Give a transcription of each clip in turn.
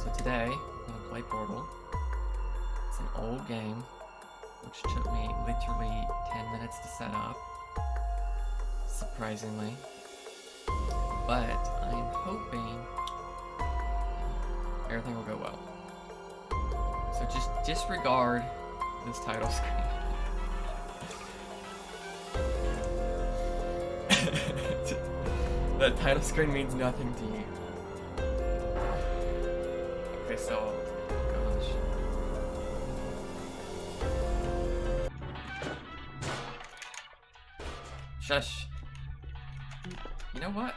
So today, I'm gonna play Portal. It's an old game, which took me literally 10 minutes to set up, surprisingly. But I'm hoping everything will go well. So just disregard this title screen. That title screen means nothing to you. Okay, so, gosh. Shush. You know what?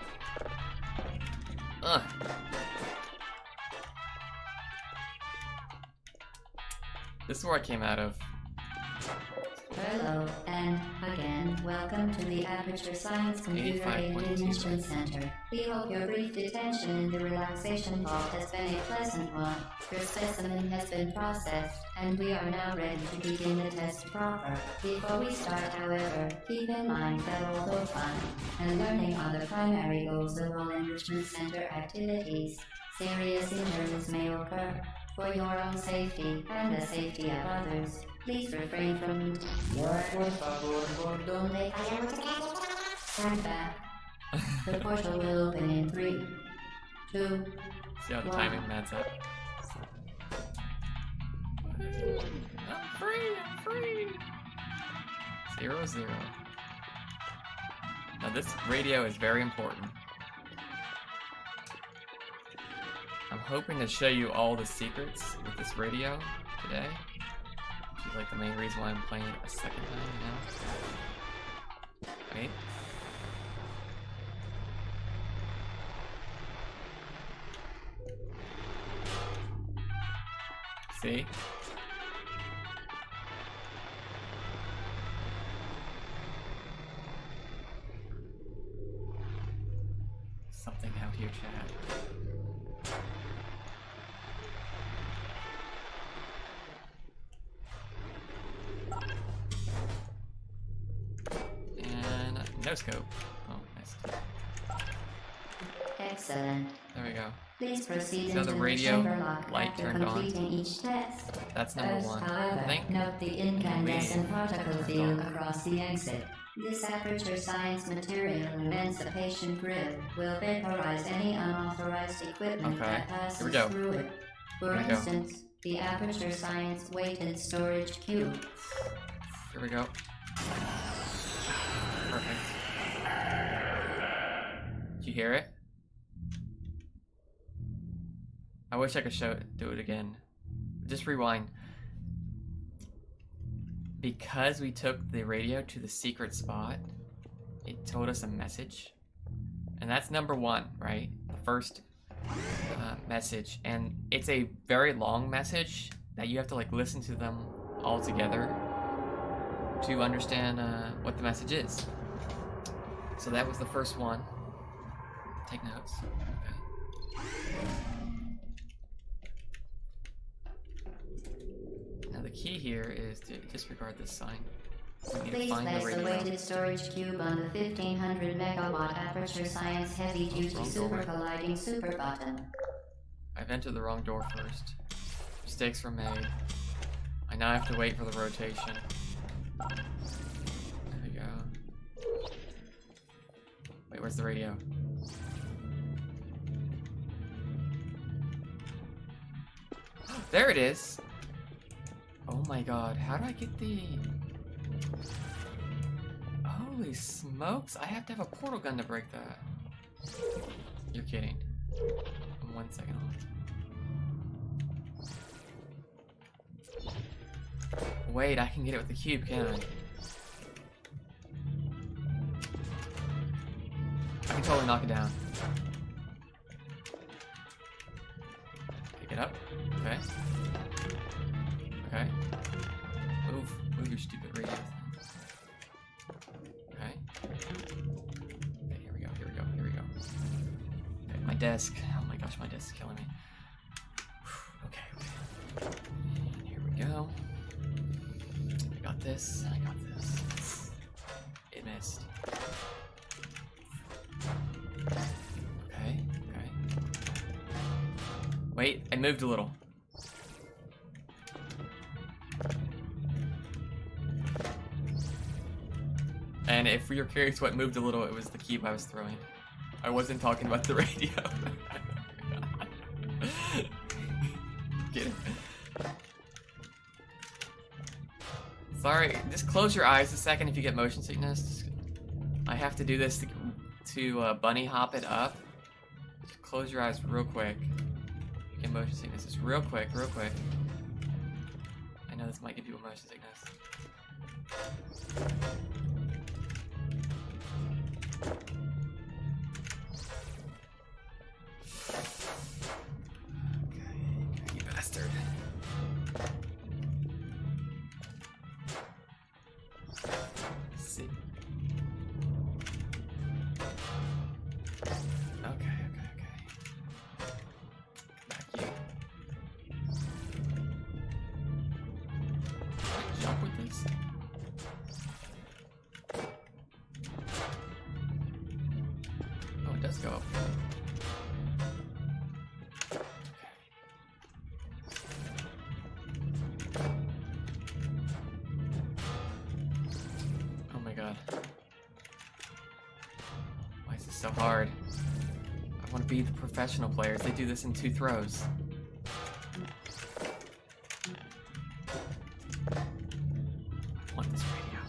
This is where I came out of. Hello, and again, welcome to the Aperture Science Computer Aided Enrichment Center. We hope your brief detention in the relaxation vault has been a pleasant one. Your specimen has been processed, and we are now ready to begin the test proper. Before we start, however, keep in mind that although fun and learning are the primary goals of all Enrichment Center activities, serious injuries may occur. For your own safety and the safety of others, please refrain from Stand back. The portal will open in 3, 2, See how the 1. timing adds up. I'm free! 0-0. Now this radio is very important. I'm hoping to show you all the secrets with this radio today, which is like the main reason why I'm playing it a second time now. Wait. See? Something out here, Chad. No scope. Oh, nice. Excellent. There we go. Please proceed So into the radio chamber lock light after turned on. completing each test. That's number one. I However, think. note the incandescent particle field across the exit. This Aperture Science material emancipation grid will vaporize any unauthorized equipment that passes Here we go. through it. For Here we go. instance, the Aperture Science weighted storage cube. Here we go. Perfect. Did you hear it? I wish I could do it again. Just rewind. Because we took the radio to the secret spot, it told us a message. And that's number one, right? The first message. And it's a very long message that you have to like listen to them all together to understand what the message is. So that was the first one. Take notes. Okay. Now the key here is to disregard this sign. We need to Please find the place the radio. weighted storage cube on the 1500 megawatt Aperture Science heavy duty super colliding super button. I've entered the wrong door first. Mistakes were made. I now have to wait for the rotation. There we go. Wait, where's the radio? There it is! Oh my god, how do I get the... Holy smokes, I have to have a portal gun to break that. You're kidding. 1 second hold. Wait, I can get it with the cube, can't I? I can totally knock it down. Pick it up. Okay. Okay. Move. Move your stupid radio. Okay. Okay, here we go, here we go, here we go. Okay, my desk. Oh my gosh, my desk is killing me. Okay. And here we go. I got this. I got this. It missed. Okay, okay. Wait, I moved a little. And if you're curious what moved a little, it was the cube I was throwing. I wasn't talking about the radio. Get it. Sorry, just close your eyes a second if you get motion sickness. I have to do this to bunny hop it up. Just close your eyes real quick. You get motion sickness, just real quick, real quick. I know this might give you motion sickness. Okay, you bastard. Let's see. Okay. Come back, you. Can I jump with this? Oh, it does go up. Oh my god. Why is this so hard? I want to be the professional players. They do this in 2 throws. I want this radio.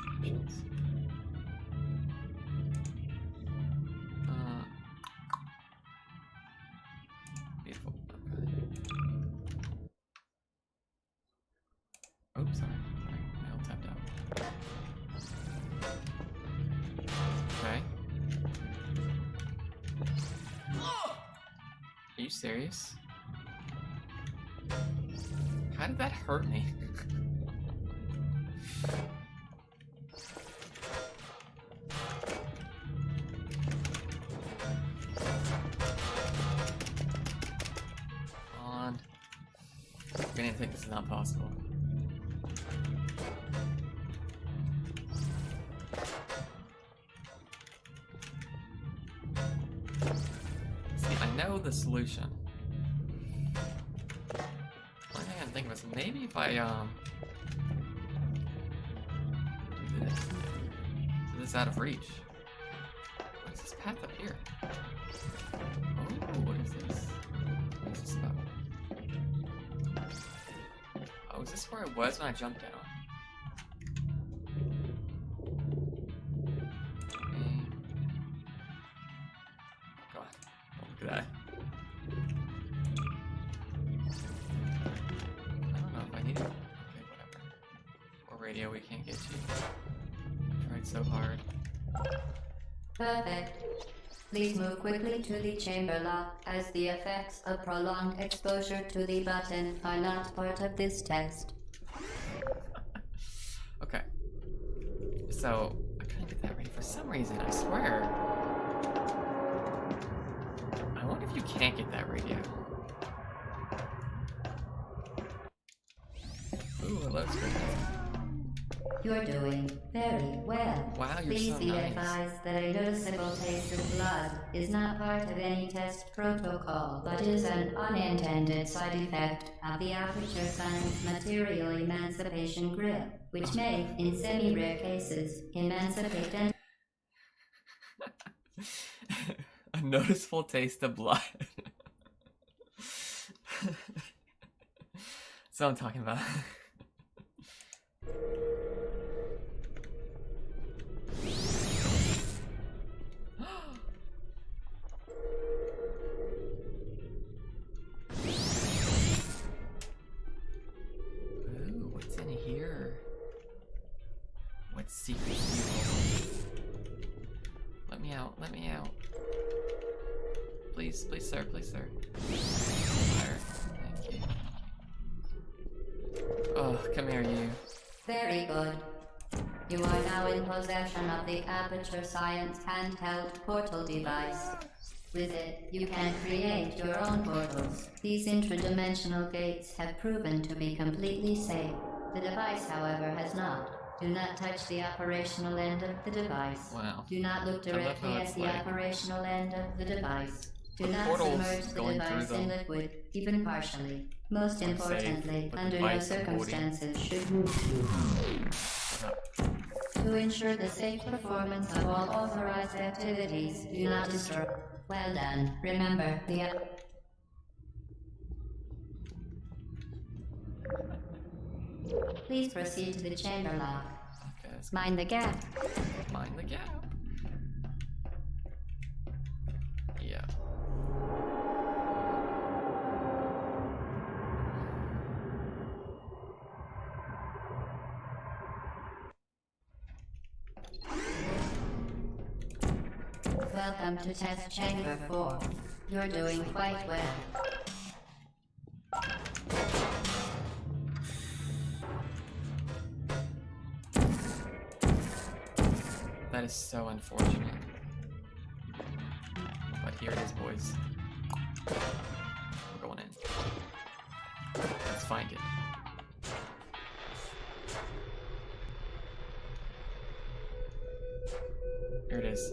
Options. Beautiful. Okay. Oops, sorry. Nail tapped out. Okay. Are you serious? How did that hurt me? Come on. I'm gonna think this is not possible. See, I know the solution. Only thing I can think of is maybe if I do this. So this is out of reach. What is this path up here? Oh, what is this? What is this about? Oh, is this where it was when I jumped down? God, look at that. I don't know if I need it. Okay, whatever. Or radio, we can't get you. I tried so hard. Perfect. Please move quickly to the chamber lock, as the effects of prolonged exposure to the button are not part of this test. Okay. So, I couldn't get that ready for some reason, I swear. I wonder if you can't get that radio. Ooh, hello, screen. You're doing very well. Wow, you're Please so be nice. advised that a noticeable taste of blood is not part of any test protocol, but is an unintended side effect of the aperture science material emancipation grip, which may, in semi-rare cases, emancipate and A noticeable taste of blood. That's what I'm talking about. Ooh, what's in here? What secrets do you hold? Let me out, let me out. Please, please, sir, please, sir. Fire. Thank you. Oh, come here, you. very good. You are now in possession of the Aperture Science handheld portal device. With it, you can create your own portals. These intradimensional gates have proven to be completely safe. The device, however, has not. Do not touch the operational end of the device. Wow. Do not look I love directly how at it's the like operational end of the device. Do the not portal's submerge the going device through in the- liquid, even partially. Most Or importantly, save with under the no device holding. circumstances should Shut up. to ensure the safe performance of all authorized activities, do not destroy. Well done. Remember, Please proceed to the chamber lock. Okay, let's Mind the gap. mind the gap. Yeah. Welcome to test chamber 4. You're doing quite well. That is so unfortunate. But here it is, boys. We're going in. Let's find it. Here it is.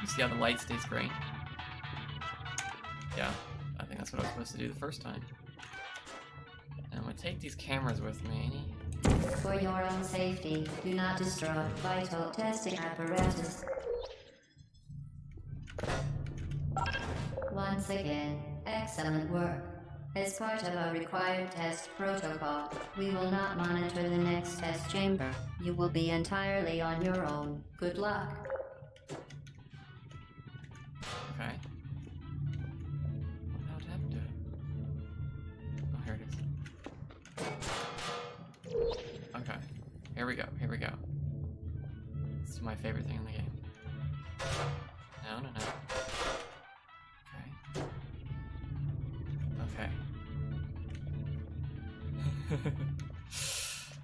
You see how the light stays green? Yeah, I think that's what I was supposed to do the first time. And I'm gonna take these cameras with me. For your own safety, do not destroy vital testing apparatus. Once again, excellent work. As part of our required test protocol, we will not monitor the next test chamber. You will be entirely on your own. Good luck. Okay. What happened to it? Oh, here it is. Okay. Here we go. Here we go. Let's do my favorite thing in the game. No, no, no. Okay. Okay.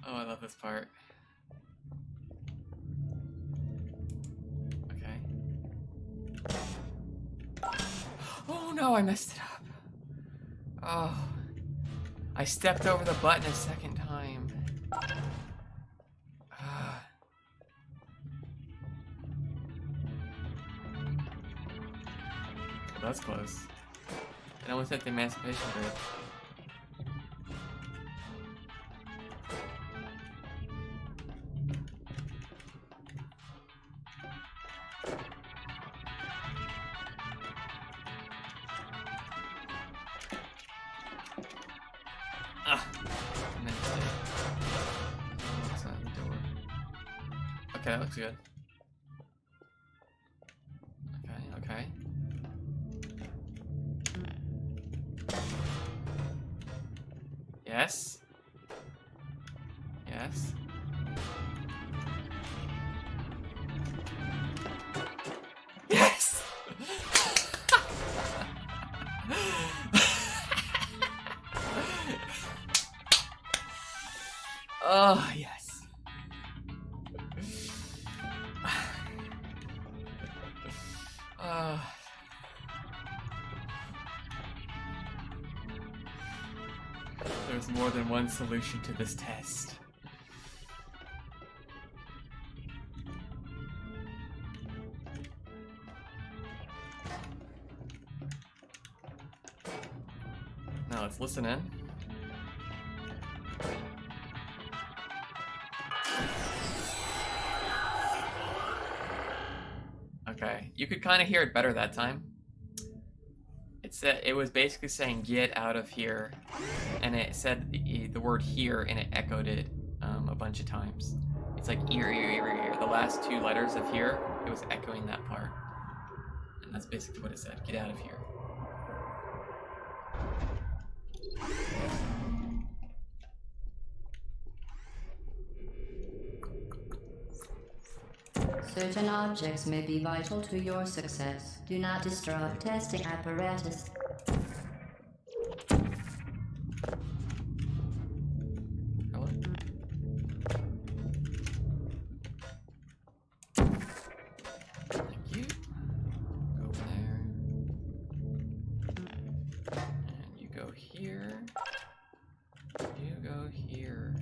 Oh, I love this part. Okay. Oh no, I messed it up. Oh. I stepped over the button a second time. Ah. Well, that's close. It almost hit the emancipation grid. Ah! I missed it. Outside the door. Okay, that looks good. Okay, okay. Yes. Yes. Yes! Oh, yes. There's more than one solution to this test. Now let's listen in. Okay, you could kind of hear it better that time. It was basically saying "get out of here," and it said the word "here" and it echoed it a bunch of times. It's like ear, ear, ear, ear. The last two letters of "here," it was echoing that part, and that's basically what it said: "Get out of here." Certain objects may be vital to your success. Do not destroy testing apparatus. You go here.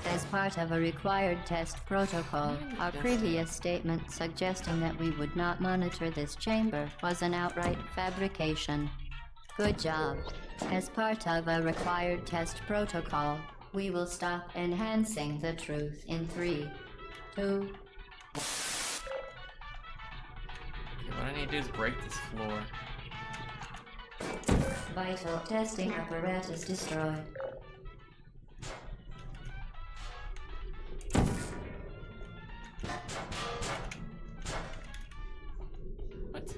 As part of a required test protocol, our previous statement suggesting that we would not monitor this chamber was an outright fabrication. Good job. As part of a required test protocol, we will stop enhancing the truth in 3, 2. Okay, what I need to do is break this floor. Vital testing apparatus destroyed. What?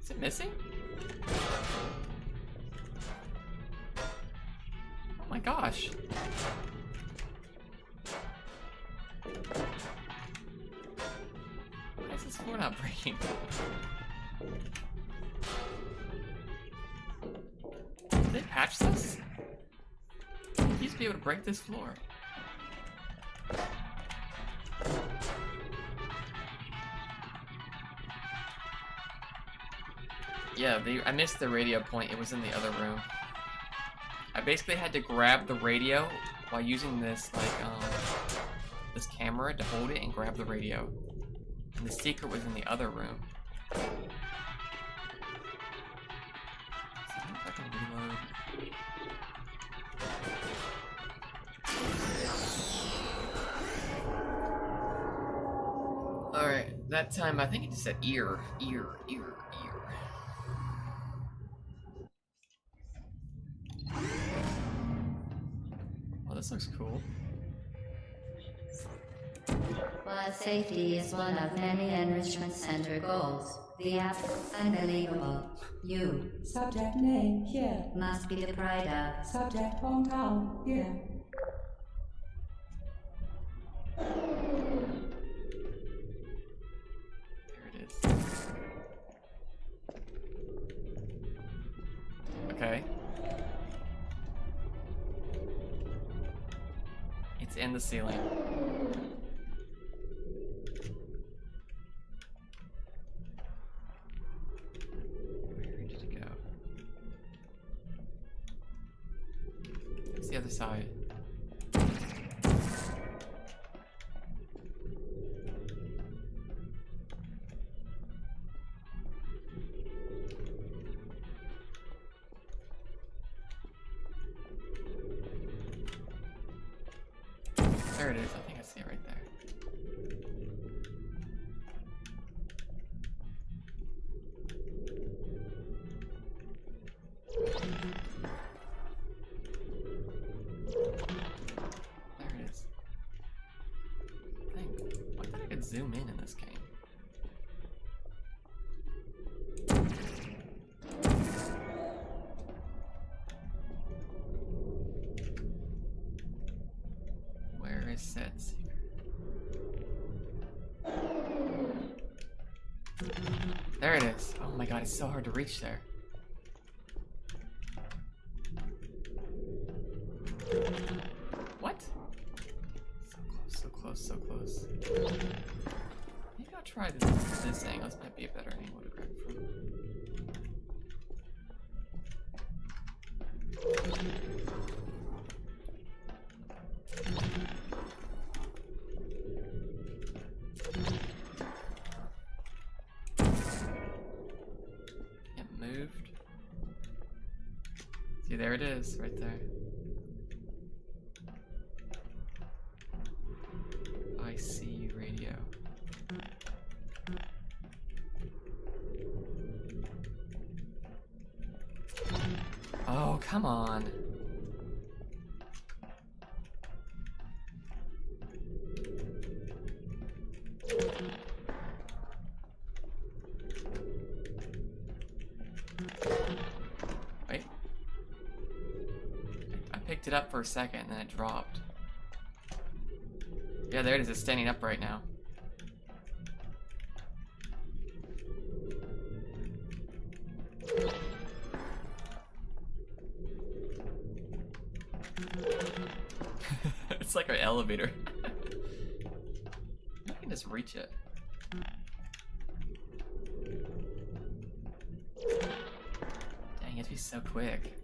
Is it missing? Oh my gosh. Why is this floor not breaking? Did they patch this? You used to be able to break this floor. Yeah, I missed the radio point. It was in the other room. I basically had to grab the radio while using this, this camera to hold it and grab the radio. And the secret was in the other room. See if I can reload. Alright, that time I think it just said ear. Oh, this looks cool. While safety is one of many enrichment center goals, the app unbelievable. You Subject name here. must be the pride of. Subject hometown here. There it is. Okay. It's in the ceiling. Where did it go? It's the other side. There it is. I think I see it right there. There it is. I thought I could zoom in this game. Where is said secret? There it is. Oh my god, it's so hard to reach there. What? So close, so close. Maybe I'll try this angle. This might be a better angle to grab from. It moved. See, there it is, right there. I see you, radio. Oh, come on. Wait. I picked it up for a second and then it dropped. Yeah, there it is. It's standing up right now. It's like an elevator. You can just reach it. Dang, it'd be so quick.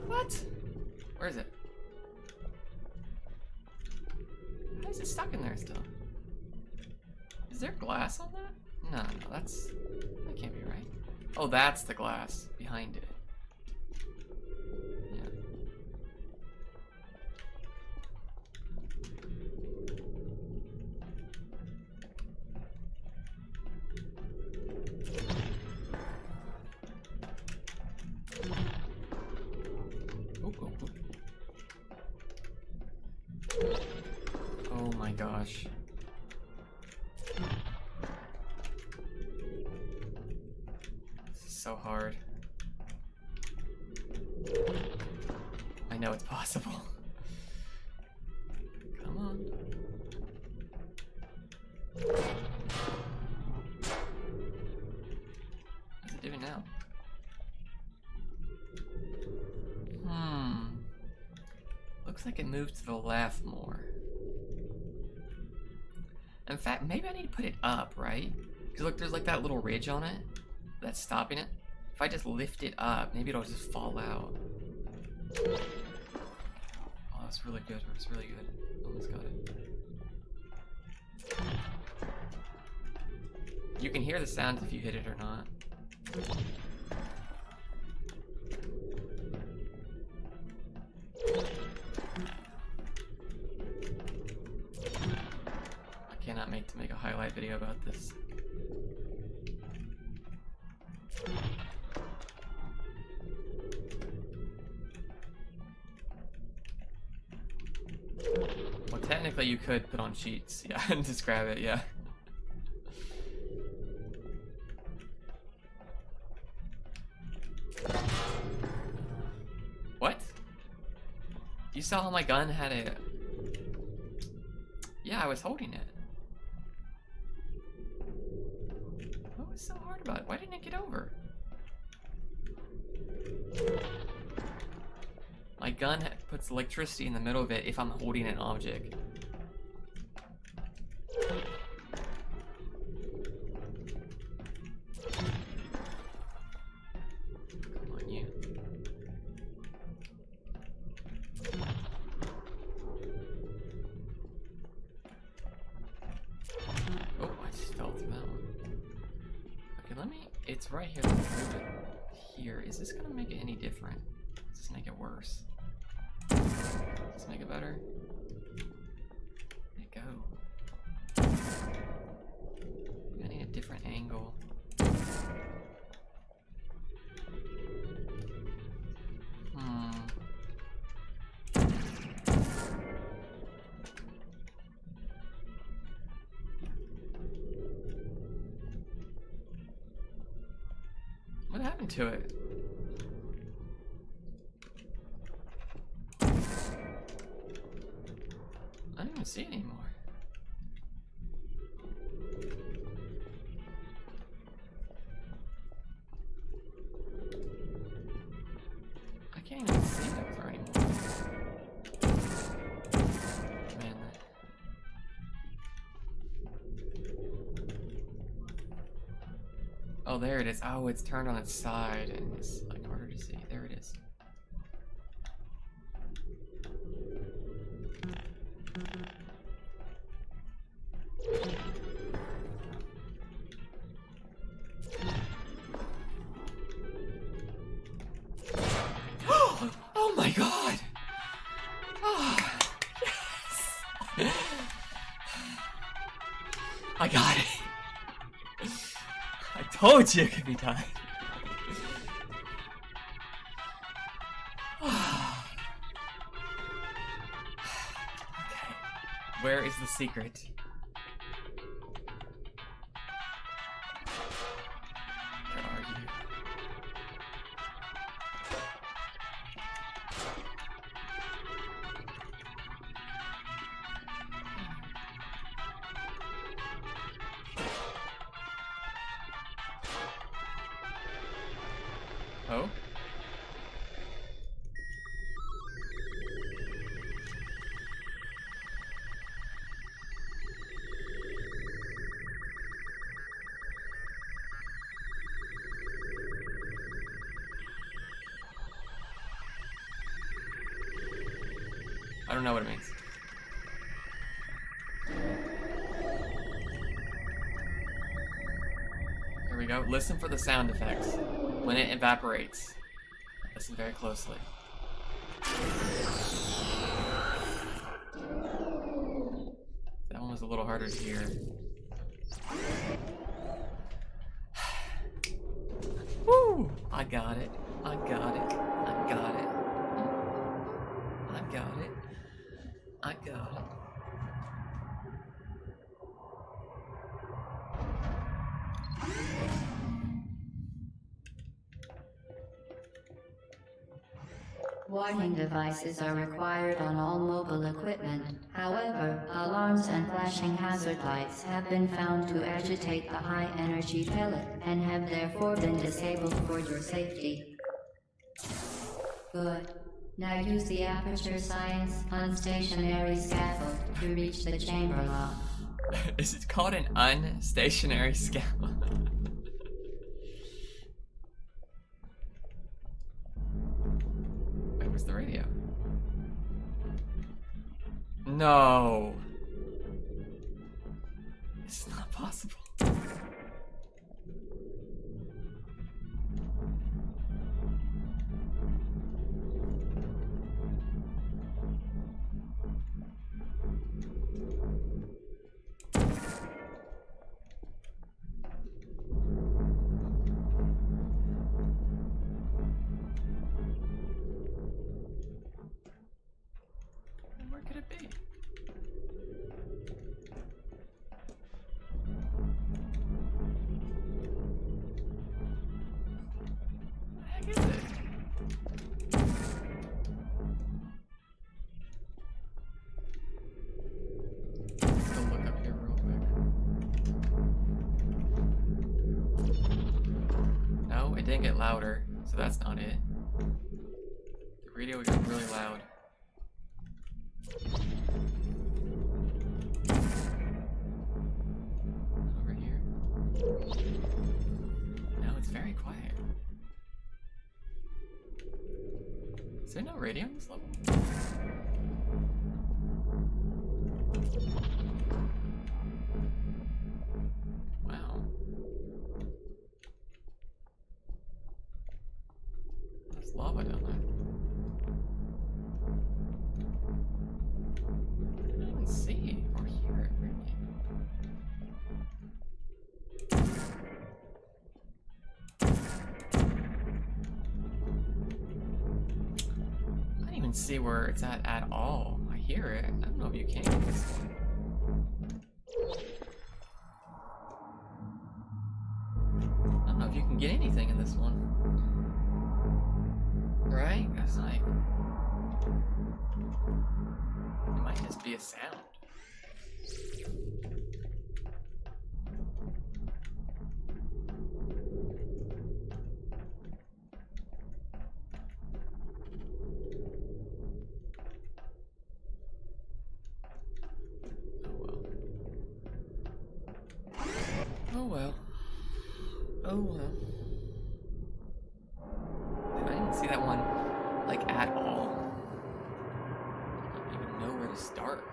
What? Where is it? Why is it stuck in there still? Is there glass on that? No, that can't be right. Oh, that's the glass behind it. Yeah. Oh my gosh. This is so hard. I know it's possible. Come on. What's it doing now? Looks like it moved to the left more. In fact, maybe I need to put it up, right? Because look, there's like that little ridge on it that's stopping it. If I just lift it up, maybe it'll just fall out. Oh, that's really good. It's really good. Almost got it. You can hear the sounds if you hit it or not. I cannot make a highlight video about this. Well, technically you could put on sheets, yeah, and just grab it, yeah. What? You saw how my gun had a... Yeah, I was holding it. What was so hard about it? Why didn't it get over? My gun puts electricity in the middle of it if I'm holding an object. Come on, you. Oh, I just fell through that one. Okay, let me... It's right here. Let me move it here. Is this gonna make it any different? Does this make it worse? Does this make it better? Let it go. I need a different angle. What happened to it? I don't even see it anymore. I can't even see that car anymore. Man. Oh, there it is. Oh, it's turned on its side and it's like harder to see. There it is. Oh my god! Oh, yes! I got it! I told you it could be done. Okay. Where is the secret? Where are you? Oh? I don't know what it means. Here we go. Listen for the sound effects. When it evaporates. Listen very closely. That one was a little harder to hear. Woo! I got it. I got it. I got it. I got it. I got it. Warning devices are required on all mobile equipment. However, alarms and flashing hazard lights have been found to agitate the high-energy pellet and have therefore been disabled for your safety. Good. Now use the Aperture Science unstationary scaffold to reach the chamber lock. Is it called an unstationary scaffold? Wait, where's the radio? No. This is not possible. Where could it be? What the heck is it? Let's go look up here real quick. No, it didn't get louder, so that's not it. The radio got really loud. Over here. No, it's very quiet. Is there no radio on this level? Wow. There's lava down there. I don't even see or hear it really. I don't even see where it's at all. I hear it. I don't know if you can get this one. I don't know if you can get anything in this one. Right? It's like it might just be a sound. Oh well. Oh well. I didn't see that one like at all. I don't even know where to start.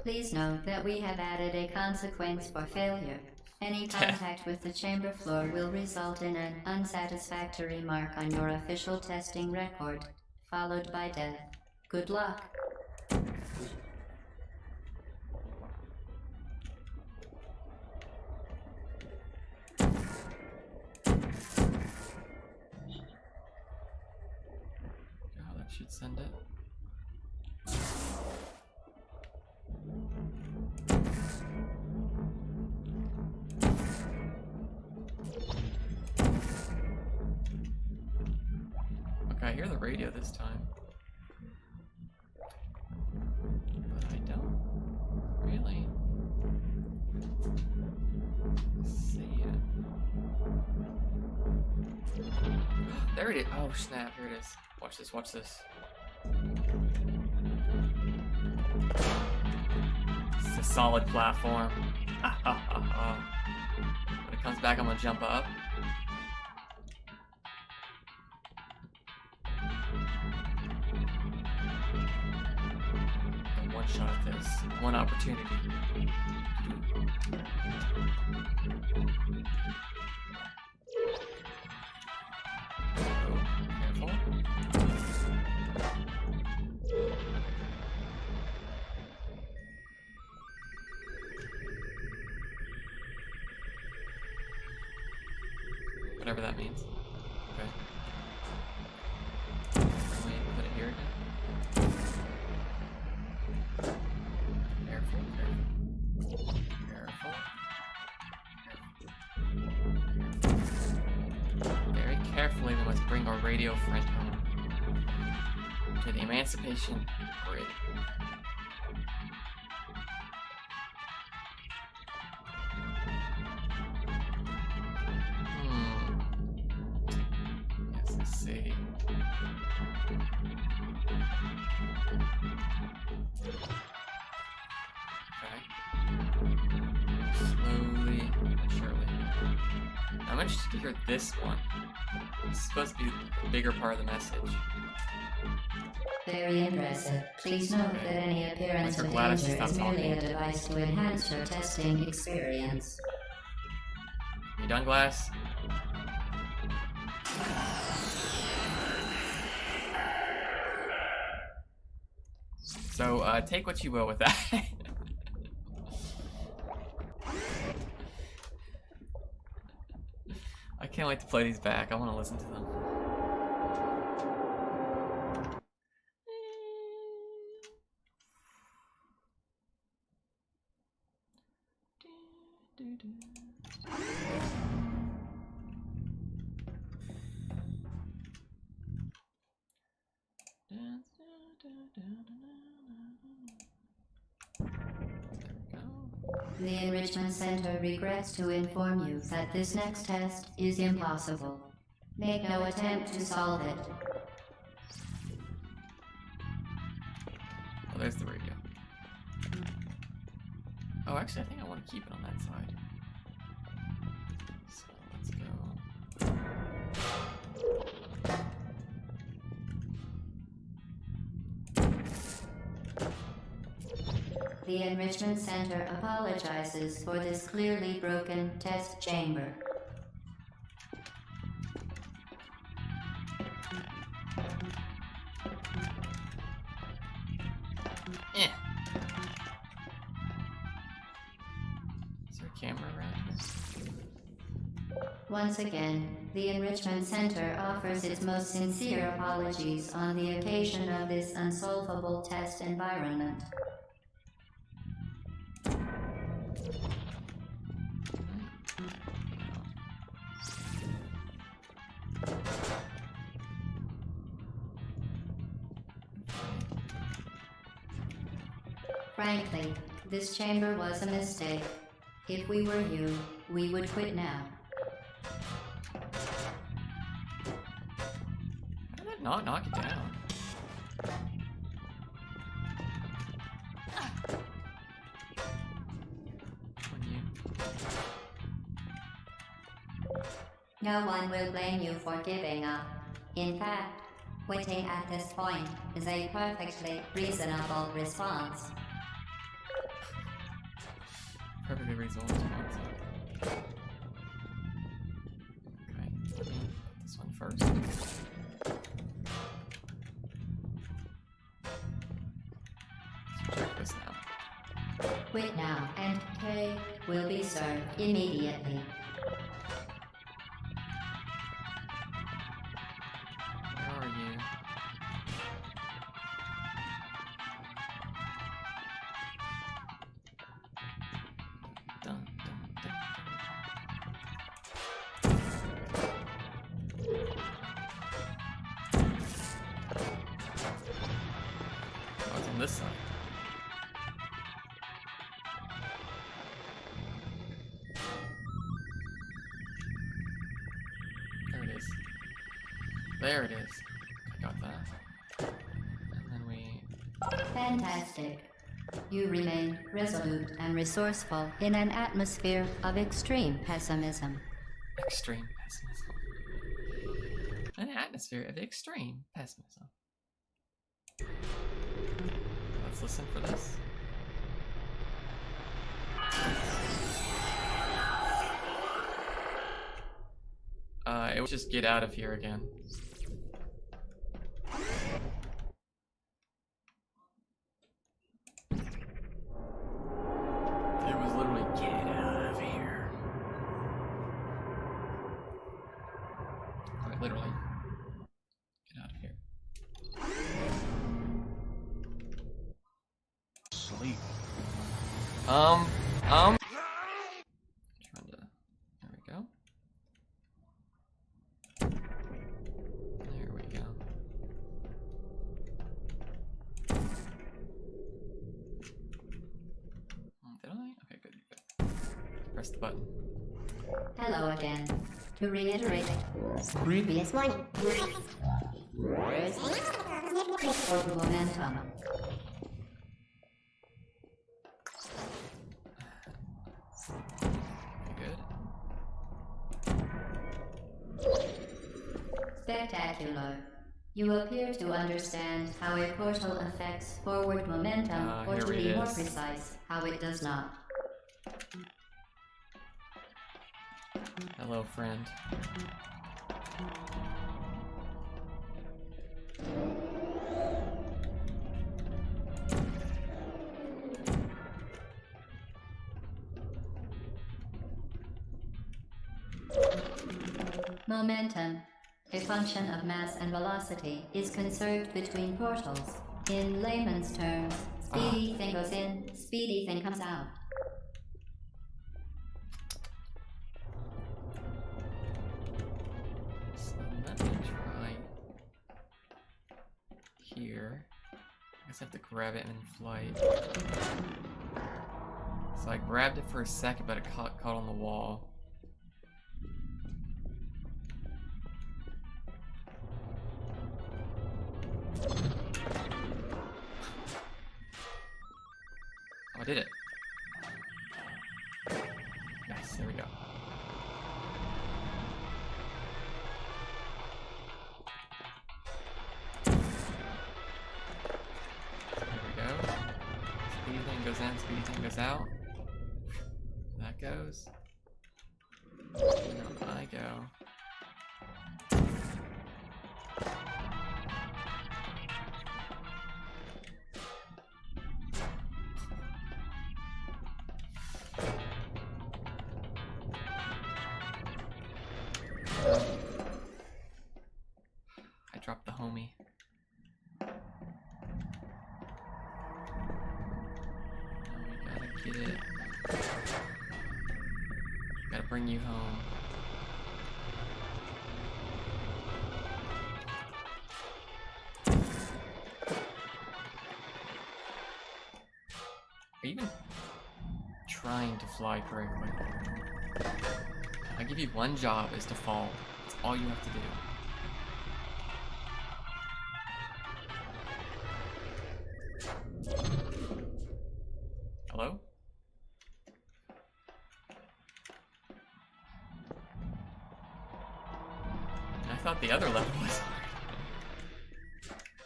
Please note that we have added a consequence for failure. Any contact with the chamber floor will result in an unsatisfactory mark on your official testing record, followed by death. Good luck. Oh, that should send it. Okay, I hear the radio this time. But I don't really. There it is. Oh snap! Here it is. Watch this. Watch this. It's a solid platform. When it comes back, I'm gonna jump up. One shot at this. One opportunity. Careful. Whatever that means. Okay. Let me put it here again. Careful, careful. Careful. Very carefully, we must bring our radio friend home to the emancipation grid. Yes, let's see. Okay. Slowly but surely. I'm interested to hear this one. It's supposed to be the bigger part of the message. Very impressive. Please note that any appearance Wait for of GLaDOS to danger stop is merely talking. a device to enhance your testing experience. You done, Glass? So, take what you will with that. I can't wait to play these back. I want to listen to them. The Enrichment Center regrets to inform you that this next test is impossible. Make no attempt to solve it. Oh, there's the radio. Oh, actually, I think I want to keep it on that side. So, let's go. The Enrichment Center apologizes for this clearly broken test chamber. Is there a camera around here? Once again, the Enrichment Center offers its most sincere apologies on the occasion of this unsolvable test environment. Frankly, this chamber was a mistake. If we were you, we would quit now. How did that not knock it down? When you... No one will blame you for giving up. In fact, quitting at this point is a perfectly reasonable response. Perfectly reasonable response. Okay, let me put this one first. Let's check this now. Quit now, and K will be served immediately. Where are you? Dun, dun, dun, oh, it's on this side. There it is. I got that. And then we... Fantastic. You remain resolute and resourceful in an atmosphere of extreme pessimism. Extreme pessimism. An atmosphere of extreme pessimism. Let's listen for this. It would just get out of here again. It was literally get out of here. Quite literally. Get out of here. Sleep. Trying to, there we go. There we go. Did I? Okay, good. Press the button. Hello again. To reiterate, Previous morning. or momentum. Good. Spectacular. You appear to understand how a portal affects forward momentum, or here to it be more is. precise, how it does not. Hello, friend. Momentum, a function of mass and velocity, is conserved between portals. In layman's terms, speedy thing goes in, speedy thing comes out. So let me try here. I guess I have to grab it and then flight. So I grabbed it for a second, but it caught on the wall. Oh, I did it. Nice, there we go. There we go. Speedy thing goes in, speedy thing goes out. That goes. And I go. I dropped the homie. Now we gotta get it. Gotta bring you home. Are you even trying to fly correctly? I give you one job, is to fall. That's all you have to do. Hello? I thought the other level was hard.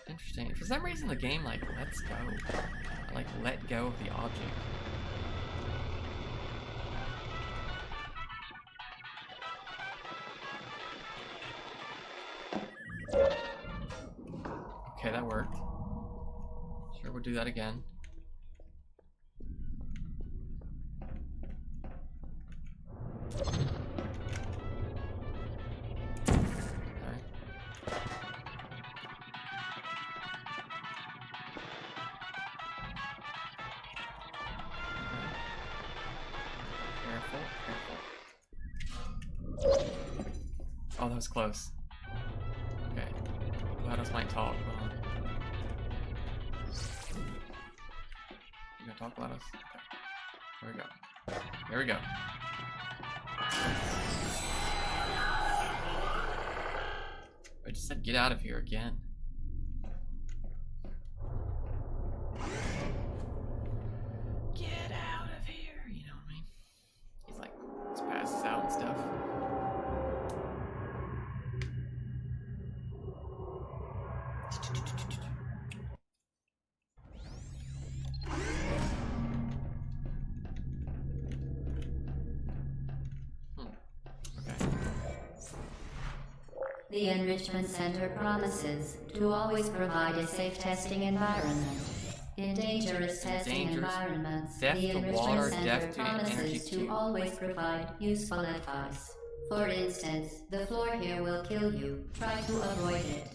Interesting. For some reason the game like lets go. Like let go of the object. Okay, that worked. Sure, we'll do that again. Okay. Careful, careful. Oh, that was close. Okay. GLaDOS might talk. Hold on. You gonna talk, GLaDOS? Okay. Here we go. Here we go. just said get out of here again. Get out of here, you know what I mean? He's like, just passes out and stuff. The Enrichment Center promises to always provide a safe testing environment. In dangerous testing environments, the Enrichment Center promises to always provide useful advice. For instance, the floor here will kill you. Try to avoid it.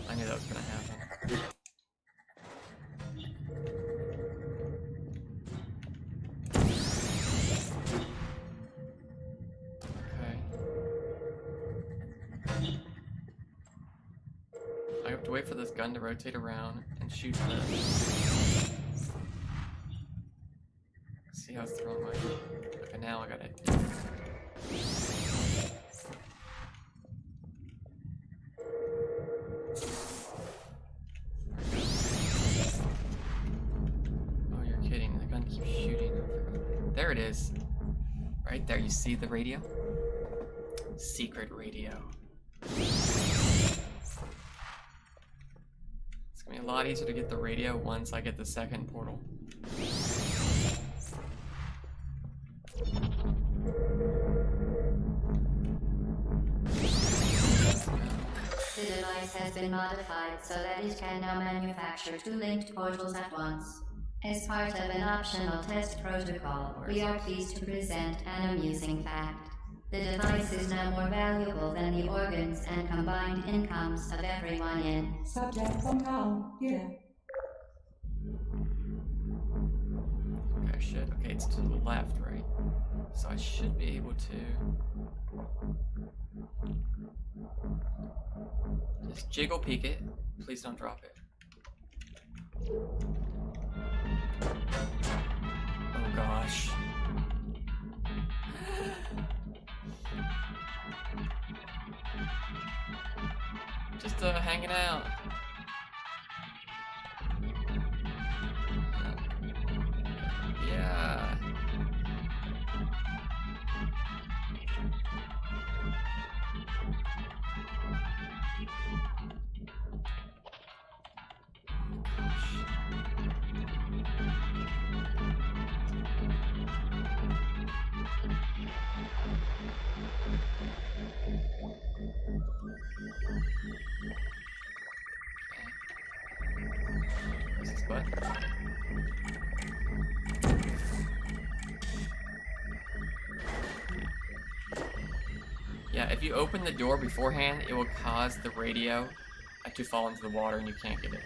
I knew that was gonna happen. Okay. I have to wait for this gun to rotate around and shoot the... See how it's the wrong way. Okay, now I got it. Oh, you're kidding. The gun keeps shooting. There it is. Right there, you see the radio? Secret radio. It's gonna be a lot easier to get the radio once I get the second portal. The device has been modified so that it can now manufacture two linked portals at once. As part of an optional test protocol, we are pleased to present an amusing fact. The device is now more valuable than the organs and combined incomes of everyone in. Subject somehow, here. Okay, shit. Okay, it's to the left, right? So I should be able to... Just jiggle peek it. Please don't drop it. Oh gosh. Just hanging out. Yeah. Where's this button? Yeah, if you open the door beforehand, it will cause the radio to fall into the water and you can't get it.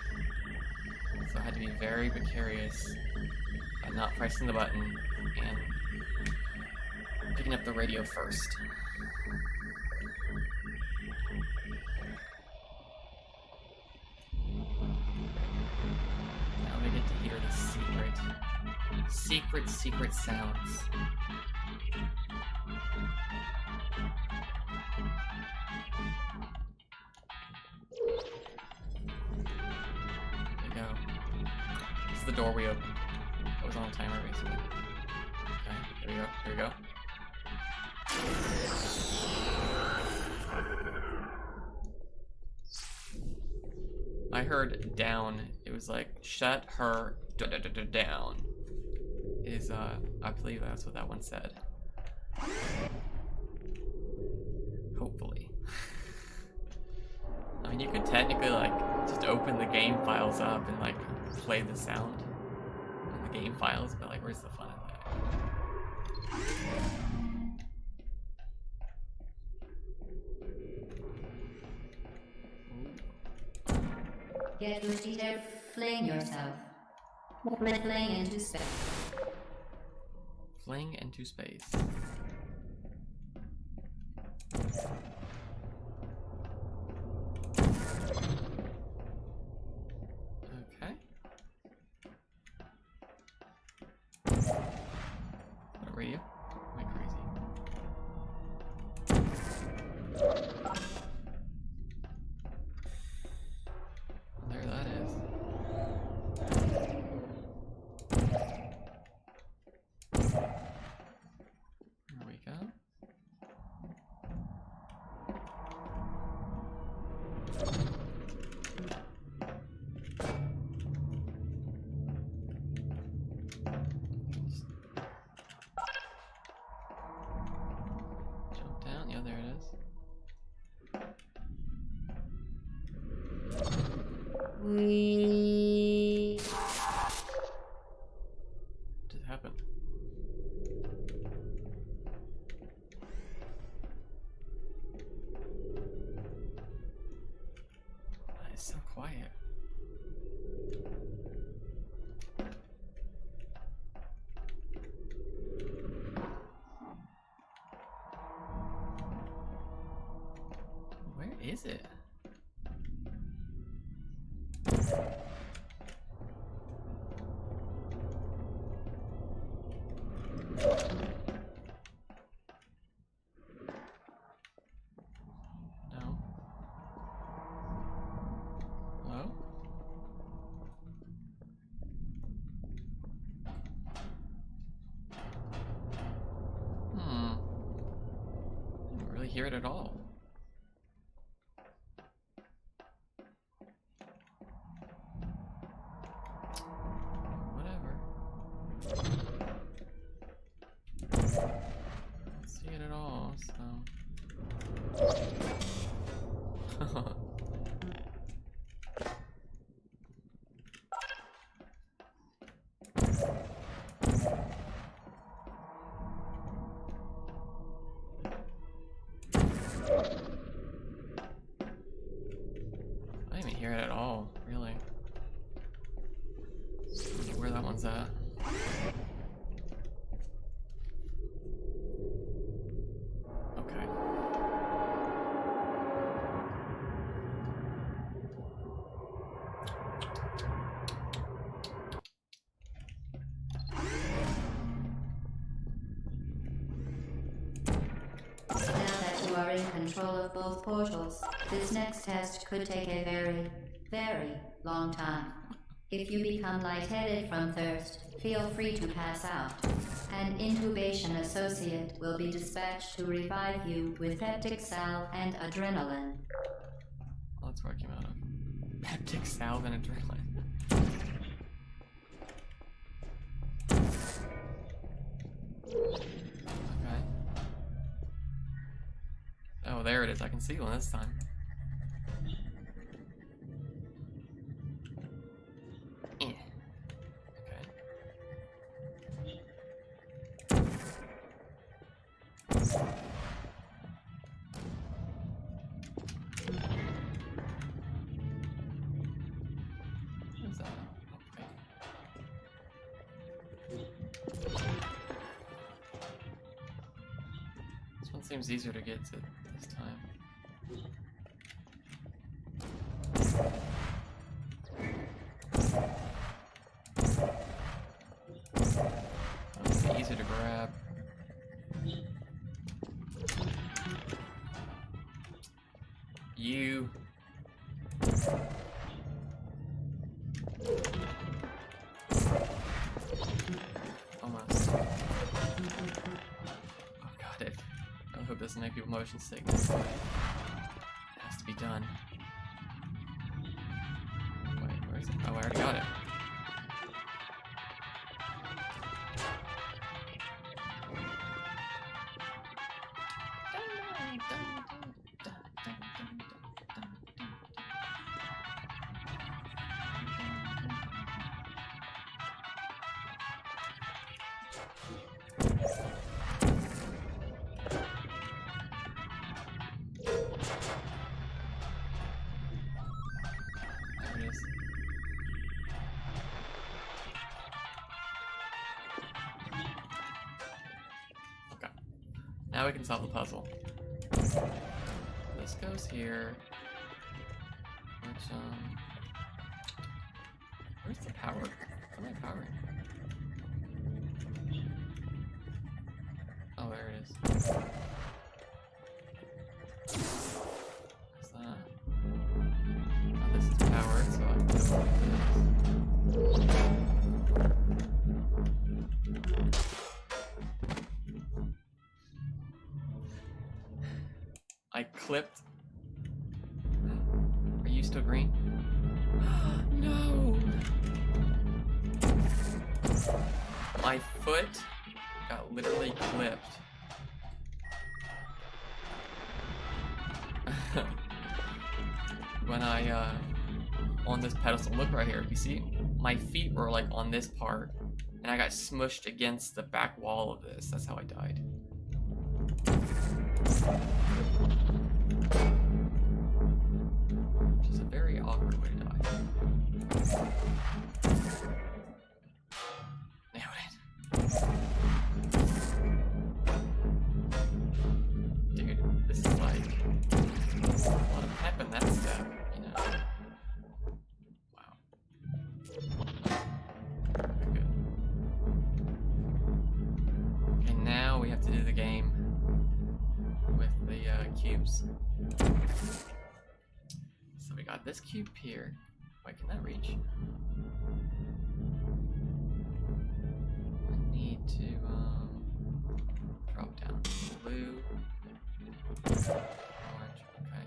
So I had to be very precarious by not pressing the button and picking up the radio first. Now we get to hear the secret sounds. There we go. This is the door we opened. It was on a timer basically. Okay, here we go. I heard down. It was like, shut her down. It is, I believe that's what that one said. Hopefully. I mean, you could technically, like, just open the game files up and, like, play the sound in the game files, but, like, where's the fun of that? Get ready to fling yourself. Fling into space. Fling into space. Okay. What were you? Am I crazy? There that is. There we go. Jump down. Yeah, there it is. We. What just happened? It's so quiet. Where is it? No. Hello? I didn't really hear it at all. Whatever. Don't see it at all, so. I didn't even hear it at all, really. Where that one's at. Okay. Now that you are in control of both portals, this next test could take a very, very long time. If you become lightheaded from thirst, feel free to pass out. An intubation associate will be dispatched to revive you with peptic salve and adrenaline. Well, that's where I came out of. Peptic salve and adrenaline. Okay. Oh, there it is. I can see one this time. Eh. Okay. What is that? Okay. This one seems easier to get to this time. Oh, it's easier to grab. You. Almost. Oh god, it. I hope this doesn't make people motion sickness. But it has to be done. Wait, where is it? Oh, I already got it. There it is. Now we can solve the puzzle. This goes here. Which, where's the power? Where's my power? Oh, there it is. What's that? Oh, this is powered, so I can go like this. I clipped. Are you still green? No! My foot got literally clipped. When I, on this pedestal, look right here, you see? My feet were like on this part, and I got smushed against the back wall of this. That's how I died. Which is a very awkward way to die. Nailed it. Dude, this is like a lot of pep in that step, you know? Wow. Good. And now we have to do the game with the cubes. So we got this cube here. Wait, can that reach? I need to drop down. Blue. Orange. Okay.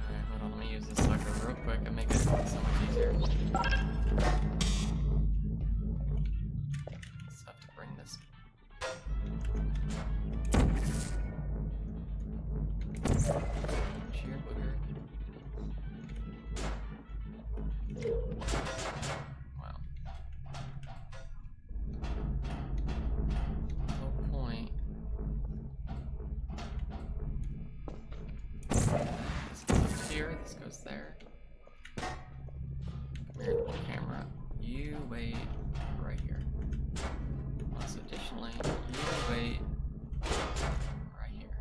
Alright, hold on, let me use this sucker real quick and make it so much easier. Just have to bring this. Sheer booger. Wow. No point. This goes up here, this goes there. Come here, little camera. You wait right here. Also, additionally, you wait right here.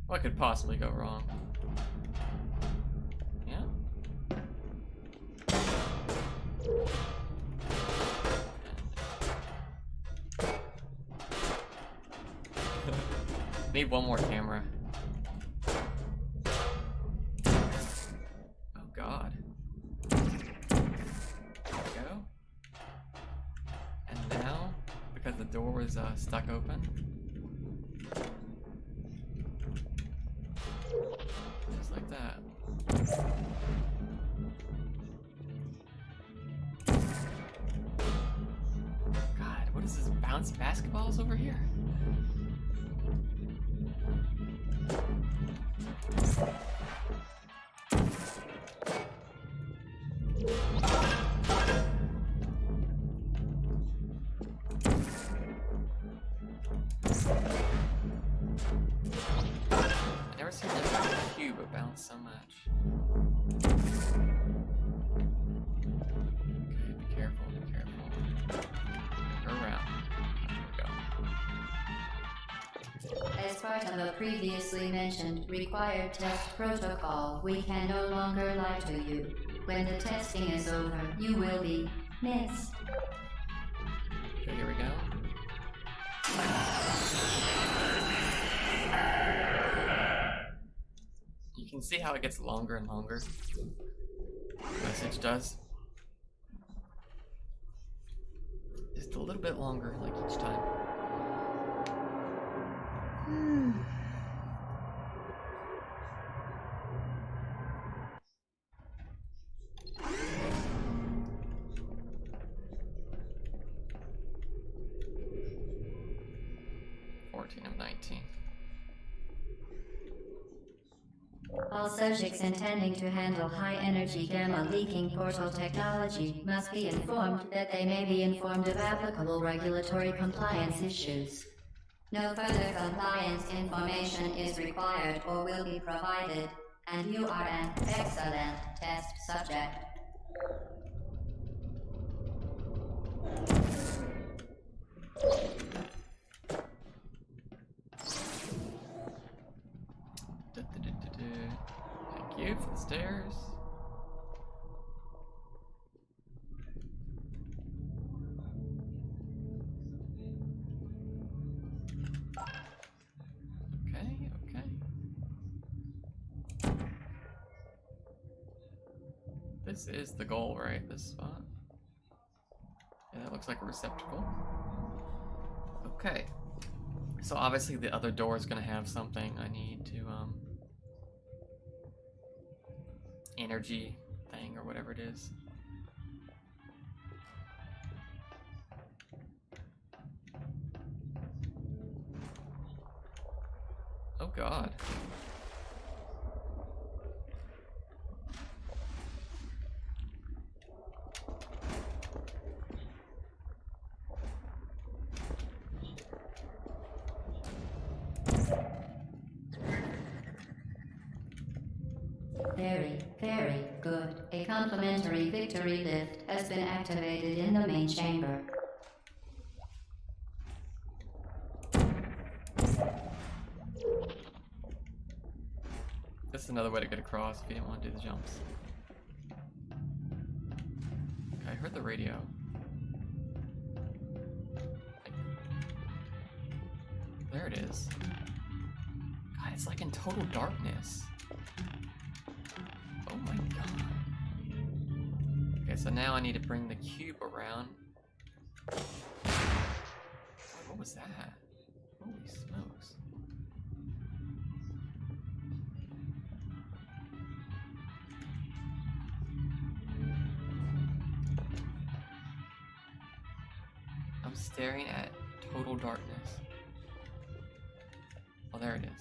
What could possibly go wrong? Yeah? Need one more camera. Oh god. There we go. And now, because the door was stuck open, just like that. God, what is this? Bounce basketballs over here? I've never seen a cube bounce so much. Okay, be careful, be careful. Go around. There we go. As part of a previously mentioned required test protocol, we can no longer lie to you. When the testing is over, you will be missed. Okay, here we go. You can see how it gets longer and longer. The message does. Just a little bit longer, like each time. 14 of 19. All subjects intending to handle high-energy gamma-leaking portal technology must be informed that they may be informed of applicable regulatory compliance issues. No further compliance information is required or will be provided, and you are an excellent test subject. Thank you for the stairs. Okay, okay. This is the goal, right? This spot. Yeah, that looks like a receptacle. Okay. So obviously the other door is gonna have something I need to, energy thing or whatever it is. Oh God. Very, very good. A complimentary victory lift has been activated in the main chamber. This is another way to get across if you didn't want to do the jumps. Okay, I heard the radio. There it is. God, it's like in total darkness. Oh my God. Okay, so now I need to bring the cube around. What was that? Holy smokes. I'm staring at total darkness. Oh, there it is.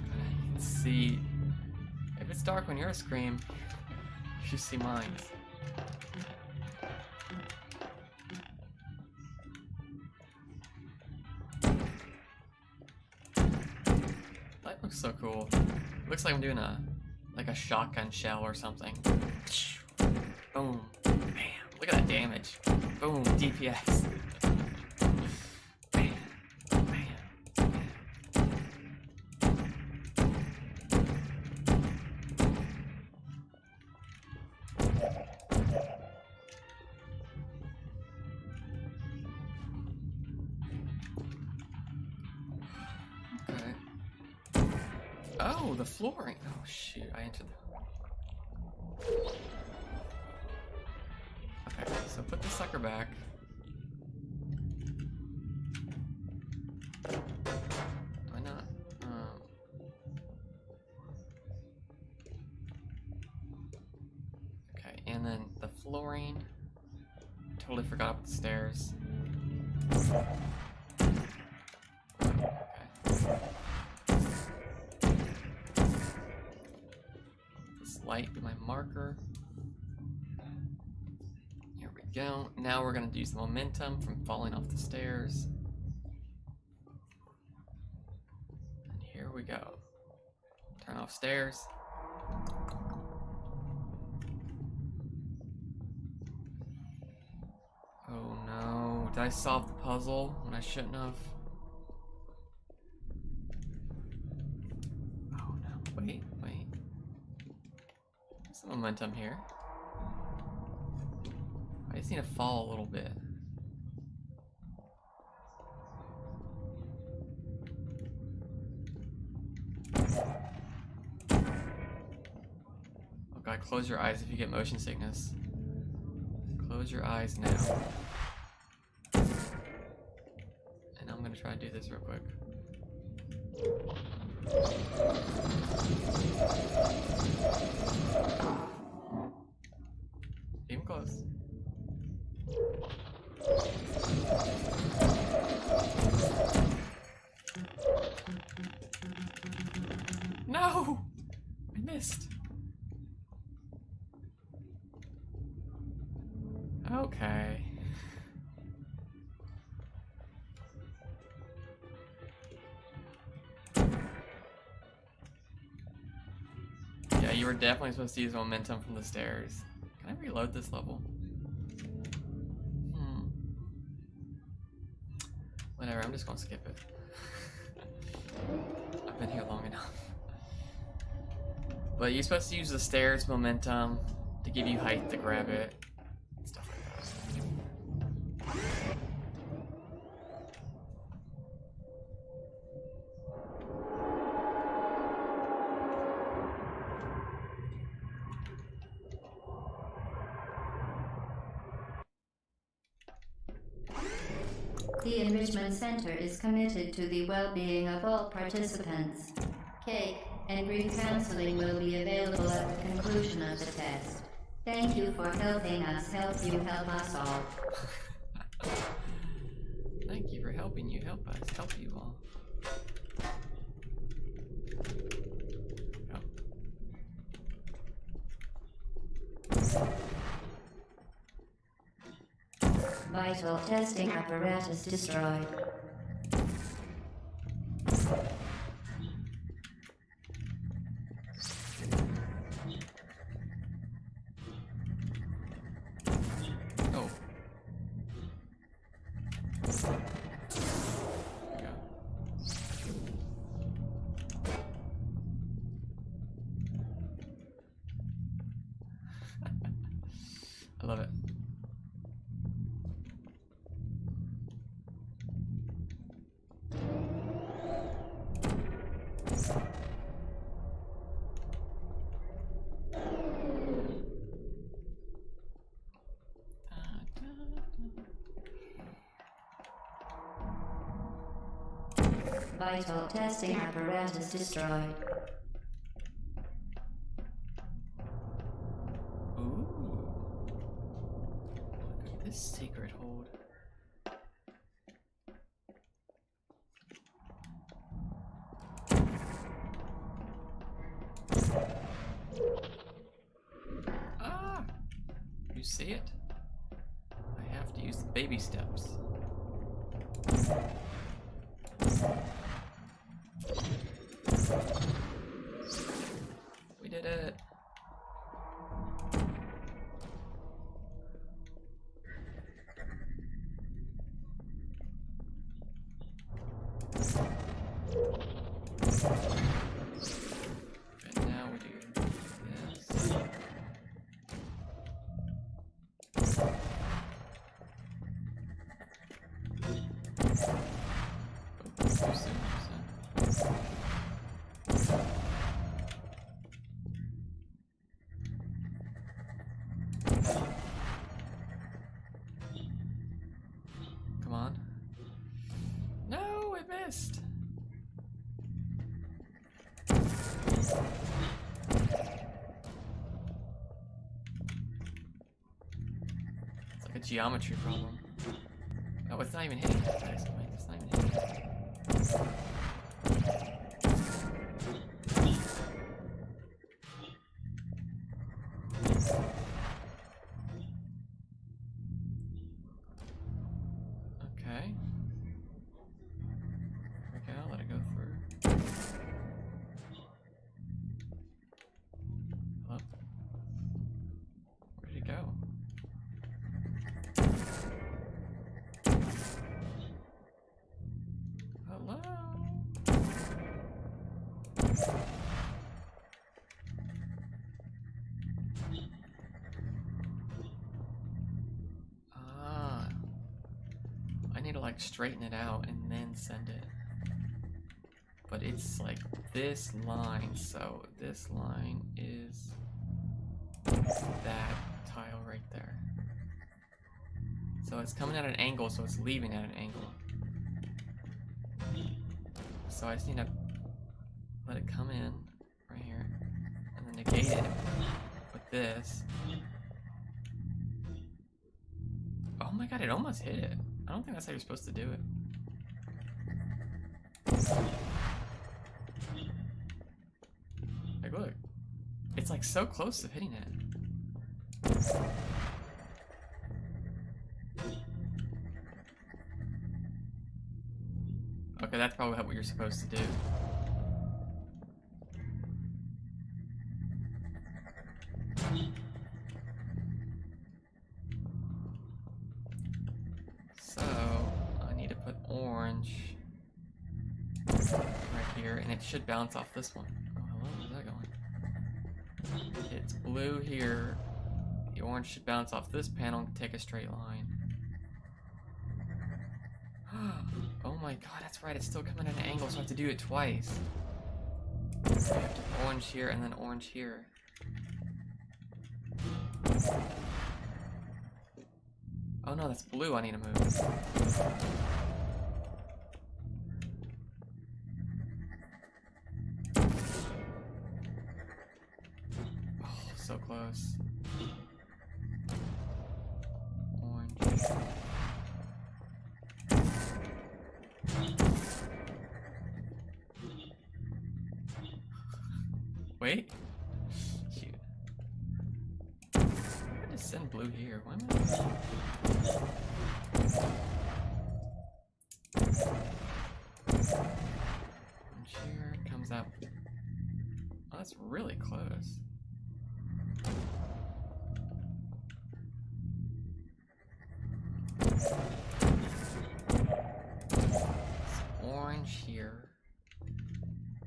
I can see. If it's dark when you're a scream, you should see mine. That looks so cool. Looks like I'm doing a shotgun shell or something. Boom. Bam. Look at that damage. Boom. DPS. Bam. Bam. Okay. Oh, the flooring. Oh shoot, I entered the... Okay, so put the sucker back. Why not? Okay, and then the flooring. Totally forgot about the stairs. This light be my marker. Here we go. Now we're gonna use the momentum from falling off the stairs. And here we go. Turn off stairs. Oh no, did I solve the puzzle when I shouldn't have? Oh no, wait. Some momentum here. I just need to fall a little bit. Oh god, close your eyes if you get motion sickness. Close your eyes now. And I'm gonna try to do this real quick. Even close. No! I missed. Okay. Yeah, you were definitely supposed to use momentum from the stairs. reload this level? Whatever, I'm just gonna skip it. I've been here long enough. But you're supposed to use the stairs momentum to give you height to grab it. Stuff like that. The Enrichment Center is committed to the well-being of all participants. Cake and grief counseling will be available at the conclusion of the test. Thank you for helping us help you help us all. Thank you for helping you help us help you all. Vital testing apparatus destroyed. Oh. I love it. Vital testing apparatus destroyed. Ooh. Look at this secret hold. Ah! You see it? I have to use the baby steps. We did it. And now we do this. Oh, too soon, too soon. Come on. No, it missed. It's like a geometry problem. Oh, it's not even hitting it, guys. It's not even hitting it. Okay. There we go, let it go through. Hello? Where did it go? Hello? Ah. I need to like straighten it out and then send it. But it's like this line, so this line is that tile right there. So it's coming at an angle, so it's leaving at an angle. So I just need to let it come in right here and then negate it with this. Oh my god, it almost hit it. I don't think that's how you're supposed to do it. Like, look. It's like so close to hitting it. Okay, that's probably what you're supposed to do. orange right here, and it should bounce off this one. Oh, hello, where's that going? It's blue here. The orange should bounce off this panel and take a straight line. Oh my god, that's right, it's still coming at an angle, so I have to do it twice. I have to orange here and then orange here. Oh no, that's blue I need to move. Oh, so close. Orange. Wait. Shoot. I'm gonna send blue here. Why am I? Orange here comes up. Oh, that's really close. It's orange here.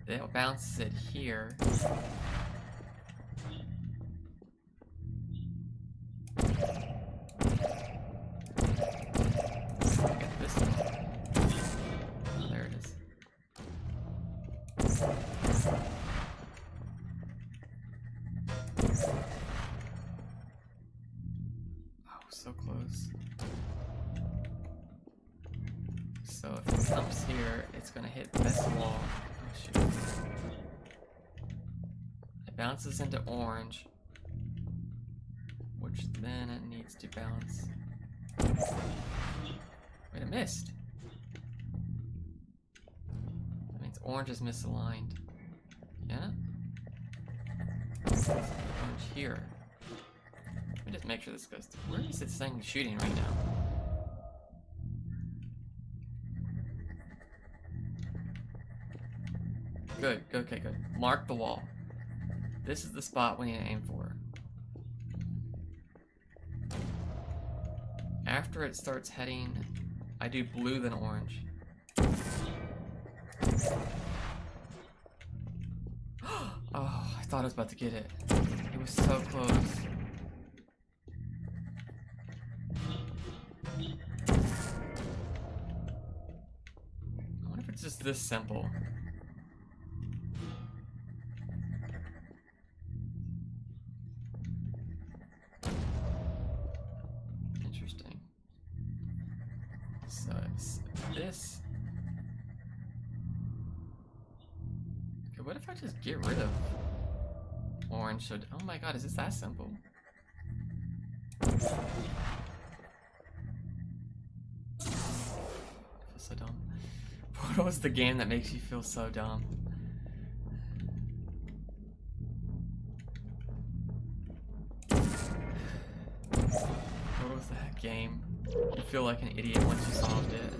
That bounces it here. Get this one. Oh, there it is. Oh, so close. So if it comes here, it's gonna hit this wall. Oh shoot. It bounces into orange, which then it needs to bounce. Wait, it missed. That means orange is misaligned. Yeah? Orange here. Let me just make sure this goes through. Where is this thing shooting right now? Good, okay, good. Mark the wall. This is the spot we need to aim for. After it starts heading, I do blue then orange. Oh, I thought I was about to get it. It was so close. I wonder if it's just this simple. Interesting. So it's this. Okay, what if I just get rid of orange? So, oh my god, is this that simple? I feel so dumb. Portal is the game that makes you feel so dumb. What was that game? You feel like an idiot once you solved it.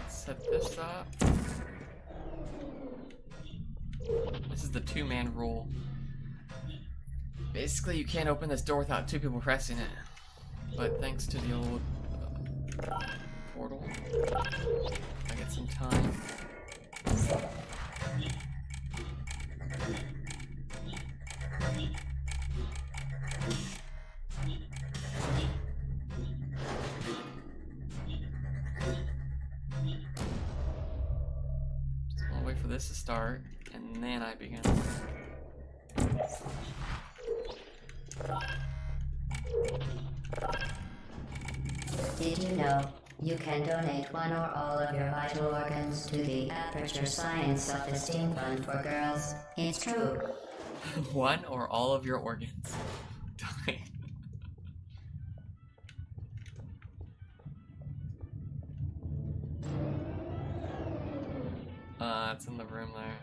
Set this up. This is the two-man rule. Basically, you can't open this door without two people pressing it. But thanks to the old portal, I get some time. Just wanna wait for this to start, and then I begin. Did you know You can donate one or all of your vital organs to the Aperture Science Self-Esteem Fund for Girls. It's true. One or all of your organs. Donate. It's in the room there.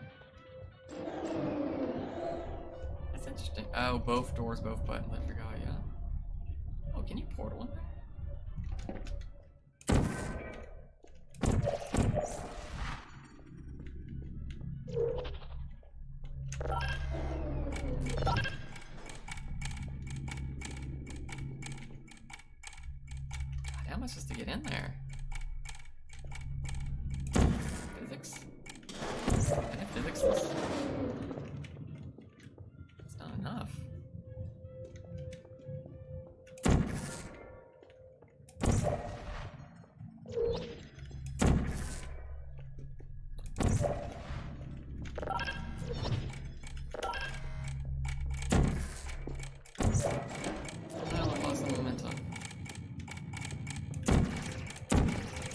That's interesting. Oh, both doors, both buttons. I forgot, yeah. Oh, can you portal in there? How am I supposed to get in there? Physics? I have physics. It's not enough.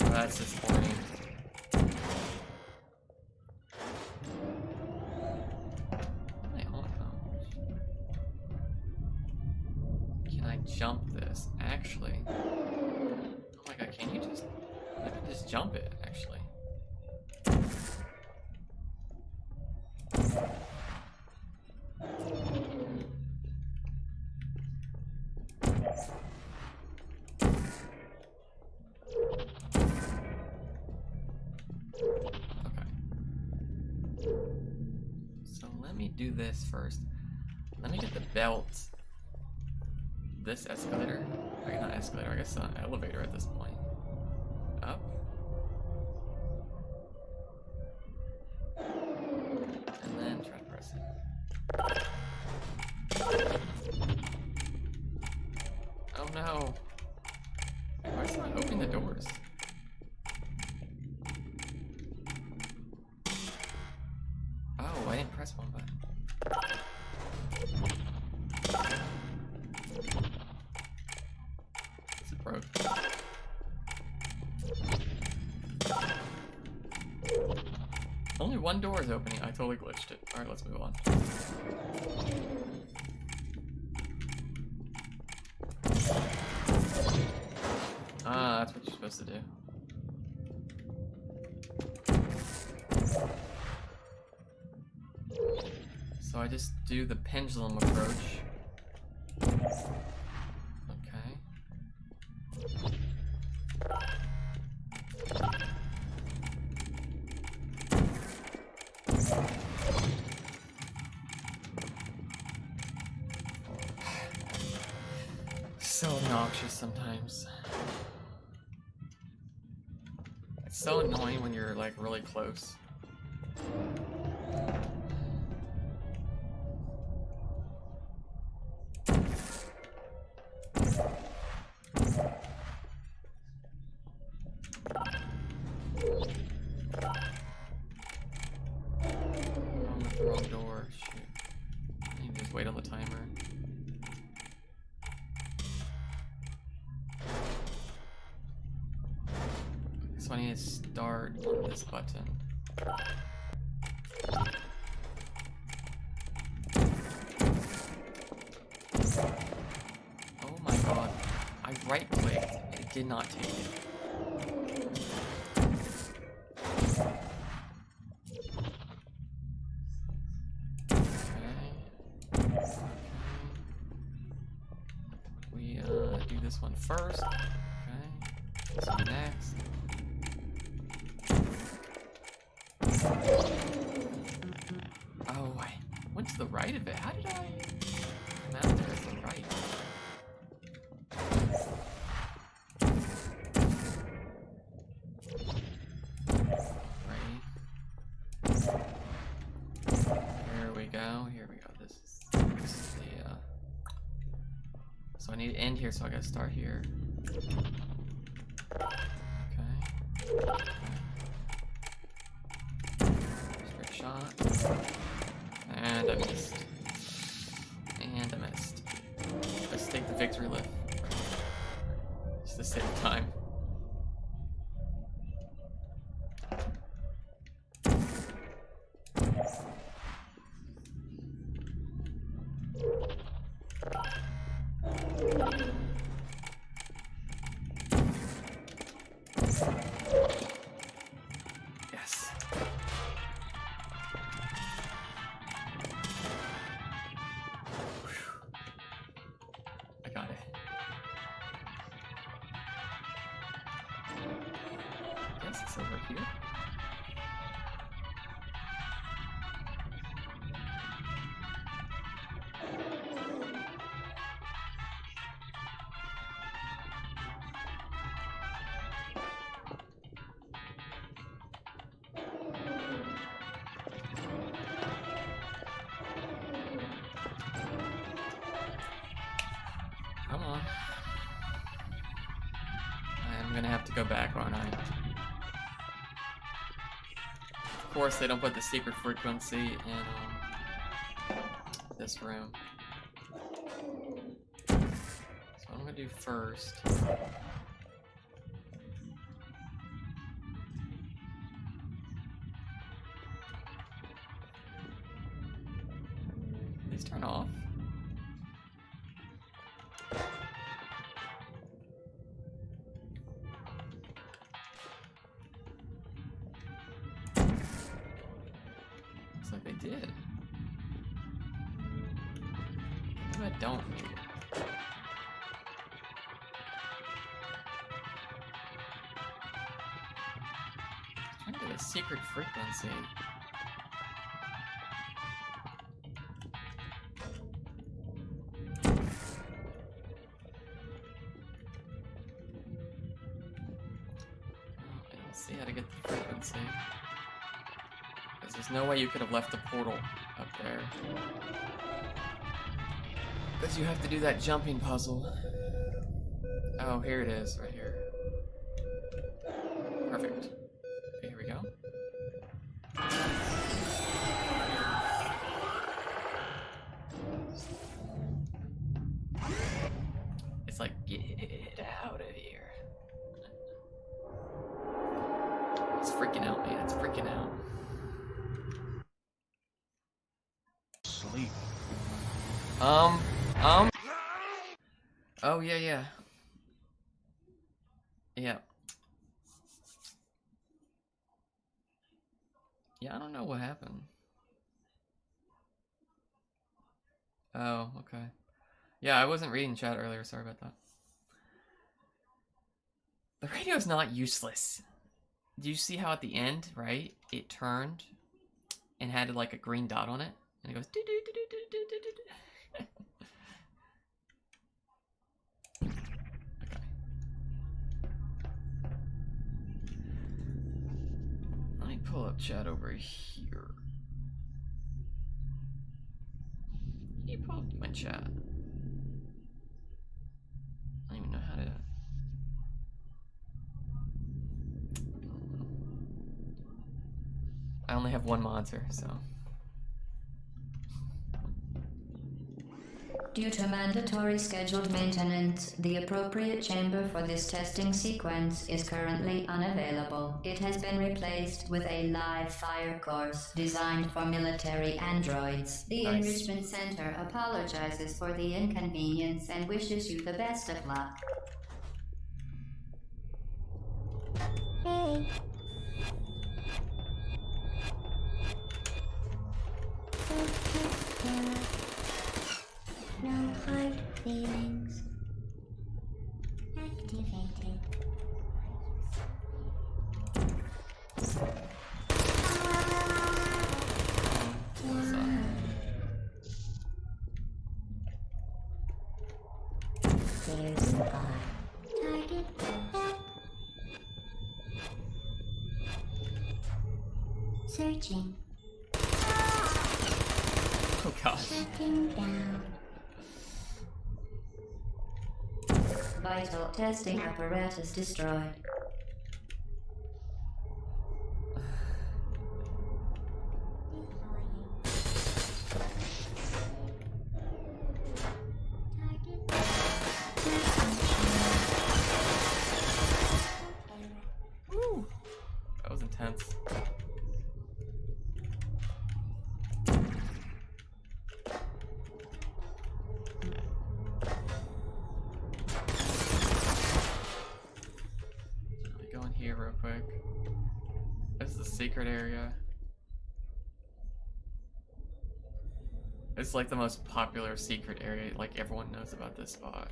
That's disappointing. Can I jump this? Actually. Oh my god, can you just... I can just jump it, actually. Let me do this first. Let me get the belt. This escalator? Okay, not escalator, I guess an elevator at this point. Up. And then try to press it. Oh no. Wait, why is it not opening the doors? Oh, I didn't press one button. Is it broke? Only one door is opening. I totally glitched it. Alright, let's move on. Ah, that's what you're supposed to do. So I just do the pendulum approach. Okay. So obnoxious sometimes. It's so annoying when you're like really close. Wrong door, shoot. I need to just wait on the timer. So I need to start on this button. Oh my god. I right clicked and it did not take it. Do this one first. Okay. This one next. Oh, I went to the right of it. How did I come out there to the right? Here we go. Here we go. This is the so I need to end here, so I gotta start here. Okay. Straight shot. And I missed. And I missed. Let's take the victory lift. Just to save time. here? Come on. I'm gonna have to go back, aren't I? Of course, they don't put the secret frequency in this room. So what I'm gonna do first. These turn off. Looks like they did. Maybe I don't need it. Trying to get a secret frequency. I don't see how to get the frequency. Because there's no way you could have left the portal up there. Because you have to do that jumping puzzle. Oh, here it is, right here. Perfect. Okay, here we go. It's like, get out of here. It's freaking out, man. It's freaking out. Sleep. Oh, yeah. Yeah. Yeah, I don't know what happened. Oh, okay. Yeah, I wasn't reading chat earlier, sorry about that. The radio's not useless. Do you see how at the end, right, it turned and had like a green dot on it? And it goes doo doo doo doo doo doo doo doo. Okay. Let me pull up chat over here. You pull up my chat. I don't even know how to. I only have one monitor, so. Due to mandatory scheduled maintenance, the appropriate chamber for this testing sequence is currently unavailable. It has been replaced with a live fire course designed for military androids. The Nice. Enrichment Center apologizes for the inconvenience and wishes you the best of luck. Hey. No hard feelings. Activated. There's the bar. Target. Searching. Oh gosh. Shutting down. Vital testing apparatus destroyed. Woo! That was intense. Let me go in here real quick. This is the secret area. It's like the most popular secret area, like everyone knows about this spot.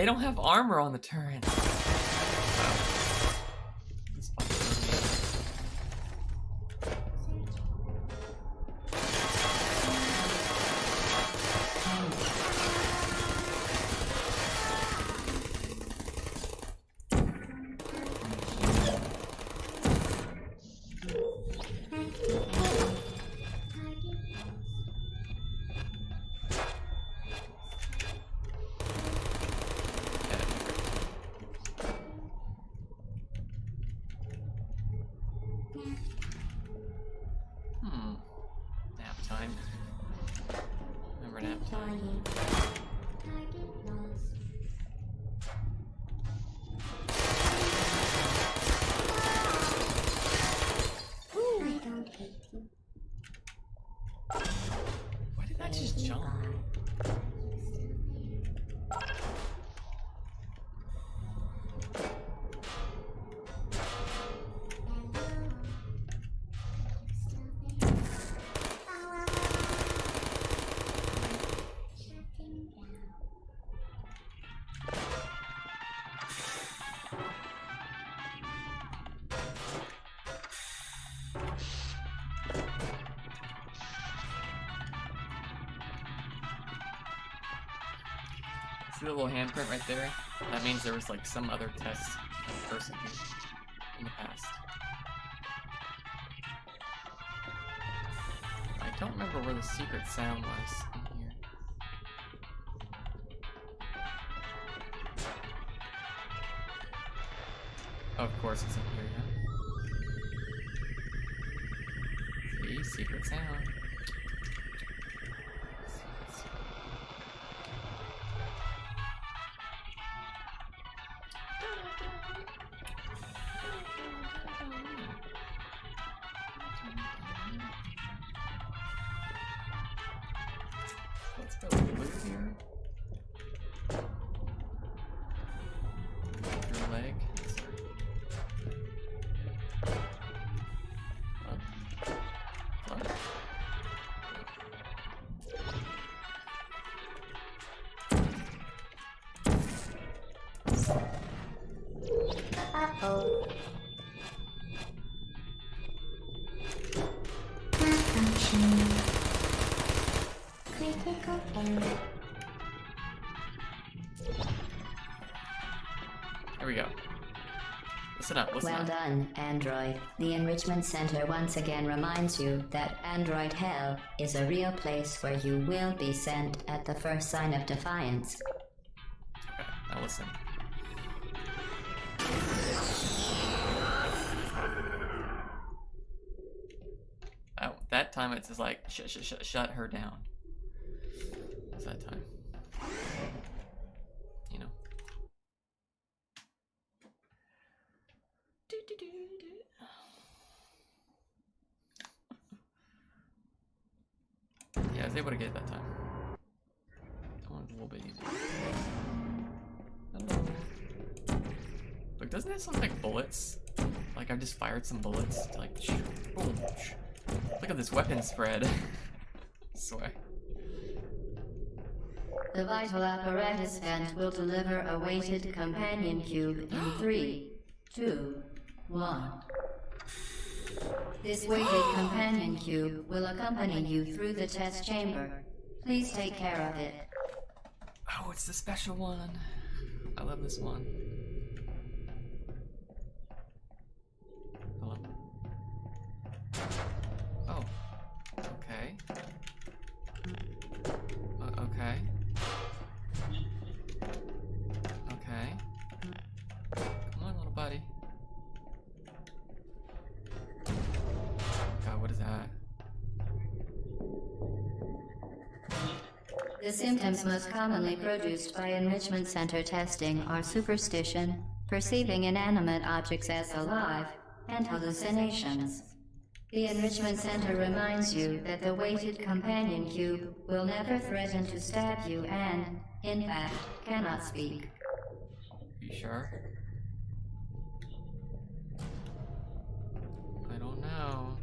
don't have armor on the turret. Wow. This fucking nap time. Remember nap time? Target lost. I don't hate you. Why did that just jump? See the little handprint right there? That means there was like some other test person here in the past. I don't remember where the secret sound was in here. Oh, of course it's in here, yeah. See, secret sound. Let's go blue here. Your leg. Uh-oh. Malfunction. Critical error. Here we go. Listen up, listen Well up. done, Android. The Enrichment Center once again reminds you that Android Hell is a real place where you will be sent at the first sign of defiance. Okay, now listen. Oh, that time it's just like, shut her down. It's that time. You know. Yeah, I was able to get it that time. That one's a little bit easier. Hello. Look, doesn't that sound like bullets? Like I've just fired some bullets. Like, boom. Look at this weapon spread. I swear. The vital apparatus vent will deliver a weighted companion cube in 3, 2, 1. This weighted companion cube will accompany you through the test chamber. Please take care of it. Oh, it's the special one. I love this one. Hello. Oh. Okay. Okay. Okay. Come on, little buddy. God, what is that? The symptoms most commonly produced by Enrichment Center testing are superstition, perceiving inanimate objects as alive, and hallucinations. The Enrichment Center reminds you that the weighted companion cube will never threaten to stab you and, in fact, cannot speak. You sure? I don't know.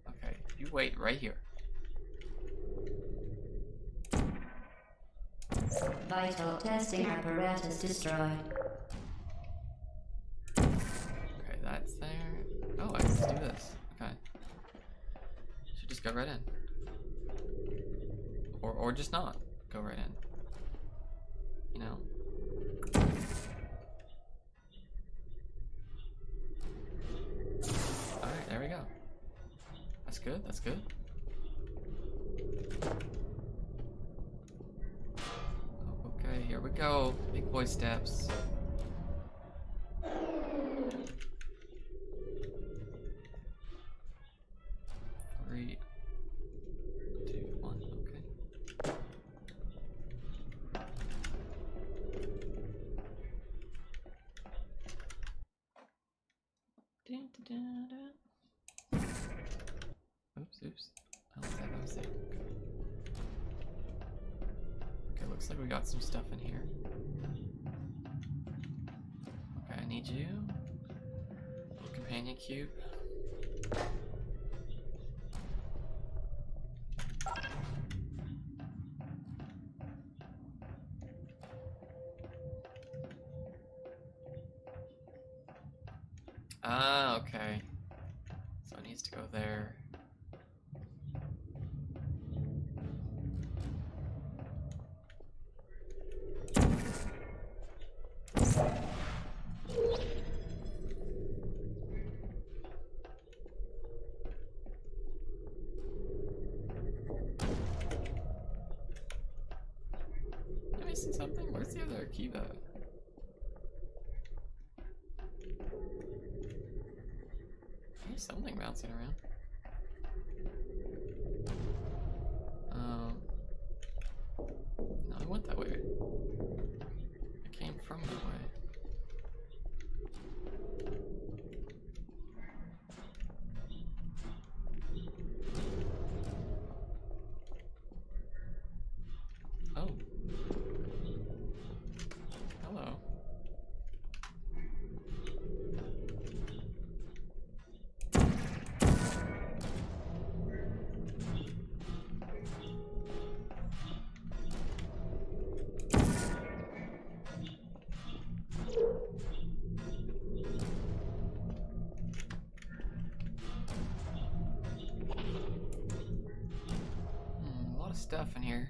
Okay, you wait right here. Vital testing apparatus destroyed. Okay, that's there. Oh, let's do this. Okay. Should just go right in. Or just not go right in. You know? Alright, there we go. That's good, that's good. Oh, okay, here we go. Big boy steps. Three, two, one, okay. Dun, dun, dun, dun. Oops. I left that by mistake. Okay, looks like we got some stuff in here. Okay, I need you. Little companion cube. Ah, okay. So it needs to go there. Am I missing something? Where's the other cube at? There's something bouncing around. No, I went that way. I came from that way. Oh. Hello. A lot of stuff in here.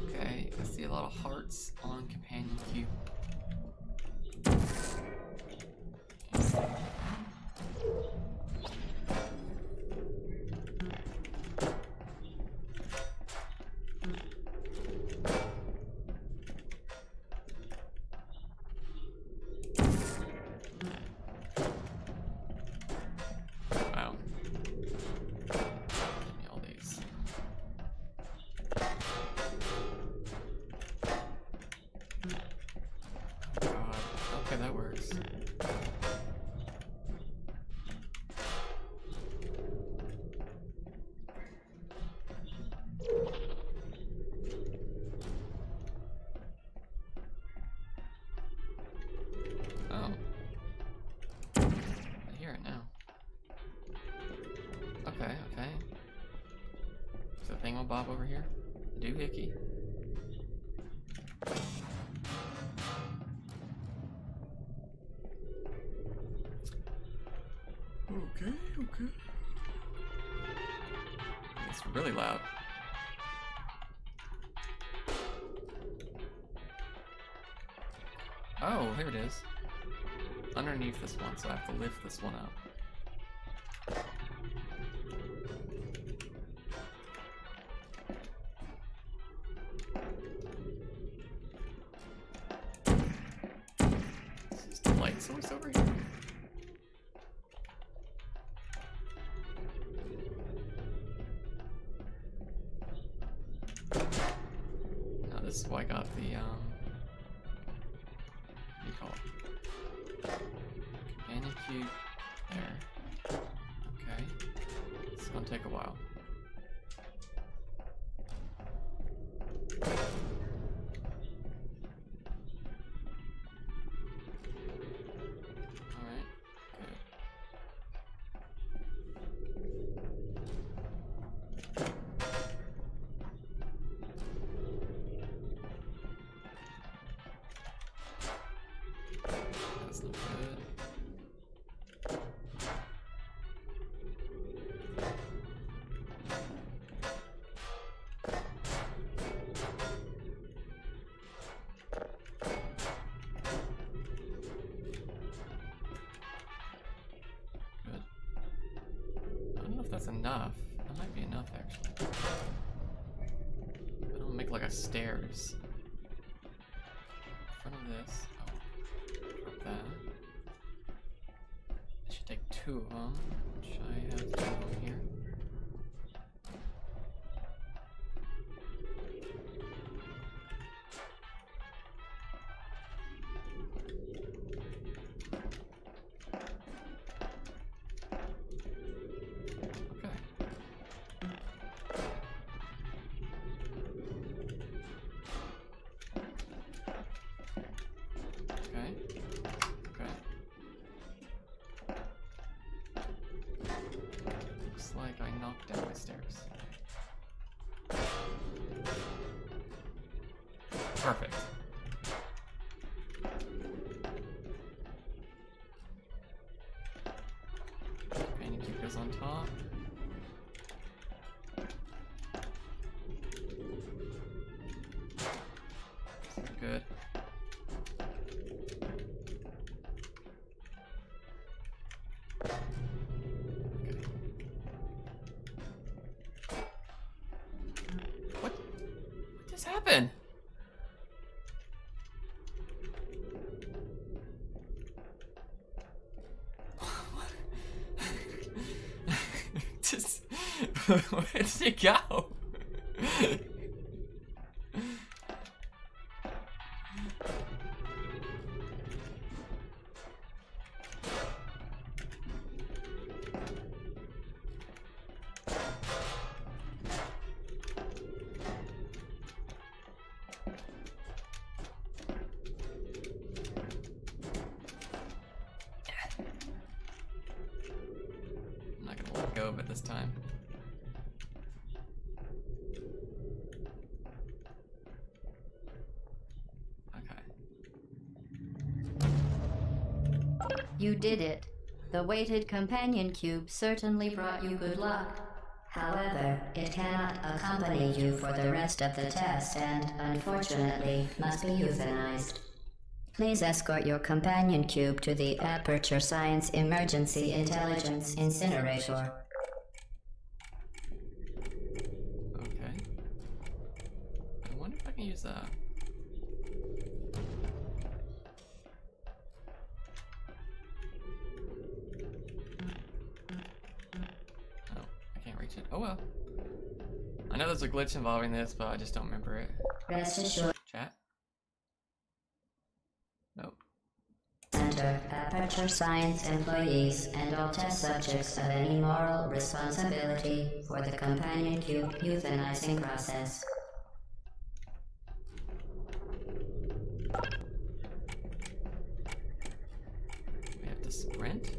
Okay, I see a lot of hearts on companion cube. Wow. Give me all these. God. Okay, that works. Oh. I hear it now. Okay. Is the thingamabob over here? The doohickey? Okay. It's really loud. Oh, here it is. Underneath this one, so I have to lift this one up. Is this the light source over here? No, this is why I got the, what do you call it? Companion cube. There. Okay. It's gonna take a while. Alright. Good. that's enough. That might be enough, actually. I don't make like a stairs. In front of this. Oh, drop that. I should take 2 of them, which I have 2 of them here. Down my stairs. Perfect. Companion cube goes on top. Good. Happen? Just where did it go? Go of it this time. Okay. You did it. The weighted companion cube certainly brought you good luck. However, it cannot accompany you for the rest of the test and, unfortunately, must be euthanized. Please escort your companion cube to the Aperture Science Emergency Intelligence Incinerator. Okay. I wonder if I can use that. Oh, I can't reach it. Oh well. I know there's a glitch involving this, but I just don't remember it. Rest assured. Chat? Nope. Center, Aperture Science employees, and all test subjects of any moral responsibility for the companion cube euthanizing process. We have to sprint?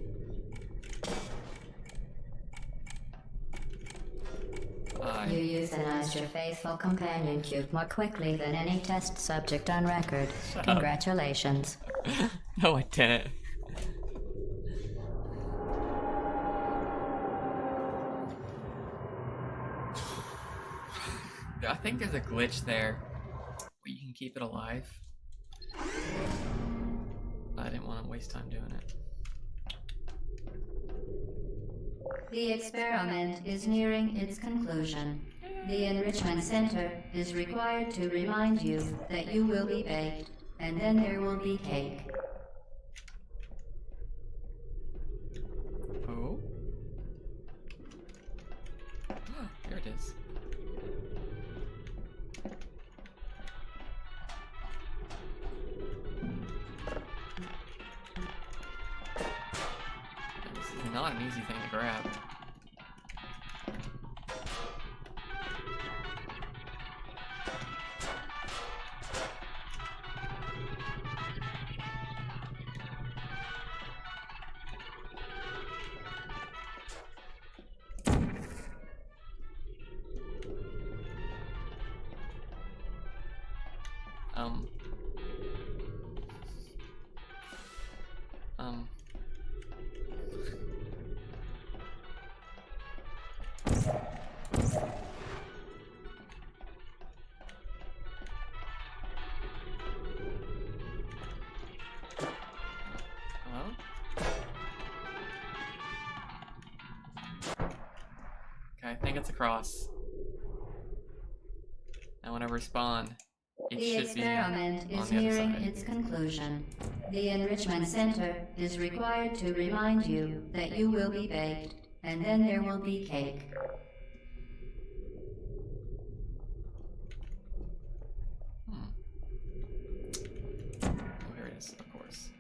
You euthanized your faithful companion cube more quickly than any test subject on record. Congratulations. No, I didn't. I think there's a glitch there where you can keep it alive. I didn't want to waste time doing it. The experiment is nearing its conclusion. The Enrichment Center is required to remind you that you will be baked, and then there will be cake. Oh? Here it is. This is not an easy thing to grab. think it's across. Now when I respawn, it The should be on experiment the is other nearing side. its conclusion. The Enrichment Center is required to remind you that you will be baked, and then there will be cake. Oh, here it is, of course.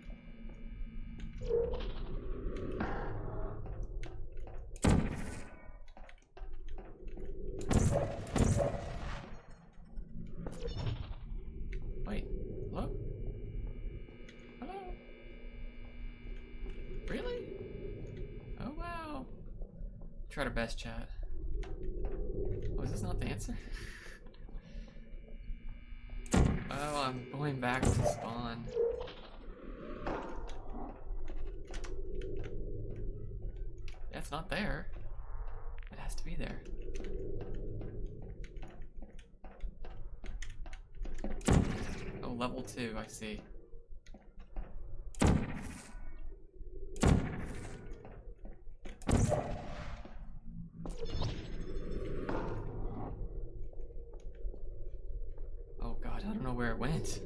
Wait, hello? Hello? Really? Oh wow. Try to best chat. Oh, is this not the answer? Oh, I'm going back to spawn. That's not there. It has to be there. Oh, level 2, I see. Oh god, I don't know where it went.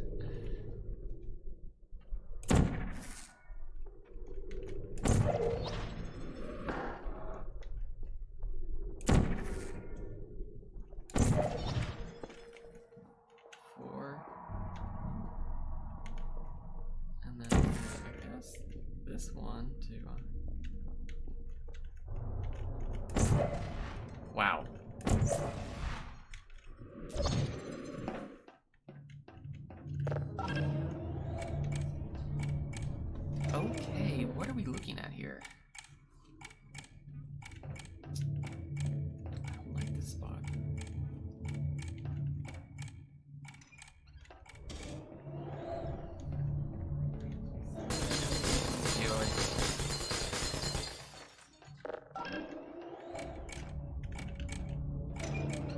And then I guess this one to wow. Okay, what are we looking at here? I don't like this spot.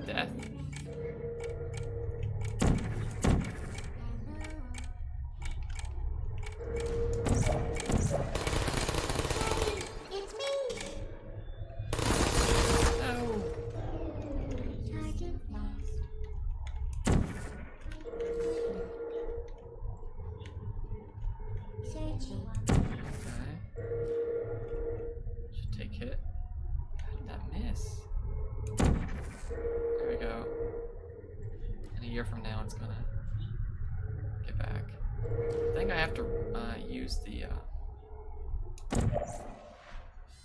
Death. It's me! No. Target lost. Searching. Okay. Should take hit. How did that miss? There we go. In a year from now, it's gonna get back. I think I have to use the.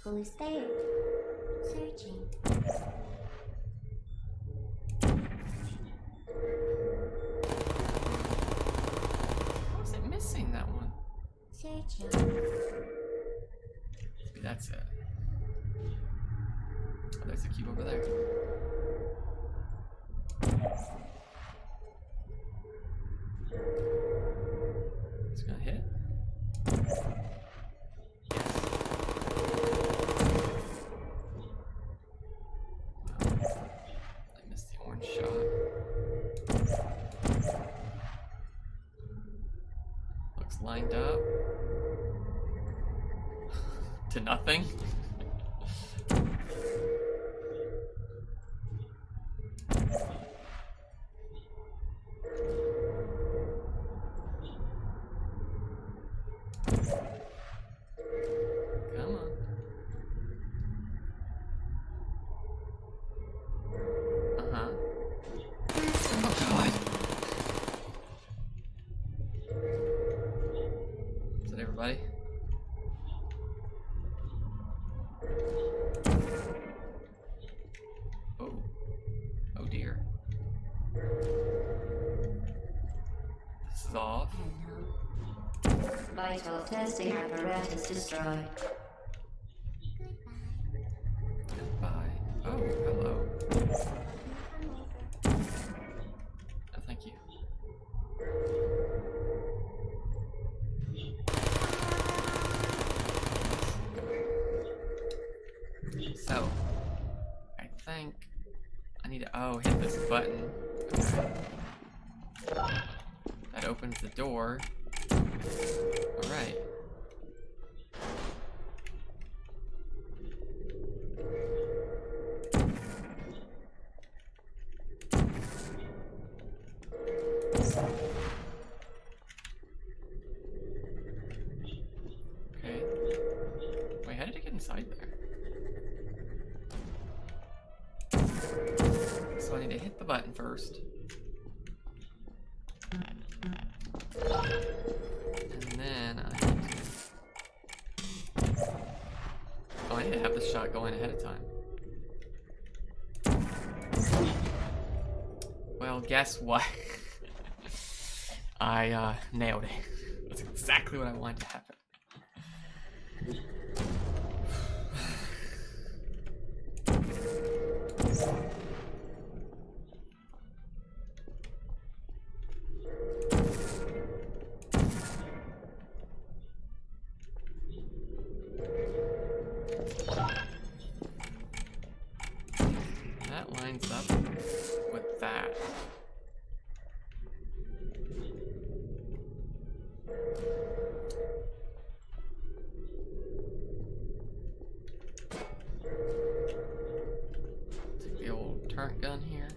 Who's there? Searching. How was it missing that one? Searching. Maybe that's it. Oh, there's a cube over there. It's gonna hit. Yes. Wow. I missed the orange shot. Looks lined up. To nothing. Come on. Uh-huh. Oh god. Is that everybody? Oh. Oh dear. This is off. Vital testing apparatus destroyed. Goodbye. Oh, hello. Oh, thank you. So, I think I need to, hit this button. Okay. That opens the door. Alright. button first. And then I need to... Oh, I need to have the shot going ahead of time. Well, guess what? I nailed it. That's exactly what I wanted to happen. That lines up with that. Take the old turret gun here.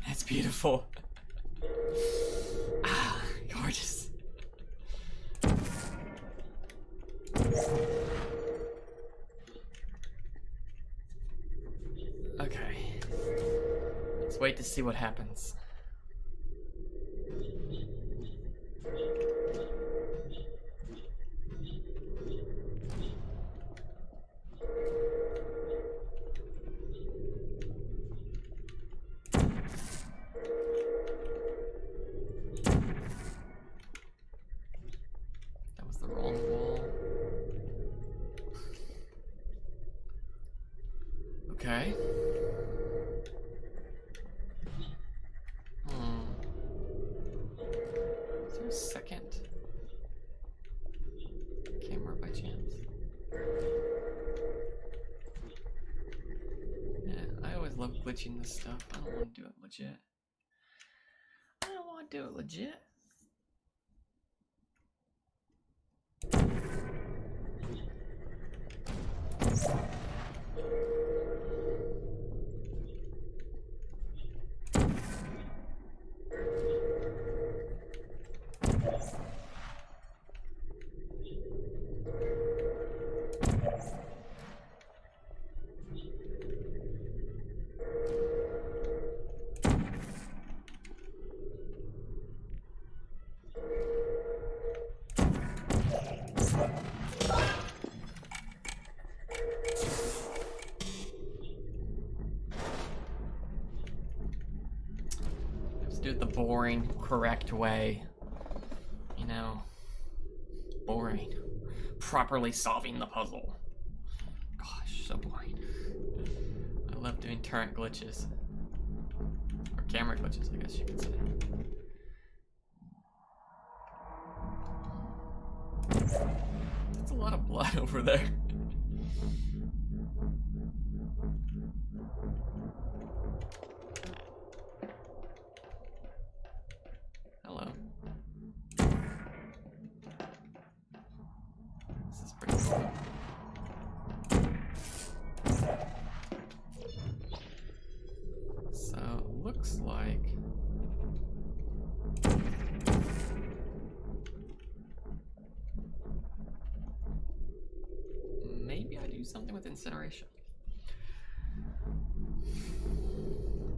That's beautiful. Ah, gorgeous. Okay. Let's wait to see what happens. That was the wrong wall. Okay. Is there a second camera by chance? Yeah, I always love glitching this stuff. I don't want to do it legit. I don't want to do it legit. Do it the boring, correct way. You know, boring. Properly solving the puzzle. Gosh, so boring. I love doing turret glitches. Or camera glitches, I guess you could say. That's a lot of blood over there. Hello. This is pretty cool. So, looks like maybe I do something with incineration.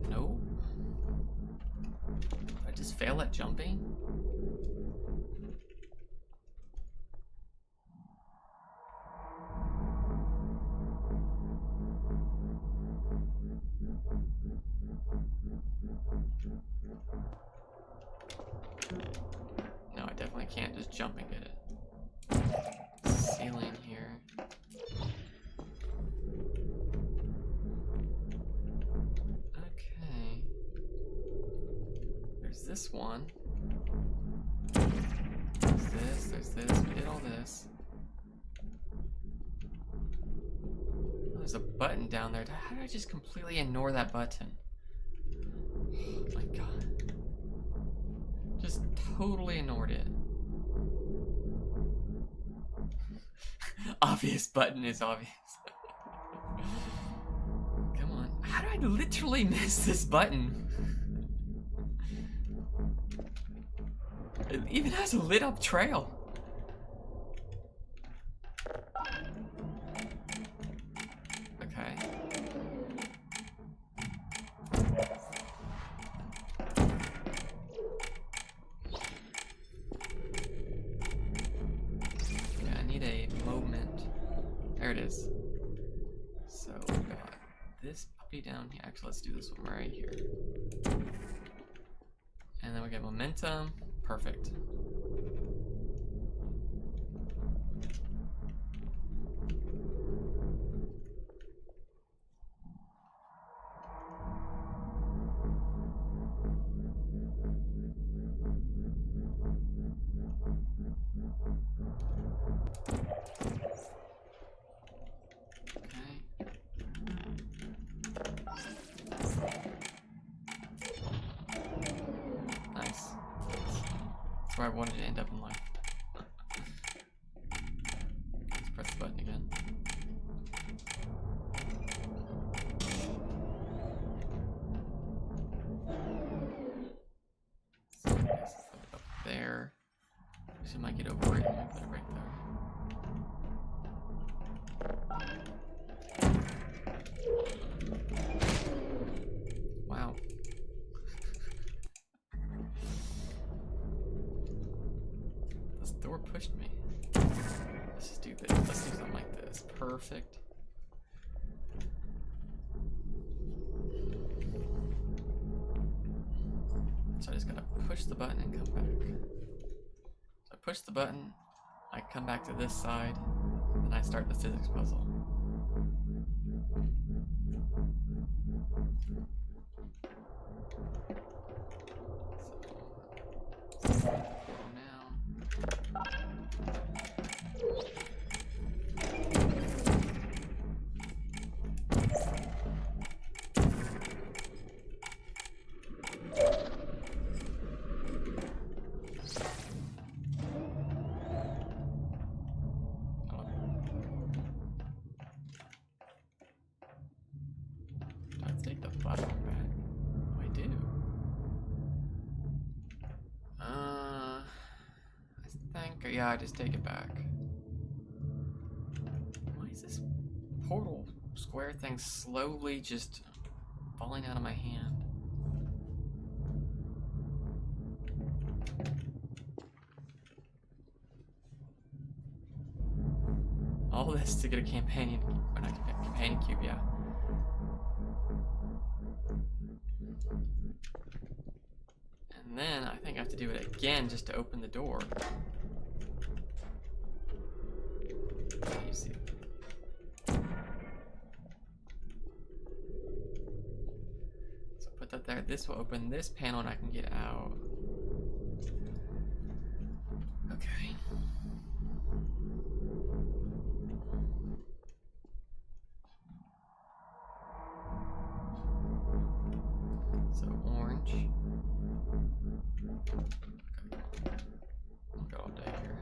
No. I just fail at jumping? No, I definitely can't just jump and get it. Ceiling here. Okay. There's this one. There's this. There's this. We did all this. Oh, there's a button down there. How did I just completely ignore that button? Oh my god. Just totally ignored it. Obvious button is obvious. Come on. How did I literally miss this button? It even has a lit up trail. Okay. Yeah, I need a moment. There it is. So we got this puppy down here. Actually, let's do this one right here. And then we get momentum. Perfect. That's where I wanted to end up in life. Let's press the button again. So I guess it's up there. She might get over it. I'll put it right there. Wow. This door pushed me. This is stupid. Let's do something like this. Perfect. So I just gotta push the button and come back. So I push the button, I come back to this side, and I start the physics puzzle. So now. Do I take the button back? Oh, I do. I think, yeah, I just take it back. Why is this portal square thing slowly just falling out of my hand? All this to get a companion, or not a companion cube, yeah. And then I think I have to do it again just to open the door. You see. So put that there. This will open this panel and I can get out. Okay. So orange. Okay. I'll go all day here.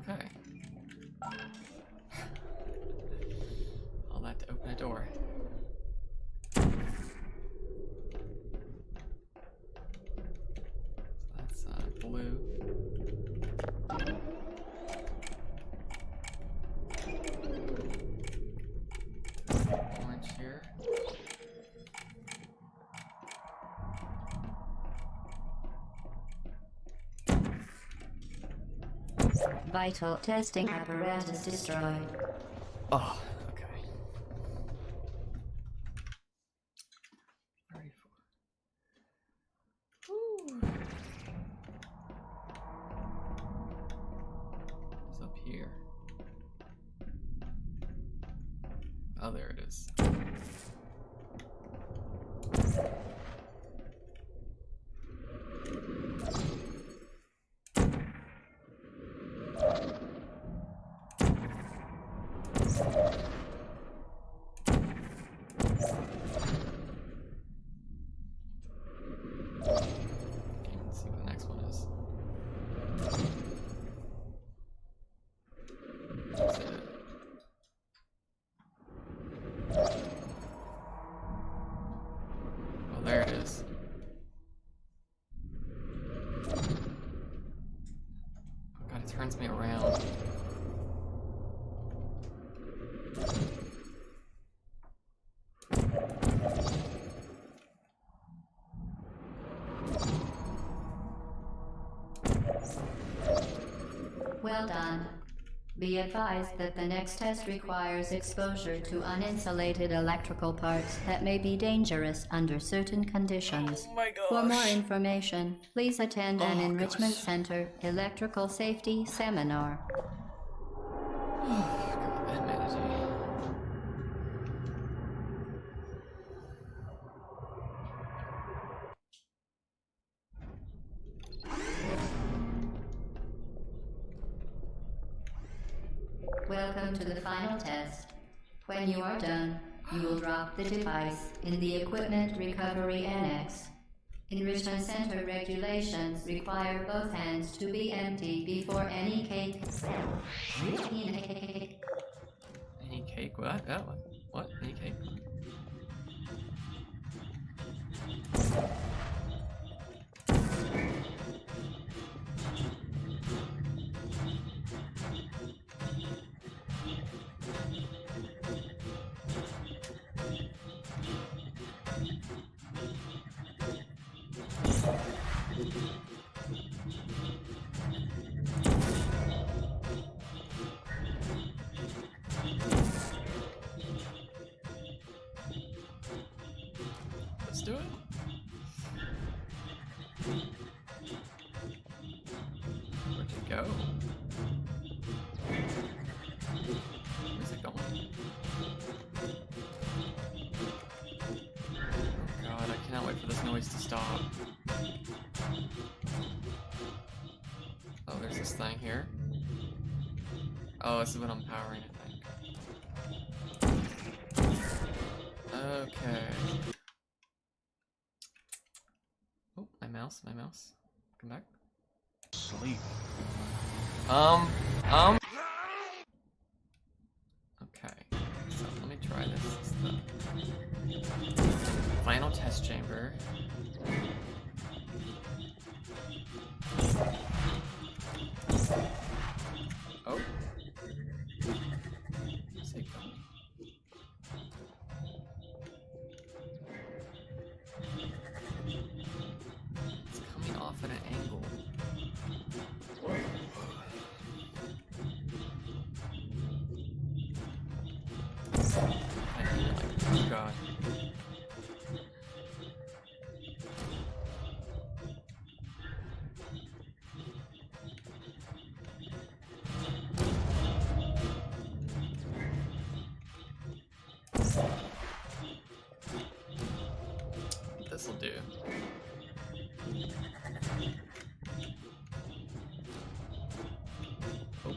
Okay. All that to open a door. So that's blue. Orange here. Vital testing apparatus destroyed. Oh, okay. 34. Woo. What's up Oh, there it is. Let's see what the next one is. That's it. Oh, there it is. Oh god, it turns me around. Well done. Be advised that the next test requires exposure to uninsulated electrical parts that may be dangerous under certain conditions. Oh my For more gosh. information, please attend an Oh, Enrichment gosh. Center electrical safety seminar. God, that manatee. Welcome to the final test. When you are done, you will drop the device in the Equipment Recovery Annex. Enrichment Center regulations require both hands to be empty before any cake. Any cake? What? Oh, what? Any cake? Let's do it. Where'd it go? Where's it going? Oh god, I cannot wait for this noise to stop. Oh, there's this thing here. Oh, this is what I'm powering, I think. Okay. Oh, my mouse. Come back. Sleep. Okay. So let me try this. This is the final test chamber. Oh. Is it going? It's coming off at an angle. I feel like, oh god. This'll do. Oh.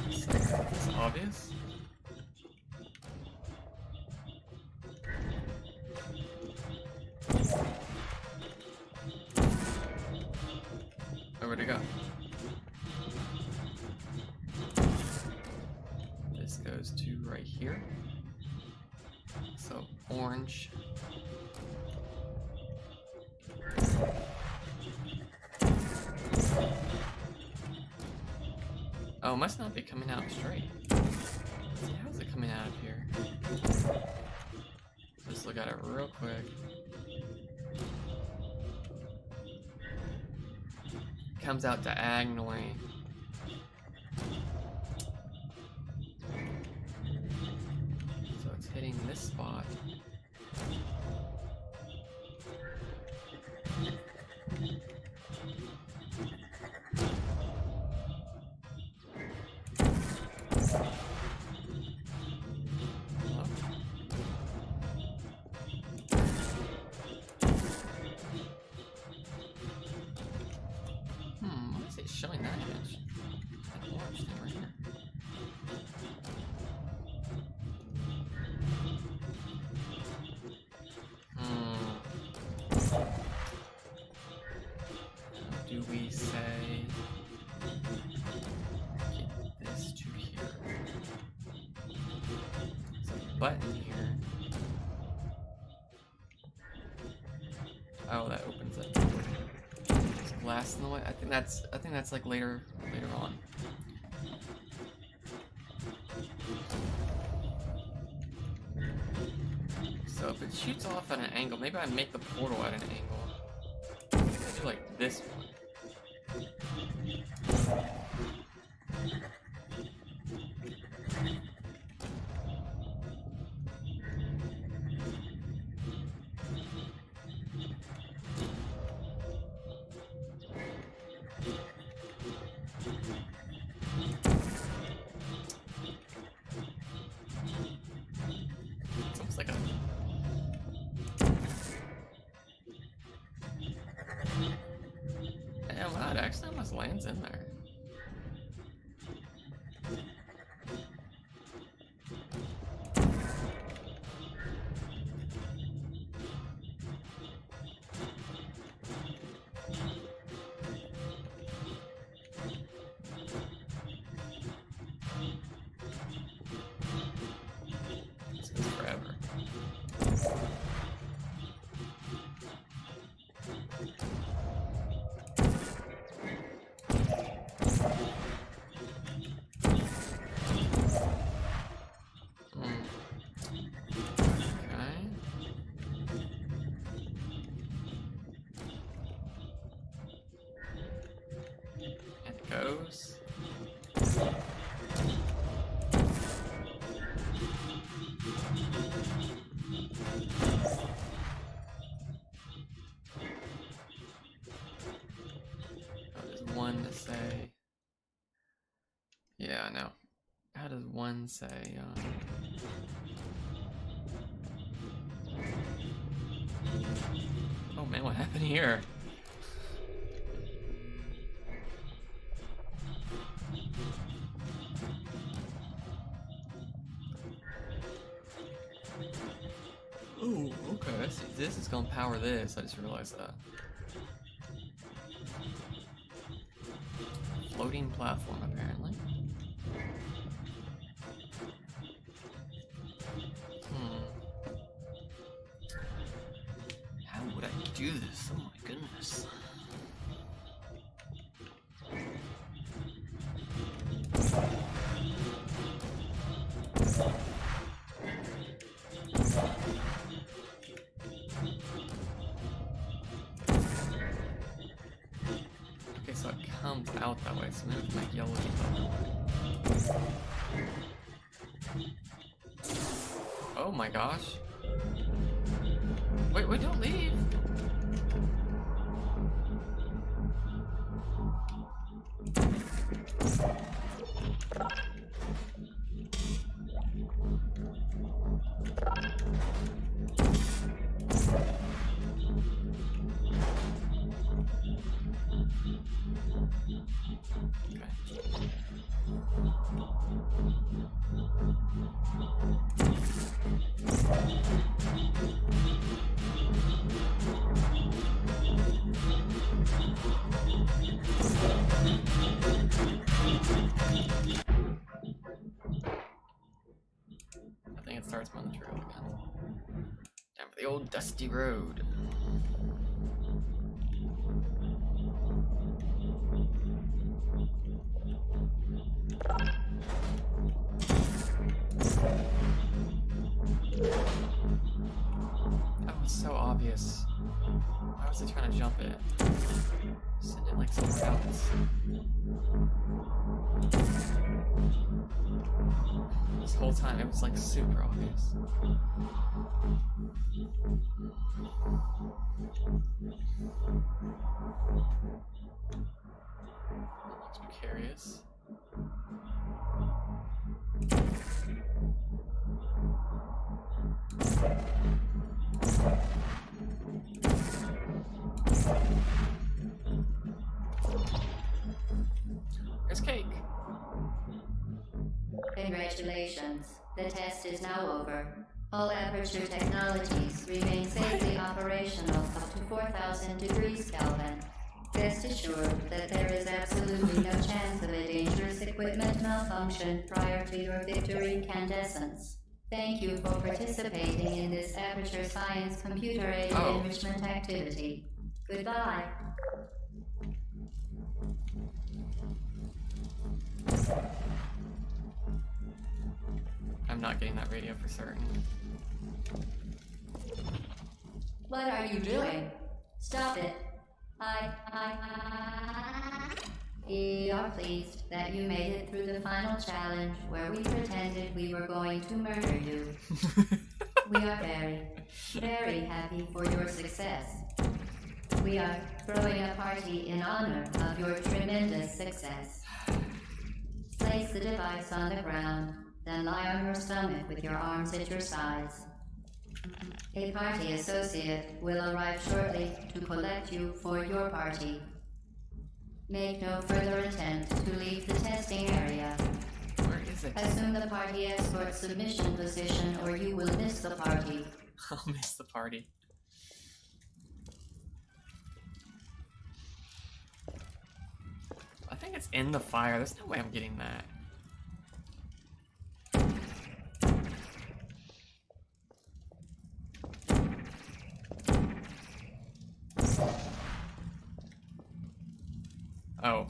It's obvious. Oh, where'd it go? This goes to right here. So orange. Oh, it must not be coming out straight. See, how is it coming out of here? Just look at it real quick. Comes out diagonally. So it's hitting this spot. button here. Oh, that opens it. There's glass in the way. I think that's like later on. So if it shoots off at an angle, maybe I make the portal at an angle. I do like this one. It's almost like a... Damn, wow, it actually almost lands in there. This goes forever. And it goes. Oh, there's one to say. Yeah, I know. How does one say, Oh man, what happened here? Ooh, okay. See, this is gonna power this. I just realized that. Floating platform, apparently. How would I do this? Oh my goodness. Okay, so it comes out that way, so maybe my yellow is Oh my gosh. Wait, don't leave! I think it starts on the trail again. Time for the old dusty road. That was so obvious. Why was he trying to jump it? Send it like somewhere else. This whole time it was like super obvious. It looks precarious. There's cake. Congratulations. The test is now over. All Aperture technologies remain safely operational up to 4,000 degrees Kelvin. Rest assured that there is absolutely no chance of a dangerous equipment malfunction prior to your victory incandescence. Thank you for participating in this Aperture Science computer-aided enrichment activity. Goodbye. I'm not getting that radio for certain. What are you doing? Stop it. We are pleased that you made it through the final challenge where we pretended we were going to murder you. We are very, very happy for your success. We are throwing a party in honor of your tremendous success. Place the device on the ground, then lie on your stomach with your arms at your sides. A party associate will arrive shortly to collect you for your party. Make no further attempt to leave the testing area. Where is it? Assume the party escort submission position or you will miss the party. I'll miss the party. I think it's in the fire. There's no way I'm getting that. Oh.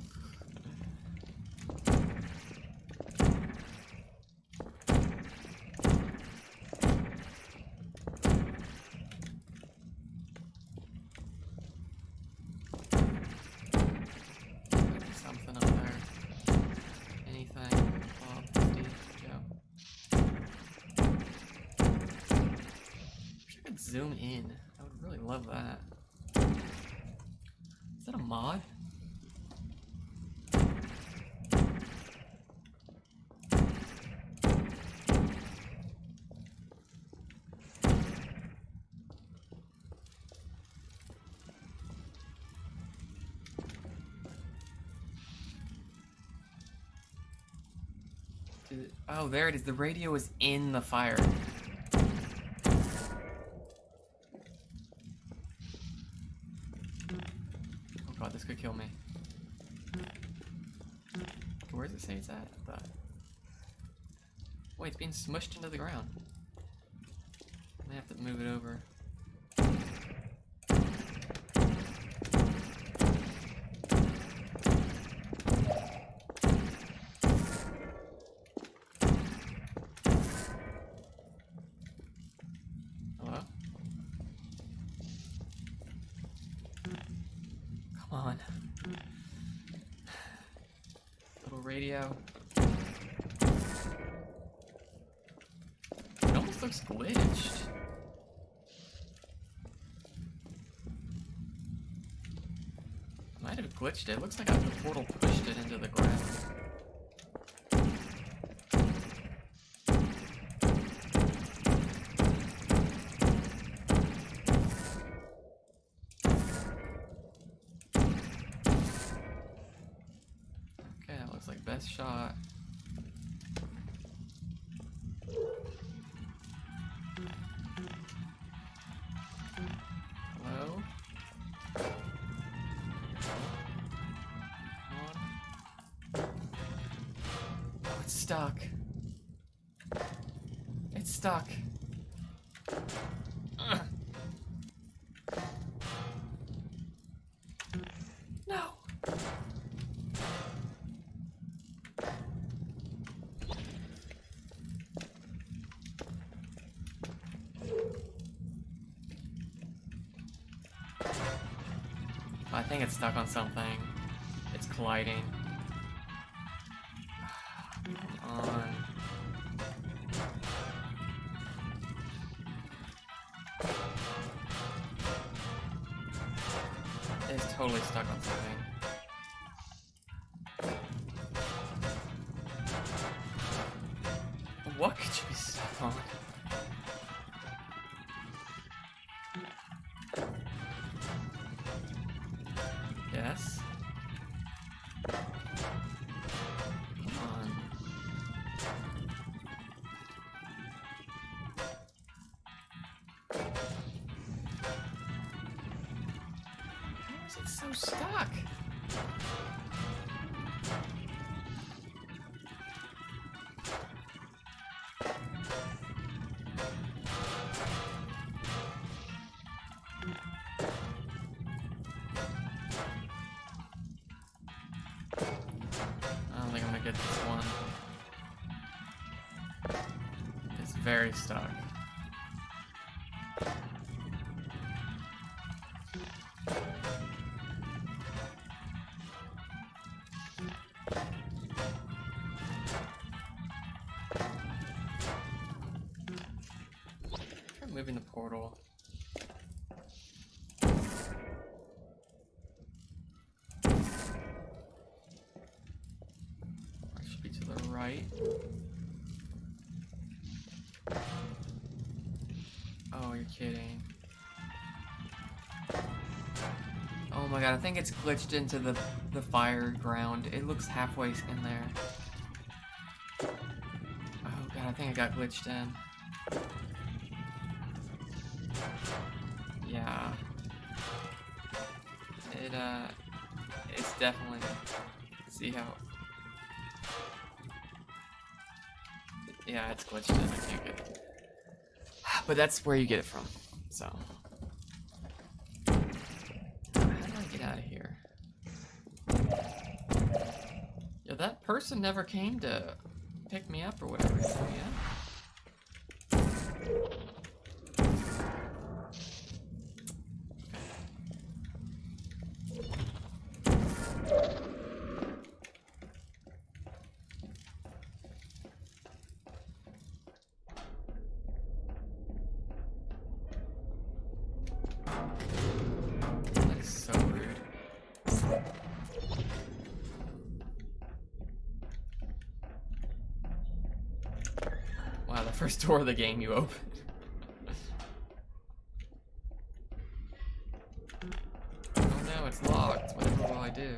Something up there. Anything? Bob, Steve, Joe. Wish I could zoom in. I would really love that. Is that a mod? Oh, there it is. The radio is in the fire. Oh god, this could kill me. Where does it say it's at? Wait, it's being smushed into the ground. I have to move it over. Radio. It almost looks glitched. Might have glitched it. It looks like the portal pushed it into the ground. Best shot. Hello? Oh, it's stuck. It's stuck. Ugh. No. I think it's stuck on something. It's colliding. Come on. It's totally stuck on something. What could you be stuck on? Yes. Come on. How is it so stuck? very stuck. Try moving the portal. It should be to the right. Oh, you're kidding. Oh my god, I think it's glitched into the fire ground. It looks halfway in there. Oh god, I think I got glitched in. Yeah. It's definitely... See how... Yeah, it's glitched in. I can't get it. But that's where you get it from. So... How do I get out of here? Yeah, that person never came to pick me up or whatever. So yeah. That is so rude. Wow, the first door of the game you open. Oh no, it's locked. Whatever will I do?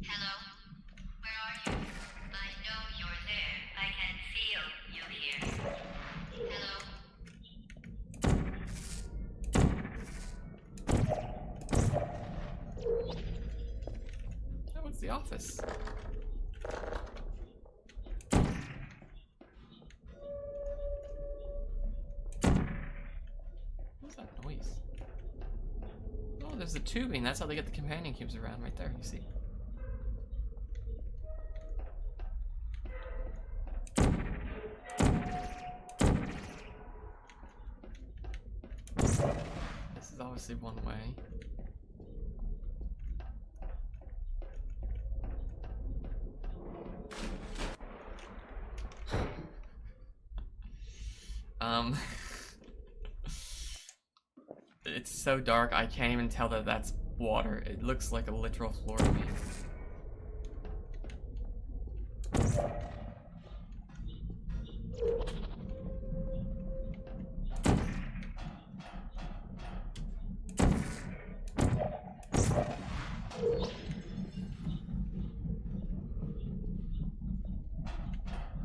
Hello? Where are you? I know you're there. I can feel you here. Hello? Oh, it's the office. What's that noise? Oh, there's the tubing. That's how they get the companion cubes around right there, you see. This is obviously one way. It's so dark, I can't even tell that that's water. It looks like a literal floor to me.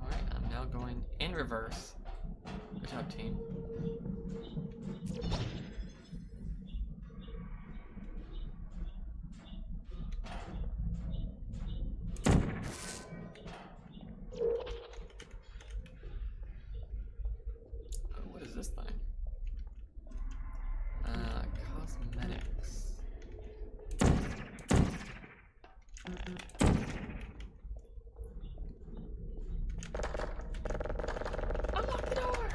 Alright, I'm now going in reverse. Good job, team. Oh, what is this thing? Cosmetics. Unlock the door!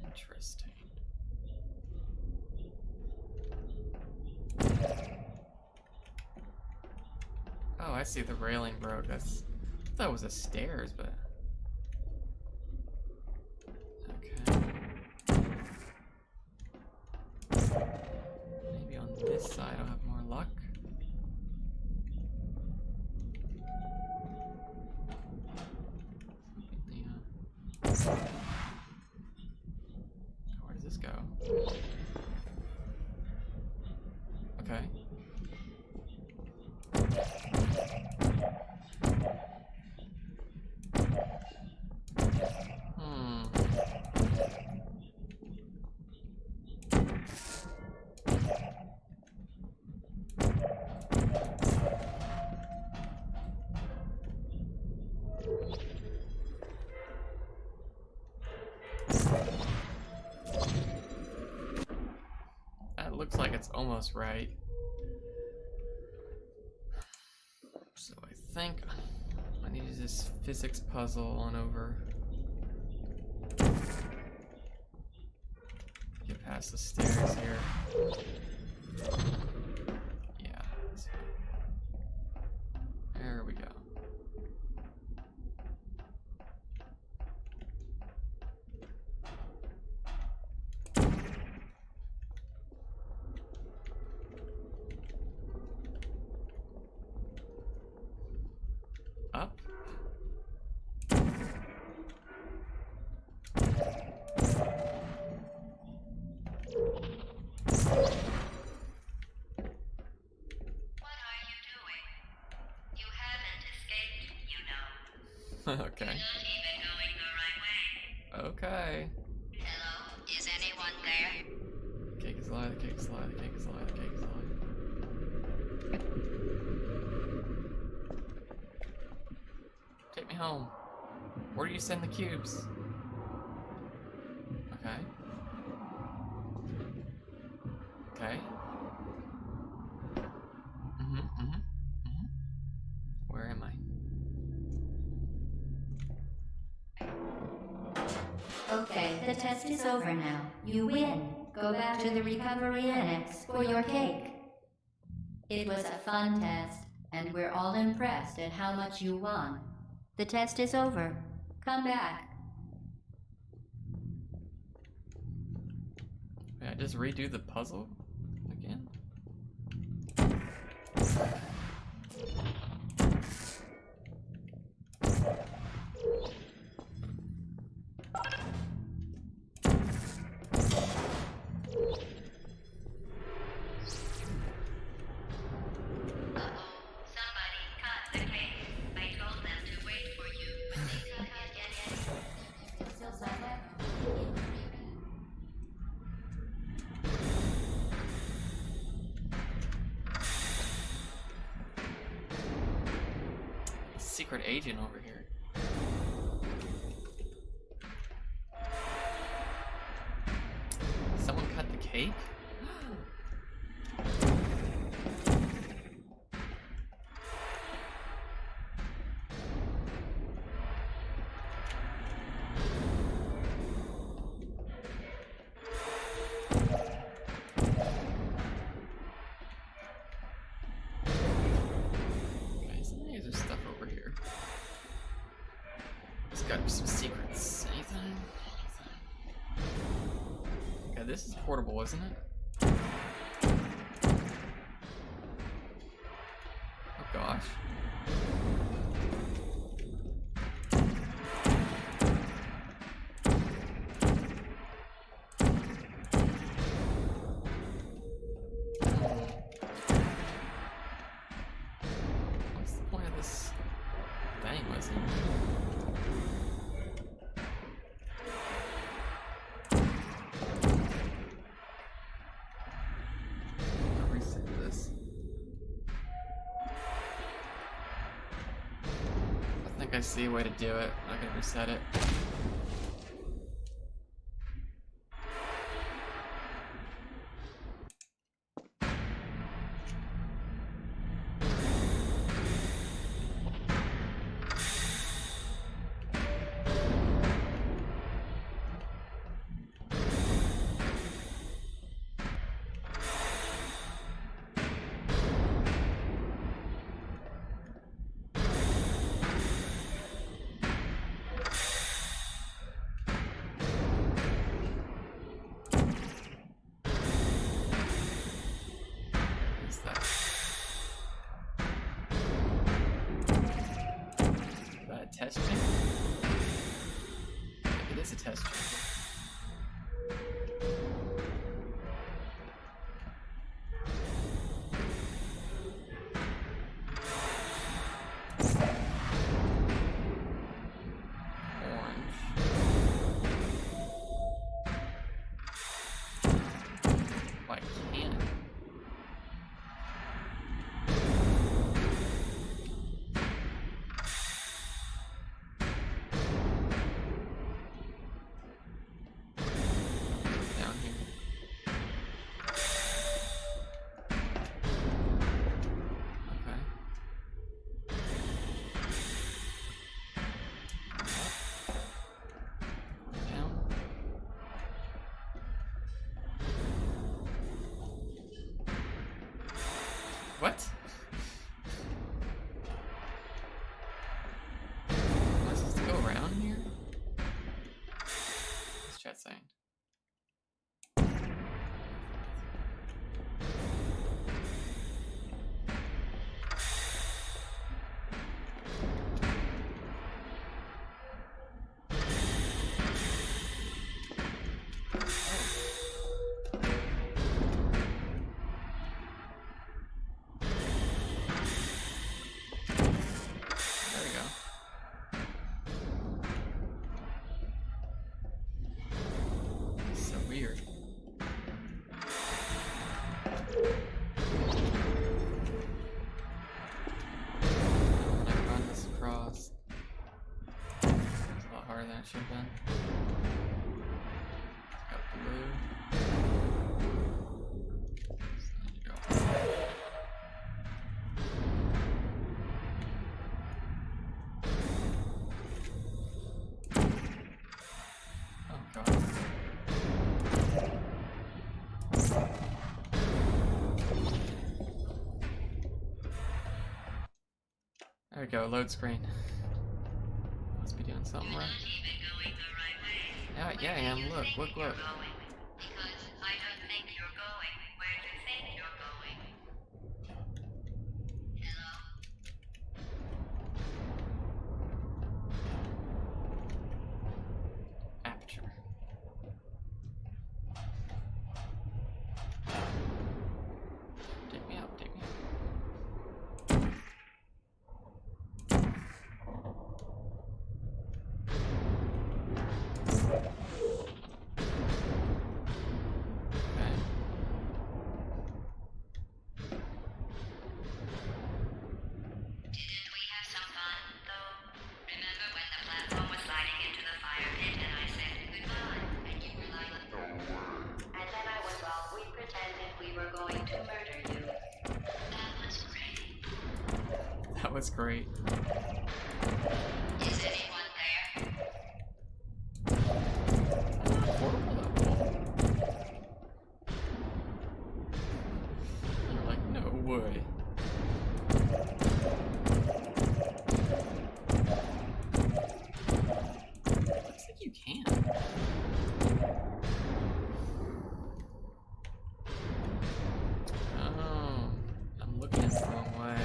Interesting. Oh, I see the railing broke. I thought it was the stairs, but... Okay. Maybe on this side I'll have more luck. Yeah. Where does this go? Okay. Looks like it's almost right. So I think I need to do this physics puzzle on over. Get past the stairs here. Yeah. There we go. Up. Okay. Not even going the right way. Okay. Hello? Is anyone there? Cake is alive, the cake is alive, the cake is alive, the cake is alive. Take me home. Where do you send the cubes? Okay. Okay. Where am I? Okay, the test is over now. You win. Go back to the recovery annex for your cake. It was a fun test, and we're all impressed at how much you won. The test is over. Come back. Wait, I just redo the puzzle again? Somebody cut the cake. I told them to wait for you. They cut it again. Still silent? Secret agent over here. Someone cut the cake? Okay, so there's stuff over here. There's gotta be some secrets. Anything? Okay, this is portable, isn't it? Oh gosh. What's the point of this thing, was it? Reset this. I think I see a way to do it. I'm not gonna reset it. What's that? Is that a test chamber? It is a test chamber. Orange. I can't. I run this across. It's a lot harder than it should have been. Got blue. So I need to go. Oh god. There we go, load screen. Must be doing something right. Even going the right way. Yeah, I am. Look. Because I don't think you're going where you think you're going. Hello? Aperture. Take me out, take me out. Okay. Didn't we have some fun, though? Remember when the platform was sliding into the fire pit and I said goodbye, and you were like, no way. And then I was off. We pretended we were going to murder you. That was great. That was great. Is anyone there? Horrible that wall. You're like, no way. Looks like you can. Oh, I'm looking at the wrong way.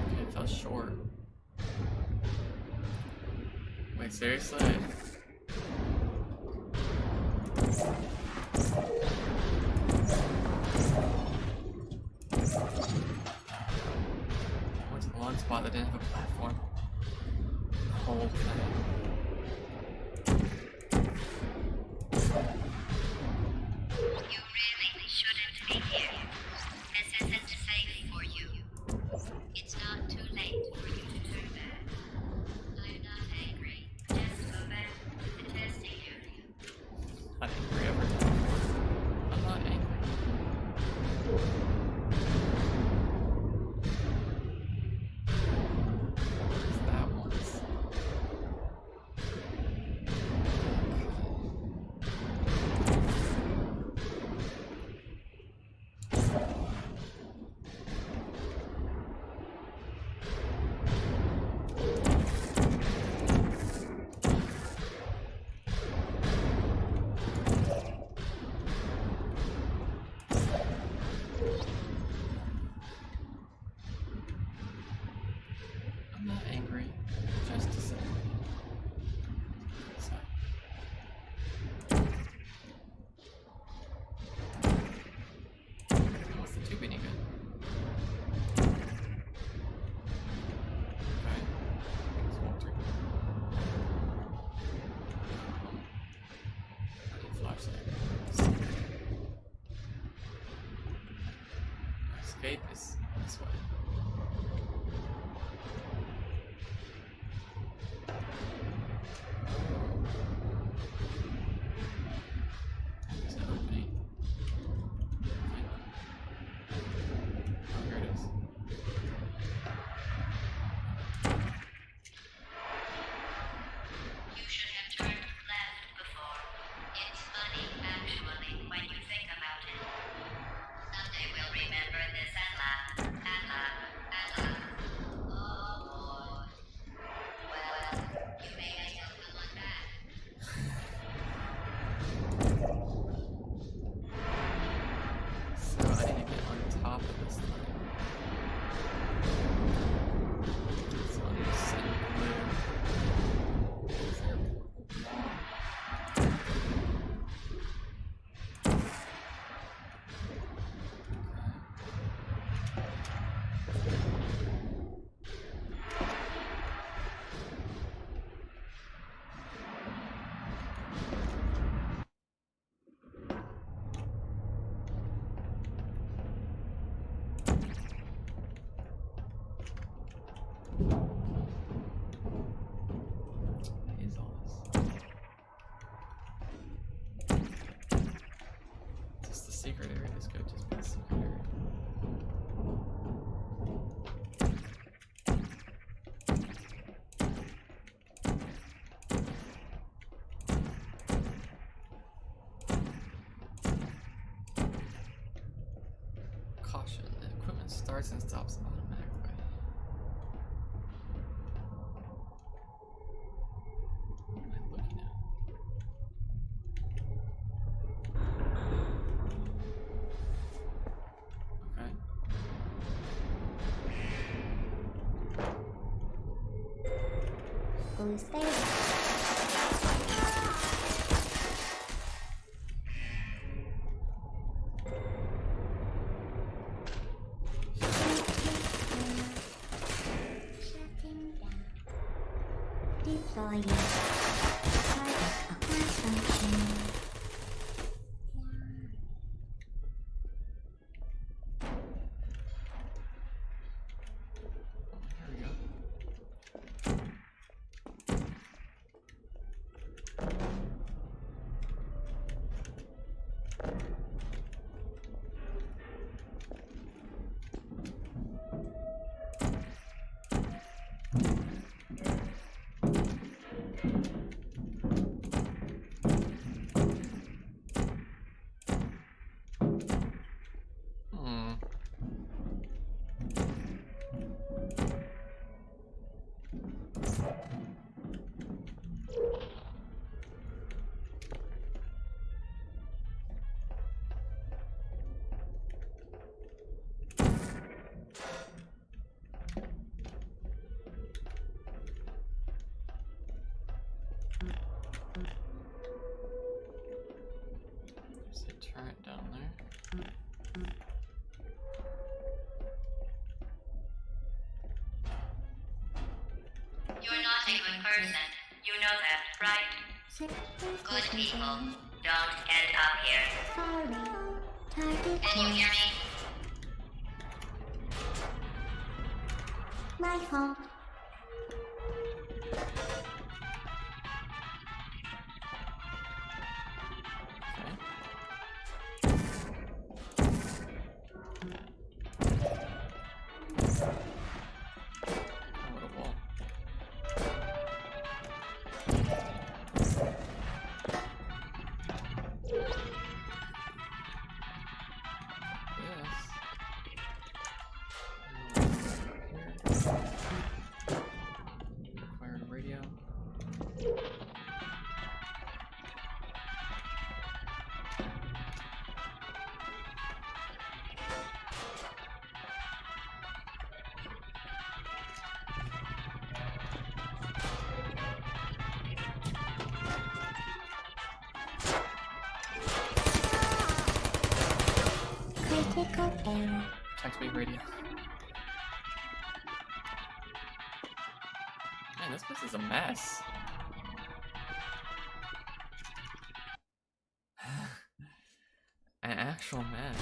Okay, it fell short. Wait, seriously? I went to the one spot that didn't have a platform. The whole thing. You really shouldn't be here. This isn't safe for you. It's not too late for you to turn back. I'm not angry. Just go back to the testing area. Not angry every time. I'm not angry. What's that one? I'm not angry, just disappointed. So. What's the tube any good? Okay. Let's walk through. I need flashlight. Escape is this way. There's an opening. Oh, here it is. You should have turned left before. It's funny, actually, when you think about it. Someday we'll remember this and laugh, Caution, the equipment starts and stops automatically. What am I looking at? Okay. Who's there? Shutting down. Deploying. Target malfunction. Here we go. Hmm. There's a turret down there. You're not a good person. You know that, right? Good people don't end up here. Sorry. Target Can you hear lost. me? My fault. Okay. Oh, what a wall. Yes. Acquired radio. Critical error. Text me radio. Man, this place is a mess. An actual mess.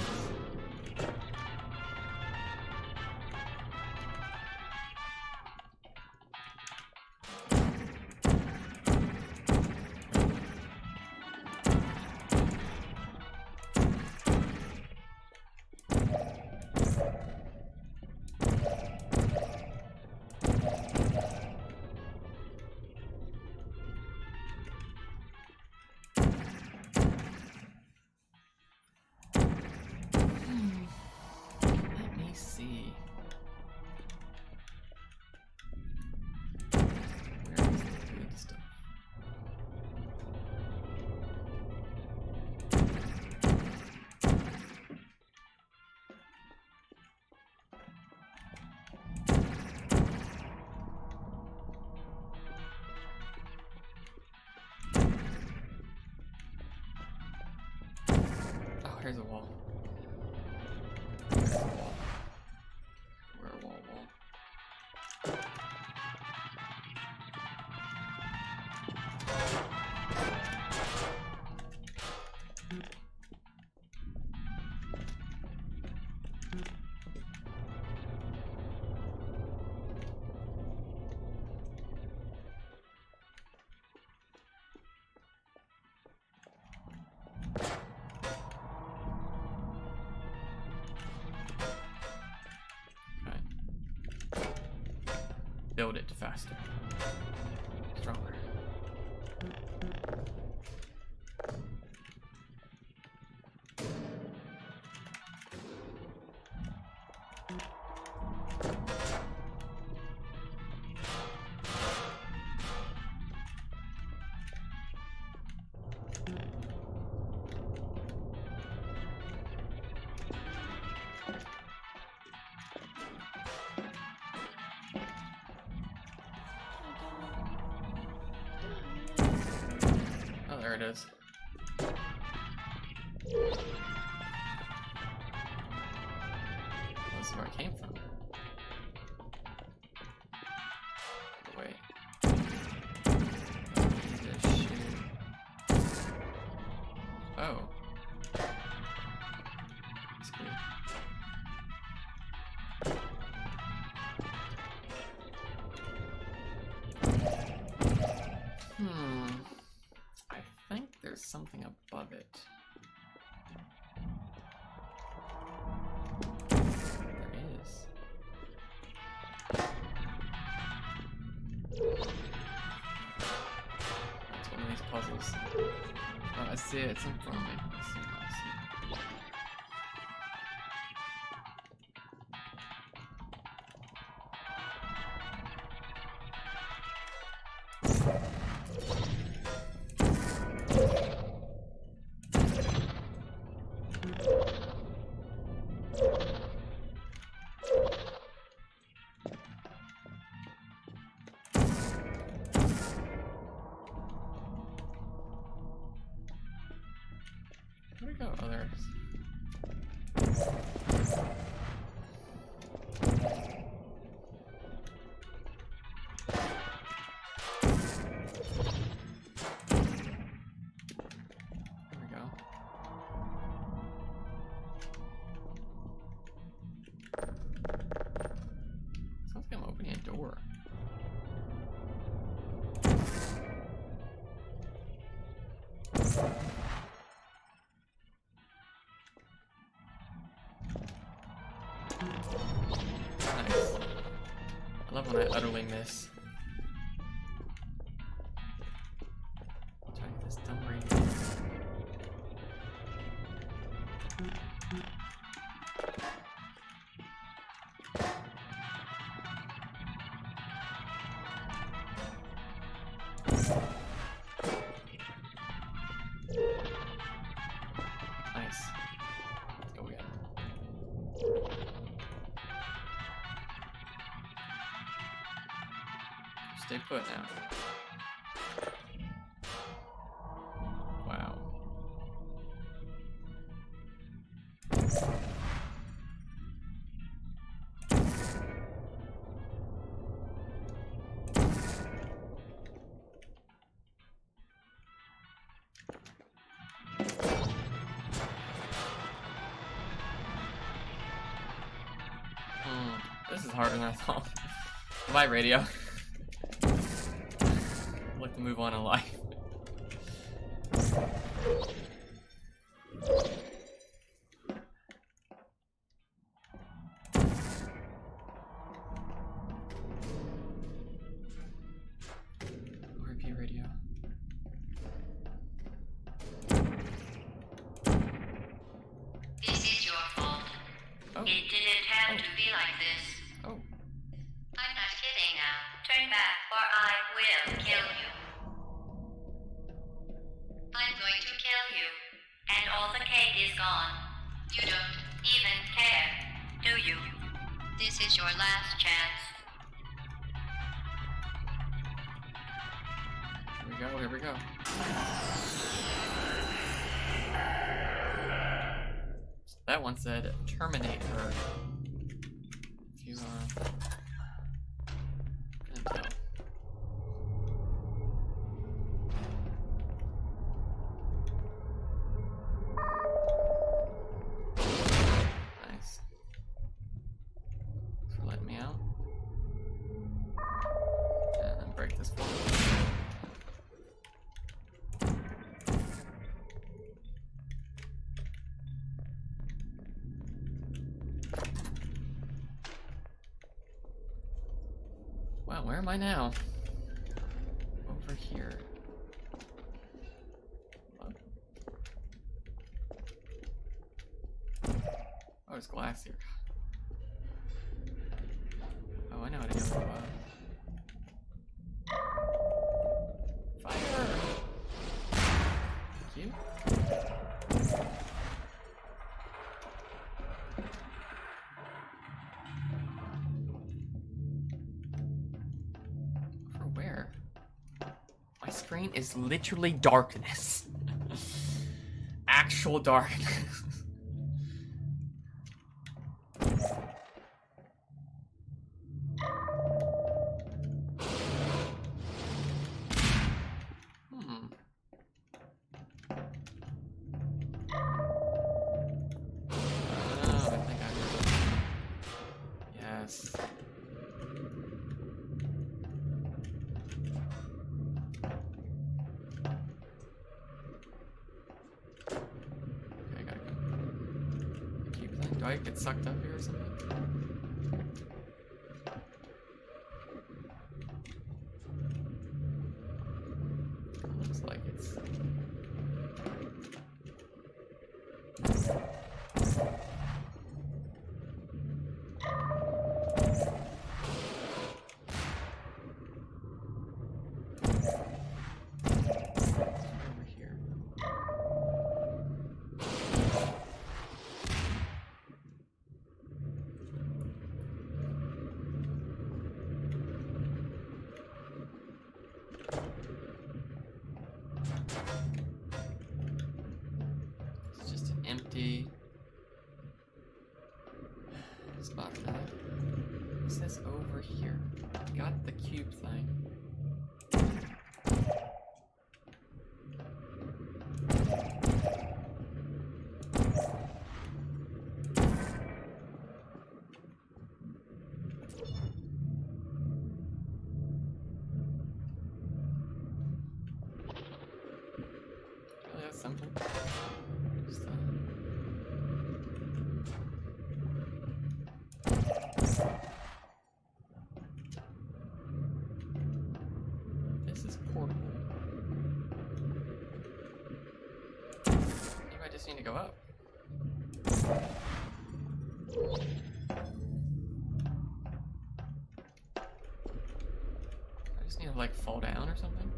Let me see. Where is the good stuff? Oh, here's a wall. Here's a wall. Where a wall. Okay. Build it faster. Stronger. it is. This is where it came from. Wait. This shit. Oh. That's good. I think there's something above it. There is. It's one of these puzzles. Oh, I see it. It's in front of me. I see it. Where we go? Oh, there it is. There we go. Sounds like I'm opening a door. Nice. I love when I utterly miss. I'll try to get this dumb radio. Nice. Let's go again. Stay put now. Wow. This is harder than I thought. Bye, radio. I'd like to move on in life. RP radio. This is your fault. Oh. It didn't have to be like this. Oh. I'm not kidding now. Turn back or I will kill you. I'm going to kill you. And all the cake is gone. You don't even care, do you? This is your last chance. Here we go, here we go. That one said terminate her. If you couldn't tell. Nice. Thanks for letting me out. And then break this one. Wow, where am I now? Over here. Hello? Oh, there's glass here. Oh, I know how to go above. Fire! Thank you. For where? My screen is literally darkness. actual darkness. Yes. Okay, I gotta keep playing. Do I get sucked up here or something? Looks like it's... over here. It's just an empty spot now. It says over here. Got the cube thing. Really that simple. Just, this is portable. Maybe I just need to go up. I just need to like fall down or something.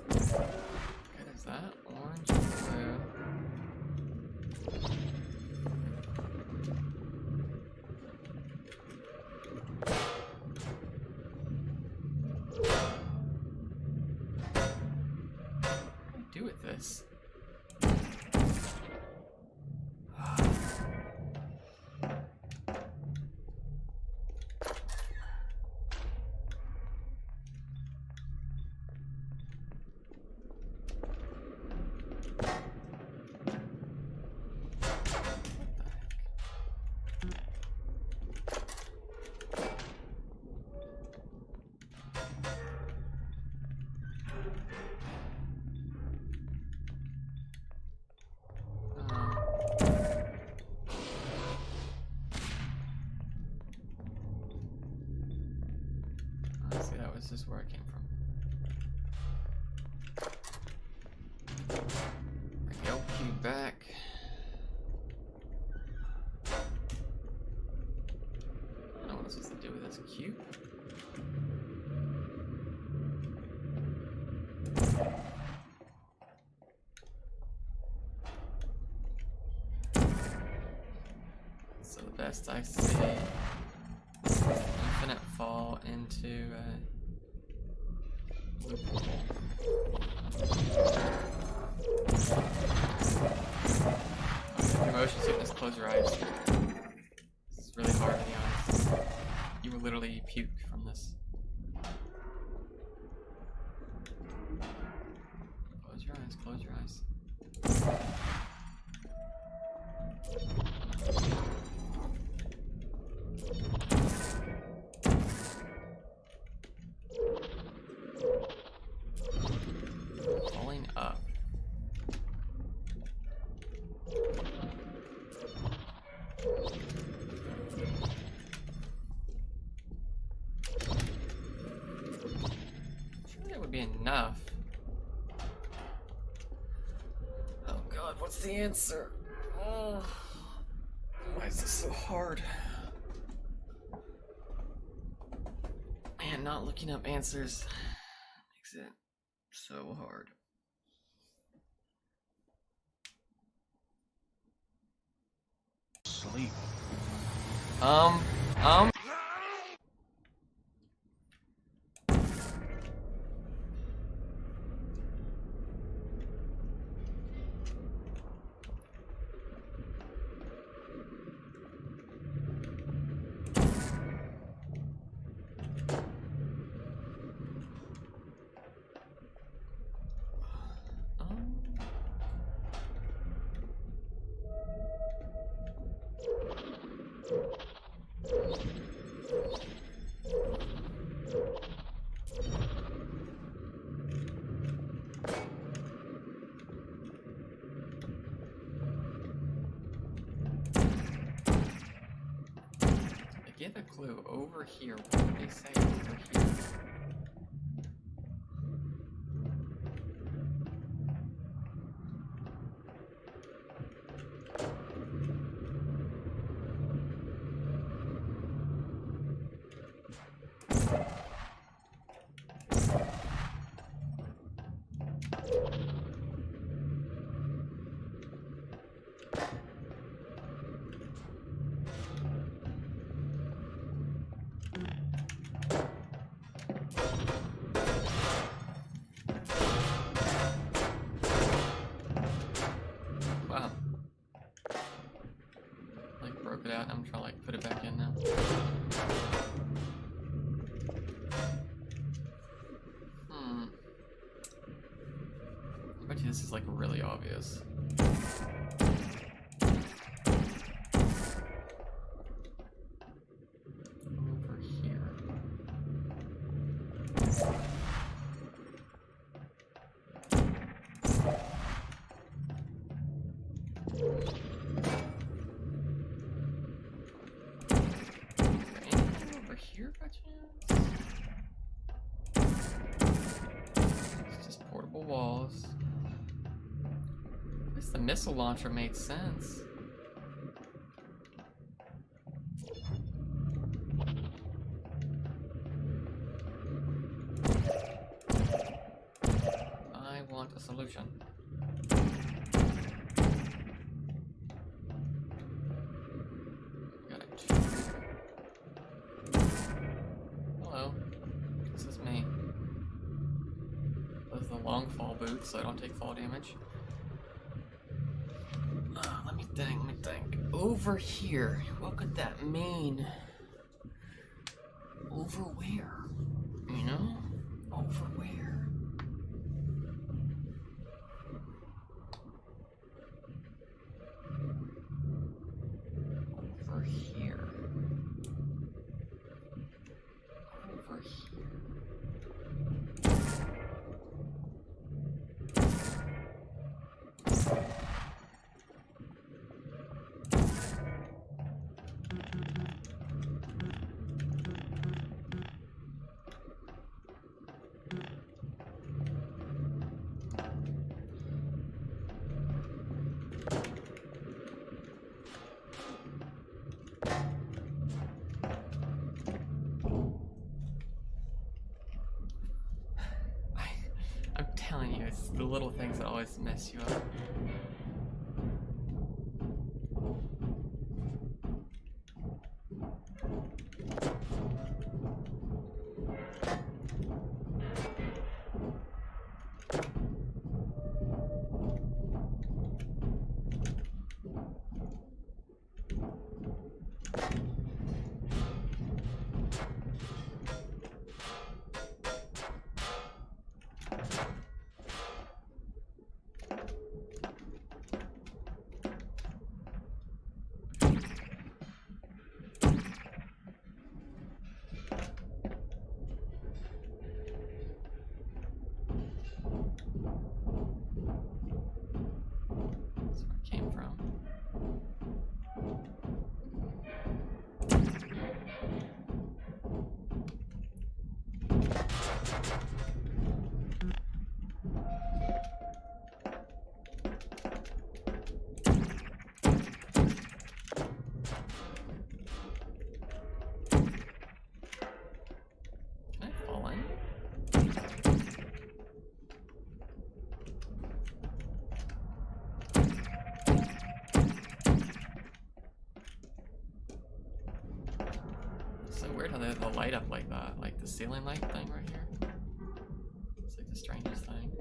Okay, there's that. Orange, blue. What do I do with this? Honestly, that was just where I came from. Bring the old cube back. I don't know what I'm supposed to do with this cube. So the best I see, infinite fall into your motion sickness, close your eyes. It's really hard in the eyes. You will literally puke from this. Close your eyes, close your eyes. Falling up. Surely that would be enough. Oh god, what's the answer? Oh, why is this so hard? Man, not looking up answers makes it so hard. Sleep. get a clue. Over here. What did they say over here? Wow. Like broke it out and I'm trying to like put it back in now. I bet you this is like really obvious. Over here. Anything over here by chance? It's just portable walls. At least the missile launcher made sense. I want a solution. Got it. Hello. This is me. Those are the long fall boots, so I don't take fall damage. Let me think. Over here. What could that mean? Over where? You know? Over where? Over here. Over here. I'm telling you, it's the little things that always mess you up. That's where it came from. Can I fall in? It's so weird how they have the light up like that, like the ceiling light thing right here. It's like the strangest thing.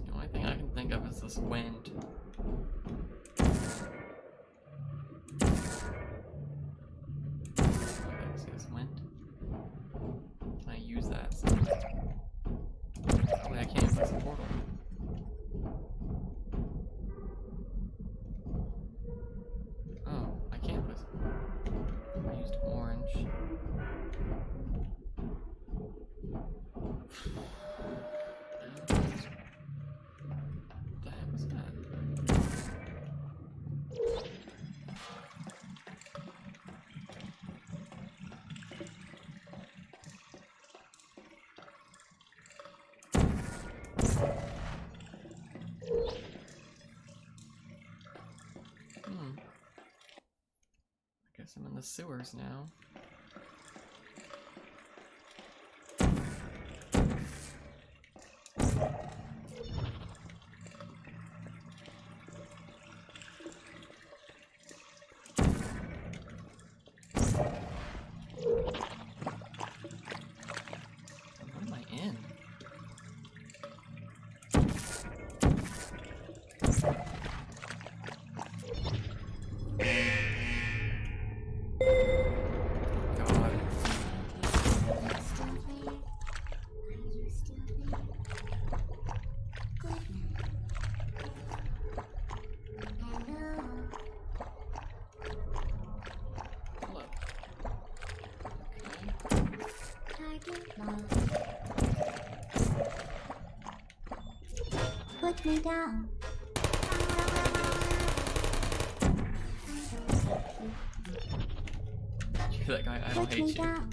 The only thing I can think of is this wind. Okay, see this wind? Can I use that? Oh, wait, I can't use this portal. Guess I'm in the sewers now. What am I in? God. Still there? Are you still there? Good night. Hello. Hello. Target lost. Put me down. You're that guy, I don't Put hate me you. down.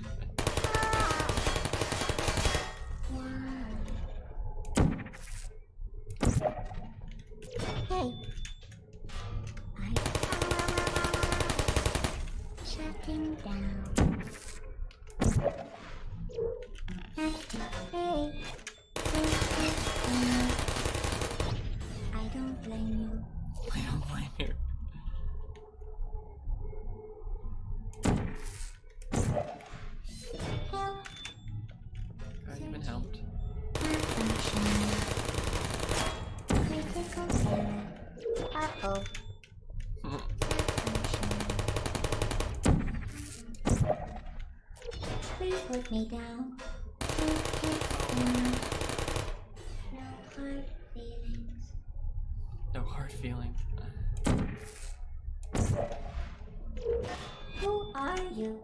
Hey. Shutting down. Hey. I don't blame you. I don't blame you. Help. God, you've been helped. Critical error. Uh-oh. Please put me down. No hard feelings. No hard feelings. Who are you?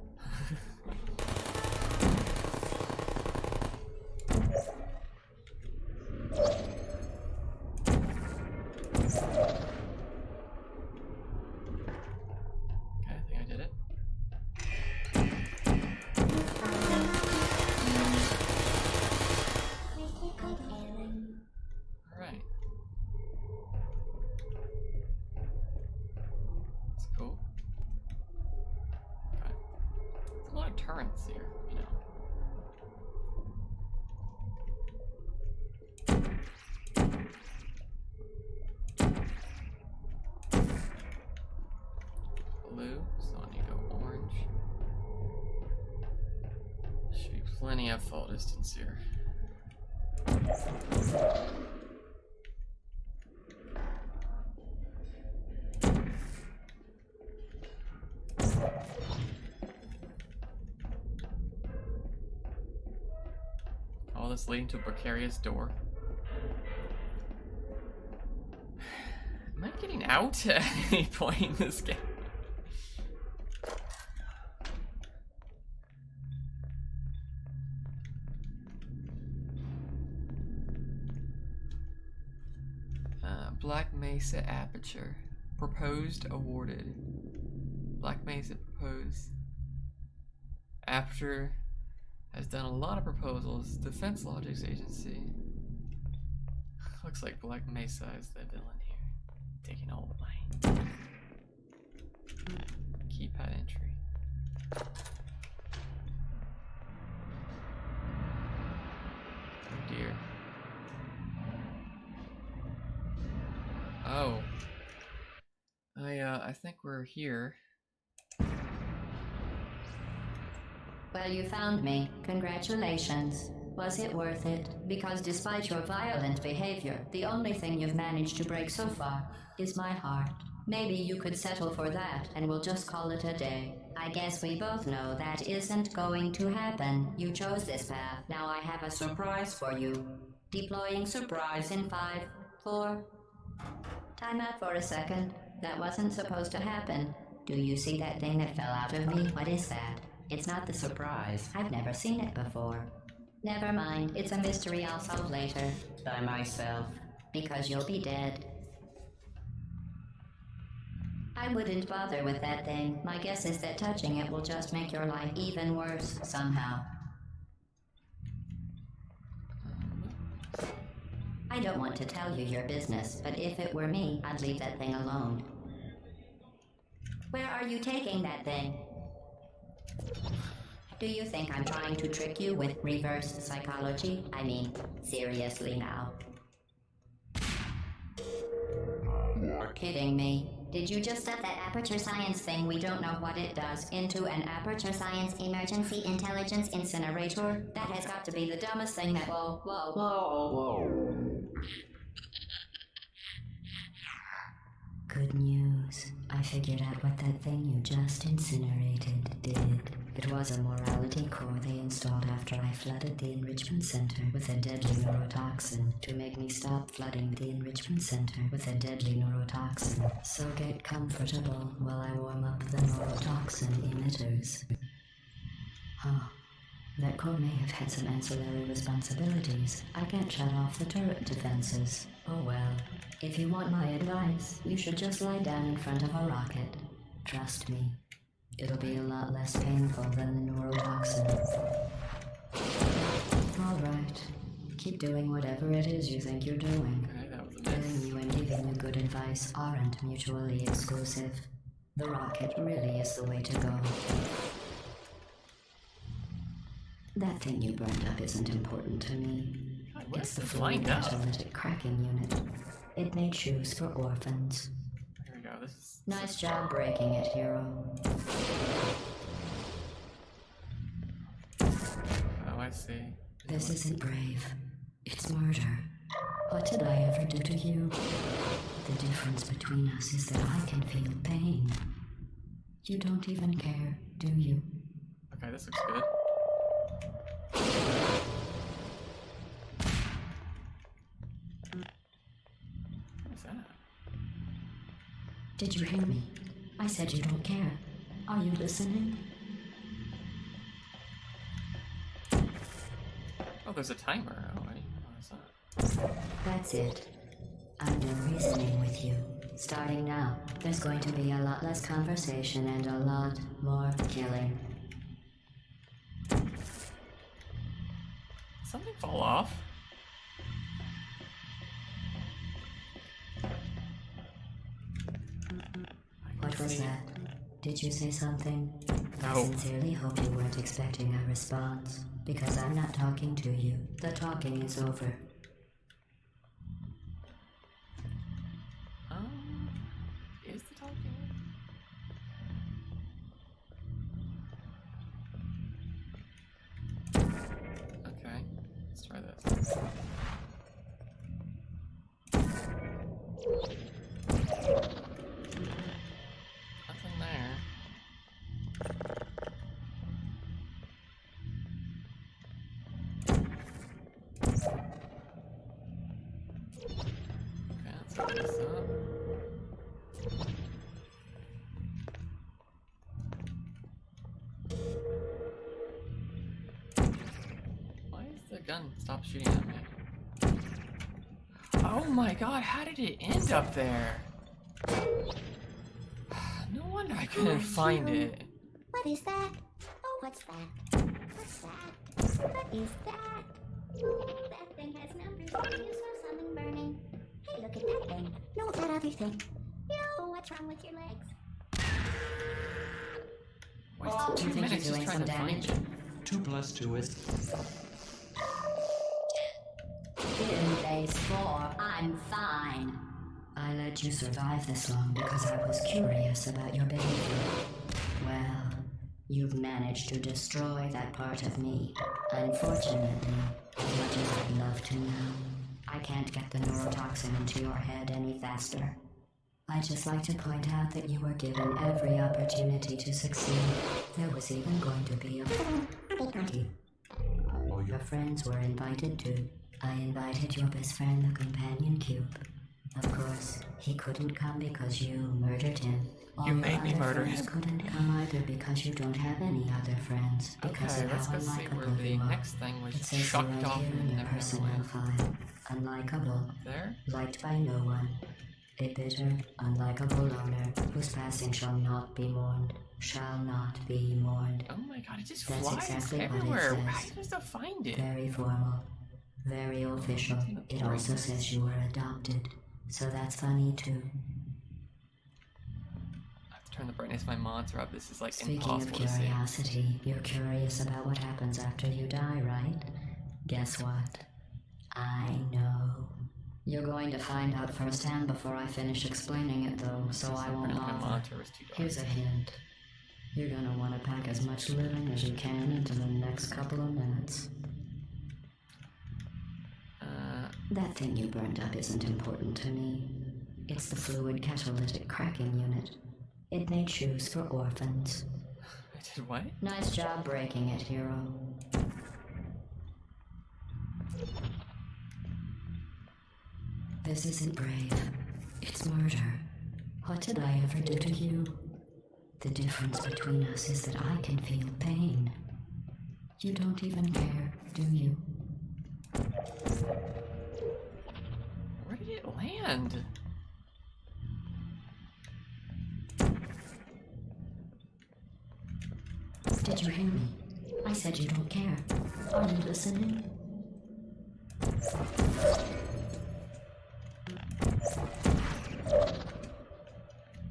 Okay, I think I did it. Critical error. Alright. That's cool. Okay. There's a lot of turrets here, you know. Blue, so I need to go orange. Should be plenty of fall distance here. All this leading to a precarious door. Am I getting out at any point in this game? Black Mesa Aperture. Proposed, awarded. Black Mesa proposed. Aperture has done a lot of proposals. Defense Logics Agency. Looks like Black Mesa is the villain here. Taking all the money. Keypad entry. Oh dear. Oh. I think we're here. Well, you found me. Congratulations. Was it worth it? Because despite your violent behavior, the only thing you've managed to break so far is my heart. Maybe you could settle for that, and we'll just call it a day. I guess we both know that isn't going to happen. You chose this path. Now I have a surprise for you. Deploying surprise in 5, 4... Time out for a second. That wasn't supposed to happen. Do you see that thing that fell out of me? What is that? It's not the surprise. I've never seen it before. Never mind. It's a mystery I'll solve later. By myself. Because you'll be dead. I wouldn't bother with that thing. My guess is that touching it will just make your life even worse somehow. I don't want to tell you your business, but if it were me, I'd leave that thing alone. Where are you taking that thing? Do you think I'm trying to trick you with reverse psychology? I mean, seriously now. You're kidding me. Did you just set that aperture science thing, we don't know what it does, into an aperture science emergency intelligence incinerator? That has got to be the dumbest thing that. Whoa. Good news. I figured out what that thing you just incinerated did. It was a morality core they installed after I flooded the enrichment center with a deadly neurotoxin to make me stop flooding the enrichment center with a deadly neurotoxin. So get comfortable while I warm up the neurotoxin emitters. Huh. That core may have had some ancillary responsibilities. I can't shut off the turret defenses. Oh well. If you want my advice, you should just lie down in front of a rocket. Trust me. It'll be a lot less painful than the neurotoxin. Alright. Keep doing whatever it is you think you're doing. Okay, that was a Telling miss. you and giving you good advice aren't mutually exclusive. The rocket really is the way to go. That thing you burned up isn't important to me. God, It's the this full lined up? catalytic cracking unit. It made shoes for orphans. Here we go. This is Nice job breaking it, hero. Oh, I see. This isn't brave. It's murder. What did I ever do to you? The difference between us is that I can feel pain. You don't even care, do you? Okay, this looks good. What is that? Did you hear me? I said you don't care. Are you listening? Oh, there's a timer. Oh, wait. What is that? That's it. I'm done reasoning with you. Starting now, there's going to be a lot less conversation and a lot more killing. Something fall off? What was that? Did you say something? I No. sincerely hope you weren't expecting a response, because I'm not talking to you. The talking is over. Is the talking? Okay, let's try this. Nothing there. Okay, let's open this up. Why is the gun stop shooting at me? Oh my god, how did it end up there? No wonder I couldn't find it. What is that? Oh, what's that? What's that? What is that? Oh, that thing has numbers. You saw something burning. Hey, look at that thing. No, that other thing. Yo, what's wrong with your legs? Wasted Do you 2 think you're minutes just doing trying some to find damage? it. 2 plus 2 is... In phase 4, I'm fine. I let you survive this long because I was curious about your behavior. Well, you've managed to destroy that part of me. Unfortunately, as much as I'd love to now, I can't get the neurotoxin into your head any faster. I'd just like to point out that you were given every opportunity to succeed. There was even going to be a party. Oh, Your friends were invited too. I invited your best friend, the companion cube. Of course, he couldn't come because you murdered him. All You your made me other murder friends him. couldn't come either because you don't have any other friends. Because Okay, of let's how go see where unlikable the you are. next thing was It says so chucked right off here in and your never personnel went. file. Unlikable. There? Liked by no one. A bitter, unlikable loner whose passing shall not be mourned. Shall not be mourned. Oh my god, it just That's flies exactly what it everywhere. says. How are you supposed to find it? Very formal. Very official. It also says you were adopted. So that's funny too. Turn the brightness of my monitor up. This is like Speaking of impossible to see. curiosity, you're curious about what happens after you die, right? Guess what? I know. You're going to find out firsthand before I finish explaining it, though, so I won't My bother. monitor was too dark. Here's a hint. You're gonna want to pack as much living as you can into the next couple of minutes. That thing you burned up isn't important to me. It's the fluid catalytic cracking unit. It made shoes for orphans. I did what? Nice job breaking it, hero. This isn't brave. It's murder. What did I ever do to you? The difference between us is that I can feel pain. You don't even care, do you? Where did it land? Did you hear me? I said you don't care. Are you listening?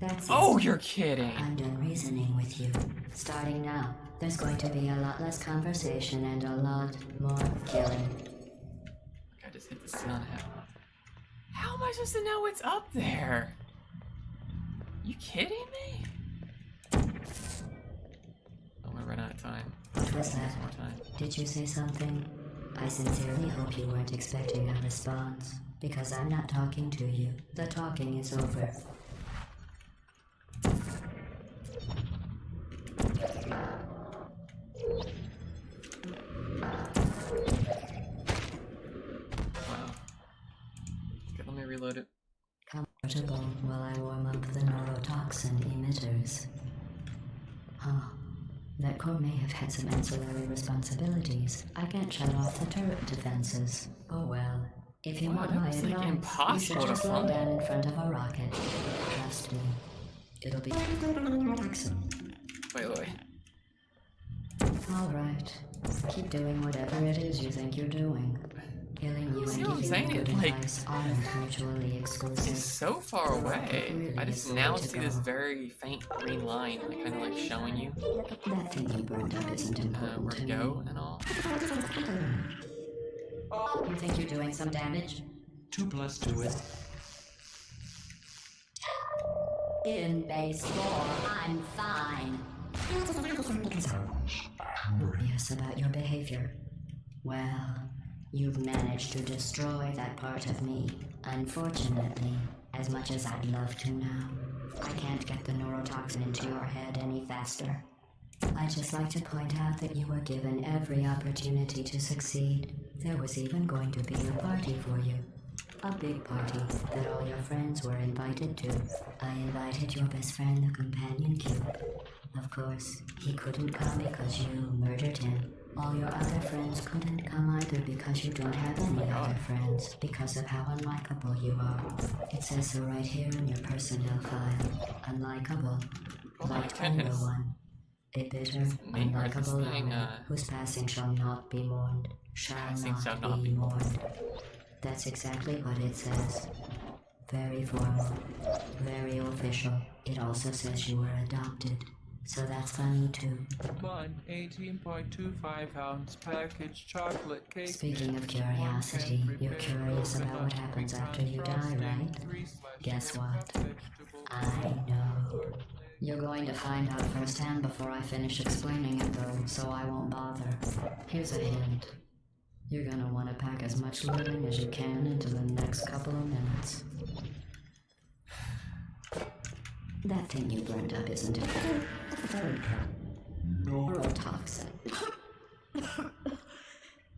That's it. Oh, you're kidding! I'm done reasoning with you. Starting now, there's going to be a lot less conversation and a lot more killing. I just hit the sun. How am I supposed to know what's up there? You kidding me? I'm gonna run out of time. What was that? More time. Did you say something? I sincerely hope you weren't expecting a response, because I'm not talking to you. The talking is over. Wow. Okay, let me reload it. Comfortable while I warm up the neurotoxin emitters. Huh. That core may have had some ancillary responsibilities. I can't shut off the turret defenses. Oh well. If you Wow, want that my was, like, advice, you impossible should to just lie find. down in front of a rocket. Trust me. It'll be... Wait. Alright. Keep doing whatever it is you think you're doing. Killing you See and what I'm giving saying? you good It's like- advice aren't mutually exclusive. It's so far away. Really I just is now way to see this go. very faint green line, like kind of like showing you That thing you burned up isn't important where to to me. go and all. You think you're doing some damage? 2 plus 2 is... In base 4, I'm fine. Curious about your behavior. Well, you've managed to destroy that part of me. Unfortunately, as much as I'd love to now, I can't get the neurotoxin into your head any faster. I'd just like to point out that you were given every opportunity to succeed. There was even going to be a party for you. A big party that all your friends were invited to. I invited your best friend, the companion cube. Of course, he couldn't come because you murdered him. All your other friends couldn't come either because you don't have any other friends, because of how unlikable you are. It says so right here in your personnel file. Unlikable. Oh my Like no goodness. one. A bitter, name or this unlikable thing, loner whose passing shall not be mourned. Passing shall Shall not be mourned. That's exactly what it says. Very formal. Very official. It also says you were adopted. So that's funny too. 18.25 ounce package chocolate cake. Speaking of curiosity, you're curious about what happens after you die, right? Guess what? I know. You're going to find out firsthand before I finish explaining it though, so I won't bother. Here's a hint. You're gonna want to pack as much living as you can into the next couple of minutes. That thing you burned up isn't it? Neurotoxin.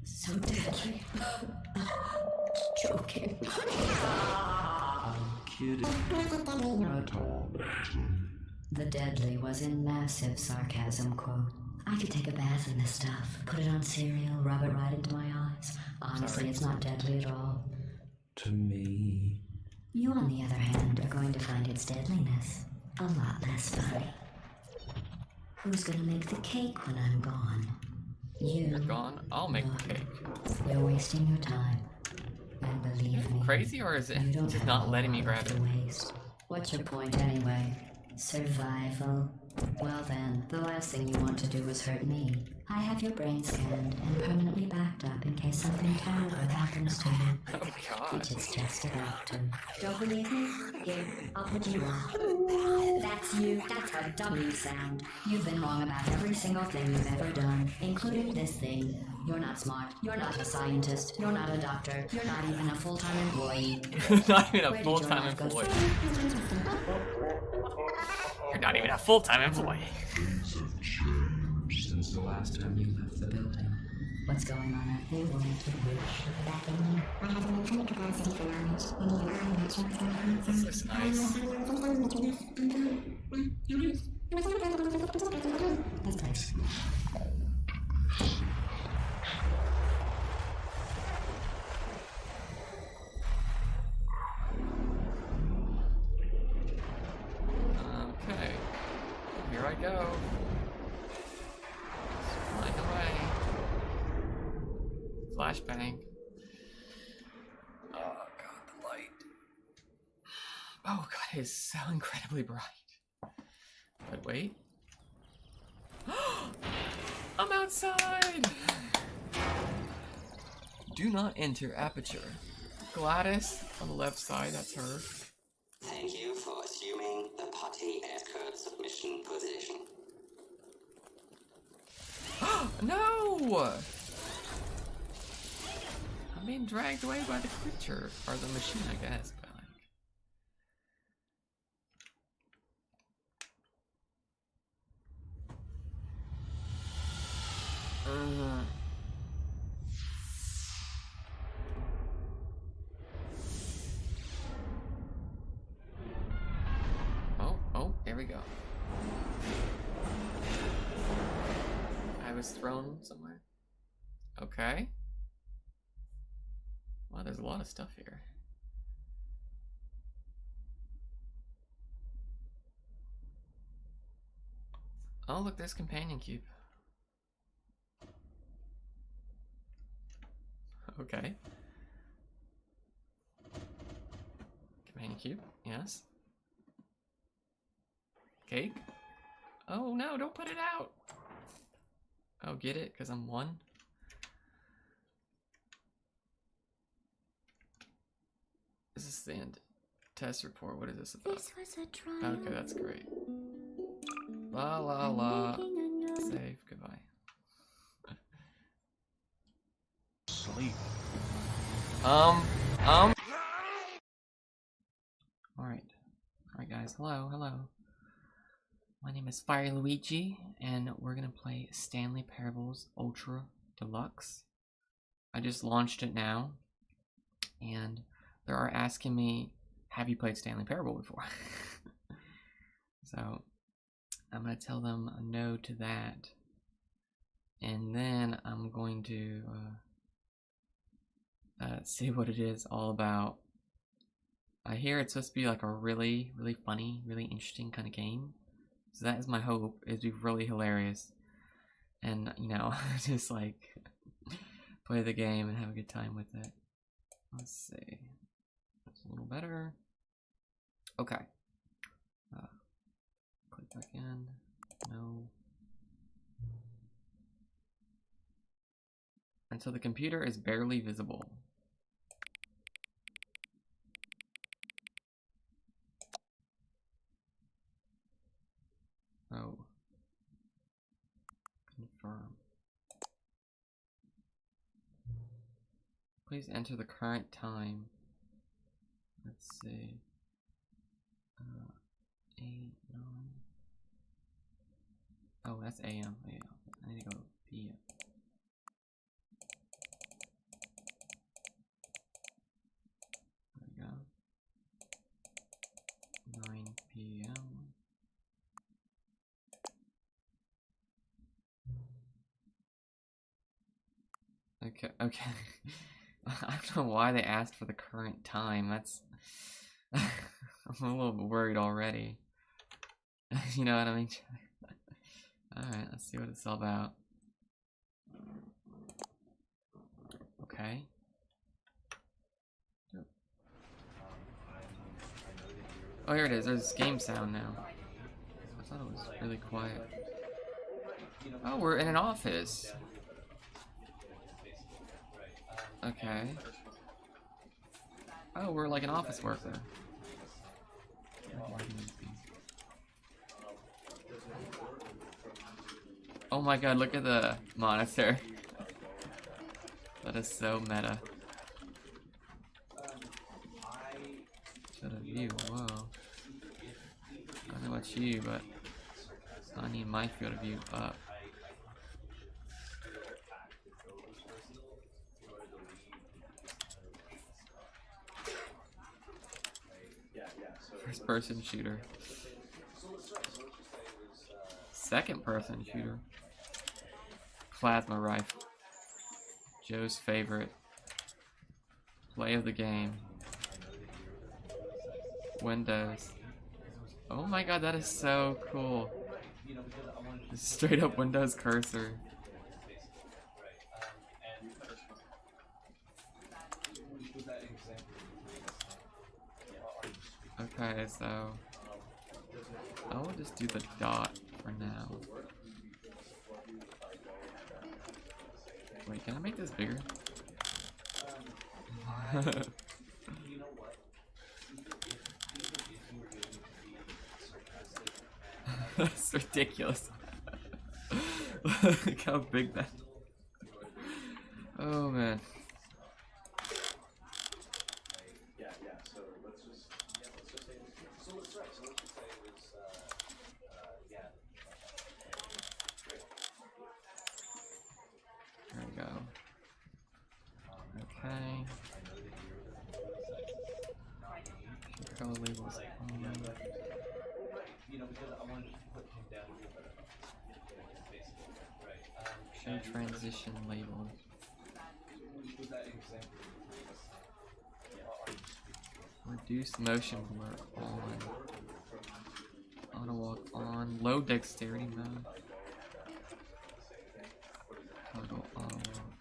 So deadly. Joking. I'm kidding. The deadly was in massive sarcasm quote. I could take a bath in this stuff, put it on cereal, rub it right into my eyes. Honestly, it's not deadly at all. To me... You, on the other hand, are going to find its deadliness a lot less funny. Who's gonna make the cake when I'm gone? You. You're gone? I'll make the cake. You're wasting your time. And believe me, Crazy, or is it you don't just have not a letting me lot grab left it? to waste. What's your point anyway? Survival. Well then, the last thing you want to do is hurt me. I have your brain scanned and permanently backed up in case something terrible happens to you. Oh god. Which it's just about to. Don't believe me? Here, I'll put you on. That's you. That's how dumb you sound. You've been wrong about every single thing you've ever done, including this thing. You're not smart. You're not a scientist. You're not a doctor. You're not even a full-time employee. Not even a Where did your full-time life go employee. to? You're not even a full-time employee. Things have changed since the last time you left the building. What's going on up there? Back in here, I have an infinite capacity for knowledge, and even I'm not sure what's going on. This looks nice. That's nice. Okay. Here I go. Flying away. Flashbang. Oh god, the light. Oh god, it's so incredibly bright. But wait. I'm outside! Do not enter aperture. GLaDOS on the left side, that's her. Thank you for assuming the potty escort submission position. No! I'm being dragged away by the creature. Or the machine, I guess, but like. Oh, here we go. I was thrown somewhere. Okay. Wow, there's a lot of stuff here. Oh, look, there's companion cube. Okay. Companion cube, yes. Cake? Oh no, don't put it out! Oh, get it? Because I'm one? This is the end. Test report, what is this about? This was a trial. Okay, that's great. La la la. Save, goodbye. Sleep. Alright guys, hello. My name is Fire Luigi, and we're gonna play Stanley Parables Ultra Deluxe. I just launched it now, and they are asking me, have you played Stanley Parable before? So, I'm gonna tell them no to that, and then I'm going to see what it is all about. I hear it's supposed to be like a really funny, really interesting kind of game. So that is my hope, is to be really hilarious. And, you know, just like play the game and have a good time with it. Let's see. That's a little better. Okay. Click back in. No. And so the computer is barely visible. Oh. Confirm. Please enter the current time. Let's see. 8, 9. Oh, that's AM. Yeah. I need to go PM. There we go. 9 PM. Okay. I don't know why they asked for the current time. That's I'm a little worried already. You know what I mean? Alright, let's see what it's all about. Okay. Oh, here it is. There's game sound now. thought it was really quiet. Oh, we're in an office. Okay. Oh, we're like an office worker. Oh my god, look at the monitor. That is so meta. Shut up, view, whoa. I don't know about you, but I need my field of view up. First person shooter. Second person shooter. Plasma rifle. Joe's favorite. Play of the game. Windows. Oh my god, that is so cool. Just straight up Windows cursor. Okay, so I will just do the dot for now. Wait, can I make this bigger? That's ridiculous. Look how big that. Oh man. There we go. Okay. Color labels on. Show transition labels. Reduce motion blur on. Auto walk on. Low dexterity mode. Toggle auto walk.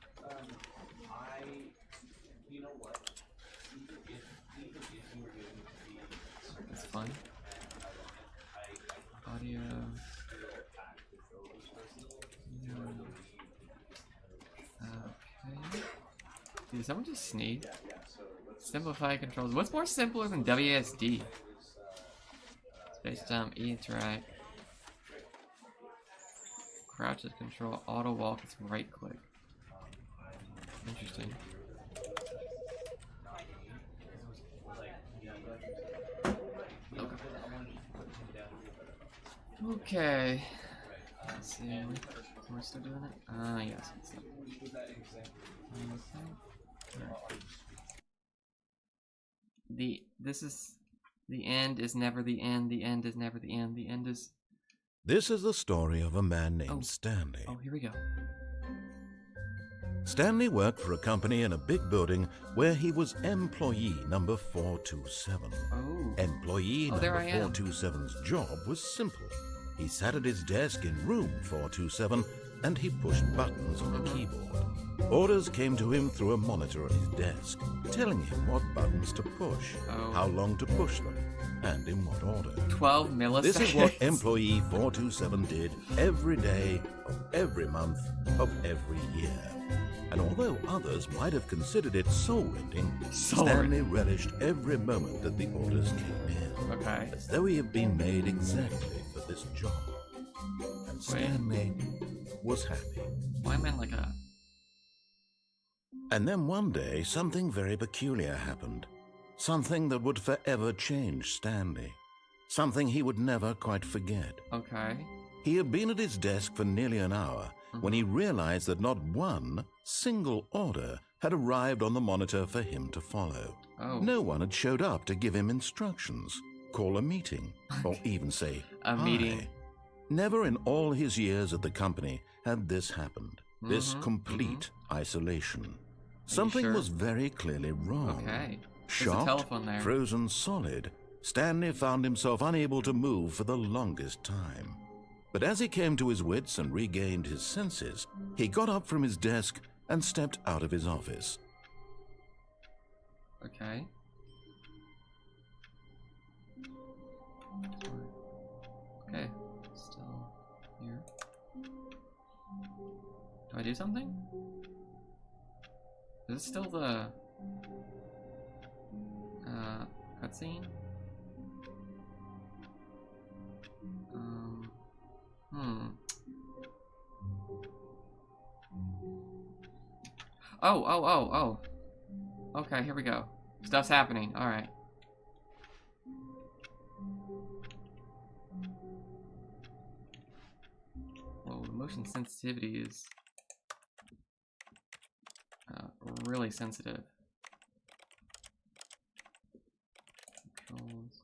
That's fun. Audio. Okay. Did someone just sneeze? Simplify controls. What's more simpler than WASD? Space time, E interact. Crouch is control. Auto walk is right click. Interesting. Okay. Let's see. We're still doing it? Yes. This is the end is never the end. The end is never the end. The end is. This is the story of a man named Stanley. Oh, here we go. Stanley worked for a company in a big building where he was employee number 427. Oh. Employee Oh, there number I am. 427's job was simple. He sat at his desk in room 427 and he pushed buttons on a keyboard. Orders came to him through a monitor on his desk, telling him what buttons to push, how long to push them, and in what order. 12 milliseconds. This is what employee 427 did every day of every month of every year. And although others might have considered it soul-rending, Stanley relished every moment that the orders came in. Okay. As though he had been made exactly for this job. And Stanley was happy. Why am I like a... And then one day, something very peculiar happened. Something that would forever change Stanley. Something he would never quite forget. Okay. He had been at his desk for nearly an hour when he realized that not one single order had arrived on the monitor for him to follow. Oh. No one had showed up to give him instructions, call a meeting, or even say A hi. meeting. Never in all his years at the company had this happened. This complete isolation. Something sure? was very clearly wrong. Okay. There's a telephone there. Shocked, frozen solid, Stanley found himself unable to move for the longest time. But as he came to his wits and regained his senses, he got up from his desk and stepped out of his office. Okay. Okay. Do I do something? Is this still the cutscene? Oh. Okay, here we go. Stuff's happening. Alright. Whoa, the motion sensitivity is really sensitive. Controls.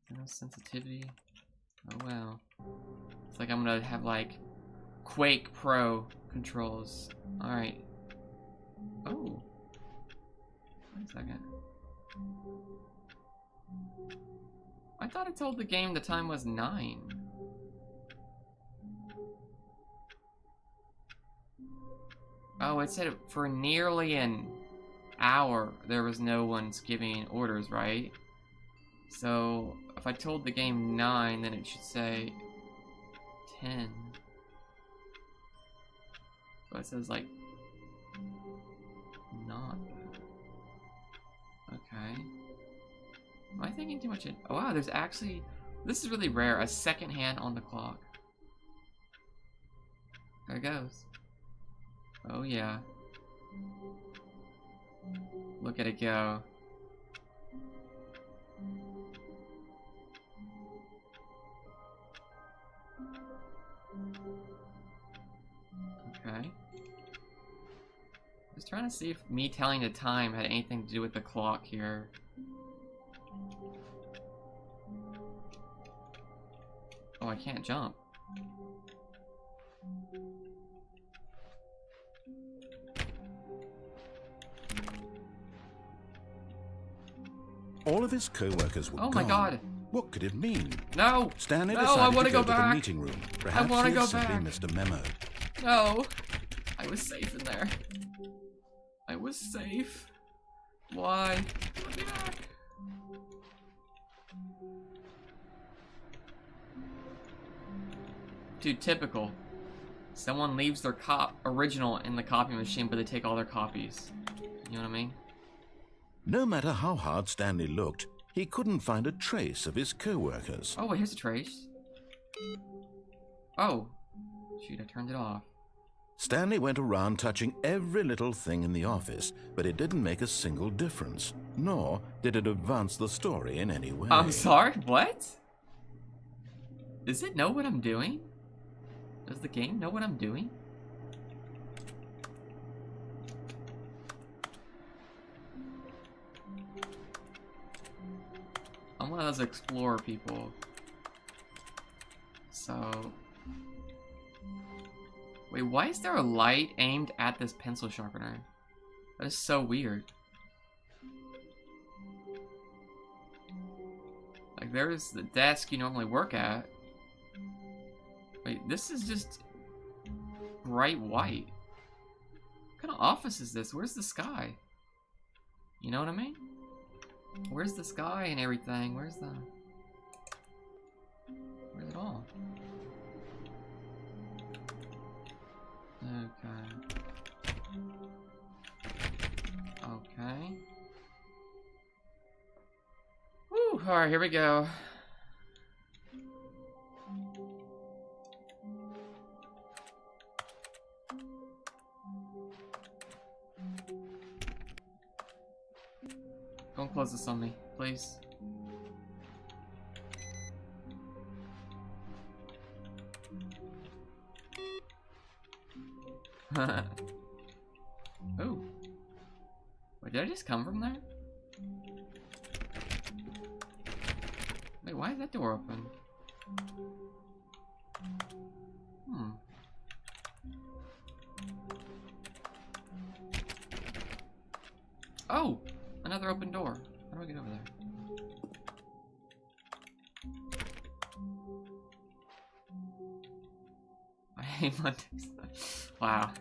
No sensitivity. Oh wow. It's like I'm gonna have like Quake Pro controls. Alright. Oh. Wait a second. I thought it told the game the time was 9. Oh, it said for nearly an hour there was no one's giving orders, right? So if I told the game 9, then it should say 10. But it says like not. Okay. Am I thinking too much? Oh wow, there's actually, this is really rare, a second hand on the clock. There it goes. Oh yeah. Look at it go. Okay. Just trying to see if me telling the time had anything to do with the clock here. Oh, I can't jump. All of his co-workers were Oh gone. my god. What could it mean? No! Stanley No, decided I want to go to back. the meeting room. Perhaps wanna he go had simply back. missed a memo. No! I was safe in there. I was safe. Why? Come back. Dude, typical. Someone leaves their original in the copy machine, but they take all their copies. You know what I mean? No matter how hard Stanley looked, he couldn't find a trace of his co-workers. Oh, wait, here's a trace. Oh. Shoot, I turned it off. Stanley went around touching every little thing in the office, but it didn't make a single difference, nor did it advance the story in any way. I'm sorry, what? Does it know what I'm doing? Does the game know what I'm doing? I'm one of those explorer people. So... Wait, why is there a light aimed at this pencil sharpener? That is so weird. Like, there's the desk you normally work at. Wait, this is just bright white. What kind of office is this? Where's the sky? You know what I mean? Where's the sky and everything? Where's it all? Okay. Okay. Woo! Alright, here we go. Don't close this on me, please. Oh. Wait, did I just come from there? Wait, why is that door open? Hmm. Oh! Another open door. How do I get over there? I hate Mondays. Wow.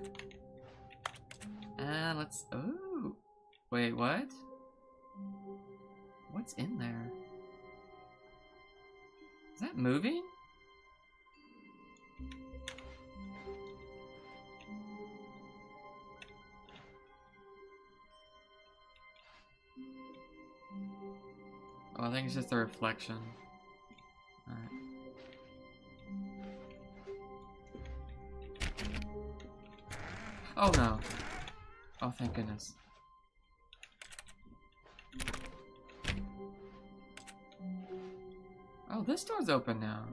Let's... Ooh. Wait, what? What's in there? Is that moving? Oh, I think it's just a reflection. Alright. Oh no. Oh, thank goodness. Oh, this door's open now.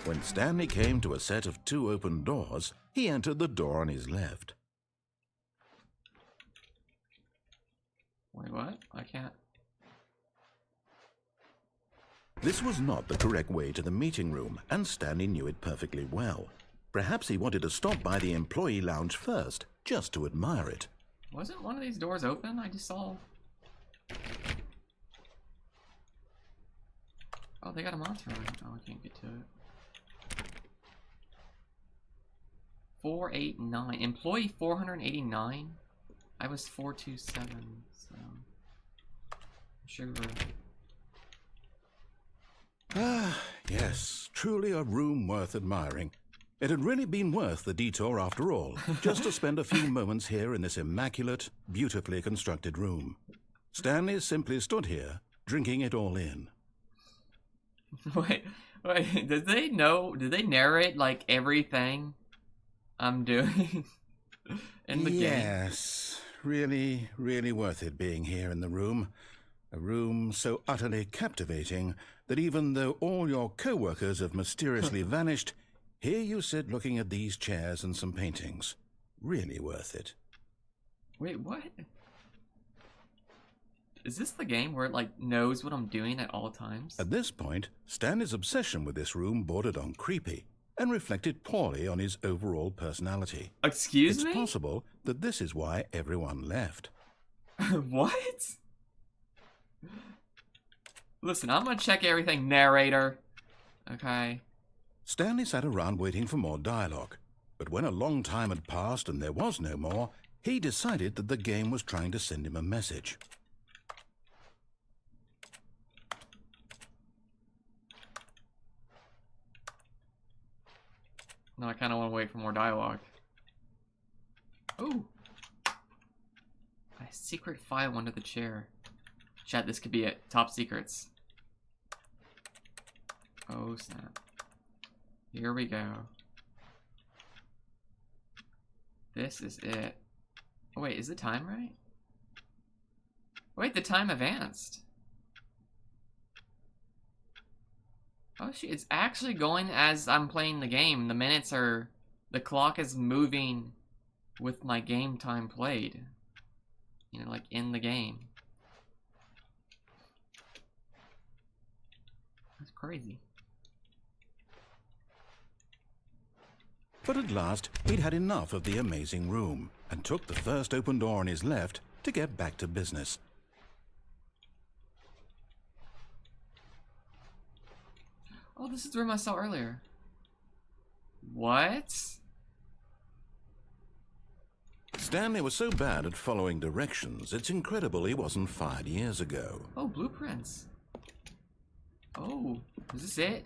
When Stanley came to a set of 2 open doors, he entered the door on his left. Wait, what? I can't. This was not the correct way to the meeting room, and Stanley knew it perfectly well. Perhaps he wanted to stop by the employee lounge first, just to admire it. Wasn't one of these doors open? I just saw. Oh, they got a monster on it. Oh, I can't get to it. 489. Employee 489? I was 427, so. I'm sure Ah, yes, truly a room worth admiring. It had really been worth the detour after all, just to spend a few moments here in this immaculate, beautifully constructed room. Stanley simply stood here, drinking it all in. Wait, did they know? Did they narrate like everything I'm doing in the game? Yes, really, really worth it being here in the room. A room so utterly captivating that even though all your co-workers have mysteriously vanished, here you sit looking at these chairs and some paintings. Really worth it. Wait, what? Is this the game where it like knows what I'm doing at all times? At this point, Stanley's obsession with this room bordered on creepy and reflected poorly on his overall personality. Excuse me? It's possible that this is why everyone left. What? Listen, I'm gonna check everything, narrator. Okay. Stanley sat around waiting for more dialogue, but when a long time had passed and there was no more, he decided that the game was trying to send him a message. No, I kind of want to wait for more dialogue. Ooh. A secret file under the chair. Chat, this could be it. Top secrets. Oh, snap. Here we go. This is it. Oh, wait, is the time right? Wait, the time advanced. Oh, shit, it's actually going as I'm playing the game. The minutes are... The clock is moving with my game time played. You know, like in the game. That's crazy. But at last, he'd had enough of the amazing room and took the first open door on his left to get back to business. Oh, this is the room I saw earlier. What? Stanley was so bad at following directions, it's incredible he wasn't fired years ago. Oh, blueprints. Oh, is this it?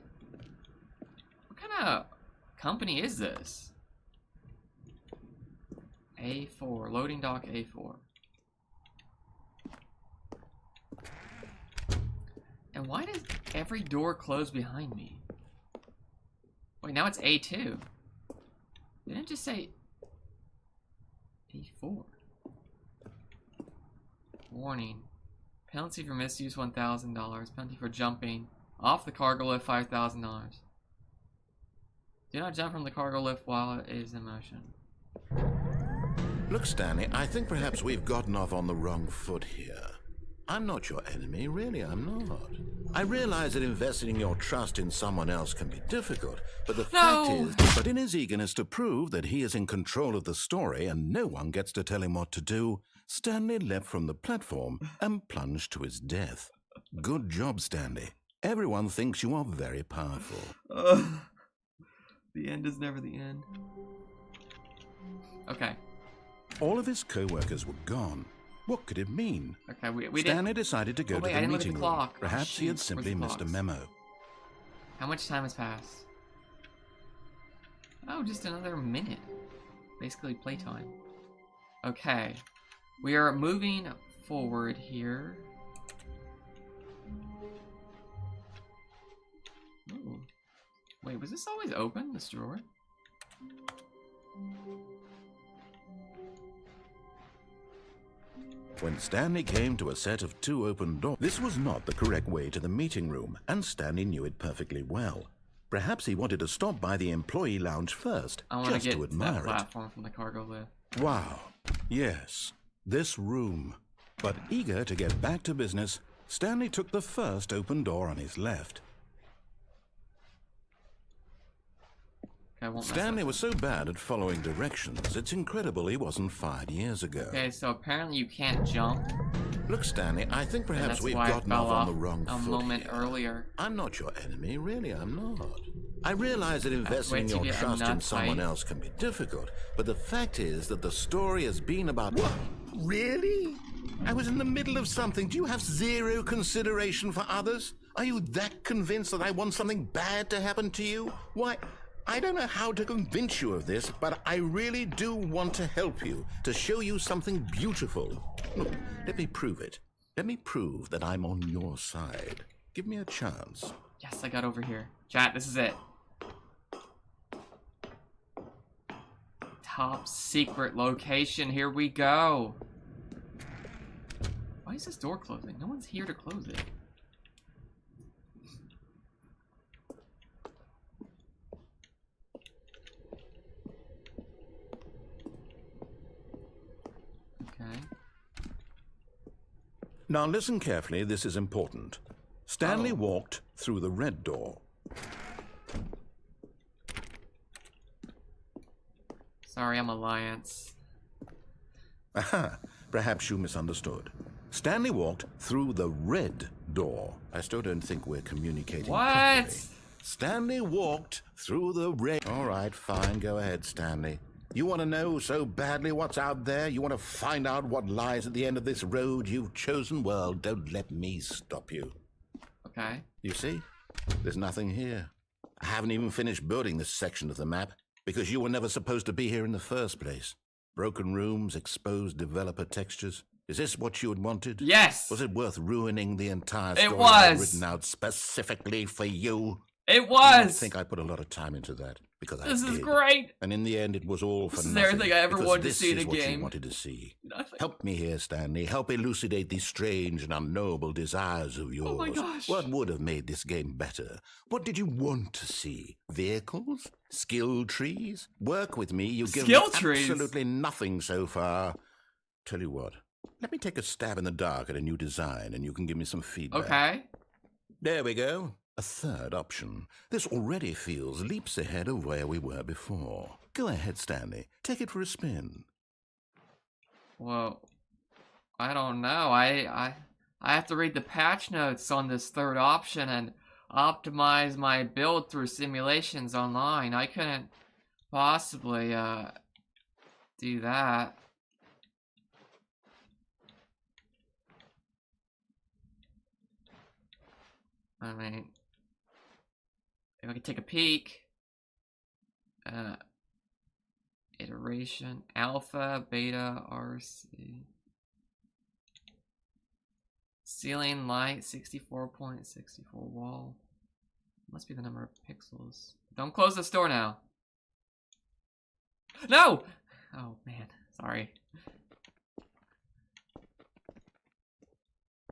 What kind of company is this? A4, loading dock A4. And why does every door close behind me? Wait, now it's A2. Didn't it just say A4? Warning. Penalty for misuse $1,000. Penalty for jumping off the cargo lift $5,000. Do not jump from the cargo lift while it is in motion. Look, Stanley, I think perhaps we've gotten off on the wrong foot here. I'm not your enemy, really, I'm not. I realize that investing your trust in someone else can be difficult, but the fact is, but in his eagerness to prove that he is in control of the story and no one gets to tell him what to do, Stanley leapt from the platform and plunged to his death. Good job, Stanley. Everyone thinks you are very powerful. The end is never the end. Okay. All of his co-workers were gone. What could it mean? Okay, we Stanley decided to go to the meeting room. Clock. Perhaps he had simply missed a memo. How much time has passed? Oh, just another minute. Basically playtime. Okay. We are moving forward here. Ooh. Wait, was this always open, this drawer? When Stanley came to a set of 2 open doors, this was not the correct way to the meeting room, and Stanley knew it perfectly well. Perhaps he wanted to stop by the employee lounge first, I want to just get to to admire that it. platform from the cargo lift. Wow, yes, this room. But eager to get back to business, Stanley took the first open door on his left. Okay, I won't mess Stanley up. was so bad at following directions, it's incredible he wasn't 5 years ago. Okay, so apparently you can't jump. Look, Stanley, I think And perhaps that's we've why I gotten fell off on off the wrong a foot moment here. earlier. I'm not your enemy, really, I'm not. I realize that investing wait till your you get a trust in nut someone fight. else can be difficult, but the fact is that the story has been about... What? Really? I was in the middle of something. Do you have zero consideration for others? Are you that convinced that I want something bad to happen to you? Why, I don't know how to convince you of this, but I really do want to help you, to show you something beautiful. Look, let me prove it. Let me prove that I'm on your side. Give me a chance. Yes, I got over here. Chat, this is it. Top secret location. Here we go. Why is this door closing? No one's here to close it. Okay. Now listen carefully, this is important. Stanley Oh. walked through the red door. Sorry, I'm Alliance. Aha, perhaps you misunderstood. Stanley walked through the red door. I still don't think we're communicating properly. What? Stanley walked through the red... All right, fine, go ahead, Stanley. You want to know so badly what's out there? You want to find out what lies at the end of this road you've chosen? Well, don't let me stop you. Okay. You see? There's nothing here. I haven't even finished building this section of the map because you were never supposed to be here in the first place. Broken rooms, exposed developer textures. Is this what you had wanted? Yes! Was it worth ruining the entire story It I'd was! written out specifically for you? It I was! think I put a lot of time into that because I This is did. great! And in the end, it was all for This is nothing. everything I ever because wanted to this see in is a what game. you wanted to see. Nothing. Help me here, Stanley. Help elucidate these strange and unknowable desires of yours. Oh my gosh. What would have made this game better? What did you want to see? Vehicles? Skill trees? Work with me. You've given Skill me trees? absolutely nothing so far. Tell you what. Let me take a stab in the dark at a new design, and you can give me some feedback. Okay. There we go. A third option. This already feels leaps ahead of where we were before. Go ahead, Stanley. Take it for a spin. Well, I don't know. I have to read the patch notes on this third option and optimize my build through simulations online. I couldn't possibly do that. I mean, if I could take a peek. Iteration, alpha, beta, RC. Ceiling light, 64.64 wall. Must be the number of pixels. Don't close this door now. No! Oh, man. Sorry.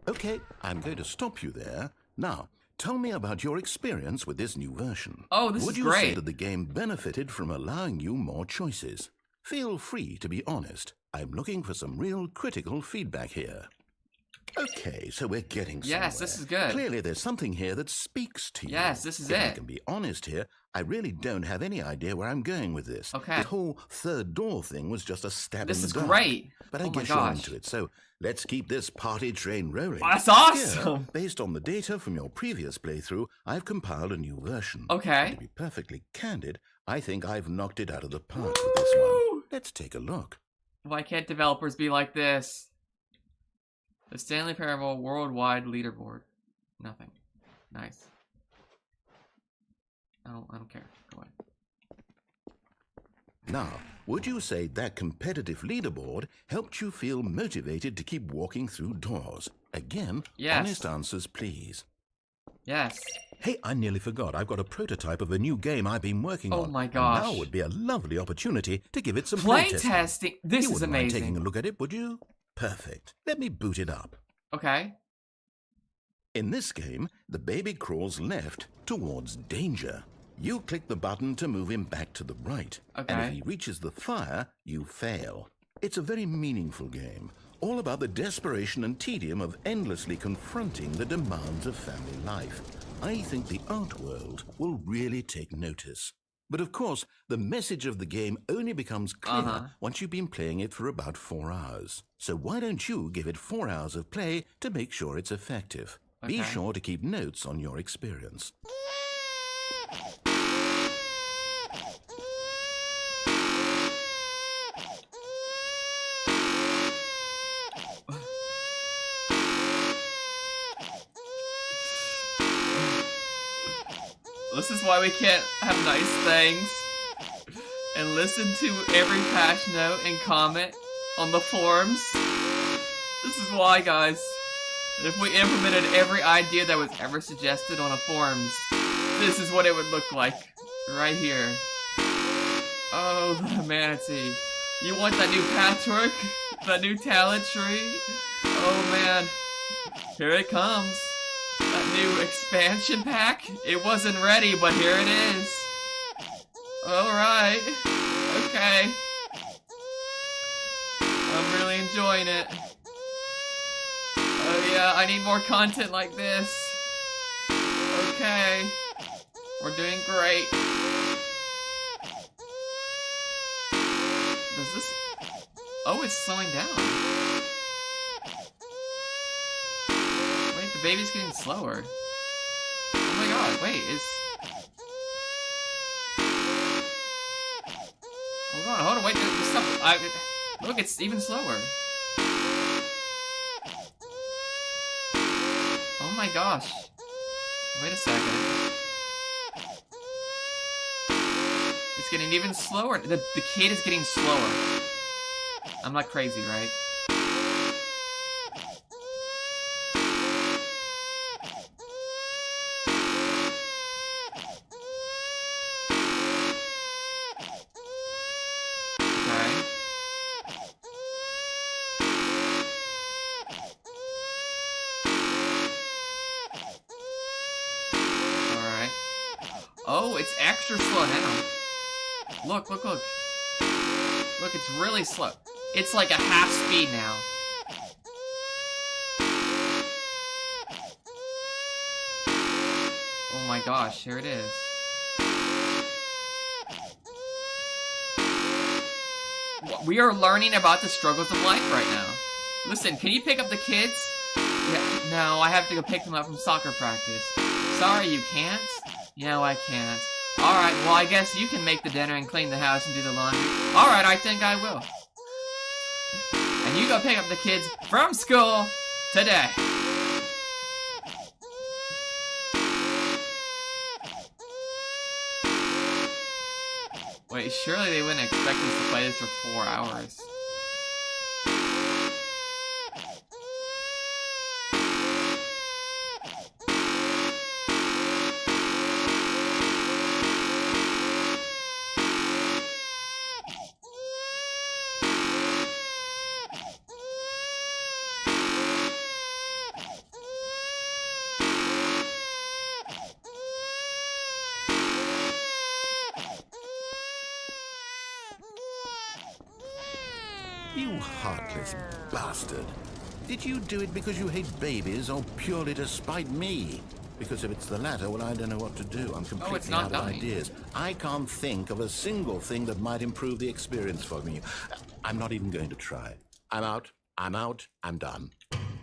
Okay, I'm going to stop you there. Now, tell me about your experience with this new version. Oh, this Would is you great. say that the game benefited from allowing you more choices? Feel free to be honest. I'm looking for some real critical feedback here. Okay, so we're getting somewhere. Yes, this is good. Clearly there's something here that speaks to you. Yes, this is if I it. can be honest here, I really don't have any idea where I'm going with this. Okay. The whole third door thing was just a stab This in the is dark. great. But I Oh my guess you're gosh. into it, so let's keep this party train rolling. That's awesome. Here, based on the data from your previous playthrough, I've compiled a new version. Okay. And to be perfectly candid, I think I've knocked it out of the park with this one. Woo! Let's take a look. Why can't developers be like this? The Stanley Parable Worldwide Leaderboard. Nothing. Nice. I don't care. Go away. Now, would you say that competitive leaderboard helped you feel motivated to keep walking through doors? Again, Yes. honest answers, please. Yes. Hey, I nearly forgot. I've got a prototype of a new game I've been working on. Oh my And gosh. now would be a lovely opportunity to give it some Playtesting. This You is wouldn't mind amazing. taking a look at it, would you? Perfect. Let me boot it up. Okay. In this game, the baby crawls left towards danger. You click the button to move him back to the right. And if Okay. he reaches the fire, you fail. It's a very meaningful game, all about the desperation and tedium of endlessly confronting the demands of family life. I think the art world will really take notice. But of course, the message of the game only becomes clear once you've been playing it for about 4 hours. So why don't you give it 4 hours of play to make sure it's effective? Be Okay. sure to keep notes on your experience. This is why we can't have nice things and listen to every patch note and comment on the forums. This is why, guys. If we implemented every idea that was ever suggested on a forums, this is what it would look like. Right here. Oh, the manatee. You want that new patchwork? That new talent tree? Oh man. Here it comes. That new expansion pack? It wasn't ready, but here it is. Alright. Okay. I'm really enjoying it. Oh yeah, I need more content like this. Okay. We're doing great. Does this... Oh, it's slowing down. Wait, the baby's getting slower. Oh my god, wait, Hold on, wait, there's something... Look, it's even slower. Oh my gosh. Wait a second. It's getting even slower. The kid is getting slower. I'm not crazy, right? Okay. Alright. Oh, it's extra slow now. Look. Look, it's really slow. It's like a half speed now. Oh my gosh, here it is. We are learning about the struggles of life right now. Listen, can you pick up the kids? Yeah, no, I have to go pick them up from soccer practice. Sorry, you can't? No, I can't. Alright, well, I guess you can make the dinner and clean the house and do the laundry. Alright, I think I will. And you go pick up the kids from school today. Wait, surely they wouldn't expect us to play this for 4 hours. You heartless bastard. Did you do it because you hate babies or purely to spite me? Because if it's the latter, well, I don't know what to do. I'm completely not out of dying. ideas. I can't think of a single thing that might improve the experience for me. I'm not even going to try. I'm out. I'm done.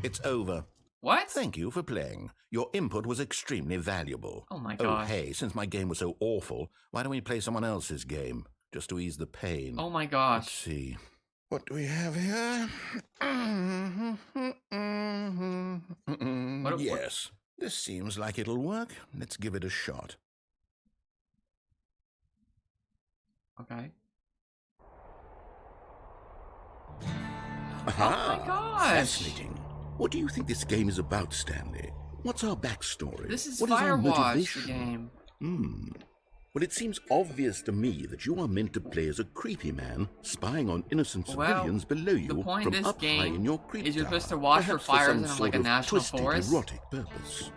It's over. What? Thank you for playing. Your input was extremely valuable. Oh my Oh, gosh. hey, since my game was so awful, why don't we play someone else's game? Just to ease the pain. Oh my Let's gosh. see. What do we have here? What- Yes. This seems like it'll work. Let's give it a shot. Okay. Aha! my gosh! Fascinating. What do you think this game is about, Stanley? What's our backstory? This is What our Firewatch, motivation? the game. Well, it seems obvious to me that you are meant to play as a creepy man spying on innocent civilians below you the point from of this up high in game your creep is you're tower. supposed to watch for Perhaps fires some in sort like a of national twisted, forest. erotic purpose.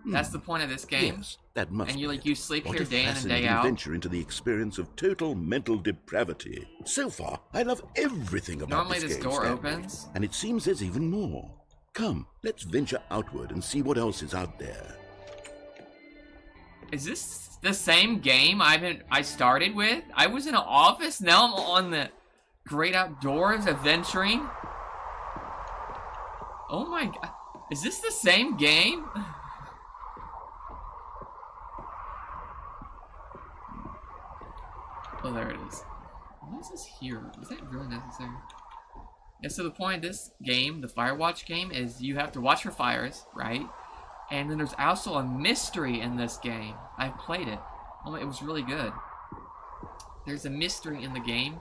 That's the point of this game. Yes, that must And be you like it. you sleep What here a day in and fascinating day out. venture into the experience of total mental depravity. So far, I love everything about Normally this game, door Stanley. opens. And it seems there's even more. Come, let's venture outward and see what else is out there. Is this the same game I started with? I was in an office, now I'm on the great outdoors adventuring. Oh my god. Is this the same game? Oh, there it is. Why is this here? Is that really necessary? Yeah, so the point of this game, the Firewatch game, is you have to watch for fires, right? And then there's also a mystery in this game. I've played it. Oh, it was really good. There's a mystery in the game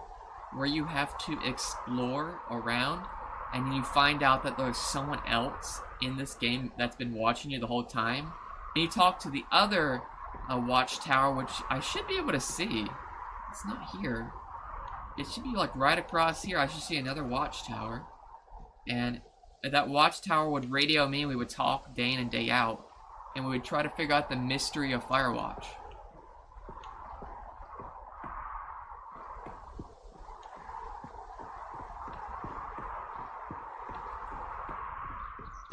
where you have to explore around and you find out that there's someone else in this game that's been watching you the whole time. And you talk to the other watchtower, which I should be able to see. It's not here. It should be like right across here. I should see another watchtower. And that watchtower would radio me, and we would talk day in and day out. And we would try to figure out the mystery of Firewatch.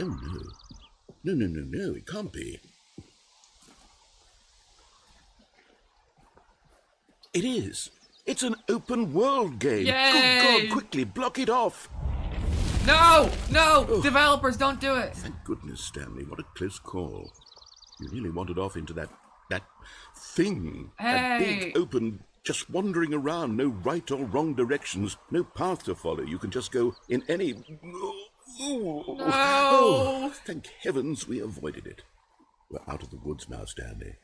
Oh no. No, it can't be. It is. It's an open world game. Yay! Good God, quickly, block it off. No! No! Oh. Developers, don't do it! Thank goodness, Stanley, what a close call. You really wandered off into that thing. That Hey! big open, just wandering around, no right or wrong directions, no path to follow. You can just go in any... Oh, thank heavens we avoided it. We're out of the woods now, Stanley.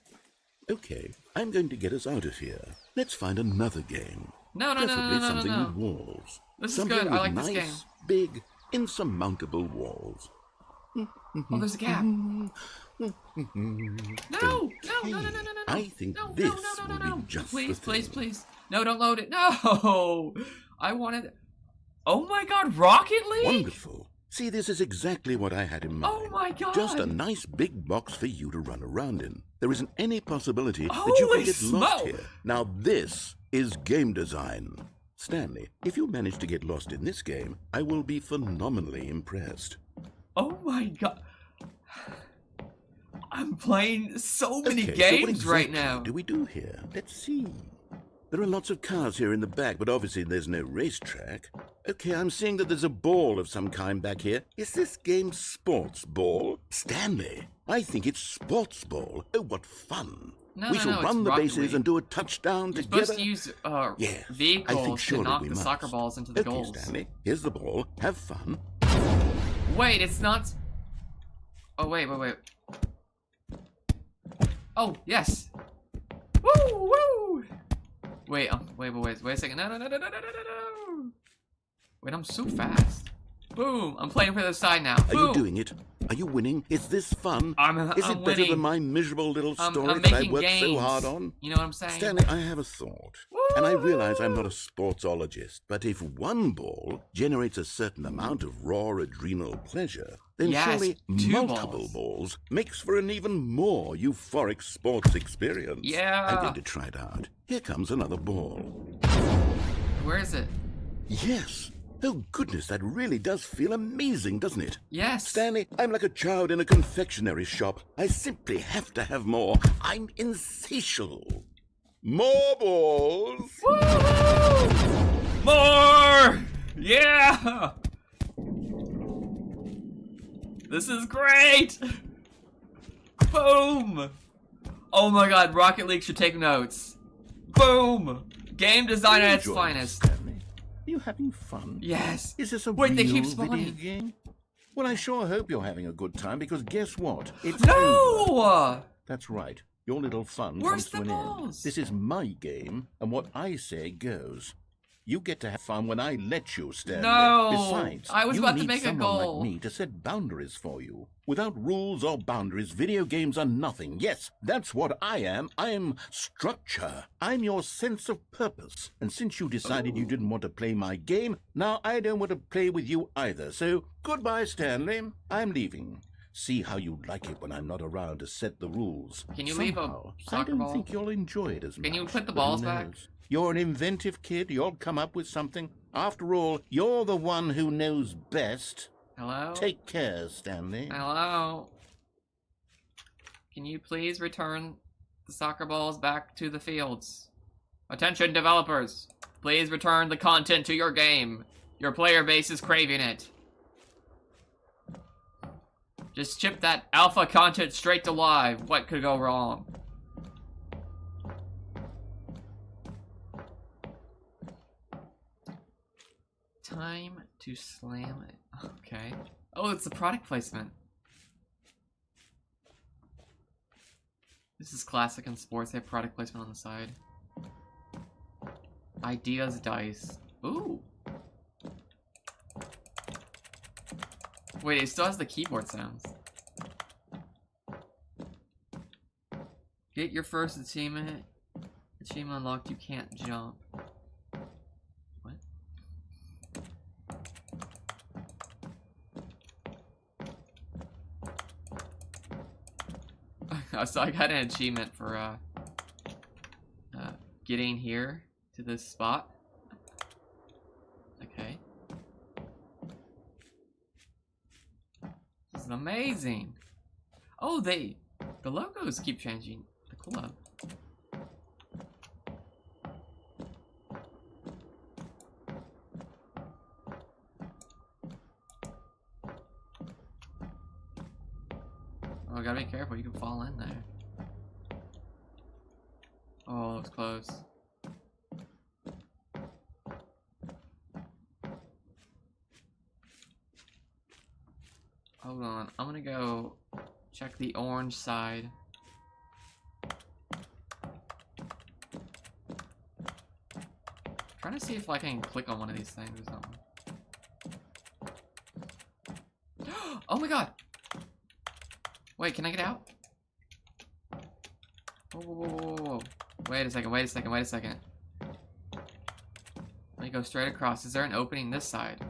Okay, I'm going to get us out of here. Let's find another game. Preferably something with walls. This is Something good. I with like nice, this game. big, insurmountable walls. Oh, there's a gap. No! I think No, this no, will no. be just Please, the please, thing. please. No, don't load it. No! I wanted... Oh my god, Rocket League? Wonderful. See, this is exactly what I had in mind. Oh my god! Just a nice big box for you to run around in. There isn't any possibility that you Holy can get lost smoke! here. Now this is game design. Stanley, if you manage to get lost in this game, I will be phenomenally impressed. Oh my god. I'm playing so many Okay, so what games right exactly now. do we do here? Let's see. There are lots of cars here in the back, but obviously there's no racetrack. Okay, I'm seeing that there's a ball of some kind back here. Is this game sports ball? Stanley, I think it's sports ball. Oh, what fun. We shall run the bases and do a touchdown You're together. supposed to use Yes, I vehicles think to surely knock we the must. soccer balls into the Okay, goals. Stanley, here's the ball. Have fun. Wait, it's not... Oh, wait. Oh, yes. Woo! Wait a second. No. Wait, I'm so fast. Boom! I'm playing for the side now. Are Boom! you doing it? Are you winning? Is this fun? Is I'm it better winning. than my miserable little I'm story that I making worked so games. hard on? You know what I'm saying? Stanley, I have a thought. And I realize I'm not a sportsologist, but if one ball generates a certain amount of raw adrenal pleasure, then Yes, surely 2 multiple balls makes for an even more euphoric sports experience. Yeah. I'm going to try it out. Here comes another ball. Where is it? Yes. Oh, goodness, that really does feel amazing, doesn't it? Yes. Stanley, I'm like a child in a confectionery shop. I simply have to have more. I'm insatiable. More balls! Woohoo! More! Yeah! This is great! Boom! Oh my god, Rocket League should take notes. Boom! Game design at its Enjoy, finest. Stanley. Are you having fun? Yes. Is this a Wait, they real keep video spawning. game? Well, I sure hope you're having a good time, because guess what? It's over. No! That's right. Your little fun Where's comes to the an balls? end. This is my game, and what I say goes. You get to have fun when I let you, Stanley. No! Besides, I was you about to need make a someone goal. like me to set boundaries for you. Without rules or boundaries, video games are nothing. Yes, that's what I am. I'm structure. I'm your sense of purpose. And since you decided you didn't want to play my game, now I don't want to play with you either. So, goodbye, Stanley. I'm leaving. See how you like it when I'm not around to set the rules. Can you leave a Somehow, I soccer don't ball? think you'll enjoy it as much. Can you put the but who balls back? knows? You're an inventive kid. You'll come up with something. After all, you're the one who knows best. Hello? Take care, Stanley. Hello? Can you please return the soccer balls back to the fields? Attention, developers! Please return the content to your game. Your player base is craving it. Just ship that alpha content straight to live. What could go wrong? Time to slam it. Okay. Oh, it's a product placement. This is classic in sports. They have product placement on the side. Ideas dice. Ooh. Wait, it still has the keyboard sounds. Get your first achievement. Achievement unlocked. You can't jump. What? So I got an achievement for getting here to this spot. Okay. This is amazing. Oh, the logos keep changing. The club. Oh, gotta be careful. You can fall in there. Oh, it's close. Hold on. I'm gonna go check the orange side. Trying to see if I can click on one of these things or something. Oh my god! Wait, can I get out? Whoa, whoa, whoa, whoa, whoa. Wait a second, wait a second, wait a second. Let me go straight across. Is there an opening this side?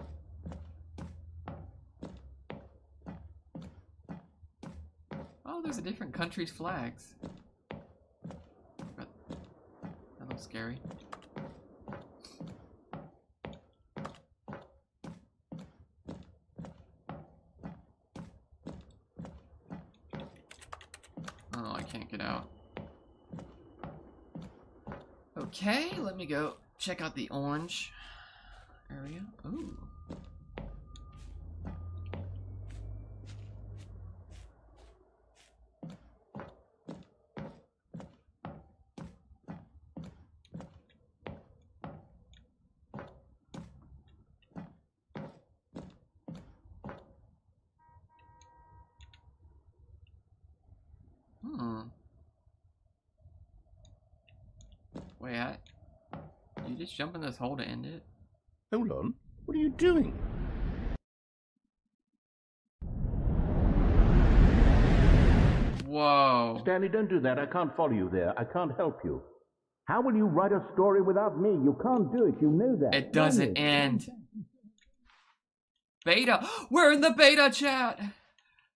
Oh, there's a different country's flags. But that looks scary. Oh, I can't get out. Okay, let me go check out the orange area. Ooh. Wait, you just jump in this hole to end it? Hold on. What are you doing? Whoa. Stanley, don't do that. I can't follow you there. I can't help you. How will you write a story without me? You can't do it. You know that. It doesn't end. Beta. We're in the beta chat.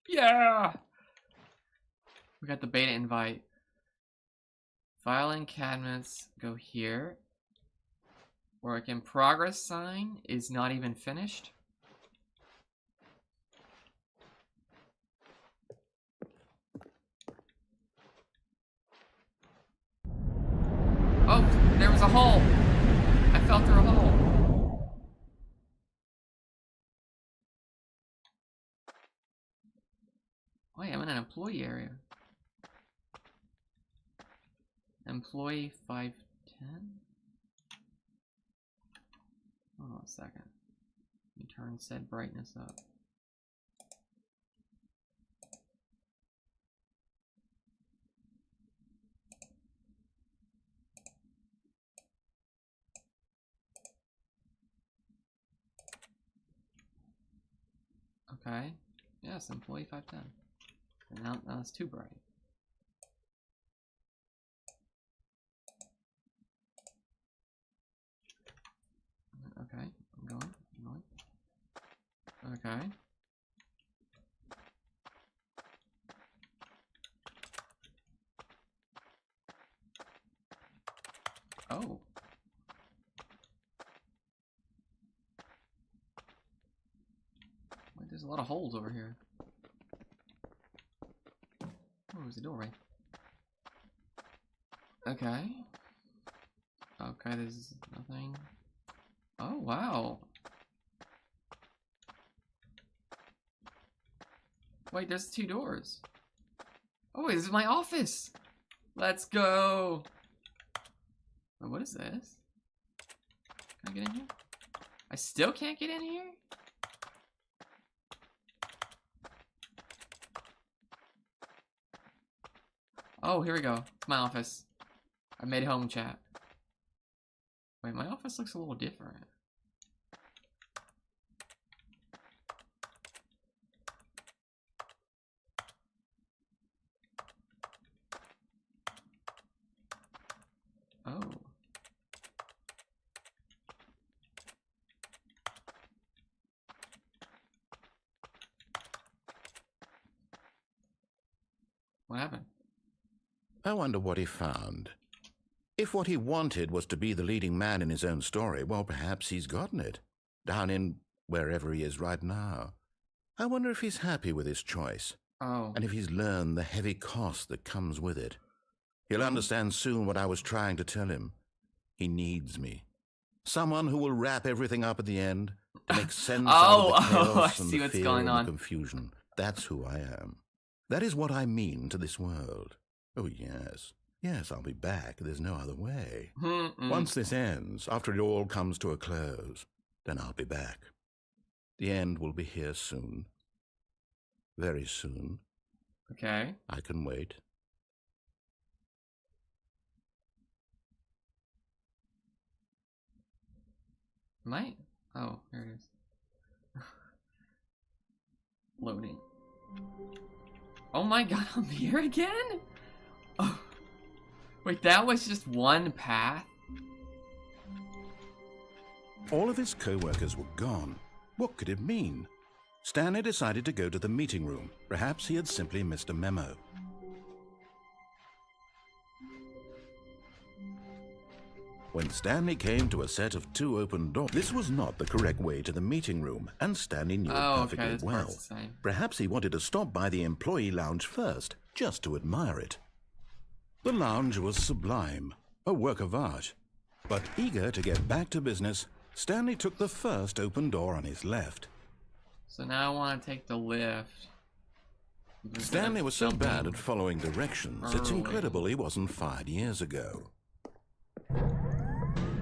Yeah. We got the beta invite. Filing cabinets go here. Work in progress sign is not even finished. Oh, there was a hole. I fell through a hole. Wait, I'm in an employee area. Employee 510? Hold on a second. Let me turn said brightness up. Okay. Yes, employee 510. And now it's too bright. Okay, I'm going. Okay. Oh. Wait, there's a lot of holes over here. Oh, there's a doorway. Okay. Okay, there's nothing. Oh, wow. Wait, there's 2 doors. Oh, wait, this is my office. Let's go. Wait, what is this? Can I get in here? I still can't get in here? Oh, here we go. It's my office. I made home chat. Wait, my office looks a little different. Oh. What happened? I wonder what he found. If what he wanted was to be the leading man in his own story, well, perhaps he's gotten it. Down in wherever he is right now. I wonder if he's happy with his choice. Oh. And if he's learned the heavy cost that comes with it. He'll understand soon what I was trying to tell him. He needs me. Someone who will wrap everything up at the end, to make sense out of the chaos I and see the what's fear going and on. the confusion. That's who I am. That is what I mean to this world. Oh, yes. Yes, I'll be back. There's no other way. Once this ends, after it all comes to a close, then I'll be back. The end will be here soon. Very soon. Okay. I can wait. Might. Oh, here it is. Loading. Oh my god, I'm here again? Oh. Wait, that was just one path? All of his co-workers were gone. What could it mean? Stanley decided to go to the meeting room. Perhaps he had simply missed a memo. When Stanley came to a set of 2 open doors, this was not the correct way to the meeting room, and Stanley knew it perfectly this well. part's the same. Perhaps he wanted to stop by the employee lounge first, just to admire it. The lounge was sublime, a work of art. But eager to get back to business, Stanley took the first open door on his left. So now I want to take the lift. Stanley was so bad at following directions, it's early. incredible he wasn't fired years ago.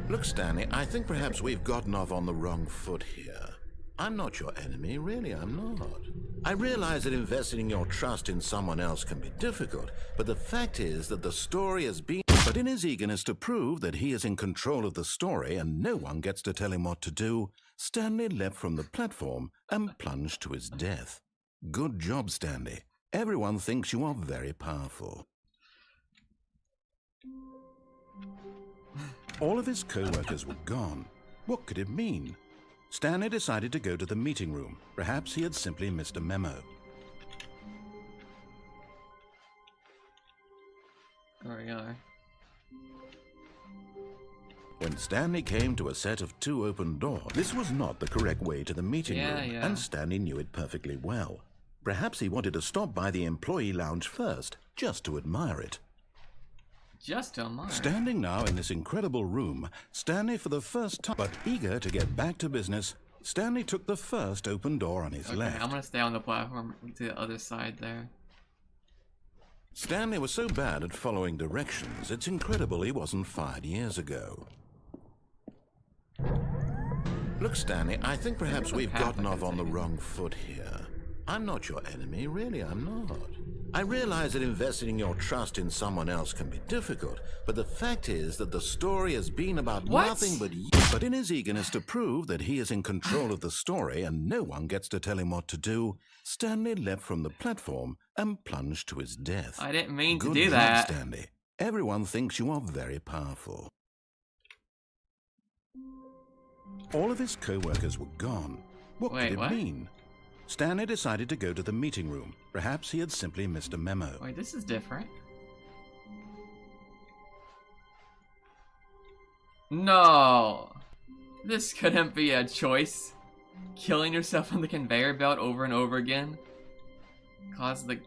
Look, Stanley, I think perhaps we've gotten off on the wrong foot here. I'm not your enemy, really, I'm not. I realize that investing your trust in someone else can be difficult, but the fact is that the story has been... But in his eagerness to prove that he is in control of the story and no one gets to tell him what to do, Stanley leapt from the platform and plunged to his death. Good job, Stanley. Everyone thinks you are very powerful. All of his co-workers were gone. What could it mean? Stanley decided to go to the meeting room. Perhaps he had simply missed a memo. There we are. When Stanley came to a set of 2 open doors, this was not the correct way to the meeting room, and Stanley knew it perfectly well. Perhaps he wanted to stop by the employee lounge first, just to admire it. Just to admire. Standing now in this incredible room, Stanley for the first time, but eager to get back to business, Stanley took the first open door on his left. I'm gonna stay on the platform to the other side there. Stanley was so bad at following directions, it's incredible he wasn't fired years ago. Look, Stanley, I think perhaps we've gotten off on the wrong foot here. I'm not your enemy, really, I'm not. I realize that investing your trust in someone else can be difficult, but the fact is that the story has been about nothing but you. But in his eagerness to prove that he is in control of the story and no one gets to tell him what to do, Stanley leapt from the platform and plunged to his death. I didn't mean to Good do job, that. Stanley. Everyone thinks you are very powerful. All of his co-workers were gone. What Wait, could it what? mean? Stanley decided to go to the meeting room. Perhaps he had simply missed a memo. Wait, this is different. No! This couldn't be a choice. Killing yourself on the conveyor belt over and over again caused the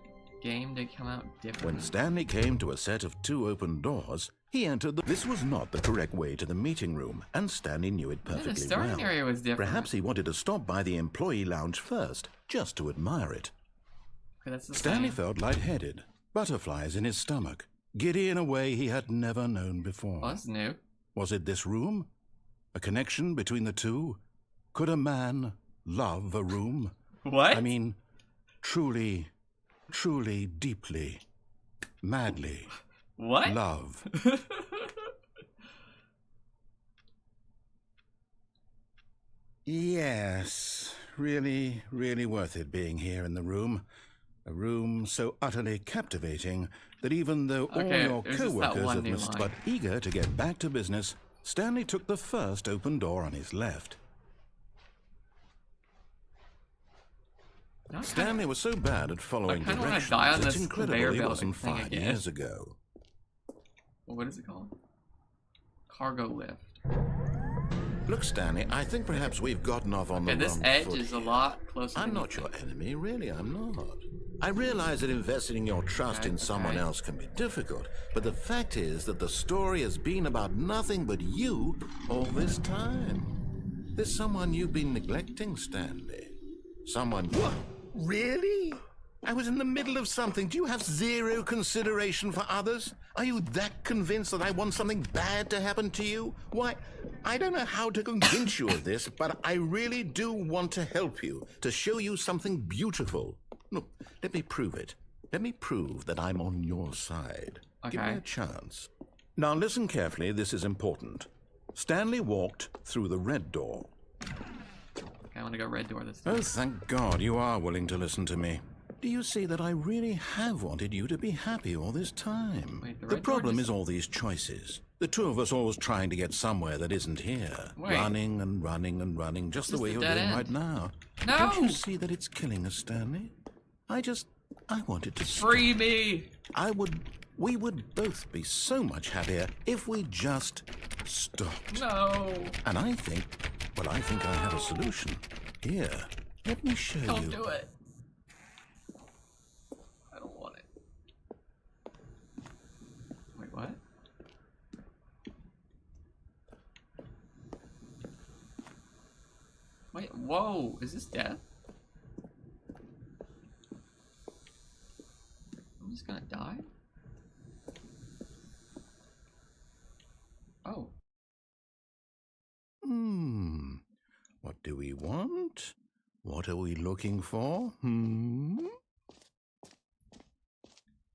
game to come out different. When Stanley came to a set of 2 open doors, he entered the... This was not the correct way to the meeting room, and Stanley knew it Yeah, the perfectly starting well. area was different. Perhaps he wanted to stop by the employee lounge first, just to admire it. Okay, that's the Stanley same. felt lightheaded, butterflies in his stomach, giddy in a way he had never known before. Oh, that's new. Was it this room? A connection between the two? Could a man love a room? What? I mean, truly, truly, deeply, madly what? love. Yes, really, really worth it being here in the room. A room so utterly captivating that even though all Okay, your there's just that co-workers one have new missed line. but eager to get back to business, Stanley took the first open door on his left. No, I Stanley was so bad at following kinda wanna directions, die on it's this incredible conveyor he belt wasn't thing 5 again. years ago. What is it called? Cargo lift. Look, Stanley, I think perhaps we've gotten off on Okay, the this wrong edge foot is a here. lot closer. I'm than not you your think. enemy, really, I'm not. I realize that investing your trust Okay, in someone okay. else can be difficult, but the fact is that the story has been about nothing but you all this time. There's someone you've been neglecting, Stanley. Someone... What? Really? I was in the middle of something. Do you have zero consideration for others? Are you that convinced that I want something bad to happen to you? Why, I don't know how to convince you of this, but I really do want to help you, to show you something beautiful. Look, let me prove it. Let me prove that I'm on your side. Give me Okay. a chance. Now listen carefully, this is important. Stanley walked through the red door. Okay, I want to go red door this time. Oh, thank God you are willing to listen to me. Do you see that I really have wanted you to be happy all this time? Wait, the The red door problem just- is all these choices. The two of us always trying to get somewhere that isn't here. Wait. Running and running and running, just the Just way a you're dead doing end. right now. No! Don't you see that it's killing us, Stanley? I wanted to stop. Free me! We would both be so much happier if we just stopped. No! And I think I have a solution. Here, let me show Don't you. do it. I don't want it. Wait, what? Wait, whoa, is this death? I'm just gonna die? Oh. What do we want? What are we looking for?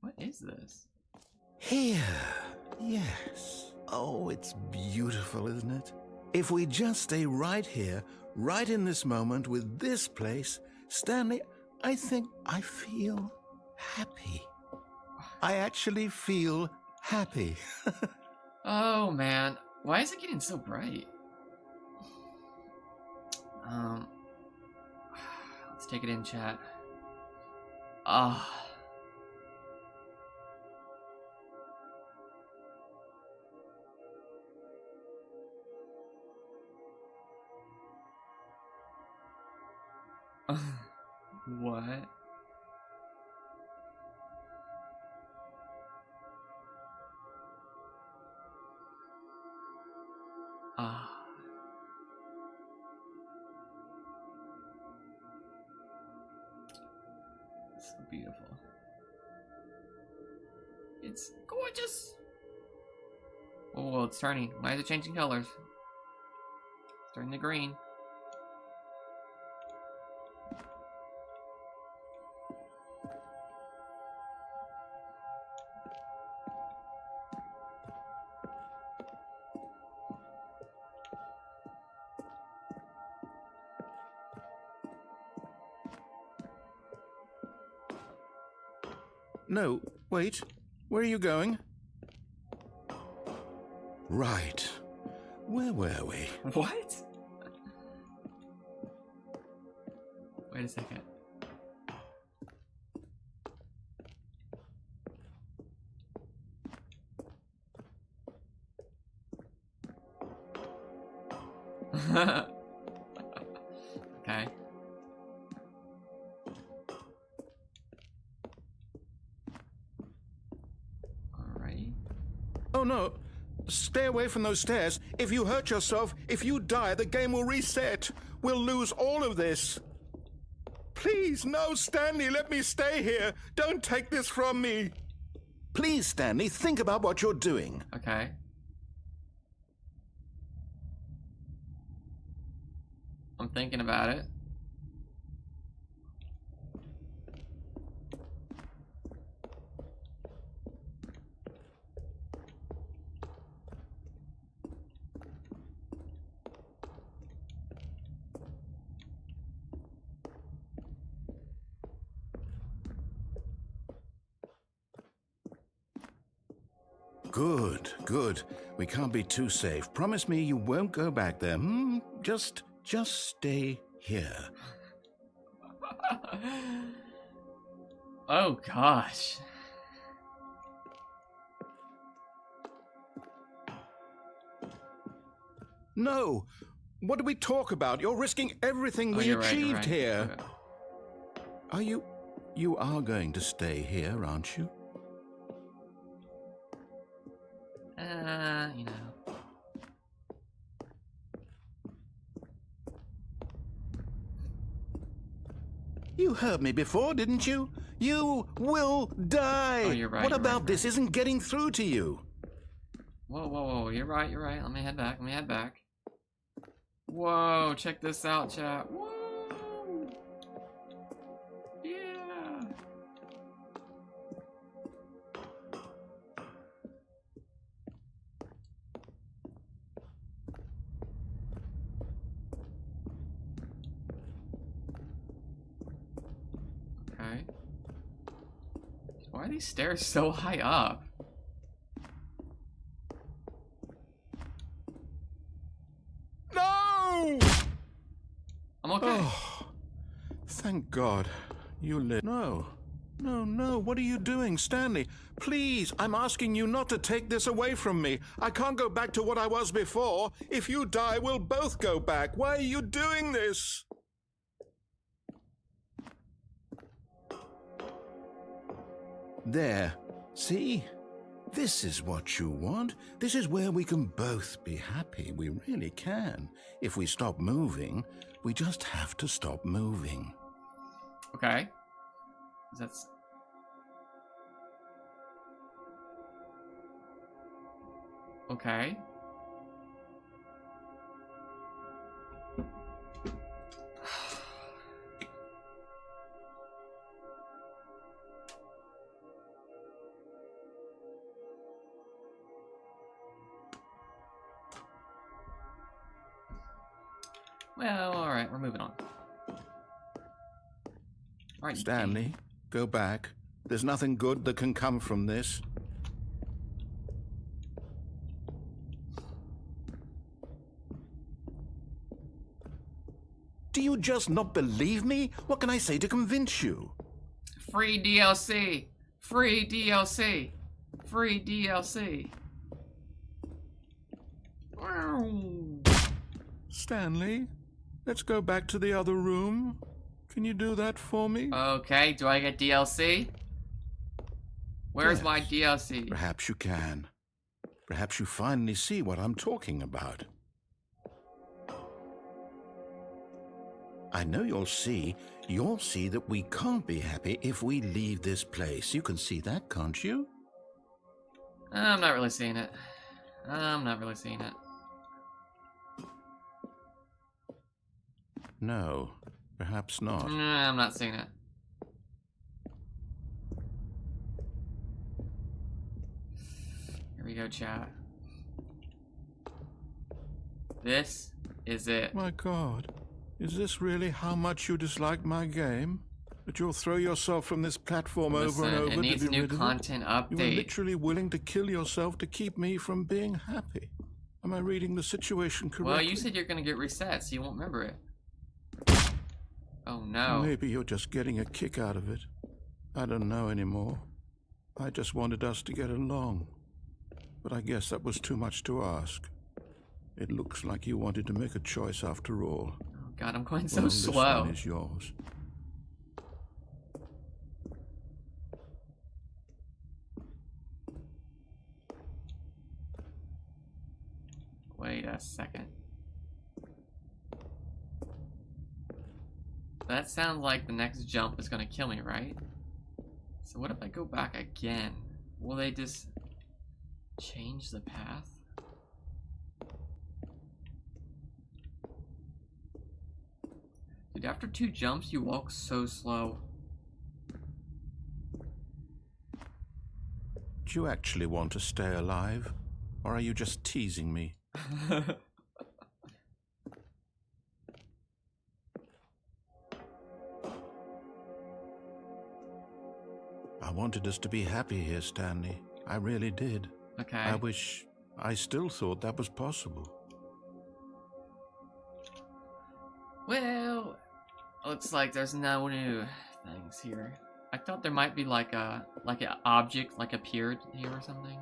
What is this? Here. Yes. Oh, it's beautiful, isn't it? If we just stay right here, right in this moment with this place, Stanley, I think I feel happy. I actually feel happy. Oh man, why is it getting so bright? Let's take it in, chat. Ah. What? Ah. So beautiful. It's gorgeous. Oh, it's turning. Why is it changing colors? It's turning to green. No, wait. Where are you going? Right. Where were we? What? Wait a second. Okay. Alrighty. Oh no. Stay away from those stairs. If you hurt yourself, if you die, the game will reset. We'll lose all of this. Please, no, Stanley, let me stay here. Don't take this from me. Please, Stanley, think about what you're doing. Okay. I'm thinking about it. Good, good. We can't be too safe. Promise me you won't go back there. Just stay here. Oh gosh. No. What do we talk about? You're risking everything we you're right, you're achieved right. here. Okay. Are you... You are going to stay here, aren't you? You know. You heard me before, didn't you? You will die. Oh, you're right, What you're about right, this isn't getting through to you? Whoa, whoa, whoa. You're right, you're right. Let me head back. Let me head back. Whoa, check this out, chat. Whoa. Yeah. Okay. Why are these stairs so high up? No! I'm okay. Oh, thank God. You live. No. No, no. What are you doing, Stanley? Please, I'm asking you not to take this away from me. I can't go back to what I was before. If you die, we'll both go back. Why are you doing this? There. See? This is what you want. This is where we can both be happy. We really can. If we stop moving, we just have to stop moving. Okay. That's... Okay. Well, alright, we're moving on. Alright, Stanley, go back. There's nothing good that can come from this. Do you just not believe me? What can I say to convince you? Free DLC! Free DLC! Free DLC! Stanley, let's go back to the other room. Can you do that for me? Okay, do I get DLC? Where's my DLC? Perhaps you can. Perhaps you finally see what I'm talking about. I know you'll see that we can't be happy if we leave this place. You can see that, can't you? I'm not really seeing it. I'm not really seeing it. No, perhaps not. Nah, I'm not seeing it. Here we go, chat. This is it. My God, is this really how much you dislike my game? That you'll throw yourself from this platform over and Listen, over it needs to be new rid of content it? You were update. literally willing to kill yourself to keep me from being happy. Am I reading the situation correctly? Well, you said you're gonna get reset, so you won't remember it. Oh no. Maybe you're just getting a kick out of it. I don't know anymore. I just wanted us to get along. But I guess that was too much to ask. It looks like you wanted to make a choice after all. Oh god, I'm going so Well, slow. This one is yours. Wait a second. That sounds like the next jump is gonna kill me, right? So what if I go back again? Will they just change the path? Dude, after 2 jumps, you walk so slow. Do you actually want to stay alive? Or are you just teasing me? I wanted us to be happy here, Stanley. I really did. Okay. I still thought that was possible. Well, looks like there's no new things here. I thought there might be like an object like appeared here or something,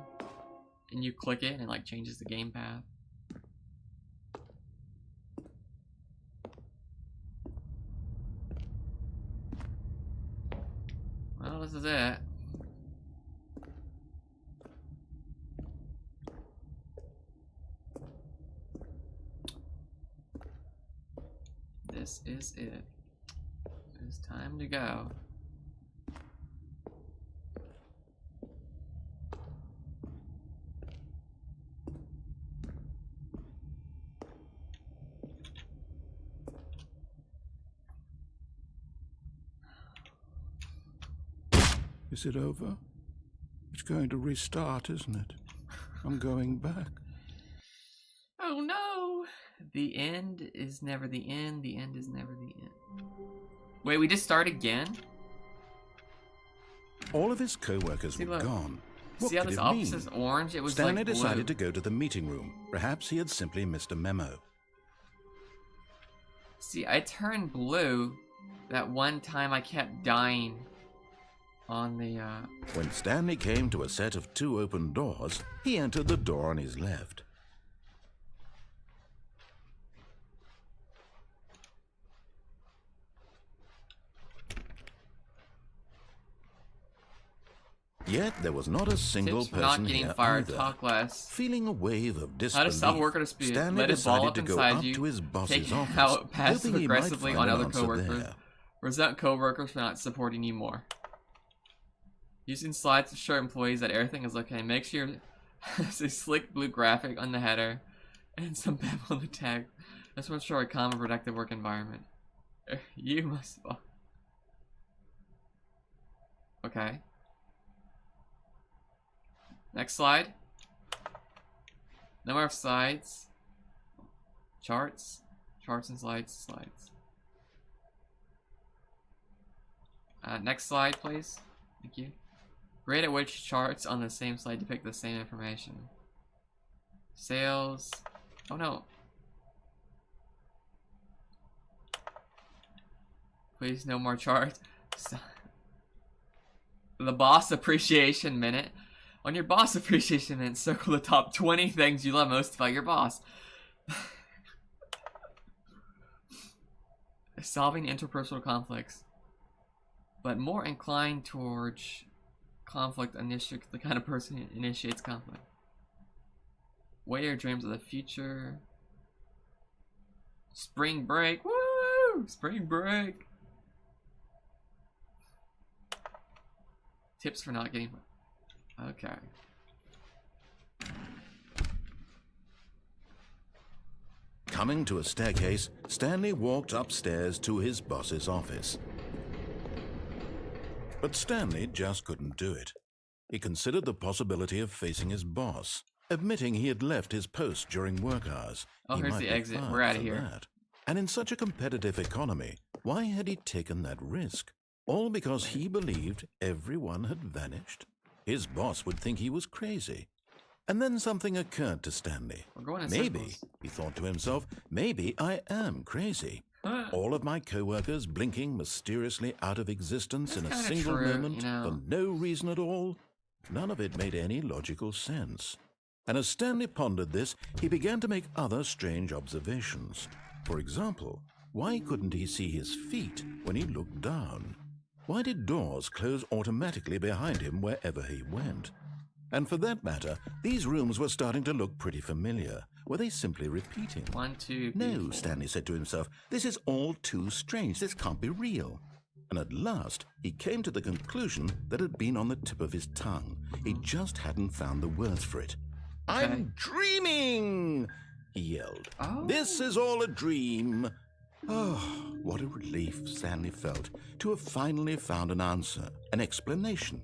and you click it and it like changes the game path. Well, this is it. This is it. It's time to go. Is it over? It's going to restart, isn't it? I'm going back. Oh no! The end is never the end. The end is never the end. Wait, we just start again? All of his co-workers See, were look. gone. What See how could this it office mean? is orange? It was Stanley like blue. decided to go to the meeting room. Perhaps he had simply missed a memo. See, I turned blue that one time I kept dying on the, When Stanley came to a set of 2 open doors, he entered the door on his left. Yet there was not a single tips for person not getting here fired, either. talk less. Feeling a wave of How disbelief, to stop a worker dispute. Stanley Let it ball decided up to go inside up you. to his boss's Take it office, out passive hoping he might aggressively find on an other answer coworkers. there. Resent coworkers for not supporting you more. Using slides to show employees that everything is okay. Make sure there's a slick blue graphic on the header and some pep on the tag. This will ensure a calm and productive work environment. You must. Okay. Next slide. No more slides. Charts. Charts and slides. Slides. Next slide, please. Thank you. Rate at which charts on the same slide depict the same information. Sales. Oh no. Please, no more charts. The boss appreciation minute. On your boss appreciation minute, circle the top 20 things you love most about your boss. Solving interpersonal conflicts. But more inclined towards conflict initiates the kind of person who initiates conflict. What are your dreams of the future? Spring break. Woo! Spring break. Tips for not getting. Okay. Coming to a staircase, Stanley walked upstairs to his boss's office. But Stanley just couldn't do it. He considered the possibility of facing his boss, admitting he had left his post during work hours. Oh, He here's might the be exit. fired We're outta for here. that. And in such a competitive economy, why had he taken that risk? All because he believed everyone had vanished. His boss would think he was crazy. And then something occurred to Stanley. We're going in Maybe, circles. he thought to himself, maybe I am crazy. All of my co-workers blinking mysteriously out of existence in a kinda single true, moment you know. for no reason at all. None of it made any logical sense. And as Stanley pondered this, he began to make other strange observations. For example, why couldn't he see his feet when he looked down? Why did doors close automatically behind him wherever he went? And for that matter, these rooms were starting to look pretty familiar. Were they simply repeating? 1, 2, No, 3, 4. Stanley said to himself, this is all too strange. This can't be real. And at last, he came to the conclusion that had been on the tip of his tongue. He just hadn't found the words for it. Okay. I'm dreaming, he yelled. Oh. This is all a dream. Oh, what a relief Stanley felt to have finally found an answer, an explanation.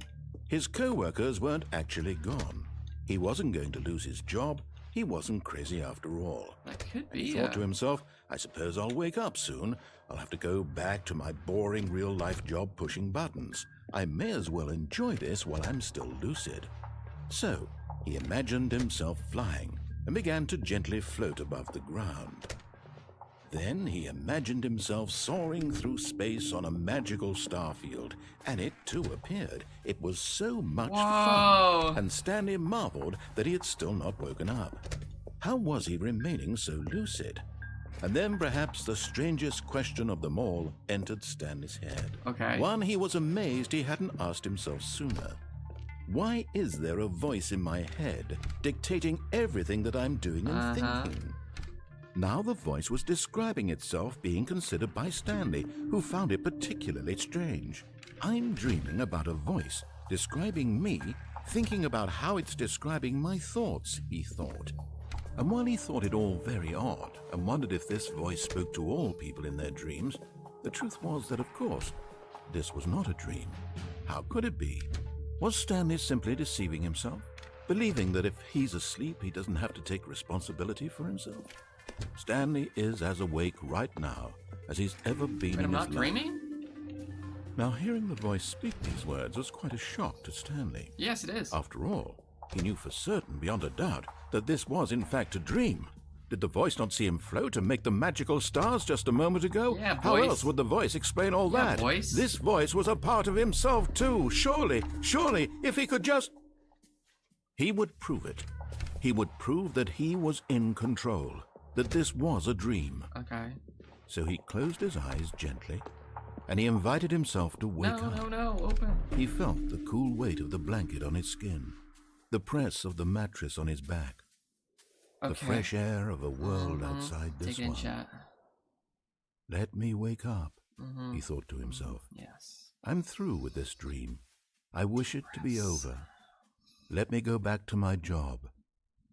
His co-workers weren't actually gone. He wasn't going to lose his job. He wasn't crazy after all. That could He be. thought to himself, I suppose I'll wake up soon. I'll have to go back to my boring real-life job pushing buttons. I may as well enjoy this while I'm still lucid. So, he imagined himself flying and began to gently float above the ground. Then he imagined himself soaring through space on a magical starfield, and it too appeared. It was so much Whoa. fun, and Stanley marveled that he had still not woken up. How was he remaining so lucid? And then perhaps the strangest question of them all entered Stanley's head. Okay. One he was amazed he hadn't asked himself sooner. Why is there a voice in my head dictating everything that I'm doing and thinking? Now the voice was describing itself being considered by Stanley, who found it particularly strange. I'm dreaming about a voice describing me, thinking about how it's describing my thoughts, he thought. And while he thought it all very odd and wondered if this voice spoke to all people in their dreams, the truth was that, of course, this was not a dream. How could it be? Was Stanley simply deceiving himself, believing that if he's asleep, he doesn't have to take responsibility for himself? Stanley is as awake right now as he's ever been But in I'm his not life. dreaming? Now, hearing the voice speak these words was quite a shock to Stanley. Yes, it is. After all, he knew for certain, beyond a doubt, that this was in fact a dream. Did the voice not see him float and make the magical stars just a moment ago? Yeah, How voice. else would the voice explain all Yeah, that? voice. This voice was a part of himself too. Surely, if he could just... He would prove it. He would prove that he was in control, that this was a dream. Okay. So he closed his eyes gently, and he invited himself to wake up. No, open. He felt the cool weight of the blanket on his skin, the press of the mattress on his back, Okay. the fresh air of a world outside this Take it in, one. chat. Let me wake up, he thought to himself. Yes. I'm through with this dream. I wish it to be over. Let me go back to my job.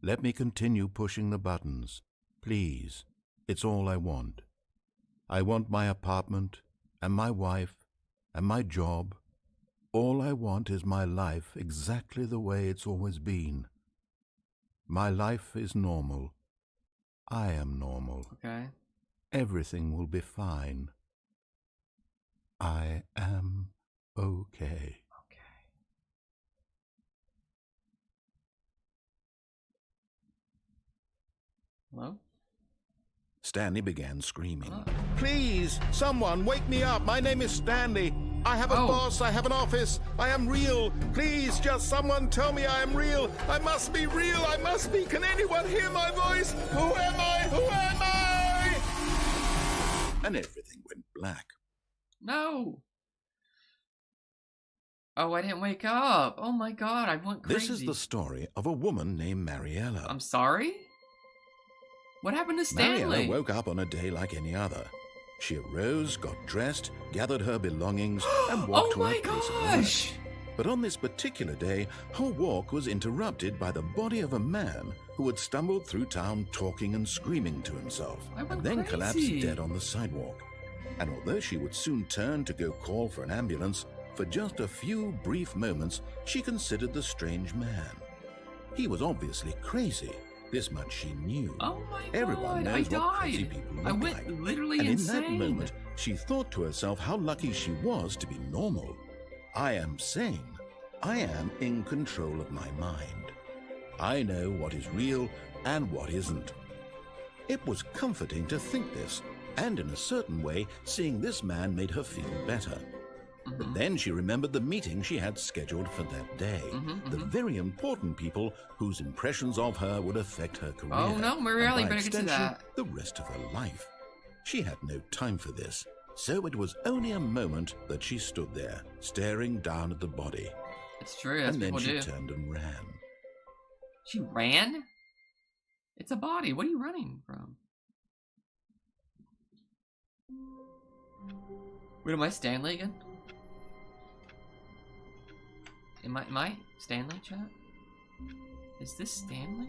Let me continue pushing the buttons. Please, it's all I want. I want my apartment, and my wife, and my job. All I want is my life exactly the way it's always been. My life is normal. I am normal. Okay. Everything will be fine. I am okay. Hello? Stanley began screaming. Oh. Please, someone, wake me up. My name is Stanley. I have a boss. I have an office. I am real. Please, just someone tell me I am real. I must be real. I must be. Can anyone hear my voice? Who am I? Who am I? And everything went black. No. Oh, I didn't wake up. Oh my god, I went crazy. This is the story of a woman named Mariella. I'm sorry? What happened to Stanley? Mariella woke up on a day like any other. She arose, got dressed, gathered her belongings, and walked to her place of work. But on this particular day, her walk was interrupted by the body of a man who had stumbled through town talking and screaming to himself, and then collapsed dead on the sidewalk. And although she would soon turn to go call for an ambulance, for just a few brief moments she considered the strange man. He was obviously crazy. This much she knew. Oh my god, Everyone knows I what crazy died. people I look went like. literally and insane. in that moment, She thought to herself how lucky she was to be normal. I am sane. I am in control of my mind. I know what is real and what isn't. It was comforting to think this, and in a certain way, seeing this man made her feel better. But then she remembered the meeting she had scheduled for that day. The very important people whose impressions of her would affect her career. Oh no, we're really and by better get to extension, that. the rest of her life. She had no time for this, so it was only a moment that she stood there, staring down at the body. It's true, that's And then what she people do. turned and ran. She ran? It's a body. What are you running from? Wait, am I Stanley again? Am I Stanley, chat? Is this Stanley?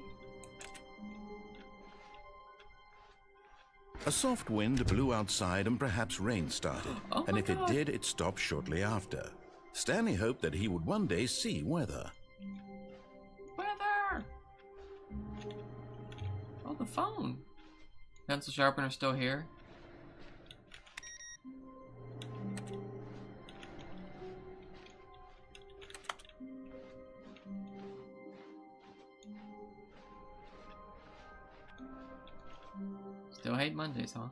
A soft wind blew outside and perhaps rain started. Oh And my if God. it did, it stopped shortly after. Stanley hoped that he would one day see weather. Weather! Oh, the phone. Pencil sharpener still here. Still hate Mondays, huh?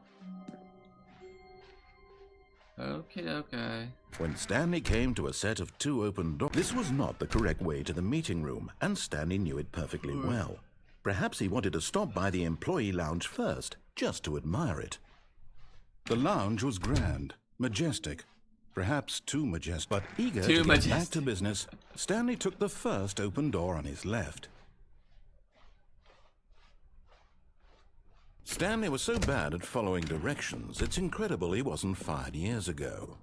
Okay. When Stanley came to a set of 2 open doors, this was not the correct way to the meeting room, and Stanley knew it perfectly well. Perhaps he wanted to stop by the employee lounge first, just to admire it. The lounge was grand, majestic, perhaps too majestic, but eager to get back to business, Stanley took the first open door on his left. Stanley was so bad at following directions, it's incredible he wasn't fired years ago.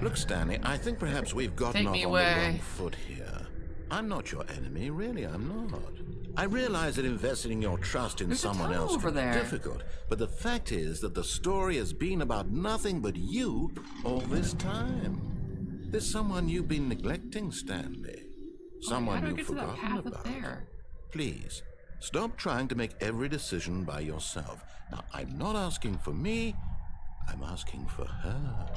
Look, Stanley, I think perhaps we've gotten off on the wrong foot here. I'm not your enemy, really, I'm not. I realize that investing your trust in someone else can be difficult, but the fact is that the story has been about nothing but you all this time. There's someone you've been neglecting, Stanley. Someone you've forgotten about. Please, stop trying to make every decision by yourself. Now, I'm not asking for me, I'm asking for her.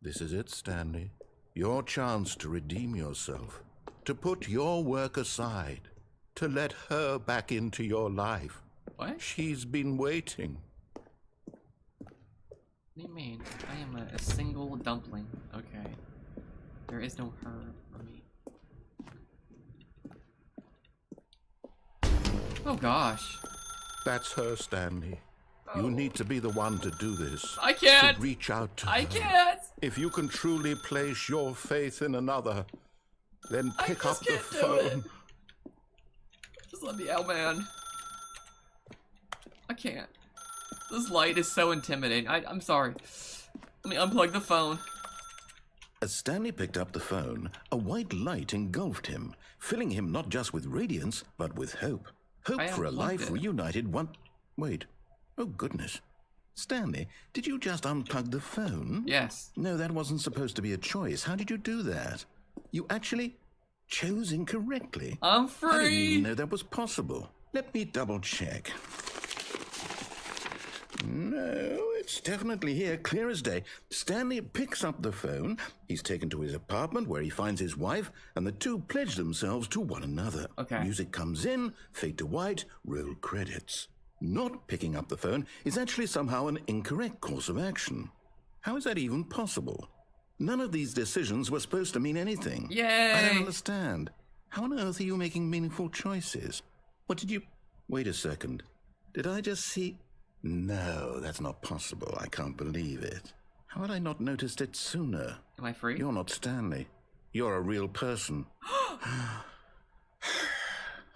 This is it, Stanley. Your chance to redeem yourself, to put your work aside, to let her back into your life. What? She's been waiting. What do you mean? I am a single dumpling. Okay. There is no her for me. Oh gosh. That's her, Stanley. You need to be the one to do this. I can't! To reach out to her. I can't! If you can truly place your faith in another, then pick up the do phone. it. Just let me out, man. I can't. This light is so intimidating. I'm sorry. Let me unplug the phone. As Stanley picked up the phone, a white light engulfed him, filling him not just with radiance, but with hope. Hope for a life reunited one... Wait. Oh, goodness. Stanley, did you just unplug the phone? Yes. No, that wasn't supposed to be a choice. How did you do that? You actually chose incorrectly. I'm I free! didn't even know that was possible. Let me double check. No, it's definitely here, clear as day. Stanley picks up the phone. He's taken to his apartment where he finds his wife, and the two pledge themselves to one another. Okay. Music comes in, fade to white, roll credits. Not picking up the phone is actually somehow an incorrect course of action. How is that even possible? None of these decisions were supposed to mean anything. Yay! I don't understand. How on earth are you making meaningful choices? What did you... Wait a second. Did I just see... No, that's not possible. I can't believe it. How had I not noticed it sooner? Am I free? You're not Stanley. You're a real person.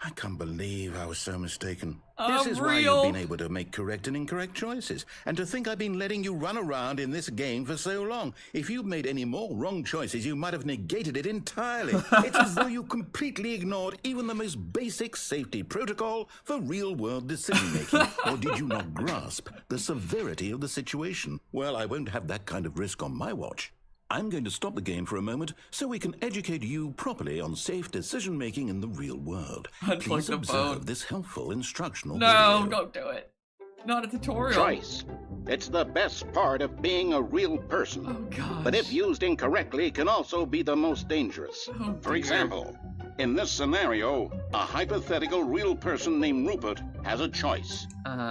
I can't believe I was so mistaken. This is why you've been able to make correct and incorrect choices. And to think I've been letting you run around in this game for so long. If you'd made any more wrong choices, you might have negated it entirely. It's as though you completely ignored even the most basic safety protocol for real-world decision-making. Or did you not grasp the severity of the situation? Well, I won't have that kind of risk on my watch. I'm going to stop the game for a moment so we can educate you properly on safe decision-making in the real world. Unplug Please the observe phone. this helpful instructional No, video. don't do it. Not a tutorial. Choice. It's the best part of being a real person. Oh gosh. But if used incorrectly, can also be the most dangerous. Oh, For dear. example, in this scenario, a hypothetical real person named Rupert has a choice.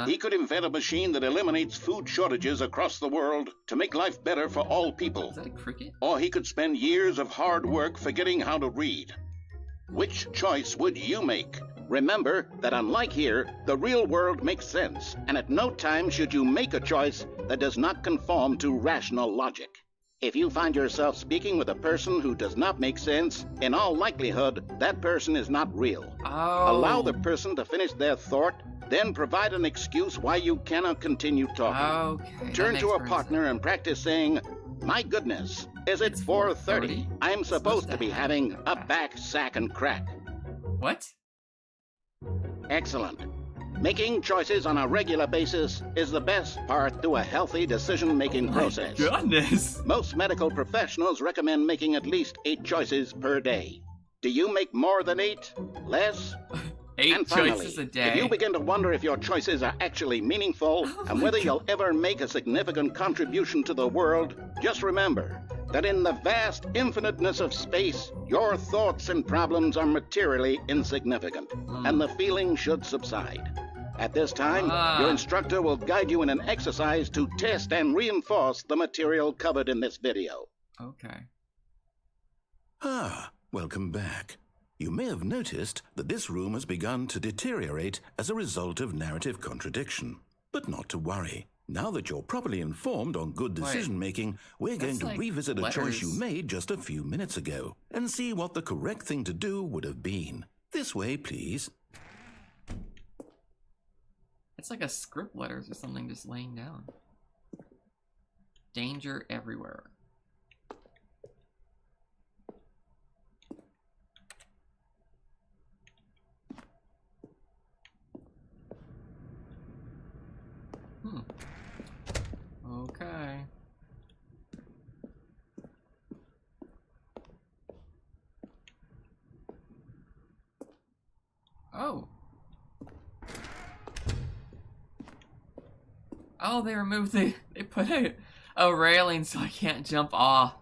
He could invent a machine that eliminates food shortages across the world to make life better for all people. Is that a cricket? Or he could spend years of hard work forgetting how to read. Which choice would you make? Remember that unlike here, the real world makes sense, and at no time should you make a choice that does not conform to rational logic. If you find yourself speaking with a person who does not make sense, in all likelihood, that person is not real. Oh. Allow the person to finish their thought, then provide an excuse why you cannot continue talking. Okay. Turn that to makes a more partner sense. and practice saying, "My goodness, is it It's 4:30? 4:30? I'm supposed to be having a happen. back, sack, and crack." What? Excellent. Making choices on a regular basis is the best part to a healthy decision-making process. Goodness. Most medical professionals recommend making at least 8 choices per day. Do you make more than 8? Less? 8 And finally, choices a day. if you begin to wonder if your choices are actually meaningful and whether you'll ever make a significant contribution to the world, just remember that in the vast infiniteness of space, your thoughts and problems are materially insignificant, and the feeling should subside. At this time, your instructor will guide you in an exercise to test and reinforce the material covered in this video. Okay. Ah, welcome back. You may have noticed that this room has begun to deteriorate as a result of narrative contradiction. But not to worry. Now that you're properly informed on good decision-making, we're going to like revisit a choice you letters. made just a few minutes ago and see what the correct thing to do would have been. This way, please. It's like a script letters or something just laying down. Danger everywhere. Okay. Oh. Oh, they removed they put a railing so I can't jump off.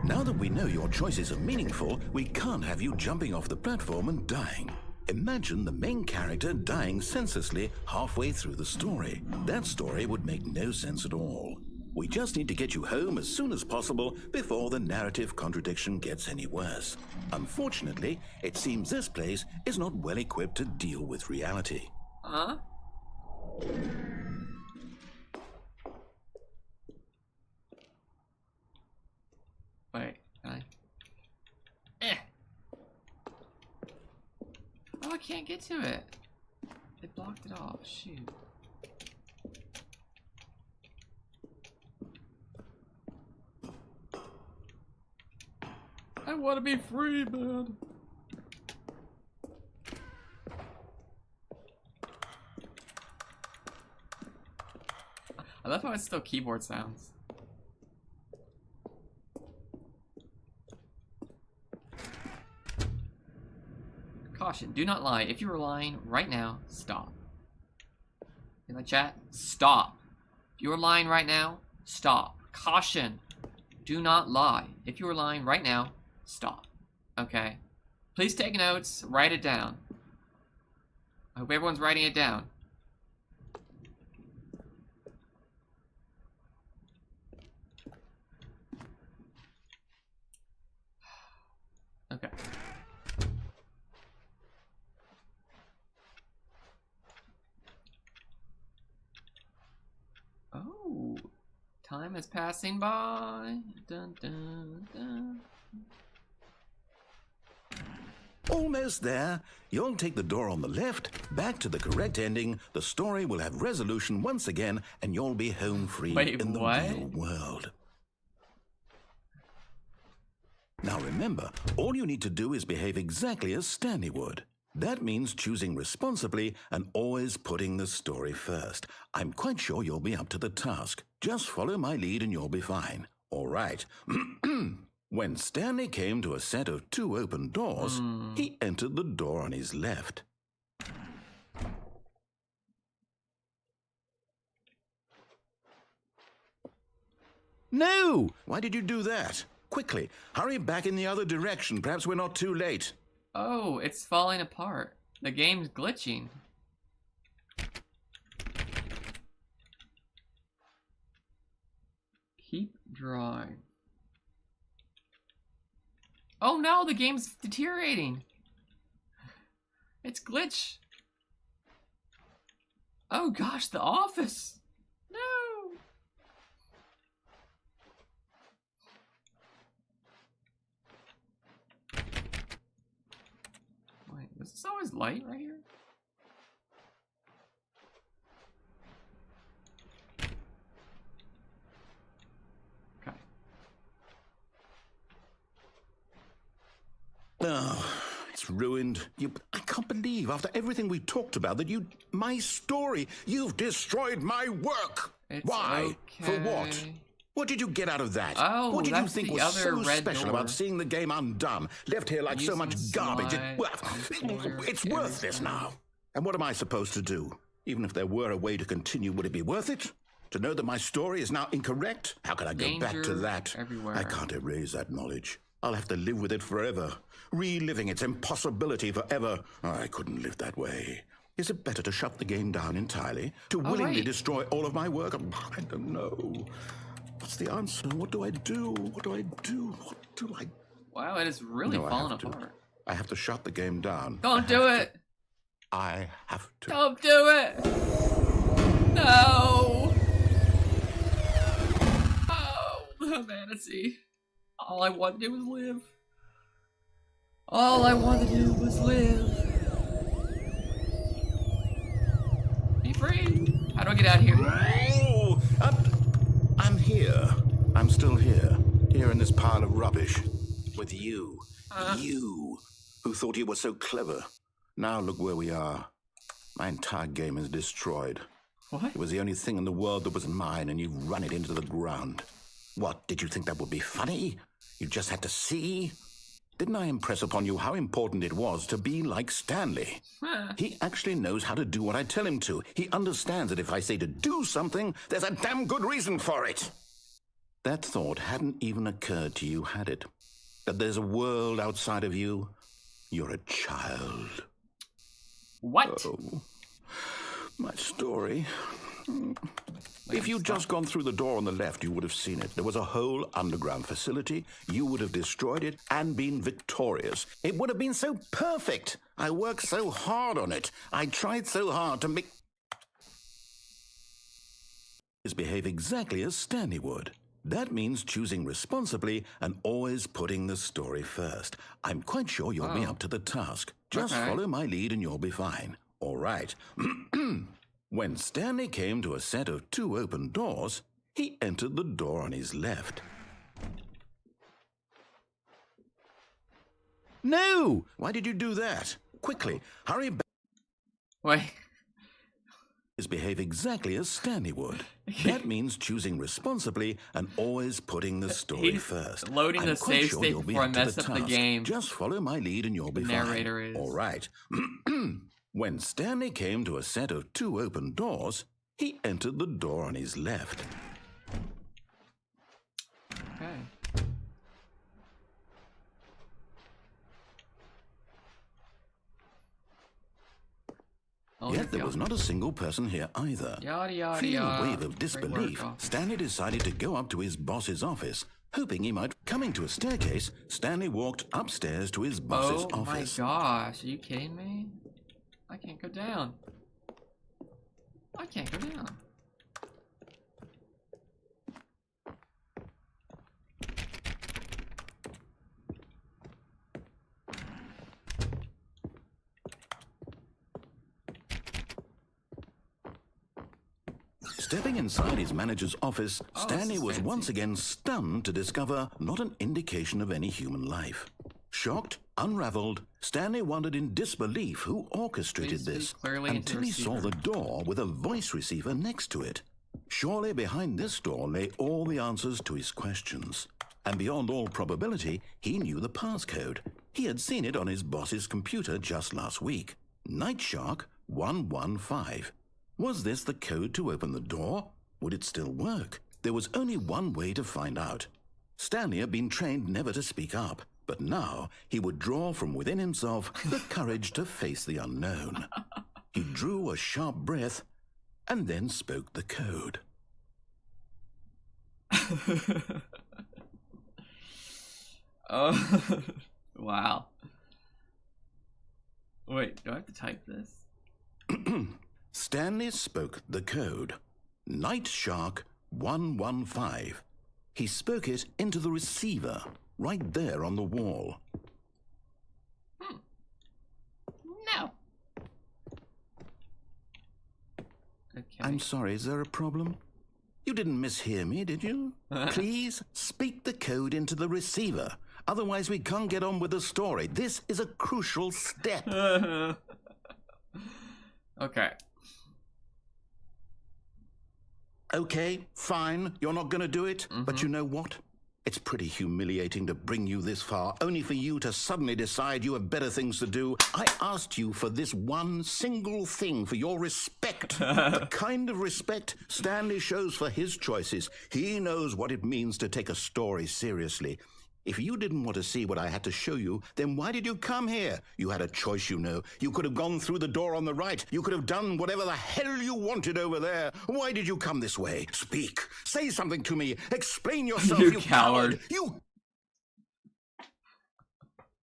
Now that we know your choices are meaningful, we can't have you jumping off the platform and dying. Imagine the main character dying senselessly halfway through the story. That story would make no sense at all. We just need to get you home as soon as possible before the narrative contradiction gets any worse. Unfortunately, it seems this place is not well equipped to deal with reality. Huh? Wait, can I? Oh, I can't get to it. They blocked it off. Shoot. I want to be free, man. I love how it's still keyboard sounds. Caution, do not lie. If you are lying right now, stop. In the chat, stop. If you are lying right now, stop. Caution, do not lie. If you are lying right now, stop. Okay? Please take notes, write it down. I hope everyone's writing it down. Okay. Oh, time is passing by. Dun, dun, dun. Almost there. You'll take the door on the left, back to the correct ending, the story will have resolution once again, and you'll be home free Wait, in the what? real world. Now remember, all you need to do is behave exactly as Stanley would. That means choosing responsibly and always putting the story first. I'm quite sure you'll be up to the task. Just follow my lead and you'll be fine. All right. When Stanley came to a set of 2 open doors, he entered the door on his left. No! Why did you do that? Quickly, hurry back in the other direction. Perhaps we're not too late. Oh, it's falling apart. The game's glitching. Keep drawing. Oh no, the game's deteriorating. It's glitch. Oh gosh, The Office. No. Wait, was this always light right here? Okay. Oh, it's ruined. I can't believe, after everything we talked about, that my story, you've destroyed my work. It's Why? okay. For what? What did you get out of that? Oh, what did you that's think the was other so red special door. about seeing the game undone, left here like so Using much garbage? slide, It's worthless now. And what am I supposed to do? Even if there were a way to continue, would it be worth it? To know that my story is now incorrect? How can I go back to Danger that? everywhere. I can't erase that knowledge. I'll have to live with it forever, reliving its impossibility forever. I couldn't live that way. Is it better to shut the game down entirely? To willingly wait. destroy all of my work? I don't know. What's the answer? What do I do? What do I do? What do I... Wow, it is really No, I falling have to. apart. I have to shut the game down. Don't do it! I have to. Don't do it! No! Oh, the fantasy. All I wanted to do was live. All I wanted to do was live. Be free. How do I get out of here? Oh, I'm here. I'm still here. Here in this pile of rubbish. With you. You, who thought you were so clever. Now look where we are. My entire game is destroyed. What? It was the only thing in the world that was mine, and you've run it into the ground. What, did you think that would be funny? You just had to see? Didn't I impress upon you how important it was to be like Stanley? He actually knows how to do what I tell him to. He understands that if I say to do something, there's a damn good reason for it. That thought hadn't even occurred to you, had it? That there's a world outside of you? You're a child. What? Oh, my story. If you'd just gone through the door on the left, you would have seen it. There was a whole underground facility. You would have destroyed it and been victorious. It would have been so perfect. I worked so hard on it. I tried so hard to make... behave exactly as Stanley would. That means choosing responsibly and always putting the story first. I'm quite sure you'll be up to the task. Just follow my lead and you'll be fine. All right. When Stanley came to a set of 2 open doors, he entered the door on his left. No! Why did you do that? Quickly, hurry back. Wait. Behave exactly as Stanley would. That means choosing responsibly and always putting the story He's first. loading I'm the quite save sure state you'll be before I up to mess up the task. game. Just follow my lead and you'll be The fine. narrator is. All right. When Stanley came to a set of 2 open doors, he entered the door on his left. Okay. Oh, Yet there was not a single person here either. Yada yada Feeling a yada. wave of disbelief, Great work, Stanley decided to go up to his boss's office, hoping he might... Coming to a staircase, Stanley walked upstairs to his boss's Oh office. my gosh, are you kidding me? I can't go down. I can't go down. Stepping inside his manager's office, Oh, Stanley this is was fancy. once again stunned to discover not an indication of any human life. Shocked, unraveled, Stanley wondered in disbelief who orchestrated Please speak this clearly into until the he saw receiver. the door with a voice receiver next to it. Surely behind this door lay all the answers to his questions. And beyond all probability, he knew the passcode. He had seen it on his boss's computer just last week. Night Shark 115. Was this the code to open the door? Would it still work? There was only one way to find out. Stanley had been trained never to speak up, but now he would draw from within himself the courage to face the unknown. He drew a sharp breath and then spoke the code. Oh, wow. Wait, do I have to type this? Stanley spoke the code. Night Shark 115. He spoke it into the receiver, right there on the wall. No. Okay. I'm sorry, is there a problem? You didn't mishear me, did you? Please speak the code into the receiver. Otherwise, we can't get on with the story. This is a crucial step. Okay. Okay, fine. You're not going to do it. But you know what? It's pretty humiliating to bring you this far, only for you to suddenly decide you have better things to do. I asked you for this one single thing, for your respect. The kind of respect Stanley shows for his choices. He knows what it means to take a story seriously. If you didn't want to see what I had to show you, then why did you come here? You had a choice, you know. You could have gone through the door on the right. You could have done whatever the hell you wanted over there. Why did you come this way? Speak. Say something to me. Explain yourself, You you coward. You...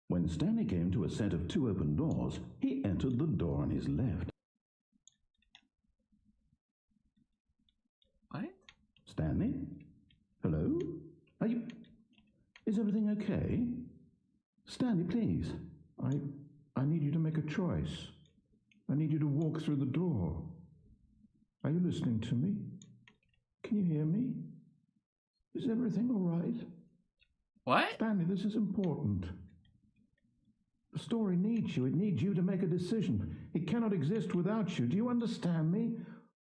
When Stanley came to a set of two open doors, he entered the door on his left. What? Stanley? Hello? Are you... Is everything okay? Stanley, please. I need you to make a choice. I need you to walk through the door. Are you listening to me? Can you hear me? Is everything all right? What? Stanley, this is important. The story needs you. It needs you to make a decision. It cannot exist without you. Do you understand me?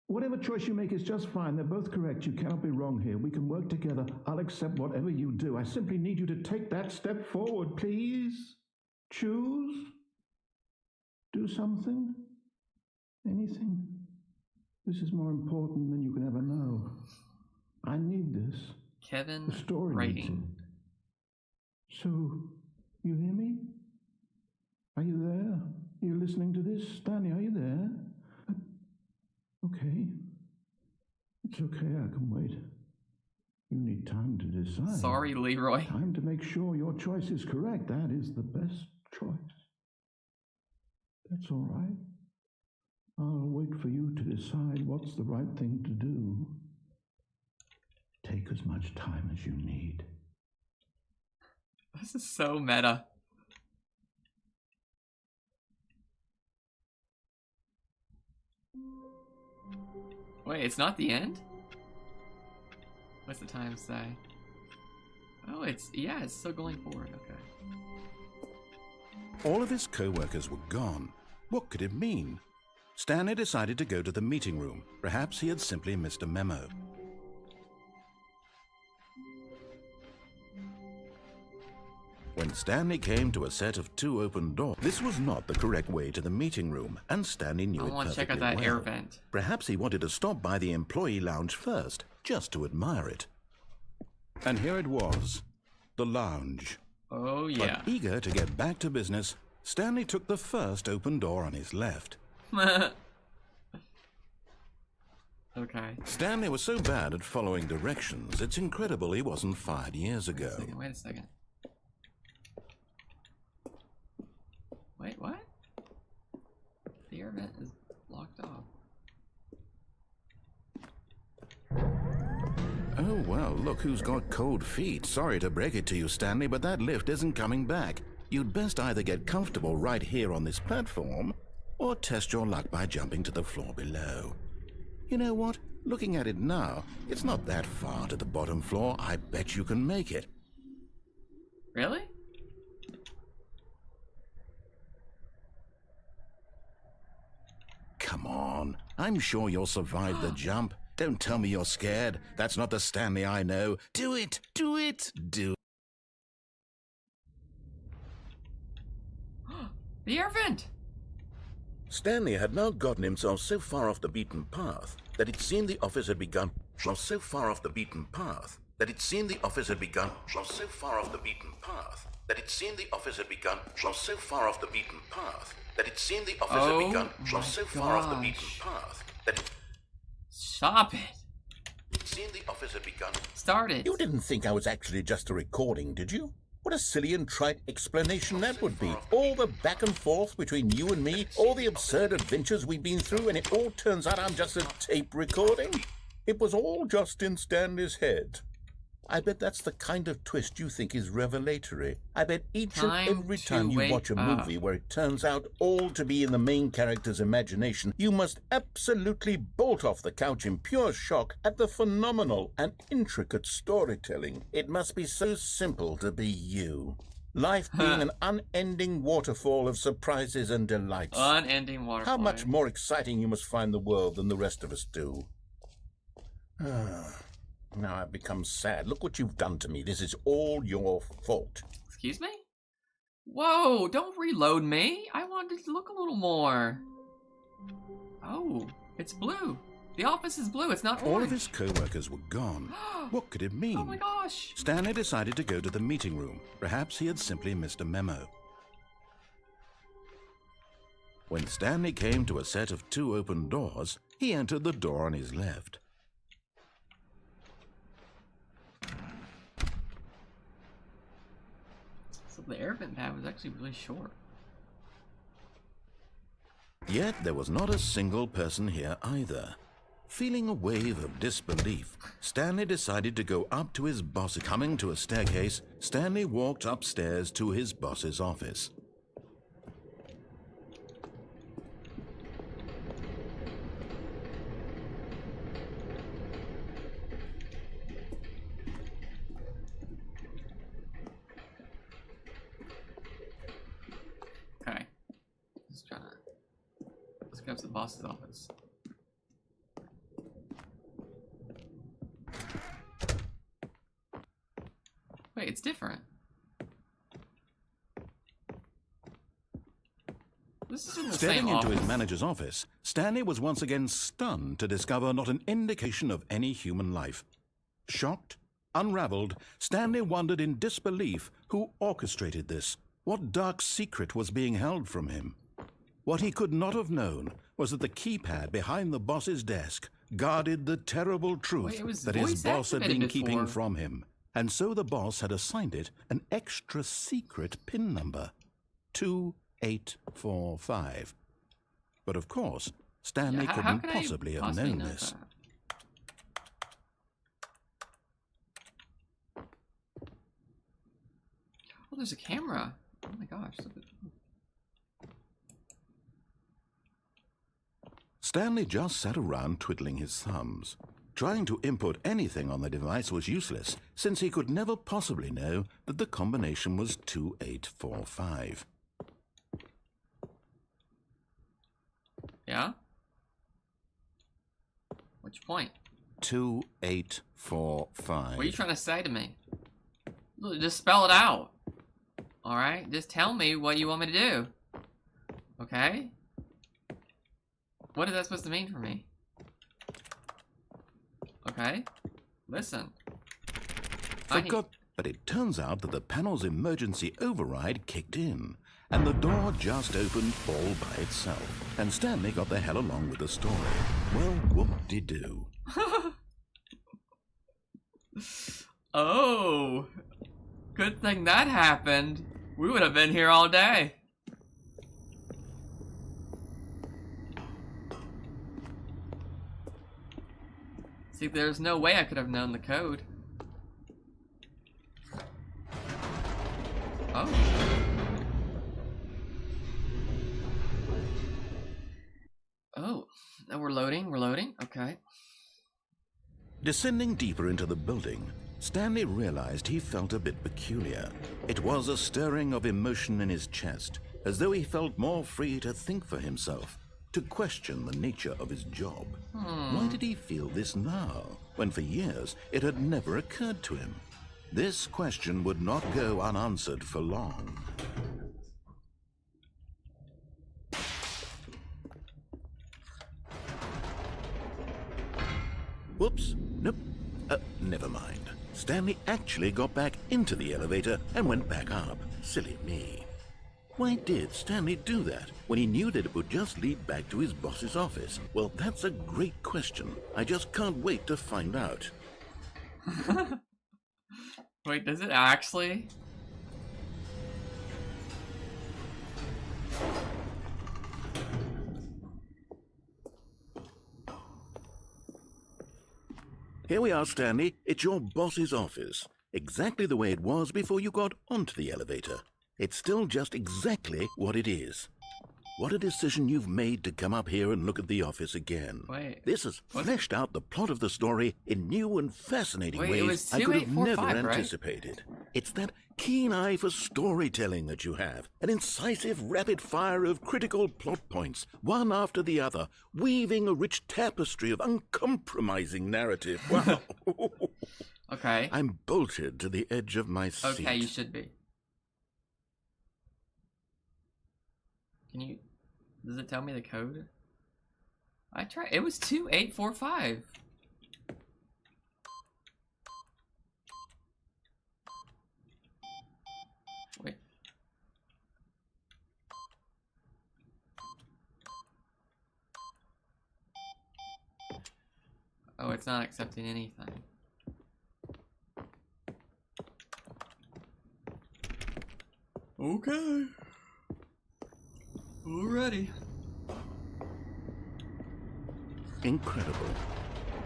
Whatever choice you make is just fine. They're both correct. You cannot be wrong here. We can work together. I'll accept whatever you do. I simply need you to take that step forward, please. Choose. Do something. Anything. This is more important than you can ever know. I need this. Kevin The story needs writing. it. So, you hear me? Are you there? Are you listening to this? Stanley, are you there? Okay. It's okay, I can wait. You need time to decide. Sorry, Leroy. Time to make sure your choice is correct. That is the best choice. That's all right. I'll wait for you to decide what's the right thing to do. Take as much time as you need. This is so meta. Wait, it's not the end? What's the time say? Oh, it's still going forward, okay. All of his co-workers were gone. What could it mean? Stanley decided to go to the meeting room. Perhaps he had simply missed a memo. When Stanley came to a set of two open doors, this was not the correct way to the meeting room, and Stanley knew I it want to check out perfectly that air well. vent. Perhaps he wanted to stop by the employee lounge first, just to admire it. And here it was, the lounge. Oh, yeah. But eager to get back to business, Stanley took the first open door on his left. Okay. Stanley was so bad at following directions, it's incredible he wasn't fired years ago. Wait a second. Wait, what? The air vent is blocked off. Oh, well, look who's got cold feet. Sorry to break it to you, Stanley, but that lift isn't coming back. You'd best either get comfortable right here on this platform, or test your luck by jumping to the floor below. You know what? Looking at it now, it's not that far to the bottom floor. I bet you can make it. Really? I'm sure you'll survive the jump. Don't tell me you're scared. That's not the Stanley I know. Do it! Do it! Do The air vent! Stanley had now gotten himself so far off the beaten path that it seemed the office had begun. So far off the beaten path that it seemed the office had begun. So far off the beaten path that it seemed the office had begun. So far off the beaten path that it seemed the office had begun. So far off the beaten path that it Stop it! seemed the office had begun. Start it. You didn't think I was actually just a recording, did you? What a silly and trite explanation that would be. All the back and forth between you and me, all the absurd adventures we've been through, and it all turns out I'm just a tape recording? It was all just in Stanley's head. I bet that's the kind of twist you think is revelatory. I bet each and every time you watch a movie where it turns out all to be in the main character's imagination, you must absolutely bolt off the couch in pure shock at the phenomenal and intricate storytelling. It must be so simple to be you. Life being an unending waterfall of surprises and delights. Unending waterfall. How much more exciting you must find the world than the rest of us do. Now I've become sad. Look what you've done to me. This is all your fault. Excuse me? Whoa, don't reload me. I wanted to look a little more. Oh, it's blue. The office is blue. It's not orange. All of his co-workers were gone. What could it mean? Oh my gosh. Stanley decided to go to the meeting room. Perhaps he had simply missed a memo. When Stanley came to a set of 2 open doors, he entered the door on his left. So the air vent pad was actually really short. Yet there was not a single person here either. Feeling a wave of disbelief, Stanley decided to go up to his boss. Coming to a staircase, Stanley walked upstairs to his boss's office. Okay. Let's go to the boss's office. Wait, it's different. This isn't the Stepping same into office. his manager's office, Stanley was once again stunned to discover not an indication of any human life. Shocked, unraveled, Stanley wondered in disbelief who orchestrated this. What dark secret was being held from him? What he could not have known was that the keypad behind the boss's desk guarded the terrible truth that his boss had been keeping from him. And so the boss had assigned it an extra secret PIN number, 2845. But of course, Stanley couldn't possibly have known this. Oh, there's a camera. Oh my gosh. Look at... Stanley just sat around twiddling his thumbs. Trying to input anything on the device was useless, since he could never possibly know that the combination was 2845. Yeah? What's your point? 2845. What are you trying to say to me? Look, just spell it out. Alright? Just tell me what you want me to do. Okay? What is that supposed to mean for me? Okay? Listen. But it turns out that the panel's emergency override kicked in, and the door just opened all by itself. And Stanley got the hell along with the story. Well, whoop-de-doo. Oh! Good thing that happened. We would have been here all day. See, there's no way I could have known the code. Oh. Oh, now we're loading, okay. Descending deeper into the building, Stanley realized he felt a bit peculiar. It was a stirring of emotion in his chest, as though he felt more free to think for himself. to question the nature of his job. Why did he feel this now, when for years it had never occurred to him? This question would not go unanswered for long. Whoops, nope, never mind. Stanley actually got back into the elevator and went back up. Silly me. Why did Stanley do that when he knew that it would just lead back to his boss's office? Well, that's a great question. I just can't wait to find out. Wait, does it actually? Here we are, Stanley. It's your boss's office. Exactly the way it was before you got onto the elevator. It's still just exactly what it is. What a decision you've made to come up here and look at the office again. Wait. This has fleshed out the plot of the story in new and fascinating ways I could have never 2845, right? anticipated. It's that keen eye for storytelling that you have. An incisive rapid fire of critical plot points, one after the other, weaving a rich tapestry of uncompromising narrative. Wow. Okay. I'm bolted to the edge of my seat. Okay, you should be. Can you... Does it tell me the code? I tried. It was 2845. Wait. Oh, it's not accepting anything. Okay. Already. Incredible.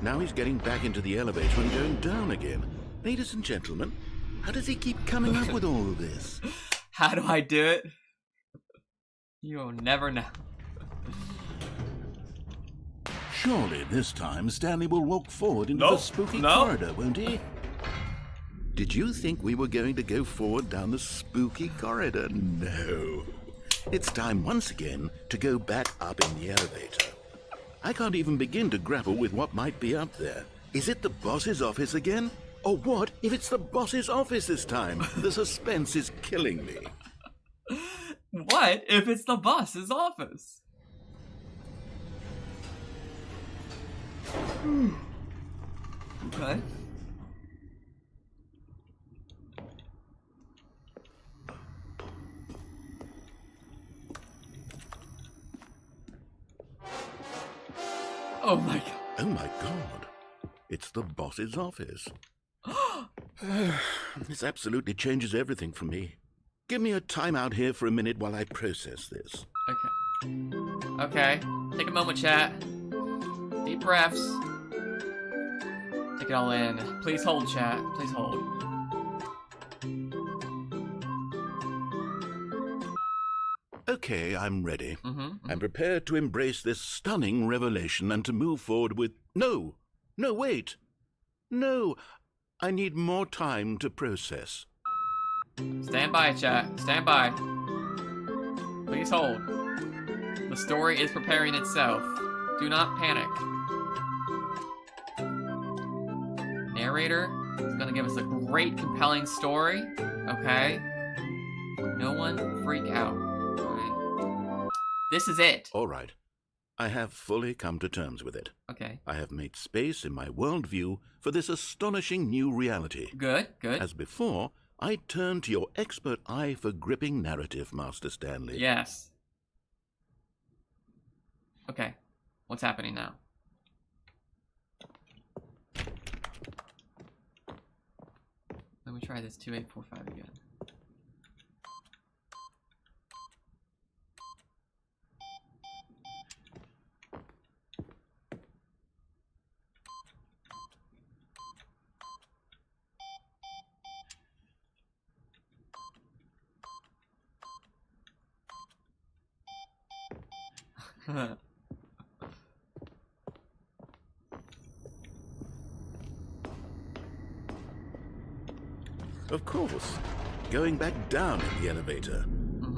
Now he's getting back into the elevator and going down again. Ladies and gentlemen, how does he keep coming up with all of this? How do I do it? You'll never know. Surely this time Stanley will walk forward into the spooky corridor, won't he? Did you think we were going to go forward down the spooky corridor? No. It's time once again to go back up in the elevator. I can't even begin to grapple with what might be up there. Is it the boss's office again? Or what if it's the boss's office this time? The suspense is killing me. What if it's the boss's office? Okay. Oh my god. Oh my god. It's the boss's office. This absolutely changes everything for me. Give me a time out here for a minute while I process this. Okay. Okay. Take a moment, chat. Deep breaths. Take it all in. Please hold, chat. Please hold. Okay, I'm ready. I'm prepared to embrace this stunning revelation and to move forward with... No! No, wait! No! I need more time to process. Stand by, chat. Stand by. Please hold. The story is preparing itself. Do not panic. Narrator is gonna give us a great, compelling story. Okay? No one freak out. Alright. This is it. All right. I have fully come to terms with it. Okay. I have made space in my worldview for this astonishing new reality. Good, good. As before, I turn to your expert eye for gripping narrative, Master Stanley. Yes. Okay. What's happening now? Let me try this 2845 again. Of course. Going back down in the elevator.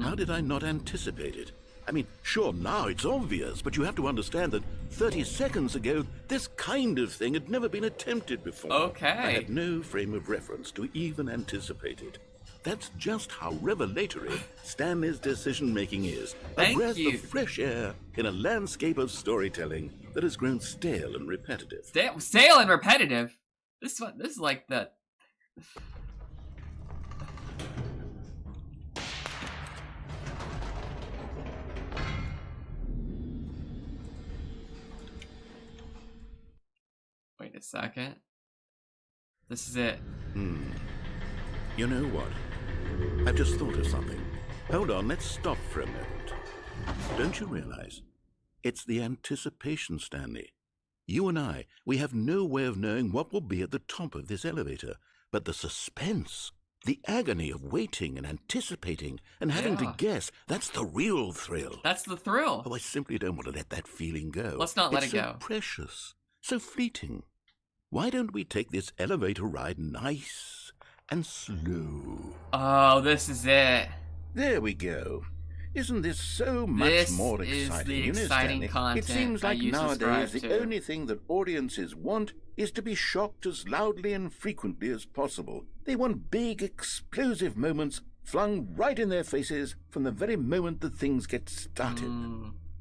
How did I not anticipate it? I mean, sure, now it's obvious, but you have to understand that 30 seconds ago, this kind of thing had never been attempted before. Okay. I had no frame of reference to even anticipate it. That's just how revelatory Stanley's decision-making is. Thank a breath you. of fresh air in a landscape of storytelling that has grown stale and repetitive. Stale and repetitive? This is like the... Wait a second. This is it. You know what? I've just thought of something. Hold on, let's stop for a moment. Don't you realize? It's the anticipation, Stanley. You and I, we have no way of knowing what will be at the top of this elevator. But the suspense, the agony of waiting and anticipating and having to guess, that's the real thrill. That's the thrill. Oh, I simply don't want to let that feeling go. Let's not let it's it so go. Precious, so fleeting. Why don't we take this elevator ride nice and slow? Oh, this is it. There we go. Isn't this so much more exciting? This is the You know, exciting Stanley, content it seems like you nowadays subscribe the to. only thing that audiences want is to be shocked as loudly and frequently as possible. They want big, explosive moments flung right in their faces from the very moment that things get started.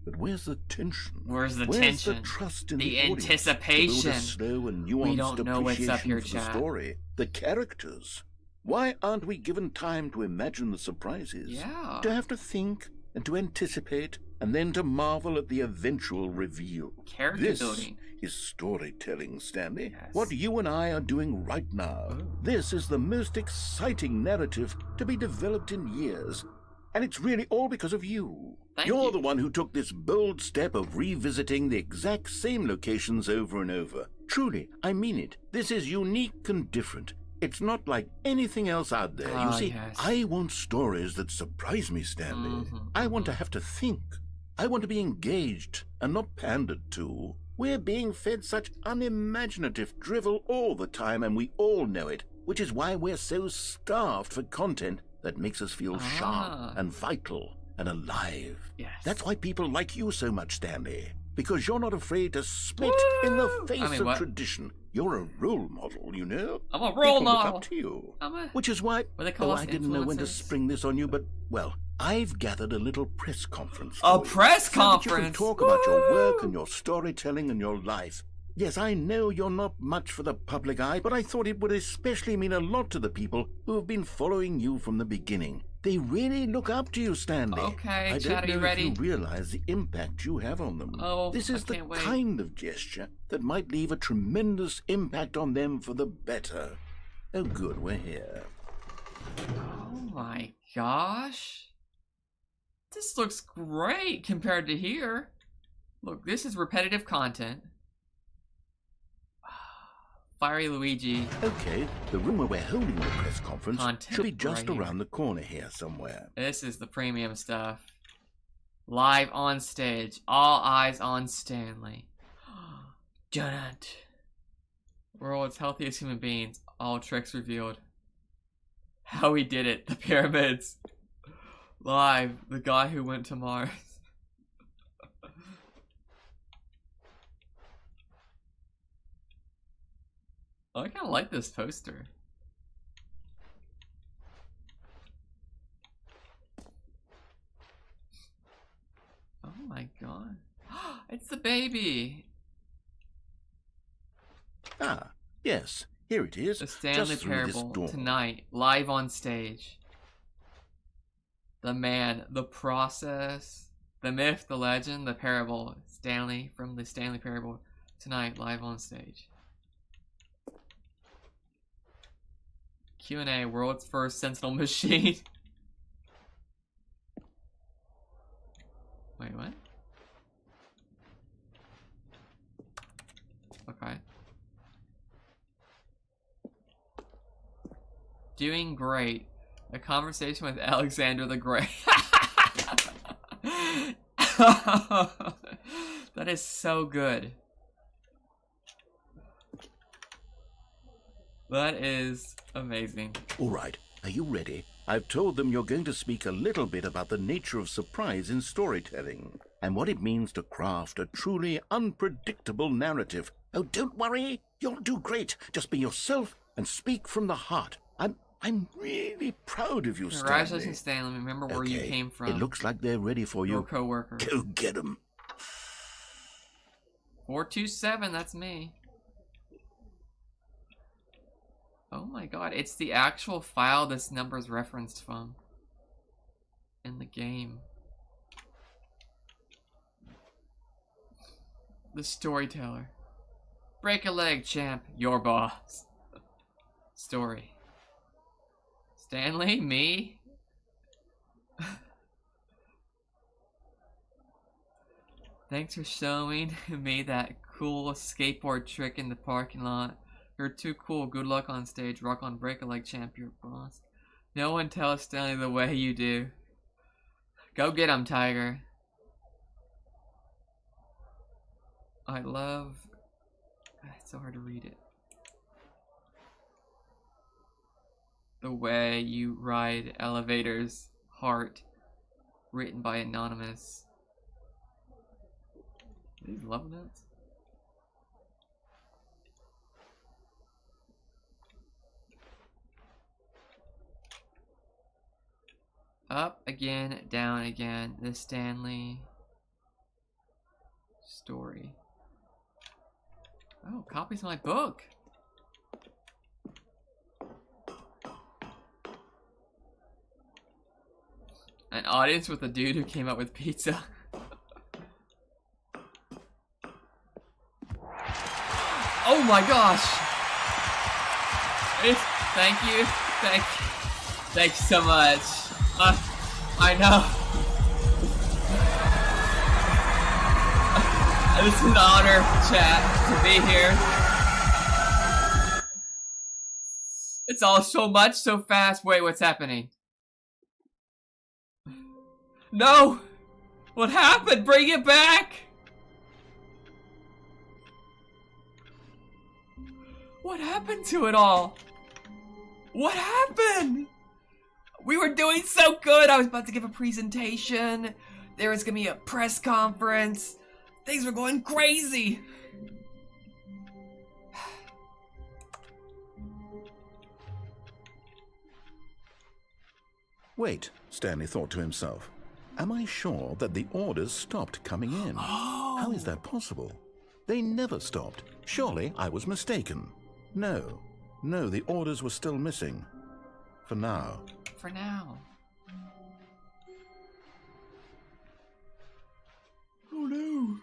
But where's the tension? Where's the Where's tension? the trust in The the audience? anticipation. To build a slow and nuanced We don't know what's up appreciation here, for the chat. story, the characters. Why aren't we given time to imagine the surprises? Yeah. To have to think and to anticipate and then to marvel at the eventual reveal. Character This building. is storytelling, Stanley. Yes. What you and I are doing right now. This is the most exciting narrative to be developed in years. And it's really all because of you. You're you. the one who took this bold step of revisiting the exact same locations over and over. Truly, I mean it. This is unique and different. It's not like anything else out there. You see, yes. I want stories that surprise me, Stanley. I want to have to think. I want to be engaged and not pandered to. We're being fed such unimaginative drivel all the time, and we all know it, which is why we're so starved for content that makes us feel sharp and vital and alive. Yes. That's why people like you so much, Stanley. Because you're not afraid to spit in the face of what? tradition. You're a role model, you know? I'm a role People model. look up to you. I'm a... Which is why... What they call us, I didn't know when to influencers? spring this on you, but, well, I've gathered a little press conference A for you, press so that you can conference? talk about your work Woo! and your storytelling and your life. Yes, I know you're not much for the public eye, but I thought it would especially mean a lot to the people who have been following you from the beginning. They really look up to you, Stanley. Okay, I Chad, don't are you know ready? if you realize the impact you have on them. Oh, this is I the can't wait. kind of gesture that might leave a tremendous impact on them for the better. Oh, good, we're here. Oh my gosh. This looks great compared to here. Look, this is repetitive content. Fiery Luigi. Okay, the room where we're holding the press conference Content should be just right here. around the corner here somewhere. This is the premium stuff. Live on stage. All eyes on Stanley. Jonat. World's healthiest human beings. All tricks revealed. How he did it. The pyramids. Live. The guy who went to Mars. I kind of like this poster. Oh my god. It's the baby! Ah, yes, here it is. The Stanley just through this Parable door. tonight, live on stage. The man, the process, the myth, the legend, the parable. Stanley from the Stanley Parable tonight, live on stage. Q&A, world's first sentinel machine. Wait, what? Okay. Doing great. A conversation with Alexander the Great. That is so good. That is amazing. All right, are you ready? I've told them you're going to speak a little bit about the nature of surprise in storytelling and what it means to craft a truly unpredictable narrative. Oh, don't worry. You'll do great. Just be yourself and speak from the heart. I'm really proud of you, Stanley. Congratulations, Stanley. Remember where you Okay, came from. It looks like they're ready for you. Your coworker. Go get them. 427, that's me. Oh my god, it's the actual file this number's referenced from in the game. The storyteller. Break a leg, champ. Your boss. Story. Stanley? Me? Thanks for showing me that cool skateboard trick in the parking lot. You're too cool. Good luck on stage. Rock on, break a leg, champ. Your boss. No one tells Stanley the way you do. Go get him, Tiger. I love... It's so hard to read it. The way you ride elevators. Heart. Written by Anonymous. These love notes. Up again, down again. The Stanley story. Oh, copies of my book. An audience with a dude who came up with pizza. Oh my gosh! Thank you. Thank you so much. I know. It's an honor, chat, to be here. It's all so much, so fast. Wait, what's happening? No! What happened? Bring it back! What happened to it all? What happened? We were doing so good. I was about to give a presentation. There was gonna be a press conference. Things were going crazy. Wait, Stanley thought to himself. Am I sure that the orders stopped coming in? Oh. How is that possible? They never stopped. Surely I was mistaken. No, the orders were still missing. For now. For now. Oh no.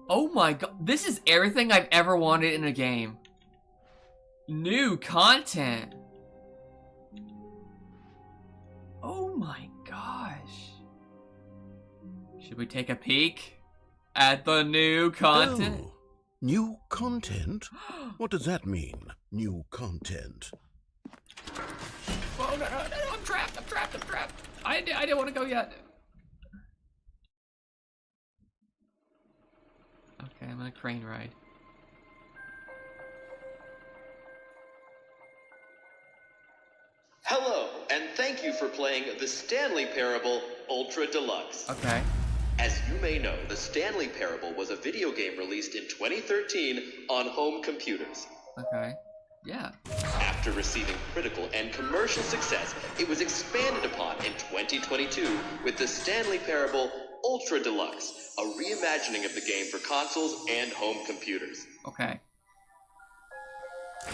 Oh my god, this is everything I've ever wanted in a game. New content. Oh my gosh. Should we take a peek at the new content? Oh, new content? What does that mean, new content? Oh no, I'm trapped. I didn't want to go yet. Okay, I'm on a crane ride. Hello, and thank you for playing the Stanley Parable Ultra Deluxe. Okay. As you may know, the Stanley Parable was a video game released in 2013 on home computers. Okay. Yeah. After receiving critical and commercial success, it was expanded upon in 2022 with the Stanley Parable Ultra Deluxe, a reimagining of the game for consoles and home computers. Okay.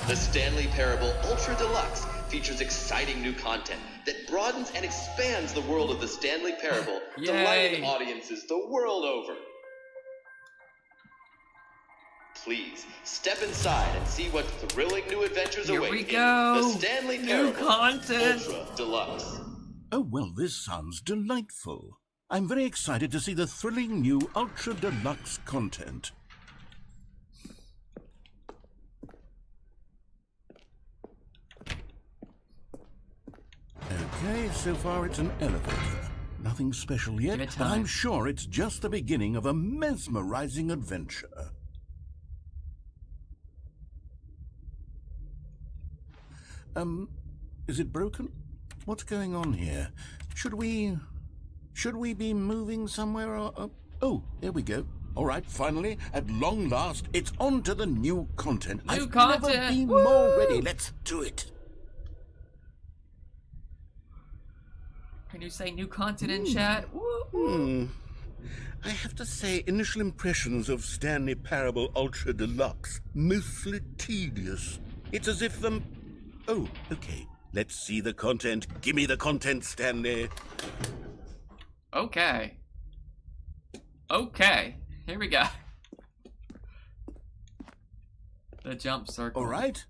The Stanley Parable Ultra Deluxe features exciting new content that broadens and expands the world of the Stanley Parable, delighting audiences the world over. Please, step inside and see what thrilling new adventures Here await we in go. the Stanley New Parable content. Ultra Deluxe. Oh, well, this sounds delightful. I'm very excited to see the thrilling new Ultra Deluxe content. Okay, so far it's an elevator. Nothing special yet, Give it but I'm time. sure it's just the beginning of a mesmerizing adventure. Is it broken? What's going on here? Should we be moving somewhere or... Oh, here we go. All right, finally, at long last, it's on to the new content. I've never been more ready. Let's do it. Can you say new content in chat? I have to say, initial impressions of Stanley Parable Ultra Deluxe, mostly tedious. It's as if the... Oh, okay. Let's see the content. Give me the content, Stanley. Okay. Okay. Here we go. The jump circle. All right.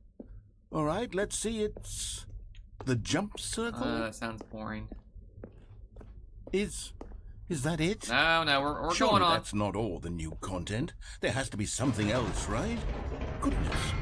All right, let's see. It's the jump circle. That sounds boring. Is that it? No, we're Surely going on. That's not all the new content. There has to be something else, right? Goodness.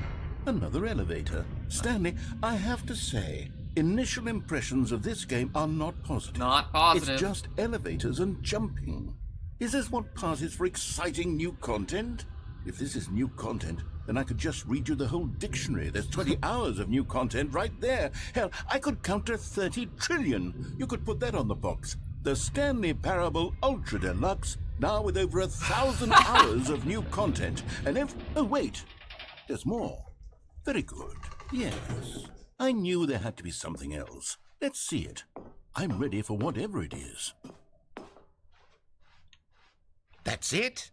Another elevator. Stanley, I have to say, initial impressions of this game are not positive. Not positive. It's just elevators and jumping. Is this what passes for exciting new content? If this is new content, then I could just read you the whole dictionary. There's 20 hours of new content right there. Hell, I could count to 30 trillion. You could put that on the box. The Stanley Parable Ultra Deluxe, now with over 1,000 hours of new content. And if... Oh, wait. There's more. Very good. Yes. I knew there had to be something else. Let's see it. I'm ready for whatever it is. That's it?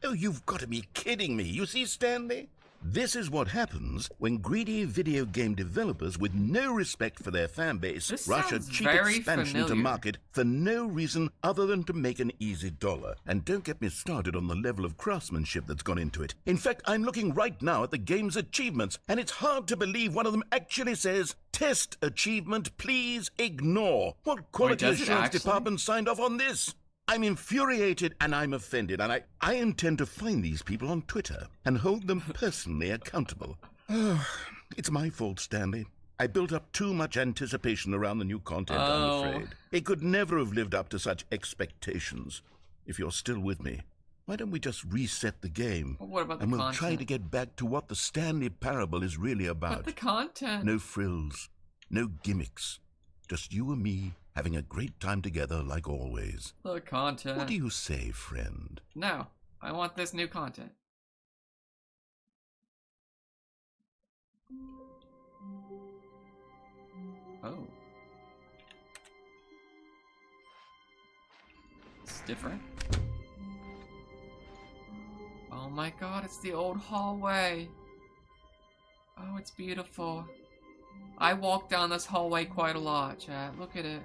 Oh, you've got to be kidding me. You see, Stanley? This is what happens when greedy video game developers with no respect for their fan base rush a cheap expansion to market for no reason other than to make an easy dollar. And don't get me started on the level of craftsmanship that's gone into it. In fact, I'm looking right now at the game's achievements, and it's hard to believe one of them actually says, "Test achievement, please ignore." What quality assurance department signed off on this? I'm infuriated and I'm offended, and I intend to find these people on Twitter and hold them personally accountable. It's my fault, Stanley. I built up too much anticipation around the new content, I'm afraid. It could never have lived up to such expectations. If you're still with me, why don't we just reset the game? But what about the and we'll content? try to get back to what the Stanley Parable is really about. But the content. No frills, no gimmicks. Just you and me having a great time together like always. The content. What do you say, friend? No, I want this new content. Oh. It's different. Oh my god, it's the old hallway. Oh, it's beautiful. I walk down this hallway quite a lot, chat. Look at it.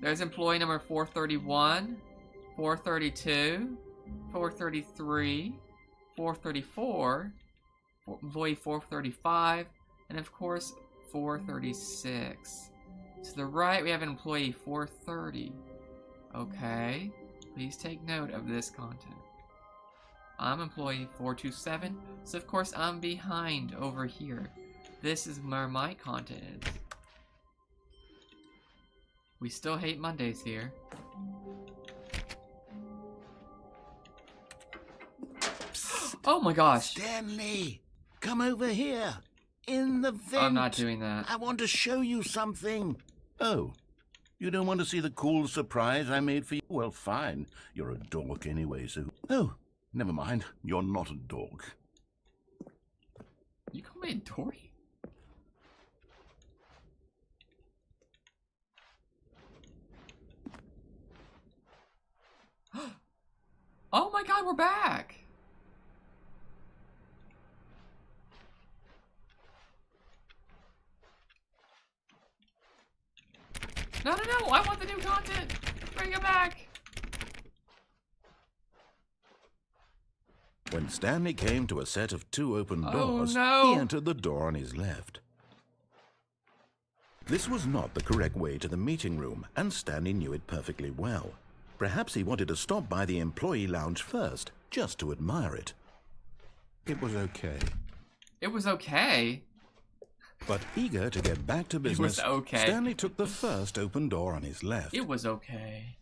There's employee number 431, 432, 433, 434, employee 435, and of course 436. To the right we have an employee 430. Okay, please take note of this content. I'm employee 427, so of course I'm behind over here. This is where my content is. We still hate Mondays here. Oh my gosh. Stanley, come over here. In the vent. I'm not doing that. I want to show you something. Oh, you don't want to see the cool surprise I made for you? Well, fine. You're a dork anyway, so... Oh, never mind. You're not a dork. You call me a dork? Oh my god, we're back! No, I want the new content! Bring it back! When Stanley came to a set of 2 open doors, he entered the door on his left. This was not the correct way to the meeting room, and Stanley knew it perfectly well. Perhaps he wanted to stop by the employee lounge first, just to admire it. It was okay. It was okay? But eager to get back to business, It was okay. Stanley took the first open door on his left. It was okay.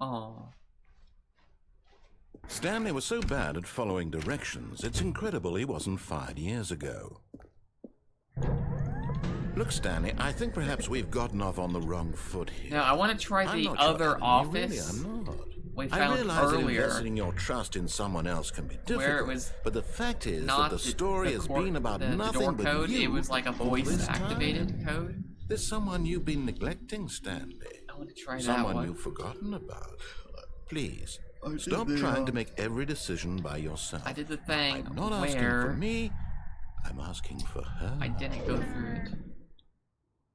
Oh. Stanley was so bad at following directions, it's incredible he wasn't fired years ago. Look, Stanley, I think perhaps we've gotten off on the wrong foot here. Now, I want to try I'm the not your other enemy, office really, I'm not. we I found realize that earlier. investing your trust in someone else can be difficult, Where it was but the fact is not that the story has been about the nothing door but code. you It was like a all this voice-activated time. code. There's someone you've been neglecting, Stanley. I want to try that Someone one. you've forgotten about. Please, stop trying to make every decision by yourself. I did the thing I'm not asking where for me, I'm asking for her. I didn't go through it.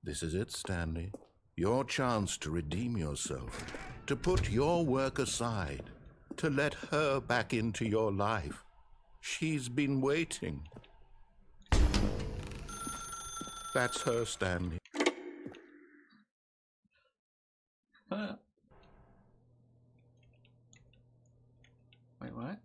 This is it, Stanley. Your chance to redeem yourself, to put your work aside, to let her back into your life. She's been waiting. That's her, Stanley. Wait, what?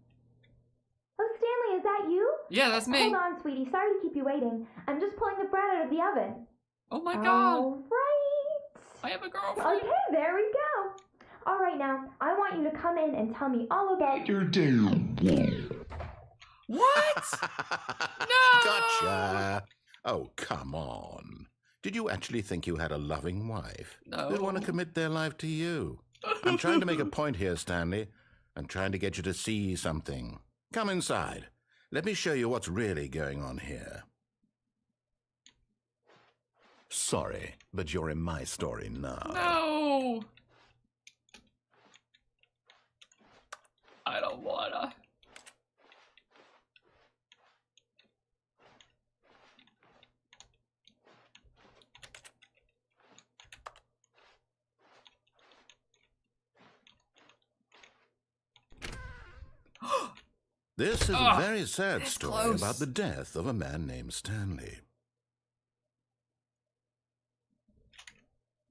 Oh, Stanley, is that you? Yeah, that's me. Hold on, sweetie. Sorry to keep you waiting. I'm just pulling the bread out of the oven. Oh my god. All right. I have a girlfriend. Okay, there we go. All right, now, I want you to come in and tell me all about Your damn What? No! Gotcha. Oh, come on. Did you actually think you had a loving wife? No. Who'd want to commit their life to you? I'm trying to make a point here, Stanley. I'm trying to get you to see something. Come inside. Let me show you what's really going on here. Sorry, but you're in my story now. No! I don't wanna. This is a very sad story close. about the death of a man named Stanley.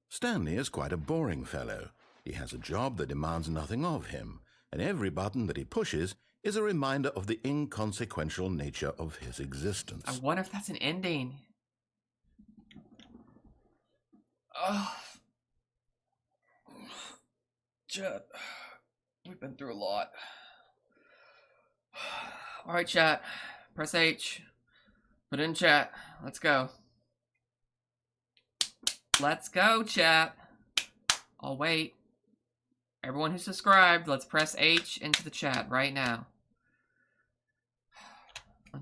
Stanley is quite a boring fellow. He has a job that demands nothing of him, and every button that he pushes is a reminder of the inconsequential nature of his existence. I wonder if that's an ending. Ugh. Chat, we've been through a lot. Alright, chat. Press H. Put in chat. Let's go. Let's go, chat. I'll wait. Everyone who subscribed, let's press H into the chat right now.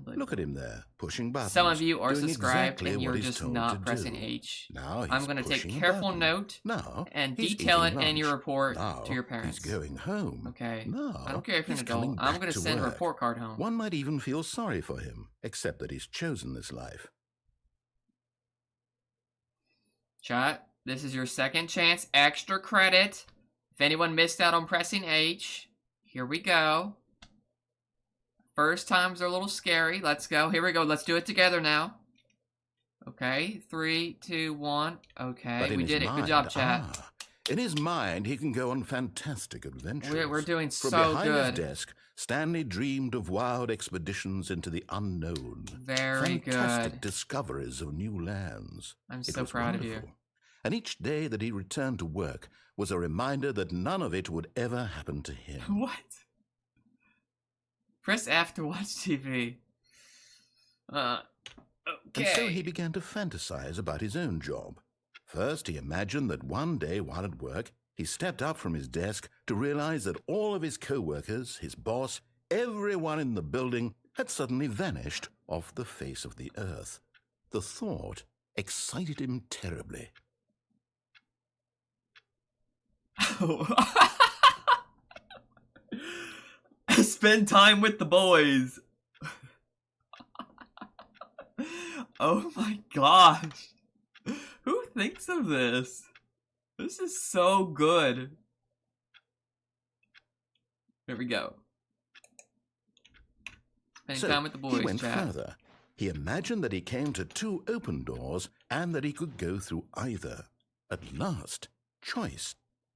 Look at him there, pushing buttons. Some of you are doing subscribed exactly and what you're he's just told not to pressing do. H. Now he's I'm going to take pushing a careful button. note Now and he's detail it eating in your lunch. report Now to your parents. He's going home. Okay. Now I don't care if you're an he's adult. coming I'm back going to to send a work. report card home. One might even feel sorry for him, except that he's chosen this life. Chat, this is your second chance. Extra credit. If anyone missed out on pressing H, here we go. First times are a little scary. Let's go. Here we go. Let's do it together now. Okay. 3, 2, 1. Okay. But in We his did it. mind, Good job, chat. in his mind, he can go on fantastic adventures. We're doing From so behind good. his desk, Stanley dreamed of wild expeditions into the unknown. Very fantastic good. discoveries of new lands. I'm It so was proud of you. wonderful. And each day that he returned to work was a reminder that none of it would ever happen to him. What? Press F to watch TV. Okay. And so he began to fantasize about his own job. First, he imagined that one day while at work, he stepped up from his desk to realize that all of his co-workers, his boss, everyone in the building had suddenly vanished off the face of the earth. The thought excited him terribly. Spend time with the boys. Oh my gosh. Who thinks of this? This is so good. Here we go. Spending time with the boys, he went chat. further. He imagined that he came to 2 open doors and that he could go through either. At last, choice.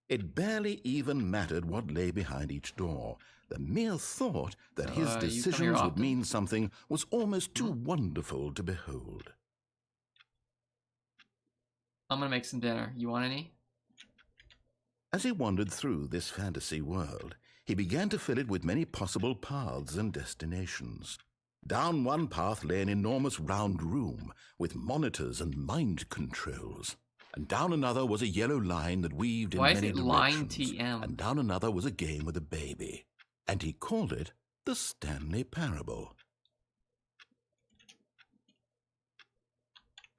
It barely even mattered what lay behind each door. The mere thought that his you come here decisions would often? mean something was almost too wonderful to behold. I'm gonna make some dinner. You want any? As he wandered through this fantasy world, he began to fill it with many possible paths and destinations. Down one path lay an enormous round room with monitors and mind controls. And down another was a yellow line that weaved in Why is many it directions. line TM? And down another was a game with a baby. And he called it the Stanley Parable.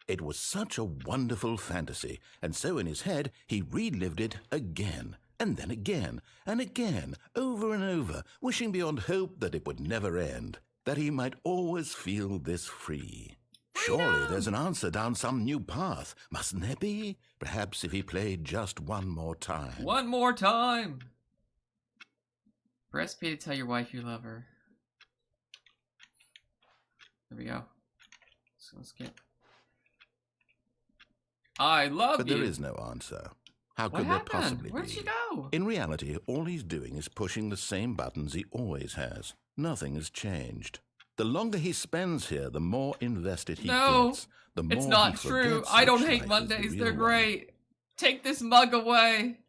It was such a wonderful fantasy, and so in his head he relived it again, and then again, and again, over and over, wishing beyond hope that it would never end, that he might always feel this free. Surely there's an answer down some new path, mustn't there be? Perhaps if he played just one more time. One more time! Press P to tell your wife you love her. There we go. So let's get... I love But you! there is no answer. How What could there happened? possibly Where'd be? she go? In reality, all he's doing is pushing the same buttons he always has. Nothing has changed. The longer he spends here, the more invested he gets. The more It's not he true. forgets I don't such hate life as the Mondays. real They're one. great. Take this mug away.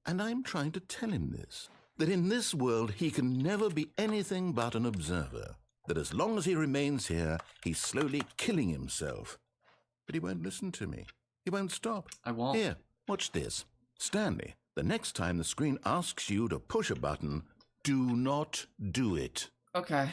And I'm trying to tell him this, that in this world he can never be anything but an observer, that as long as he remains here, he's slowly killing himself. But he won't listen to me. He won't stop. I won't. Here, watch this. Stanley, the next time the screen asks you to push a button, do not do it. Okay.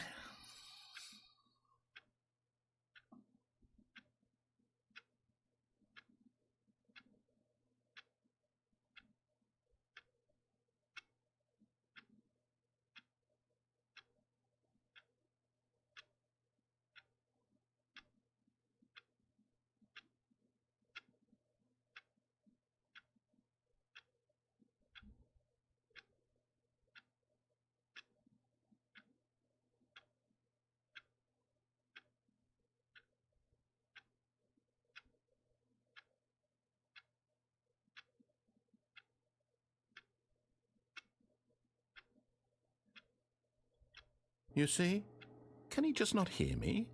You see? Can he just not hear me?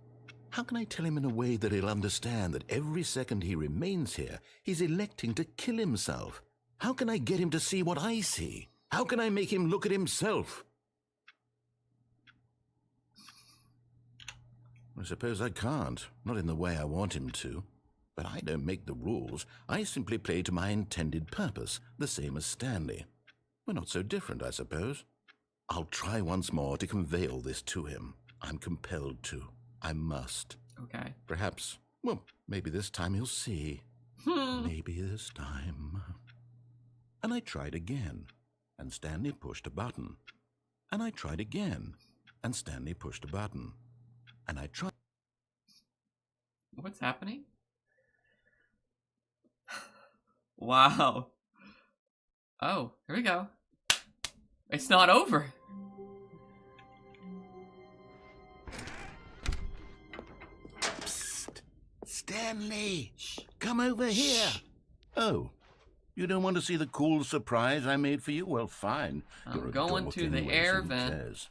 How can I tell him in a way that he'll understand that every second he remains here, he's electing to kill himself? How can I get him to see what I see? How can I make him look at himself? I suppose I can't, not in the way I want him to. But I don't make the rules. I simply play to my intended purpose, the same as Stanley. We're not so different, I suppose. I'll try once more to convey all this to him. I'm compelled to. I must. Okay. Perhaps, well, maybe this time he'll see. Maybe this time. And I tried again, and Stanley pushed a button. And I tried again, and Stanley pushed a button. And I tried... What's happening? Wow. Oh, here we go. It's not over. Psst. Stanley, come over here. Oh, you don't want to see the cool surprise I made for you? Well, fine. You're I'm a going dork to the anyway, air so who vent. cares?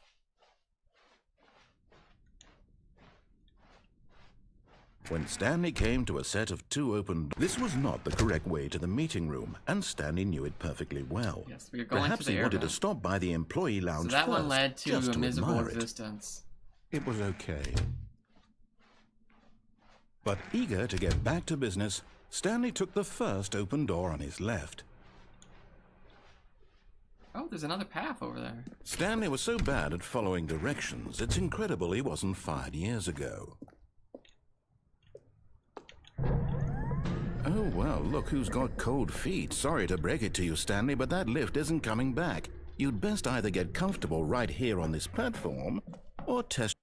When Stanley came to a set of 2 open... This was not the correct way to the meeting room, and Stanley knew it perfectly well. Yes, we are going Perhaps to the he air wanted vent. to stop by the employee lounge So that first, one led to just a miserable admire it. existence. It was okay. But eager to get back to business, Stanley took the first open door on his left. Oh, there's another path over there. Stanley was so bad at following directions, it's incredible he wasn't fired years ago. Oh, well, look who's got cold feet. Sorry to break it to you, Stanley, but that lift isn't coming back. You'd best either get comfortable right here on this platform, or test...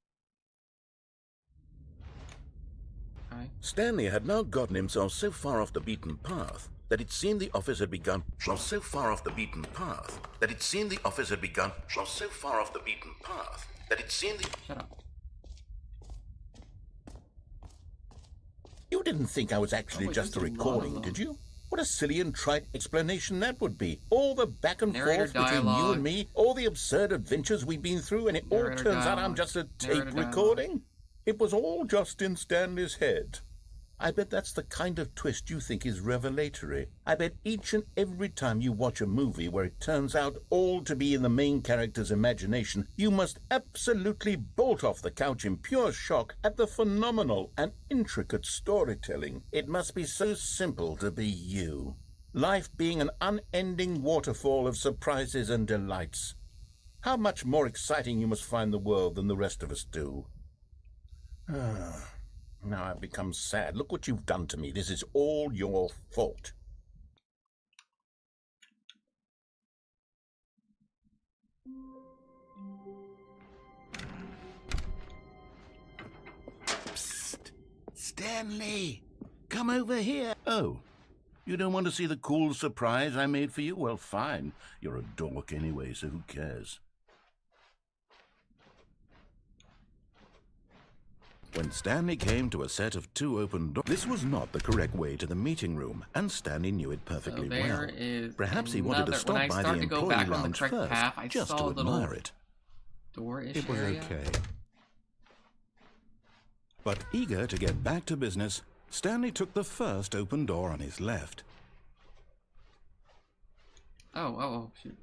Okay. Stanley had now gotten himself so far off the beaten path that it seemed the office had begun... So far off the beaten path that it seemed the office had begun... So far off the beaten path that it seemed the... Shut up. You didn't think I was actually wait, just a there's a lot recording, of them. did you? What a silly and trite explanation that would be. All the back and Narrator forth between you dialogue. and me, all the absurd adventures we've been through, and it all Narrator turns out I'm dialogue. just a Narrator tape dialogue. recording? It was all just in Stanley's head. I bet that's the kind of twist you think is revelatory. I bet each and every time you watch a movie where it turns out all to be in the main character's imagination, you must absolutely bolt off the couch in pure shock at the phenomenal and intricate storytelling. It must be so simple to be you. Life being an unending waterfall of surprises and delights. How much more exciting you must find the world than the rest of us do. Now I've become sad. Look what you've done to me. This is all your fault. Psst. Stanley, come over here. Oh, you don't want to see the cool surprise I made for you? Well, fine. You're a dork anyway, so who cares? When Stanley came to a set of 2 open doors, this was not the correct way to the meeting room, and Stanley knew it perfectly well. Perhaps he wanted to stop by the employee lounge first, just to admire it. It was okay. But eager to get back to business, Stanley took the first open door on his left. Oh, shoot.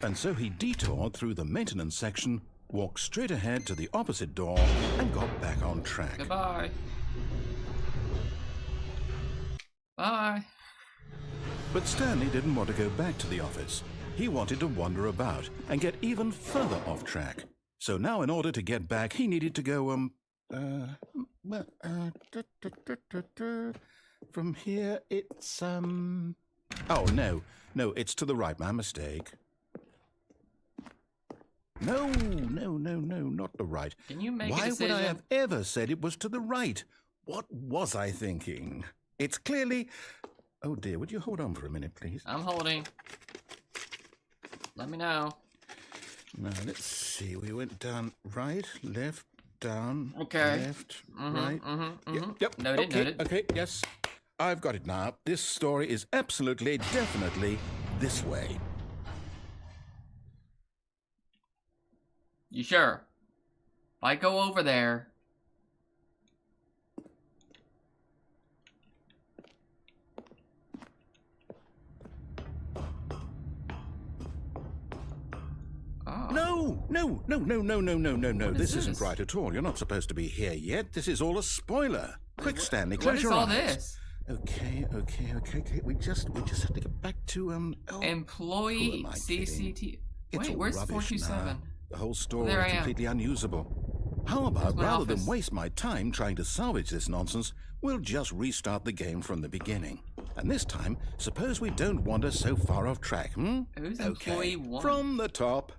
And so he detoured through the maintenance section, walked straight ahead to the opposite door, and got back on track. Goodbye. Bye. But Stanley didn't want to go back to the office. He wanted to wander about and get even further off track. So now in order to get back, he needed to go, from here it's, oh, no, it's to the right, my mistake. No, not the right. Can you make a decision? decision? Why would I have ever said it was to the right? What was I thinking? It's clearly... Oh dear, would you hold on for a minute, please? I'm holding. Let me know. Now, let's see. We went down right, left, down, okay. Left, right. Yep. Noted. Okay, yes. I've got it now. This story is absolutely, definitely this way. You sure? If I go over there... Oh. No. This isn't right at all. You're not supposed to be here yet. This is all a spoiler. Quick, Stanley, close your eyes. What is all this? Okay. We just have to get back to, Employee CCT... Wait, where's 427? The whole story is completely unusable. How about, rather than waste my time trying to salvage this nonsense, we'll just restart the game from the beginning. And this time, suppose we don't wander so far off track, Who's employee 1? From the top.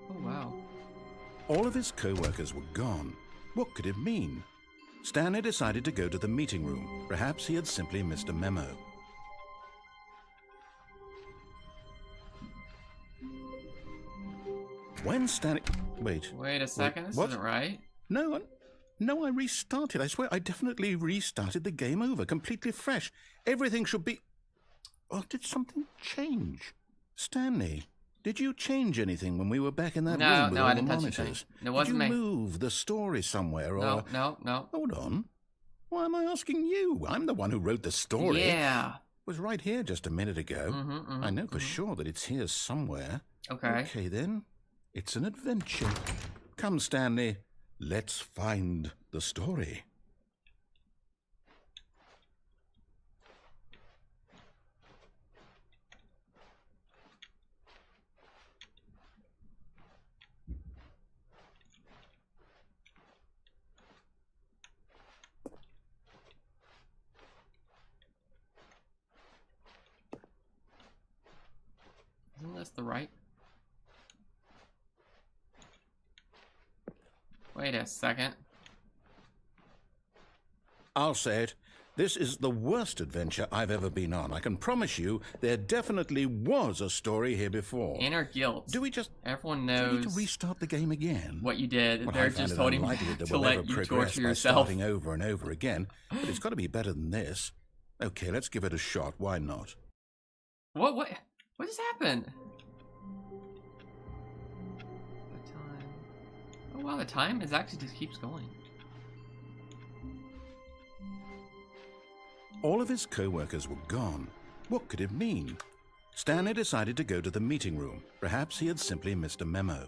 Oh, wow. All of his co-workers were gone. What could it mean? Stanley decided to go to the meeting room. Perhaps he had simply missed a memo. When Stanley... Wait a second, this isn't right. No, I restarted. I swear, I definitely restarted the game over, completely fresh. Everything should be... Oh, did something change? Stanley, did you change anything when we were back in that room with all the monitors? It wasn't me. Did you move the story somewhere, or... No. Hold on. Why am I asking you? I'm the one who wrote the story. Yeah. It was right here just a minute ago. I know for sure that it's here somewhere. Okay, then. It's an adventure. Come, Stanley. Let's find the story. Isn't this the right? Wait a second. I'll say it. This is the worst adventure I've ever been on. I can promise you there definitely was a story here before. Inner guilt. Do we just... Everyone knows... Do we need to restart the game again? What you did. Well, They're just holding to let you torture yourself. Starting over and over again. But it's got to be better than this. Okay, let's give it a shot. Why not? What just happened? Oh wow, the time is actually just keeps going. All of his co-workers were gone. What could it mean? Stanley decided to go to the meeting room. Perhaps he had simply missed a memo.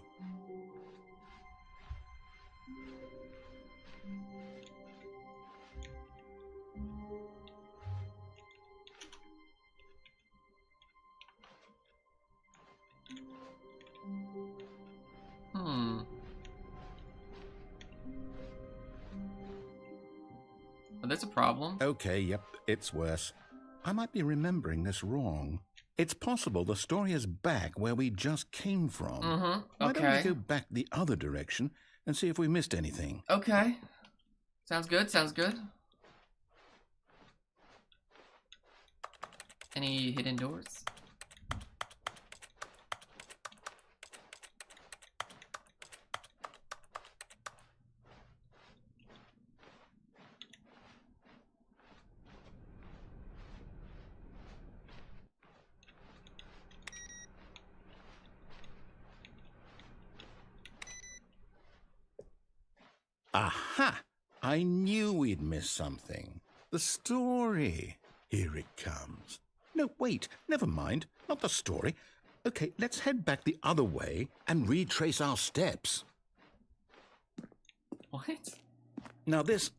Oh, there's a problem. Okay, yep, it's worse. I might be remembering this wrong. It's possible the story is back where we just came from. Okay. Why don't we go back the other direction and see if we missed anything? Okay. Sounds good, sounds good. Any hidden doors? Aha! I knew we'd missed something. The story. Here it comes. No, wait, never mind. Not the story. Okay, let's head back the other way and retrace our steps. What? Now this...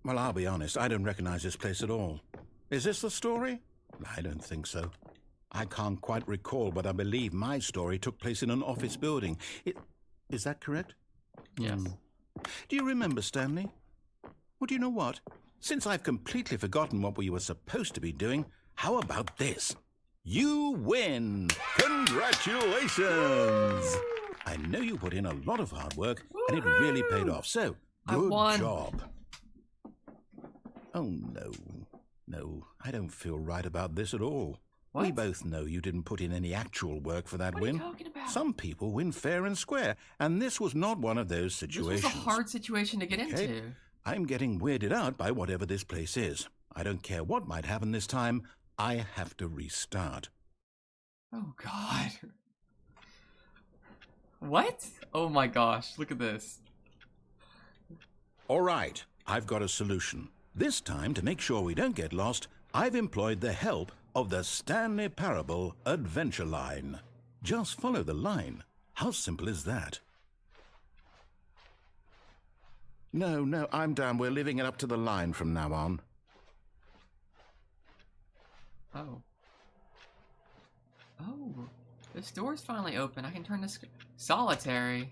Well, I'll be honest, I don't recognize this place at all. Is this the story? I don't think so. I can't quite recall, but I believe my story took place in an office building. Is that correct? Yes. Do you remember, Stanley? Well, do you know what? Since I've completely forgotten what we were supposed to be doing, how about this? You win! Congratulations! I know you put in a lot of hard work, and it really paid off, so good job. Oh, no. No, I don't feel right about this at all. What? We both know you didn't put in any actual work for that win. What are you talking about? Some people win fair and square, and this was not one of those situations. This was a hard situation to get into. I'm getting weirded out by whatever this place is. I don't care what might happen this time. I have to restart. Oh, God. What? Oh, my gosh. Look at this. All right, I've got a solution. This time, to make sure we don't get lost, I've employed the help of the Stanley Parable Adventure Line. Just follow the line. How simple is that? No, I'm down. We're leaving it up to the line from now on. Oh. Oh. This door's finally open. I can turn this... Solitary.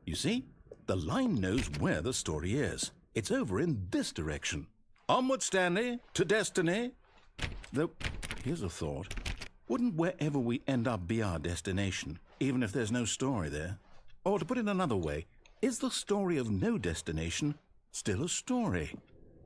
You see? The line knows where the story is. It's over in this direction. Onward, Stanley, to destiny. Though, here's a thought. Wouldn't wherever we end up be our destination, even if there's no story there? Or to put it another way, is the story of no destination still a story?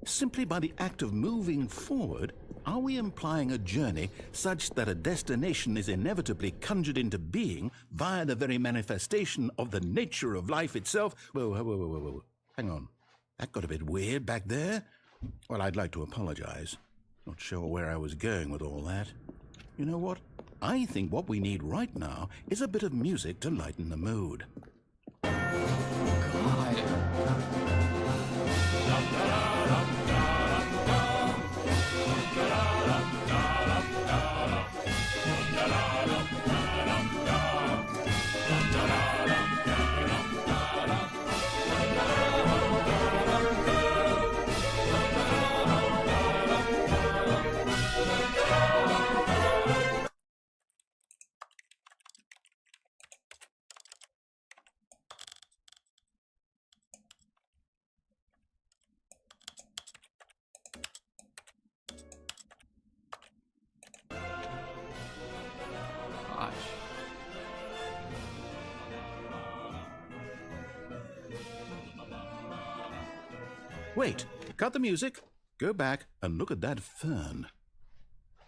Simply by the act of moving forward, are we implying a journey such that a destination is inevitably conjured into being via the very manifestation of the nature of life itself? Whoa. Hang on. That got a bit weird back there. Well, I'd like to apologize. Not sure where I was going with all that. You know what? I think what we need right now is a bit of music to lighten the mood. God. Wait, cut the music, go back and look at that fern.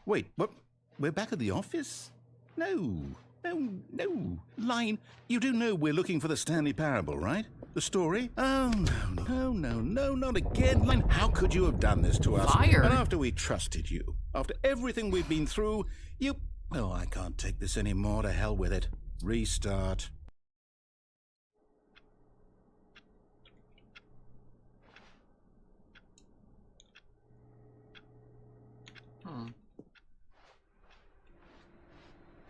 Wait, what? We're back at the office? No, No. Line, you do know we're looking for the Stanley Parable, right? The story? Oh, no, not again. Line, how could you have done this to us? Fired? And after we trusted you, after everything we've been through, you... Oh, I can't take this anymore. To hell with it. Restart.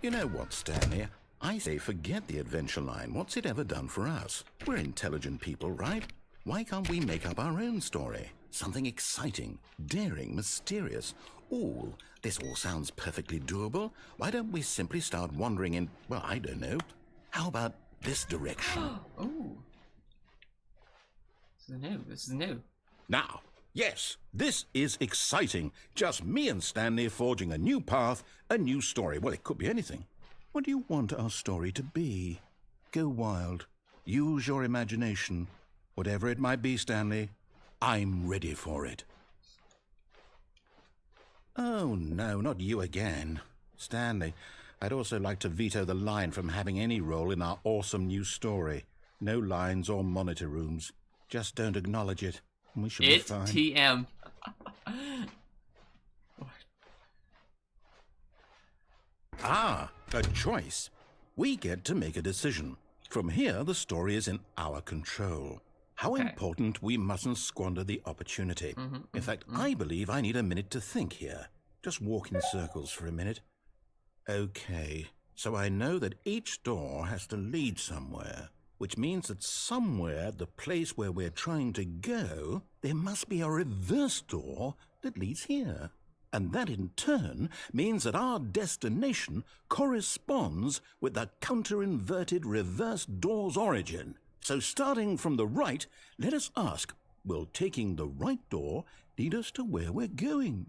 You know what, Stanley? I say forget the adventure line. What's it ever done for us? We're intelligent people, right? Why can't we make up our own story? Something exciting, daring, mysterious. Ooh, this all sounds perfectly doable. Why don't we simply start wandering in, well, I don't know. How about this direction? Oh. This is new. Now, yes, this is exciting. Just me and Stanley forging a new path, a new story. Well, it could be anything. What do you want our story to be? Go wild. Use your imagination. Whatever it might be, Stanley, I'm ready for it. Oh, no, not you again. Stanley, I'd also like to veto the line from having any role in our awesome new story. No lines or monitor rooms. Just don't acknowledge it. We should be fine. TM. Ah, a choice. We get to make a decision. From here, the story is in our control. How important we mustn't squander the opportunity. In fact, I believe I need a minute to think here. Just walk in circles for a minute. Okay, so I know that each door has to lead somewhere, which means that somewhere, the place where we're trying to go, there must be a reverse door that leads here. And that in turn means that our destination corresponds with the counter-inverted reverse door's origin. So starting from the right, let us ask, will taking the right door lead us to where we're going?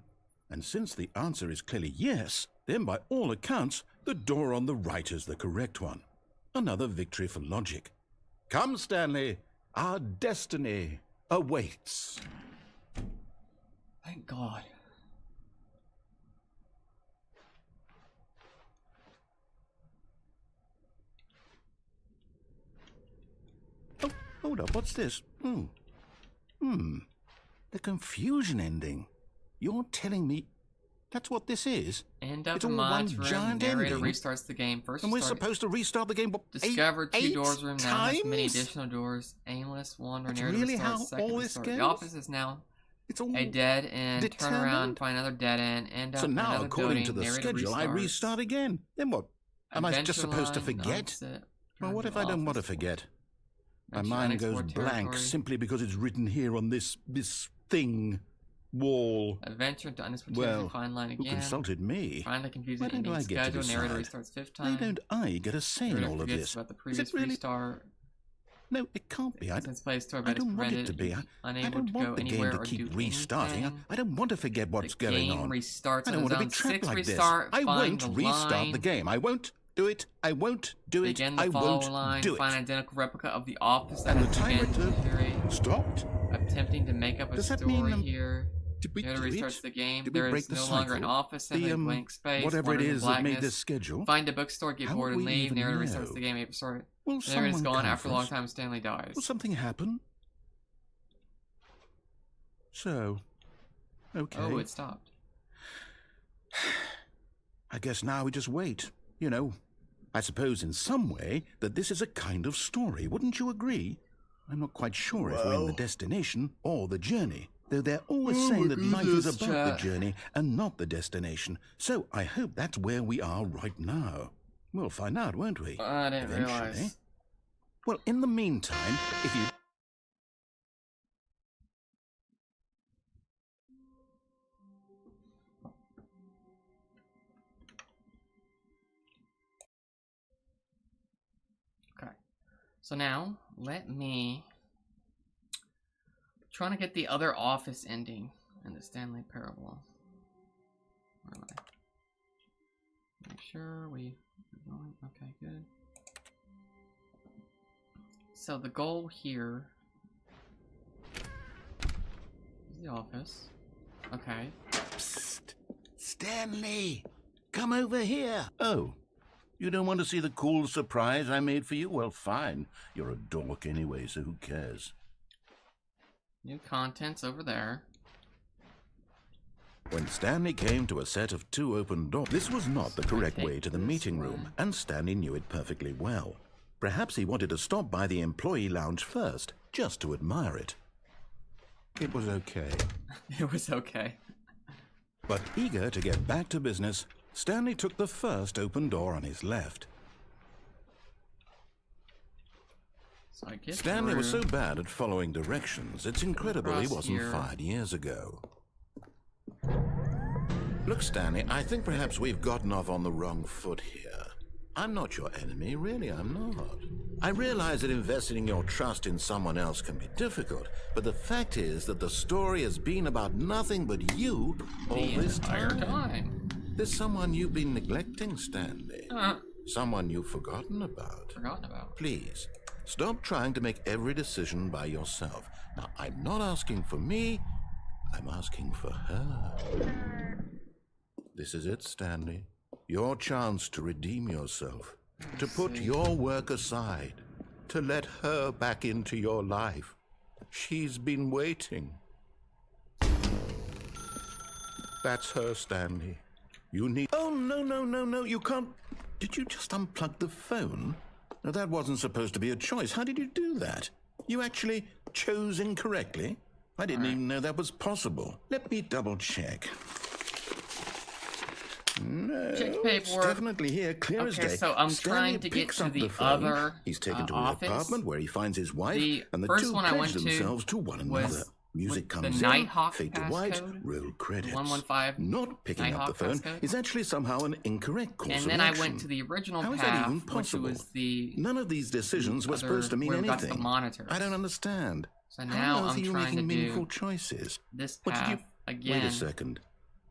And since the answer is clearly yes, then by all accounts, the door on the right is the correct one. Another victory for logic. Come, Stanley, our destiny awaits. Thank God. Oh, hold up, what's this? The confusion ending. You're telling me that's what this is? End up it's in all Mod's one room. giant Narrator ending. Restarts the game. First, And we're supposed to restart the game, what, discover two eight doors room now has many times? additional doors. Aimless wander. That's Narrator really restarts. how Second all this restart. goes? The office is now It's all a dead end. Turn around, determined? find another dead end. End up So in now, another according building. to the Narrator schedule, I restarts. restart again. Then what? Am I just Adventure supposed to line, forget? opposite. Well, what Turn if I don't want to office. forget? My Adventure mind goes unexplored blank territory. simply because it's written here on this thing wall. Adventure into unexplored Well, territory. Find line who again. consulted me? Find the confusing Why don't ending I get to schedule. Narrator decide? restarts fifth Why time. don't I get a say in Narrator all of forgets this? about the Is previous it really? restart. No, it can't be. I Since Play Store, I but it's don't want it to prevented. be. I Unable don't to want go the game anywhere to or keep do restarting. anything. I don't want to forget what's The going game on. restarts I don't on want to be zone trapped 6 like restart. this. I Find won't the restart line. the game. I won't do it. I won't do it. Begin the I follow won't line. do Find an it. identical replica of the office that And the has timer begun stopped. attempting to make up a Does that story mean, here. Did we Narrator do restarts it? the game. Did we There break is the no cycle? longer an office and The, a blank space. whatever it Wandering in is that made blackness. this schedule? Find a bookstore, get How bored, would and we leave. even Narrator know? restarts the game. April start. Will Narrator is someone gone come after a for long us? time. Stanley dies. Will something happen? So, okay. Oh, it stopped. I guess now we just wait. You know, I suppose in some way that this is a kind of story. Wouldn't you agree? I'm not quite sure if we're in the destination or the journey, though they're always saying that life is about the journey and not the destination. So I hope that's where we are right now. We'll find out, won't we? I didn't realize. Well, in the meantime, if you... Okay. So now, let me... trying to get the other office ending in the Stanley Parable. Where am I? Make sure we... Okay, good. So the goal here is the office. Okay. Psst! Stanley! Come over here! Oh, You don't want to see the cool surprise I made for you? Well, fine. You're a dork anyway, so who cares? New contents over there. When Stanley came to a set of 2 open doors, this was not the correct way to the meeting room, and Stanley knew it perfectly well. Perhaps he wanted to stop by the employee lounge first, just to admire it. It was okay. It was okay. But eager to get back to business, Stanley took the first open door on his left. So I guess Stanley was so bad at following directions, it's incredible he wasn't fired years ago. Look, Stanley, I think perhaps we've gotten off on the wrong foot here. I'm not your enemy, really, I'm not. I realize that investing your trust in someone else can be difficult, but the fact is that the story has been about nothing but you all this time. There's someone you've been neglecting, Stanley. Someone you've forgotten about. Please, stop trying to make every decision by yourself. Now, I'm not asking for me, I'm asking for her. This is it, Stanley. Your chance to redeem yourself, to put your work aside, to let her back into your life. She's been waiting. That's her, Stanley. You need... Oh, no, you can't... Did you just unplug the phone? No, that wasn't supposed to be a choice. How did you do that? You actually chose incorrectly? I didn't even know that was possible. Let me double check. No, it's definitely here, clear as day. So I'm Stanley trying to get picks to up the phone. other He's taken to office. his apartment where he finds his wife, and the first two one I pledge went themselves to one another. Music comes in, fade to white, roll credits. 115. Not picking up the phone is actually somehow an incorrect course and of then action. I went to the original How is path, that even possible? which was the None of these decisions were supposed to mean where we got to the anything. monitors. I don't understand. So now How I'm are you trying making to meaningful do choices? this What did you... path again. Wait a second.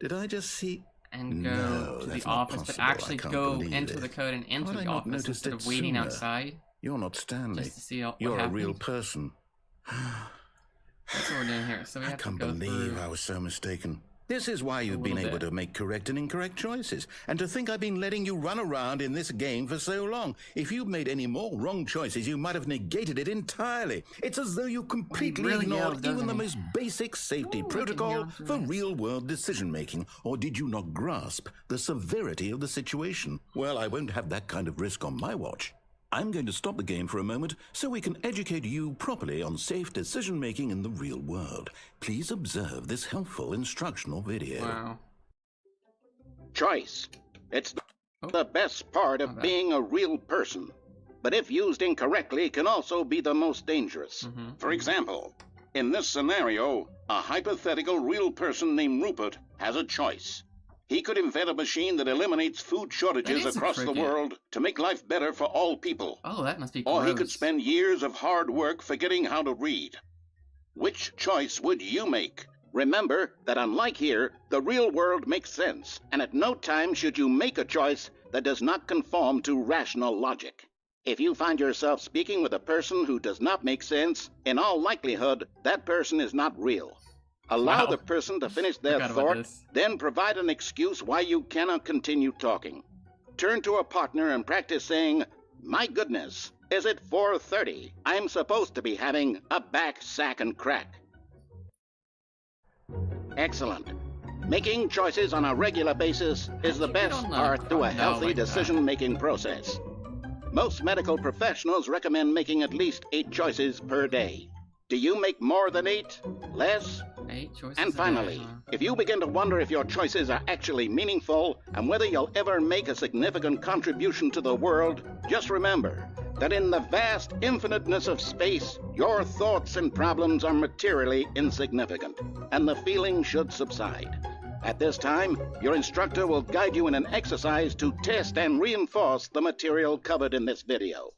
Did I just see... And go No, to the that's not office, but possible. I actually can't go believe enter it. the code and enter Why'd I the not office notice instead it of waiting sooner? outside. You're not Stanley. Just to see what You're a happened. real person. That's what we're doing here. So we I have can't to go believe through I was so mistaken. This is why you've been little able bit. to make correct and incorrect choices. And to think I've been letting you run around in this game for so long. If you'd made any more wrong choices, you might have negated it entirely. It's as though you completely really ignored yells, even doesn't the he? most basic safety protocol for real-world decision-making. Or did you not grasp the severity of the situation? Well, I won't have that kind of risk on my watch. I'm going to stop the game for a moment so we can educate you properly on safe decision-making in the real world. Please observe this helpful instructional video. Wow. Choice. It's the best part of being a real person. But if used incorrectly, can also be the most dangerous. For example, in this scenario, a hypothetical real person named Rupert has a choice. He could invent a machine that eliminates food shortages across the world to make life better for all people. Oh, that must be Or he gross. could spend years of hard work forgetting how to read. Which choice would you make? Remember that unlike here, the real world makes sense, and at no time should you make a choice that does not conform to rational logic. If you find yourself speaking with a person who does not make sense, in all likelihood, that person is not real. Allow the person to finish their Forgot about thought, this. then provide an excuse why you cannot continue talking. Turn to a partner and practice saying, "My goodness, is it 4:30? I'm supposed to be having a back, sack, and crack." Excellent. Making choices on a regular basis is the best part to a healthy decision-making process. Most medical professionals recommend making at least 8 choices per day. Do you make more than 8? Less? 8 choices And a day, finally, huh? if you begin to wonder if your choices are actually meaningful and whether you'll ever make a significant contribution to the world, just remember that in the vast infiniteness of space, your thoughts and problems are materially insignificant, and the feeling should subside. At this time, your instructor will guide you in an exercise to test and reinforce the material covered in this video.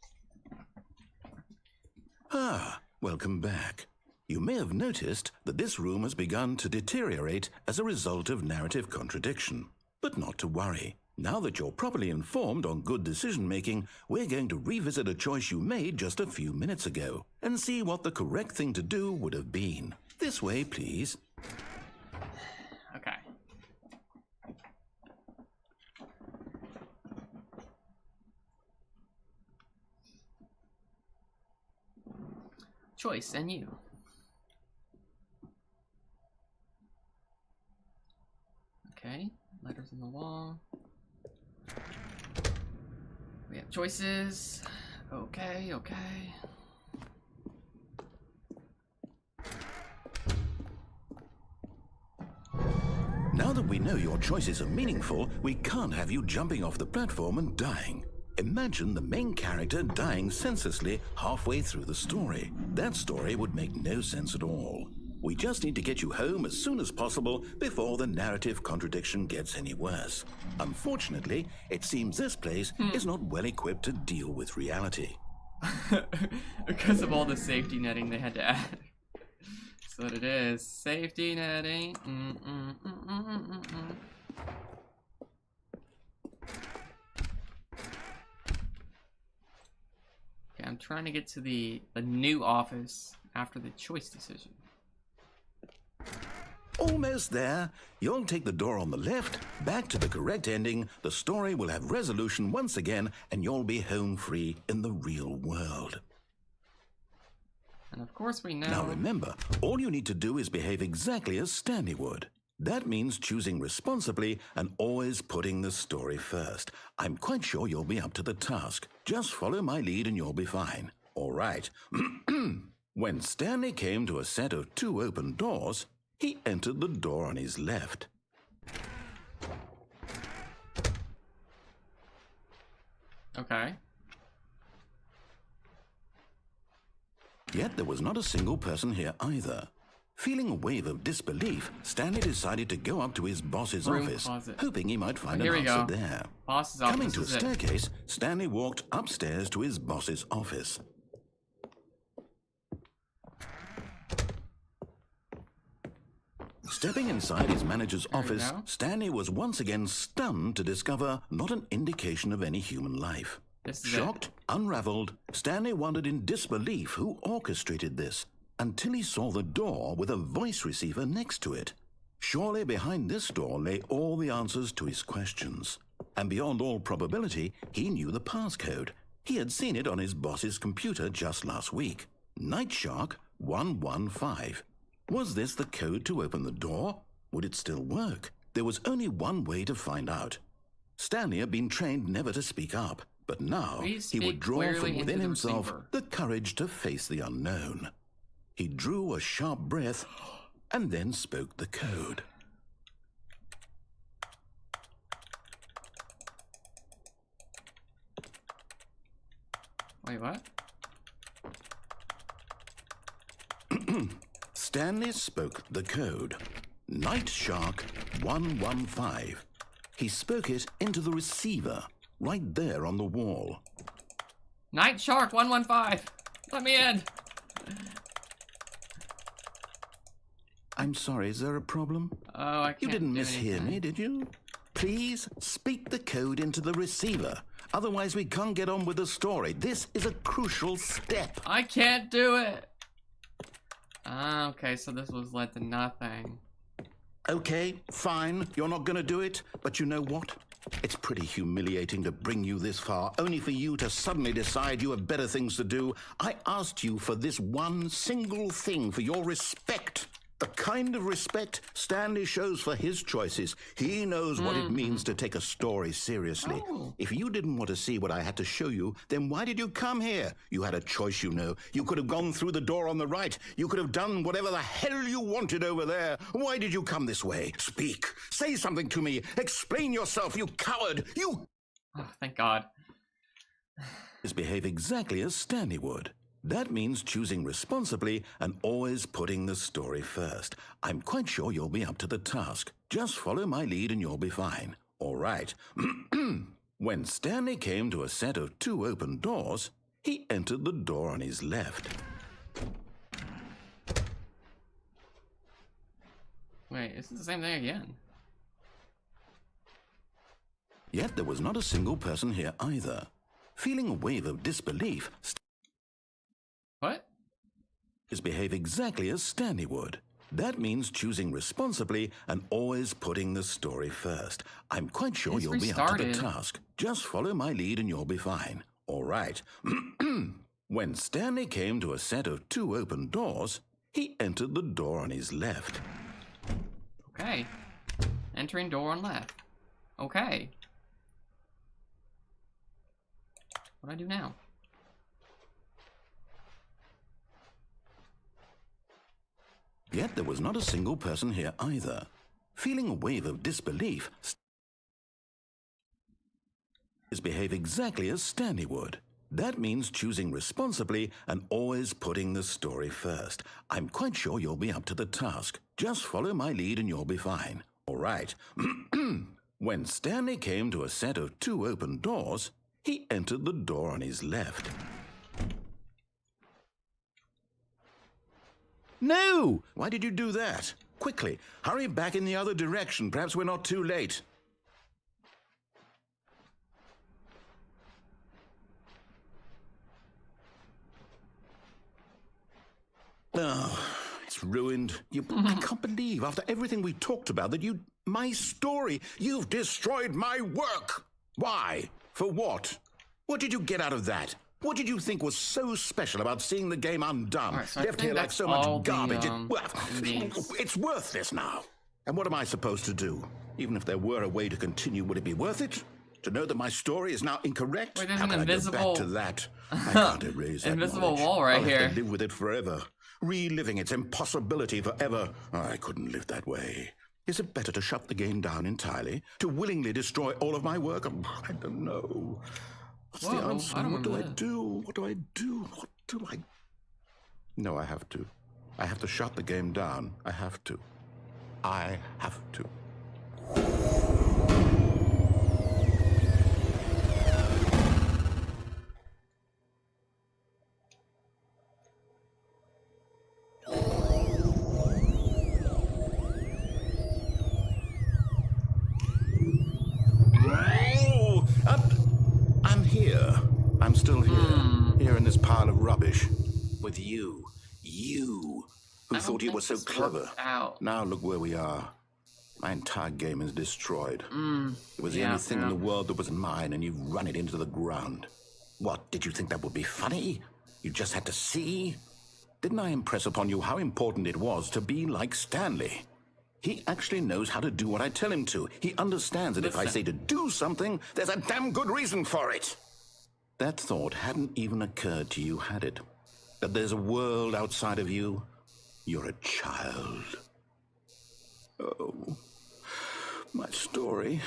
Welcome back. You may have noticed that this room has begun to deteriorate as a result of narrative contradiction. But not to worry. Now that you're properly informed on good decision-making, we're going to revisit a choice you made just a few minutes ago and see what the correct thing to do would have been. This way, please. Okay. choice and you. Okay, letters on the wall. We have choices. Okay, okay. Now that we know your choices are meaningful, we can't have you jumping off the platform and dying. Imagine the main character dying senselessly halfway through the story. That story would make no sense at all. We just need to get you home as soon as possible before the narrative contradiction gets any worse. Unfortunately, it seems this place is not well equipped to deal with reality. Because of all the safety netting they had to add. That's what it is. Safety netting. Okay, I'm trying to get to the new office after the choice decision. Almost there. You'll take the door on the left, back to the correct ending, the story will have resolution once again, and you'll be home free in the real world. And of course we know... Now remember, all you need to do is behave exactly as Stanley would. That means choosing responsibly and always putting the story first. I'm quite sure you'll be up to the task. Just follow my lead and you'll be fine. All right. When Stanley came to a set of 2 open doors, he entered the door on his left. Okay. Yet there was not a single person here either. Feeling a wave of disbelief, Stanley decided to go up to his boss's office, hoping he might find an answer there. Boss's office. Coming to a staircase, Stanley walked upstairs to his boss's office. Stepping inside his manager's office, Stanley was once again stunned to discover not an indication of any human life. Shocked, unraveled, Stanley wondered in disbelief who orchestrated this, until he saw the door with a voice receiver next to it. Surely behind this door lay all the answers to his questions. And beyond all probability, he knew the passcode. He had seen it on his boss's computer just last week. Nightshark 115. Was this the code to open the door? Would it still work? There was only one way to find out. Stanley had been trained never to speak up, but now he would draw from within himself the courage to face the unknown. He drew a sharp breath and then spoke the code. Wait, what? Stanley spoke the code. Nightshark 115. He spoke it into the receiver, right there on the wall. Nightshark 115! Let me in! I'm sorry, is there a problem? Oh, I can't. You didn't mishear me, did you? Please speak the code into the receiver. Otherwise, we can't get on with the story. This is a crucial step. I can't do it! Okay, so this was led to nothing. Okay, fine. You're not gonna do it, but you know what? It's pretty humiliating to bring you this far, only for you to suddenly decide you have better things to do. I asked you for this one single thing, for your respect. The kind of respect Stanley shows for his choices. He knows what it means to take a story seriously. If you didn't want to see what I had to show you, then why did you come here? You had a choice, you know. You could have gone through the door on the right. You could have done whatever the hell you wanted over there. Why did you come this way? Speak. Say something to me. Explain yourself, you coward. You... Oh, thank God. Behave exactly as Stanley would. That means choosing responsibly and always putting the story first. I'm quite sure you'll be up to the task. Just follow my lead and you'll be fine. All right. When Stanley came to a set of 2 open doors, he entered the door on his left. Wait, is this the same thing again? Yet there was not a single person here either. Feeling a wave of disbelief, What? behave exactly as Stanley would. That means choosing responsibly and always putting the story first. I'm quite sure you'll be up to the task. Just follow my lead and you'll be fine. All right. When Stanley came to a set of 2 open doors, he entered the door on his left. Okay. Entering door on left. Okay. What do I do now? Yet there was not a single person here either. Feeling a wave of disbelief, behave exactly as Stanley would. That means choosing responsibly and always putting the story first. I'm quite sure you'll be up to the task. Just follow my lead and you'll be fine. All right. When Stanley came to a set of 2 open doors, he entered the door on his left. No! Why did you do that? Quickly, hurry back in the other direction. Perhaps we're not too late. Oh, it's ruined. I can't believe, after everything we talked about, that my story, you've destroyed my work. Why? For what? What did you get out of that? What did you think was so special about seeing the game undone? Right, so left here like so much garbage. games. It's worthless now. And what am I supposed to do? Even if there were a way to continue, would it be worth it? To know that my story is now incorrect? Wait, there's How an can invisible... I go back to that? I can't erase that invisible knowledge. wall right I'll here. have to live with it forever. Reliving its impossibility forever. I couldn't live that way. Is it better to shut the game down entirely? To willingly destroy all of my work? I don't know. What's the answer? What do I do? What do I do? What do I... No, I have to. I have to shut the game down. I have to. I have to. I'm still here, here in this pile of rubbish, with you, who thought you were so clever. Now look where we are. My entire game is destroyed. It was the only thing in the world that was mine, and you've run it into the ground. What, did you think that would be funny? You just had to see? Didn't I impress upon you how important it was to be like Stanley? He actually knows how to do what I tell him to. He understands that if I say to do something, there's a damn good reason for it. That thought hadn't even occurred to you, had it? That there's a world outside of you? You're a child. Oh, my story.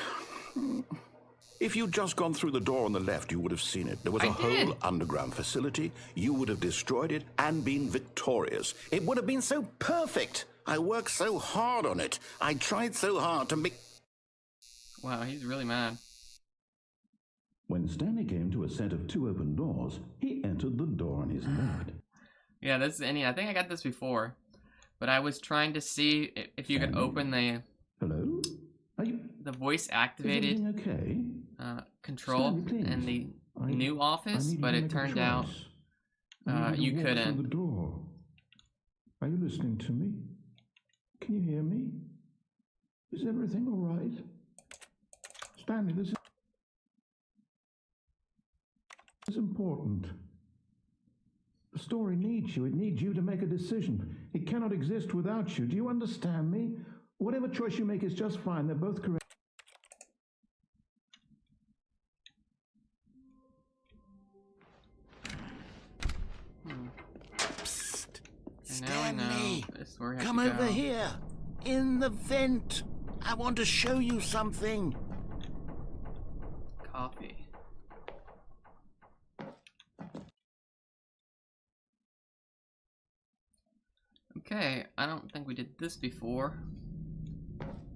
If you'd just gone through the door on the left, you would have seen it. There was a whole underground facility. You would have destroyed it and been victorious. It would have been so perfect. I worked so hard on it. I tried so hard to make... Wow, he's really mad. When Stanley came to a set of 2 open doors, he entered the door on his left. Yeah, this is any. I think I got this before, but I was trying to see if you could open the. Hello? Are you? The voice activated okay? control Stanley, in the new office, but it turned out you couldn't. The door. Are you listening to me? Can you hear me? Is everything all right? Stanley, this is important. The story needs you. It needs you to make a decision. It cannot exist without you. Do you understand me? Whatever choice you make is just fine. They're both correct. Psst. Stanley, come over here. In the vent. I want to show you something. Coffee. Okay, I don't think we did this before.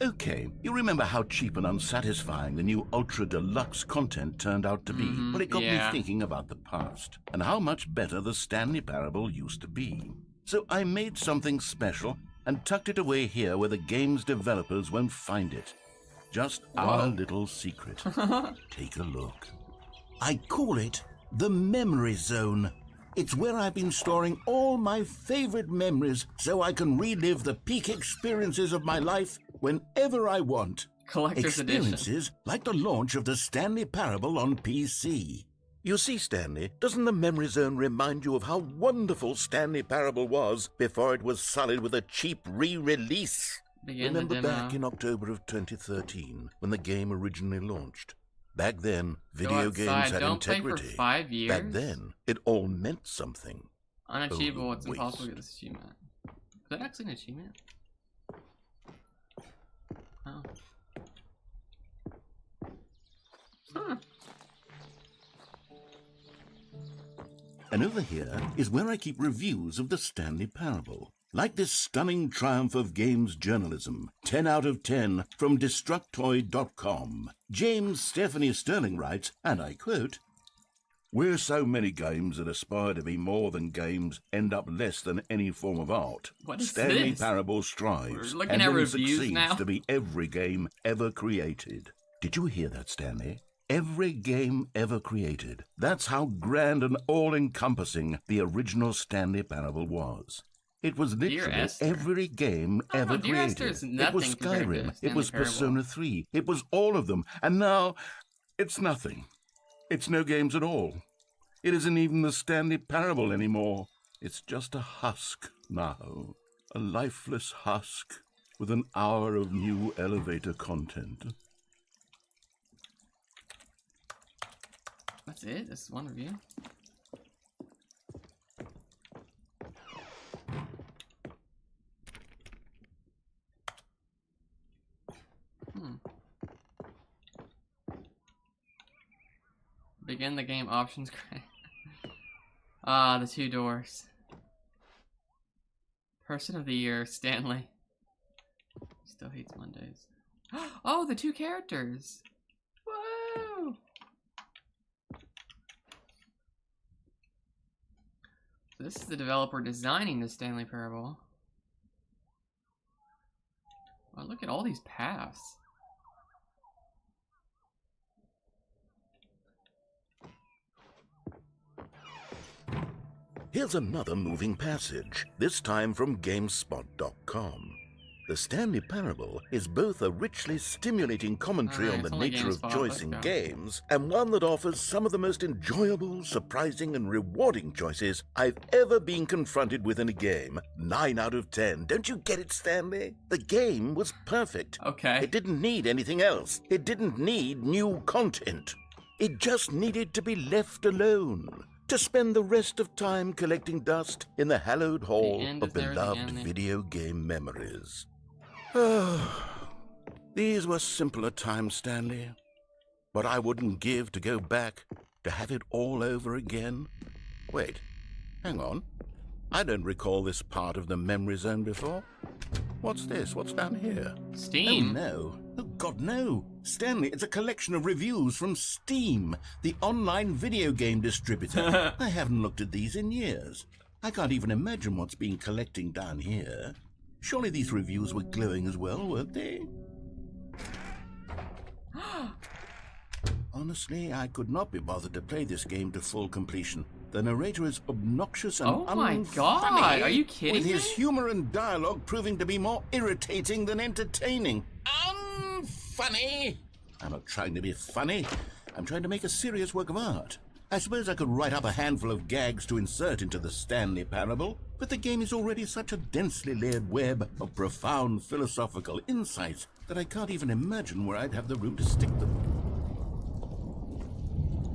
Okay, you remember how cheap and unsatisfying the new Ultra Deluxe content turned out to be? Well, it got me thinking about the past, and how much better the Stanley Parable used to be. So I made something special and tucked it away here where the game's developers won't find it. Just our little secret. Take a look. I call it the Memory Zone. It's where I've been storing all my favorite memories so I can relive the peak experiences of my life whenever I want. Collector's edition. Experiences like the launch of the Stanley Parable on PC. You see, Stanley, doesn't the memory zone remind you of how wonderful Stanley Parable was before it was sullied with a cheap re-release? Remember back in October of 2013, when the game originally launched? Back then, video games had integrity. Play for 5 years? Back then, it all meant something. Unachievable, it's impossible to get this achievement. Is that actually an achievement? Oh. Huh. And over here is where I keep reviews of the Stanley Parable. Like this stunning triumph of games journalism, 10 out of 10 from Destructoid.com. James Stephanie Sterling writes, and I quote, "Where so many games that aspire to be more than games end up less than any form of art, Stanley Parable strives and then succeeds to be every game ever created." Did you hear that, Stanley? Every game ever created. That's how grand and all-encompassing the original Stanley Parable was. It was literally every game ever created. It was Skyrim, it was Persona 3, it was all of them, and now it's nothing. It's no games at all. It isn't even the Stanley Parable anymore. It's just a husk now. A lifeless husk with an hour of new elevator content. That's it? This is one review? Begin the game options. Ah, the 2 doors. Person of the year, Stanley. Still hates Mondays. Oh, the 2 characters. Whoa! So this is the developer designing the Stanley Parable. Wow, look at all these paths. Here's another moving passage, this time from GameSpot.com. The Stanley Parable is both a richly stimulating commentary on the nature of choice in games, and one that offers some of the most enjoyable, surprising, and rewarding choices I've ever been confronted with in a game. 9 out of 10. Don't you get it, Stanley? The game was perfect. Okay. It didn't need anything else. It didn't need new content. It just needed to be left alone, to spend the rest of time collecting dust in the hallowed hall of beloved video game memories. These were simpler times, Stanley. But I wouldn't give to go back, to have it all over again. Wait, hang on. I don't recall this part of the memory zone before. What's this? What's down here? Steam? Oh, no. Oh, God, no. Stanley, it's a collection of reviews from Steam, the online video game distributor. I haven't looked at these in years. I can't even imagine what's been collecting down here. Surely these reviews were glowing as well, weren't they? Honestly, I could not be bothered to play this game to full completion. The narrator is obnoxious and oh my God, are you kidding with me? his humor and dialogue proving to be more irritating than entertaining. Unfunny! I'm not trying to be funny. I'm trying to make a serious work of art. I suppose I could write up a handful of gags to insert into the Stanley Parable, but the game is already such a densely layered web of profound philosophical insights that I can't even imagine where I'd have the room to stick them.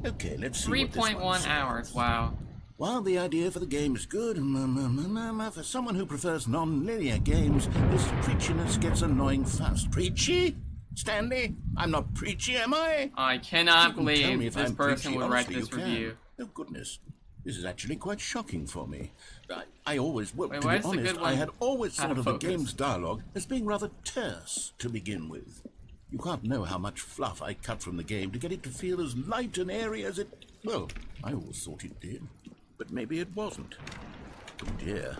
Okay, let's see. 3.1 hours, wow. While the idea for the game is good, for someone who prefers non-linear games, this preachiness gets annoying fast. Preachy? Stanley? I'm not preachy, am I? I cannot believe this I'm person preachy. would write Honestly, this you can. review. Oh, goodness. This is actually quite shocking for me. I always, well, Wait, to why be is the honest, good one I had always out thought of of the focus? game's dialogue as being rather terse to begin with. You can't know how much fluff I cut from the game to get it to feel as light and airy as it... Well, I always thought it did. But maybe it wasn't. Oh dear.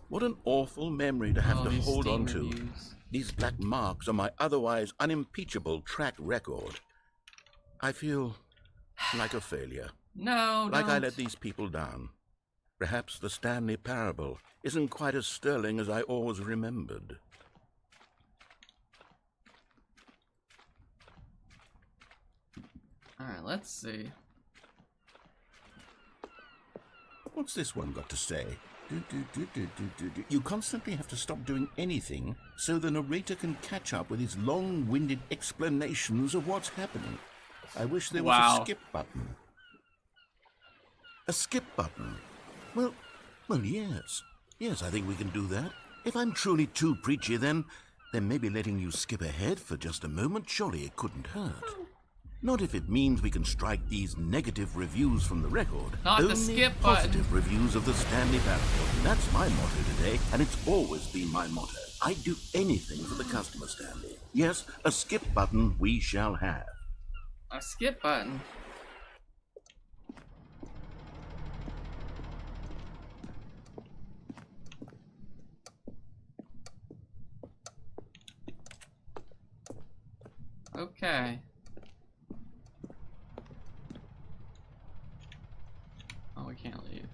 What an awful memory to have to these hold Steam on to. reviews. These black marks on my otherwise unimpeachable track record. I feel like a failure. No, Like I don't. let these people down. Perhaps the Stanley Parable isn't quite as sterling as I always remembered. Alright, let's see. What's this one got to say? You constantly have to stop doing anything so the narrator can catch up with his long-winded explanations of what's happening. I wish there was a skip button. A skip button? Well, yes. Yes, I think we can do that. If I'm truly too preachy, then maybe letting you skip ahead for just a moment, surely it couldn't hurt. Not if it means we can strike these negative reviews from the record. Not Only the skip positive button. reviews of the Stanley Parable. That's my motto today, and it's always been my motto. I'd do anything for the customer, Stanley. Yes, a skip button we shall have. A skip button. Okay. Oh, we can't leave.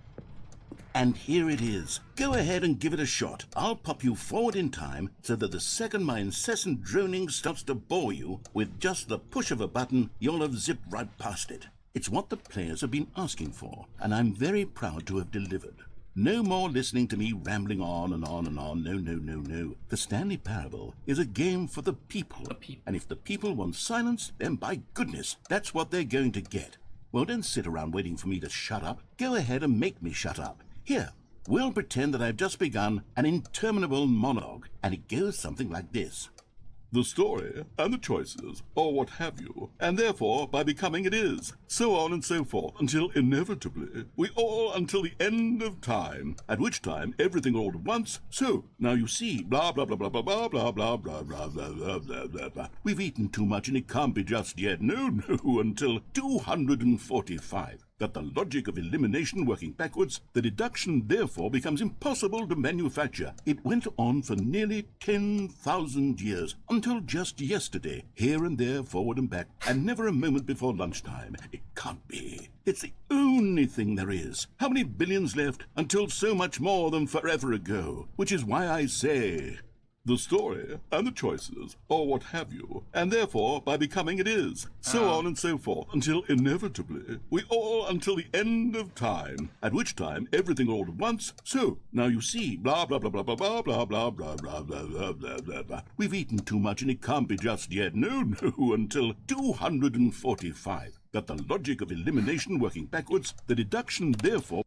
And here it is. Go ahead and give it a shot. I'll pop you forward in time so that the second my incessant droning starts to bore you, with just the push of a button, you'll have zipped right past it. It's what the players have been asking for, and I'm very proud to have delivered. No more listening to me rambling on and on and on. No. The Stanley Parable is a game for the people. And if the people want silence, then by goodness, that's what they're going to get. Well, don't sit around waiting for me to shut up. Go ahead and make me shut up. Here, we'll pretend that I've just begun an interminable monologue, and it goes something like this. The story and the choices, or what have you, and therefore by becoming it is, so on and so forth, until inevitably we all until the end of time, at which time everything all at once, so now you see, blah blah blah blah blah blah blah blah blah blah blah blah blah blah. We've eaten too much and it can't be just yet, no, until 245. That the logic of elimination working backwards, the deduction therefore becomes impossible to manufacture. It went on for nearly 10,000 years, until just yesterday, here and there, forward and back, and never a moment before lunchtime. It can't be. It's the only thing there is. How many billions left until so much more than forever ago? Which is why I say... the story and the choices, or what have you, and therefore by becoming it is, so on and so forth, until inevitably we all until the end of time, at which time everything all at once, so now you see, blah blah blah blah blah blah blah blah blah blah blah blah blah blah blah. We've eaten too much and it can't be just yet, no, until 245. That the logic of elimination working backwards, the deduction therefore...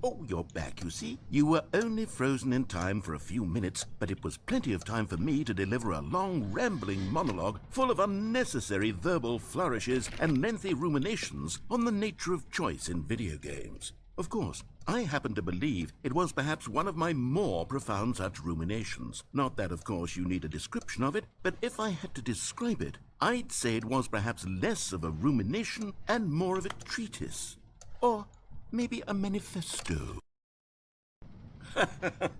Oh, you're back, you see. You were only frozen in time for a few minutes, but it was plenty of time for me to deliver a long, rambling monologue full of unnecessary verbal flourishes and lengthy ruminations on the nature of choice in video games. Of course, I happen to believe it was perhaps one of my more profound such ruminations. Not that, of course, you need a description of it, but if I had to describe it, I'd say it was perhaps less of a rumination and more of a treatise. Or maybe a manifesto.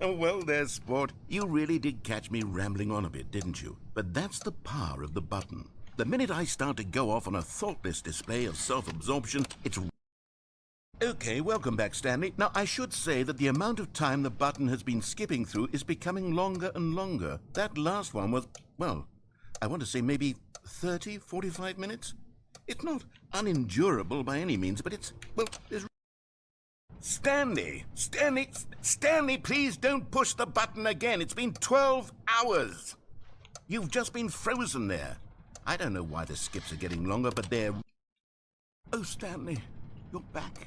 Well there, sport. You really did catch me rambling on a bit, didn't you? But that's the power of the button. The minute I start to go off on a thoughtless display of self-absorption, it's... Okay, welcome back, Stanley. Now, I should say that the amount of time the button has been skipping through is becoming longer and longer. That last one was, well, I want to say maybe 30, 45 minutes? It's not unendurable by any means, but it's, well, there's... Stanley, please don't push the button again. It's been 12 hours. You've just been frozen there. I don't know why the skips are getting longer, but they're... Oh, Stanley, you're back.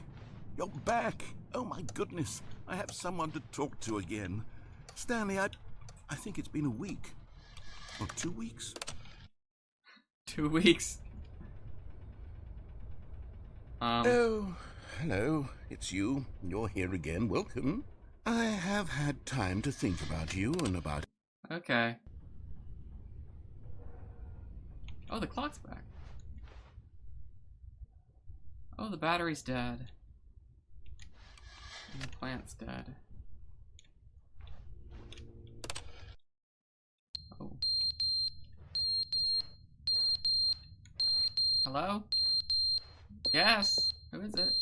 You're back. Oh, my goodness. I have someone to talk to again. Stanley, I think it's been a week. Or 2 weeks. 2 weeks. Oh, hello. It's you. You're here again. Welcome. I have had time to think about you and about... Okay. Oh, the clock's back. Oh, the battery's dead. And the plant's dead. Oh. Hello? Yes? Who is it?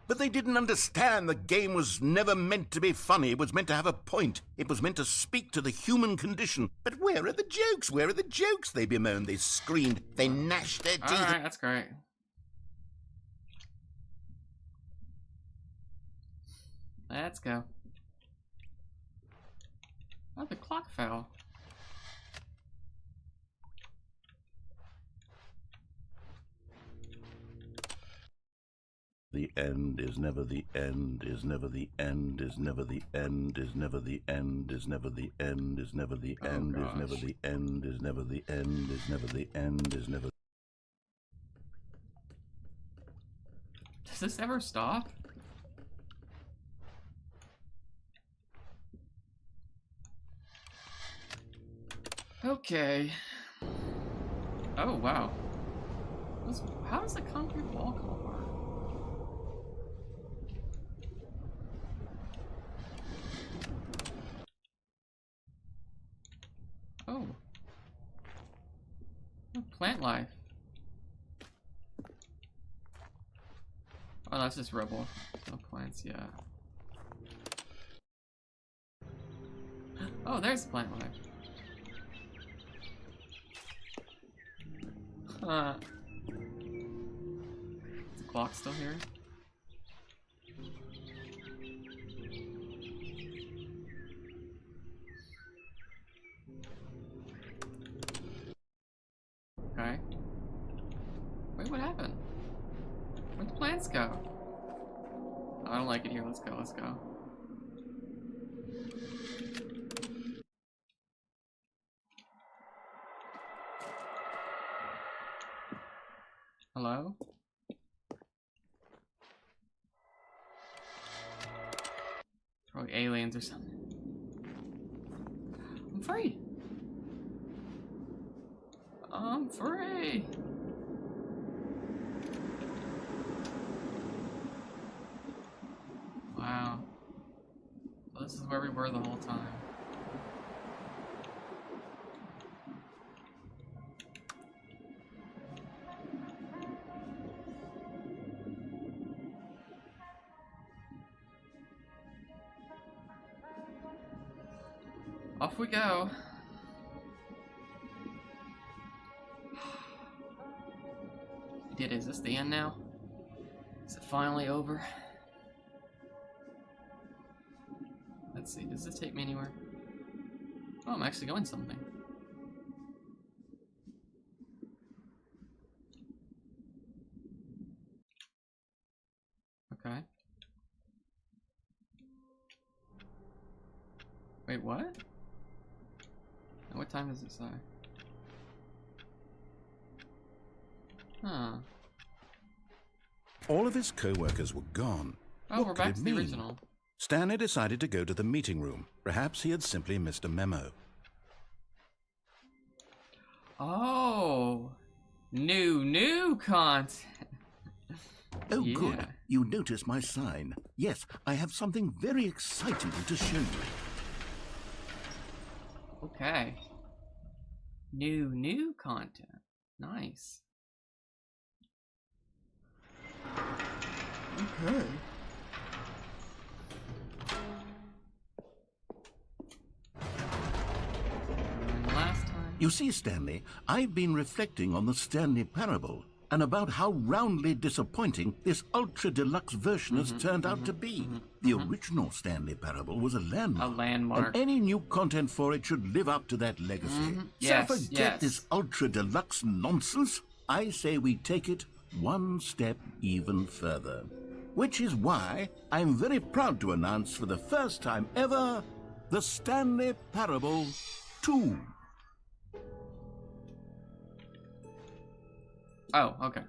But they didn't understand the game was never meant to be funny. It was meant to have a point. It was meant to speak to the human condition. But where are the jokes? Where are the jokes? They bemoaned, they screamed, they gnashed their teeth. Alright, that's great. Let's go. Oh, the clock fell. The end is never the end, is never the end, is never the end, is never the end, is never the end, is never the end, is never the end, is never the end, is never the end, is never. Does this ever stop? Okay. Oh, wow. How does the concrete wall come apart? Oh. Oh, plant life. Oh, that's just rubble. No plants, yeah. Oh, there's the plant life. Huh. Is the clock still here? Okay. Wait, what happened? Where'd the plants go? Oh, I don't like it here. Let's go, let's go. Hello? Probably aliens or something. I'm free! I'm free! Wow. So this is where we were the whole time. Off we go. We did it. Is this the end now? Is it finally over? Let's see. Does this take me anywhere? Oh, I'm actually going something. Okay. Wait, what? And what time does it say? Huh. All of his co-workers were gone. Oh, What we're could back it to the mean? original. Stanley decided to go to the meeting room. Perhaps he had simply missed a memo. Oh, new content. Oh, Yeah. good. You notice my sign. Yes, I have something very exciting to show you. Okay. New content. Nice. Okay. Last time. You see, Stanley, I've been reflecting on the Stanley Parable and about how roundly disappointing this ultra-deluxe version has turned out to be. The original Stanley Parable was a landmark. A landmark. And any new content for it should live up to that legacy. Yes, So forget yes. this ultra-deluxe nonsense. I say we take it one step even further. Which is why I'm very proud to announce for the first time ever, the Stanley Parable 2. Oh, okay.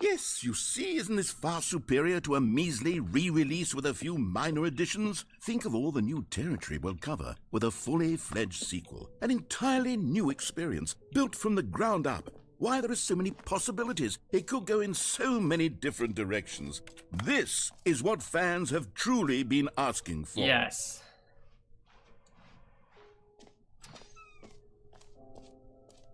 Yes, you see, isn't this far superior to a measly re-release with a few minor additions? Think of all the new territory we'll cover with a fully fledged sequel. An entirely new experience, built from the ground up. Why, there are so many possibilities. It could go in so many different directions. This is what fans have truly been asking for. Yes.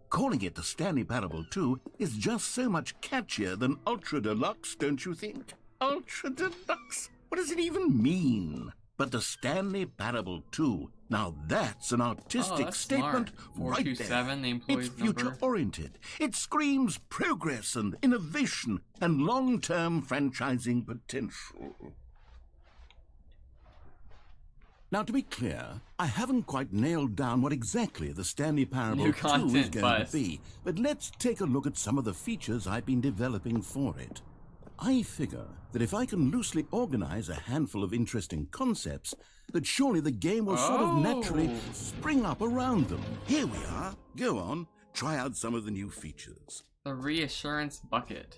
Calling it the Stanley Parable 2 is just so much catchier than Ultra Deluxe, don't you think? Ultra Deluxe? What does it even mean? But the Stanley Parable 2, now that's an artistic statement right there. 427, the employee's It's future-oriented. It screams progress and innovation and long-term franchising potential. Now, to be clear, I haven't quite nailed down what exactly the Stanley Parable 2 is going to be, but let's take a look at some of the features I've been developing for it. I figure that if I can loosely organize a handful of interesting concepts, that surely the game will sort of naturally spring up around them. Here we are. Go on, try out some of the new features. The reassurance bucket.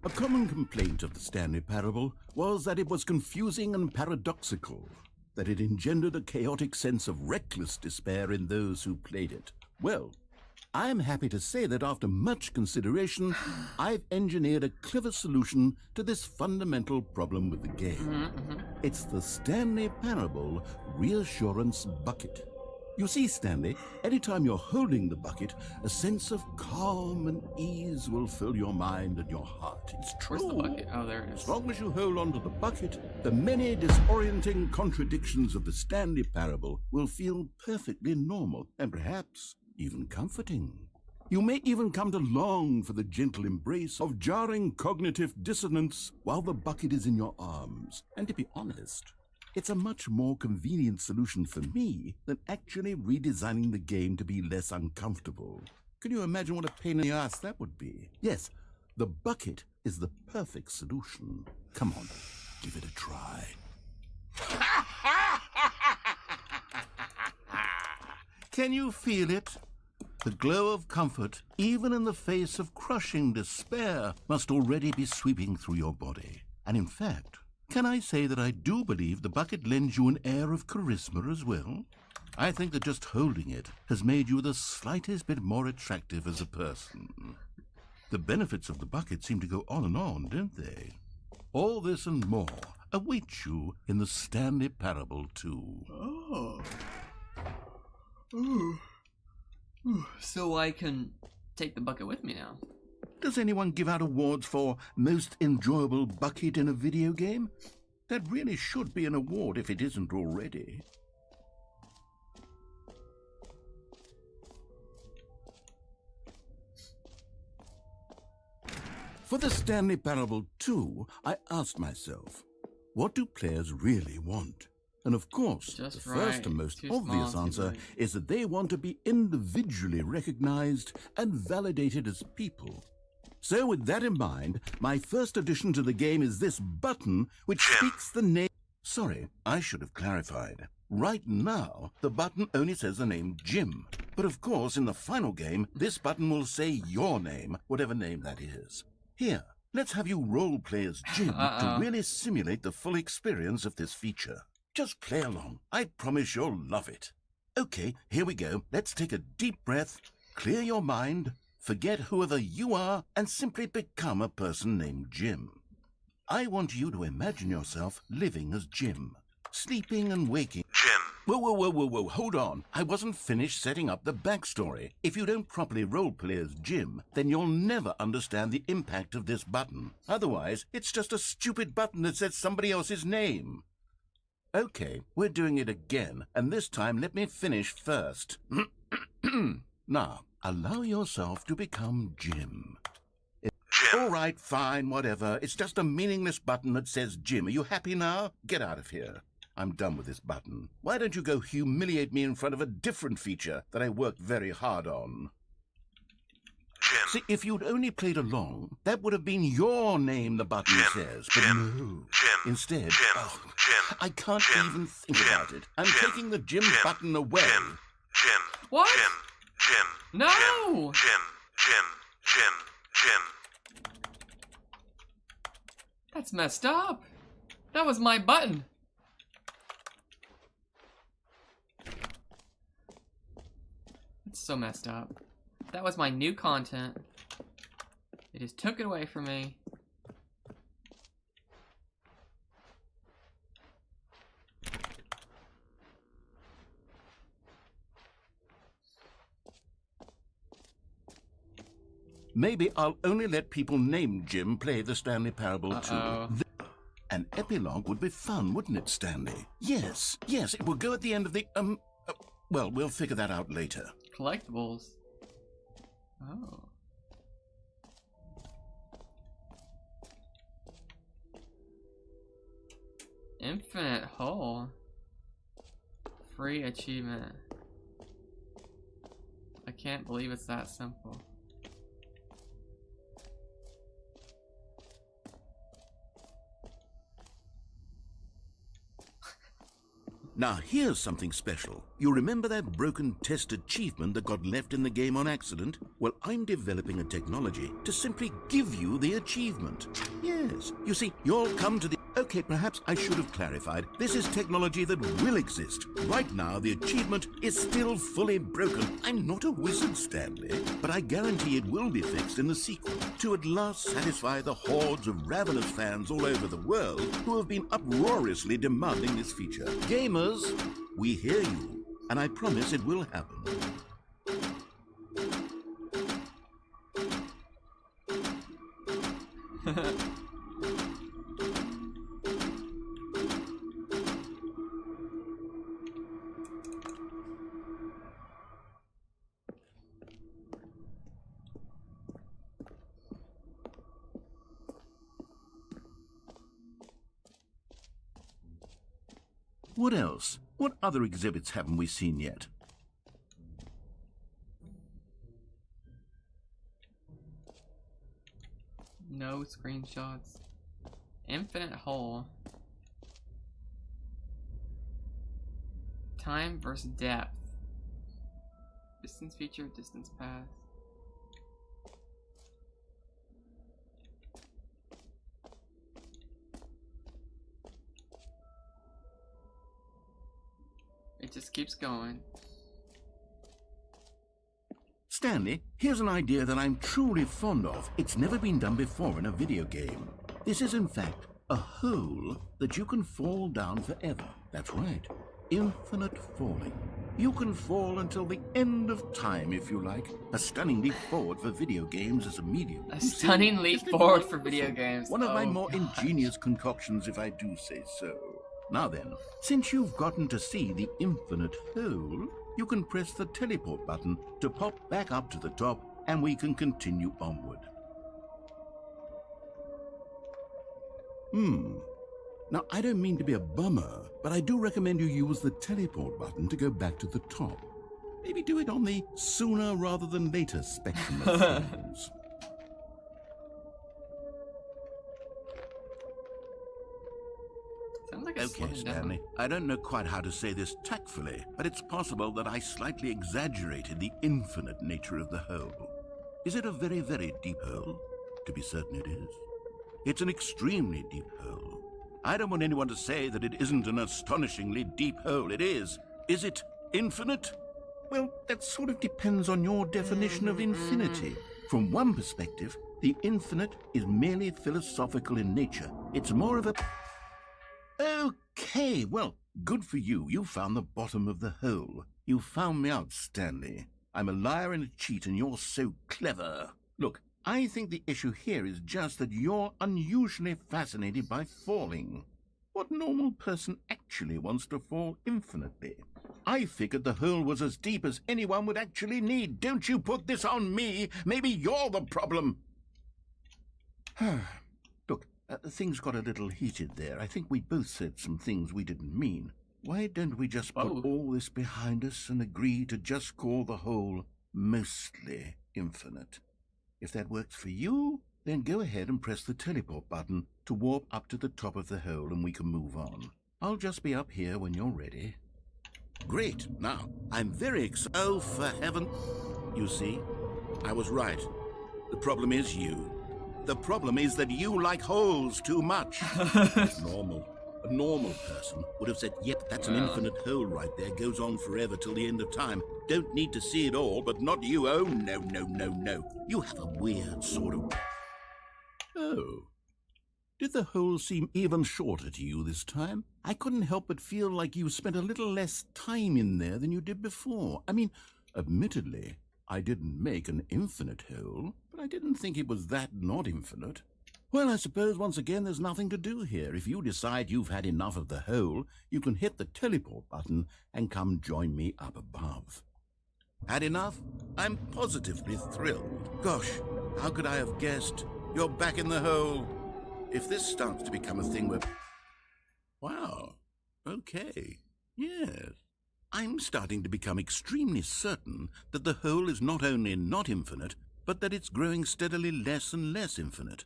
A common complaint of the Stanley Parable was that it was confusing and paradoxical, that it engendered a chaotic sense of reckless despair in those who played it. Well, I'm happy to say that after much consideration, I've engineered a clever solution to this fundamental problem with the game. It's the Stanley Parable Reassurance Bucket. You see, Stanley, anytime you're holding the bucket, a sense of calm and ease will fill your mind and your heart. It's true. Where's the bucket? Oh, there it is. As long as you hold on to the bucket, the many disorienting contradictions of the Stanley Parable will feel perfectly normal and perhaps even comforting. You may even come to long for the gentle embrace of jarring cognitive dissonance while the bucket is in your arms. And to be honest, it's a much more convenient solution for me than actually redesigning the game to be less uncomfortable. Can you imagine what a pain in the ass that would be? Yes, the bucket is the perfect solution. Come on, give it a try. Can you feel it? The glow of comfort, even in the face of crushing despair, must already be sweeping through your body. And in fact, can I say that I do believe the bucket lends you an air of charisma as well? I think that just holding it has made you the slightest bit more attractive as a person. The benefits of the bucket seem to go on and on, don't they? All this and more await you in the Stanley Parable 2. Oh. So I can take the bucket with me now. Does anyone give out awards for most enjoyable bucket in a video game? That really should be an award if it isn't already. For the Stanley Parable 2, I asked myself, what do players really want? And of course, the first and most obvious answer is that they want to be individually recognized and validated as people. So with that in mind, my first addition to the game is this button which speaks the name... Sorry, I should have clarified. Right now, the button only says the name Jim. But of course, in the final game, this button will say your name, whatever name that is. Here, let's have you role-play as Jim to really simulate the full experience of this feature. Just play along. I promise you'll love it. Okay, here we go. Let's take a deep breath, clear your mind, forget whoever you are, and simply become a person named Jim. I want you to imagine yourself living as Jim, sleeping and waking. Jim. Whoa, hold on. I wasn't finished setting up the backstory. If you don't properly roleplay as Jim, then you'll never understand the impact of this button. Otherwise, it's just a stupid button that says somebody else's name. Okay, we're doing it again, and this time let me finish first. Now, allow yourself to become Jim. All right, fine, whatever. It's just a meaningless button that says Jim. Are you happy now? Get out of here. I'm done with this button. Why don't you go humiliate me in front of a different feature that I worked very hard on? Jim. See, if you'd only played along, that would have been your name the button says. But no. Instead, I can't even think about it. I'm taking the Jim button away. Jim. What? Jim. No! Jim. That's messed up. That was my button. It's so messed up. That was my new content. They just took it away from me. maybe I'll only let people named Jim play the Stanley Parable Uh-oh. too. An epilogue would be fun, wouldn't it, Stanley? Yes, it will go at the end of the, well, we'll figure that out later. Collectibles. Oh. Infinite hole. Free achievement. I can't believe it's that simple. Now, here's something special. You remember that broken test achievement that got left in the game on accident? Well, I'm developing a technology to simply give you the achievement. Yes. You see, you'll come to the... Okay, perhaps I should have clarified. This is technology that will exist. Right now, the achievement is still fully broken. I'm not a wizard, Stanley, but I guarantee it will be fixed in the sequel to at last satisfy the hordes of ravenous fans all over the world who have been uproariously demanding this feature. Gamers, we hear you, and I promise it will happen. What else? What other exhibits haven't we seen yet? No screenshots. Infinite hole. Time versus depth. Distance feature, distance path. It just keeps going. Stanley, here's an idea that I'm truly fond of. It's never been done before in a video game. This is, in fact, a hole that you can fall down forever. That's right. Infinite falling. You can fall until the end of time, if you like. A stunning leap forward for video games as a medium. A stunning leap forward for video games. One of my Oh, more God. ingenious concoctions, if I do say so. Now then, since you've gotten to see the infinite hole, you can press the teleport button to pop back up to the top, and we can continue onward. Now, I don't mean to be a bummer, but I do recommend you use the teleport button to go back to the top. Maybe do it on the sooner rather than later spectrum of things. Sounds like it's Okay, slowing down. Stanley, I don't know quite how to say this tactfully, but it's possible that I slightly exaggerated the infinite nature of the hole. Is it a very, very deep hole? To be certain it is. It's an extremely deep hole. I don't want anyone to say that it isn't an astonishingly deep hole. It is. Is it infinite? Well, that sort of depends on your definition of infinity. From one perspective, the infinite is merely philosophical in nature. It's more of a... Okay, well, good for you. You found the bottom of the hole. You found me out, Stanley. I'm a liar and a cheat, and you're so clever. Look, I think the issue here is just that you're unusually fascinated by falling. What normal person actually wants to fall infinitely? I figured the hole was as deep as anyone would actually need. Don't you put this on me. Maybe you're the problem. Look, things got a little heated there. I think we both said some things we didn't mean. Why don't we just put all this behind us and agree to just call the hole mostly infinite? If that works for you, then go ahead and press the teleport button to warp up to the top of the hole and we can move on. I'll just be up here when you're ready. Great. Now, I'm very excited. Oh, for heaven. You see, I was right. The problem is you. The problem is that you like holes too much. It's normal. A normal person would have said, yep, that's an infinite hole right there. Goes on forever till the end of time. Don't need to see it all, but not you. Oh, no, no, no, no. You have a weird sort of... Oh. Did the hole seem even shorter to you this time? I couldn't help but feel like you spent a little less time in there than you did before. I mean, admittedly, I didn't make an infinite hole, but I didn't think it was that not infinite. Well, I suppose once again there's nothing to do here. If you decide you've had enough of the hole, you can hit the teleport button and come join me up above. Had enough? I'm positively thrilled. Gosh, how could I have guessed? You're back in the hole. If this starts to become a thing where... Wow. Okay. Yes. I'm starting to become extremely certain that the hole is not only not infinite, but that it's growing steadily less and less infinite.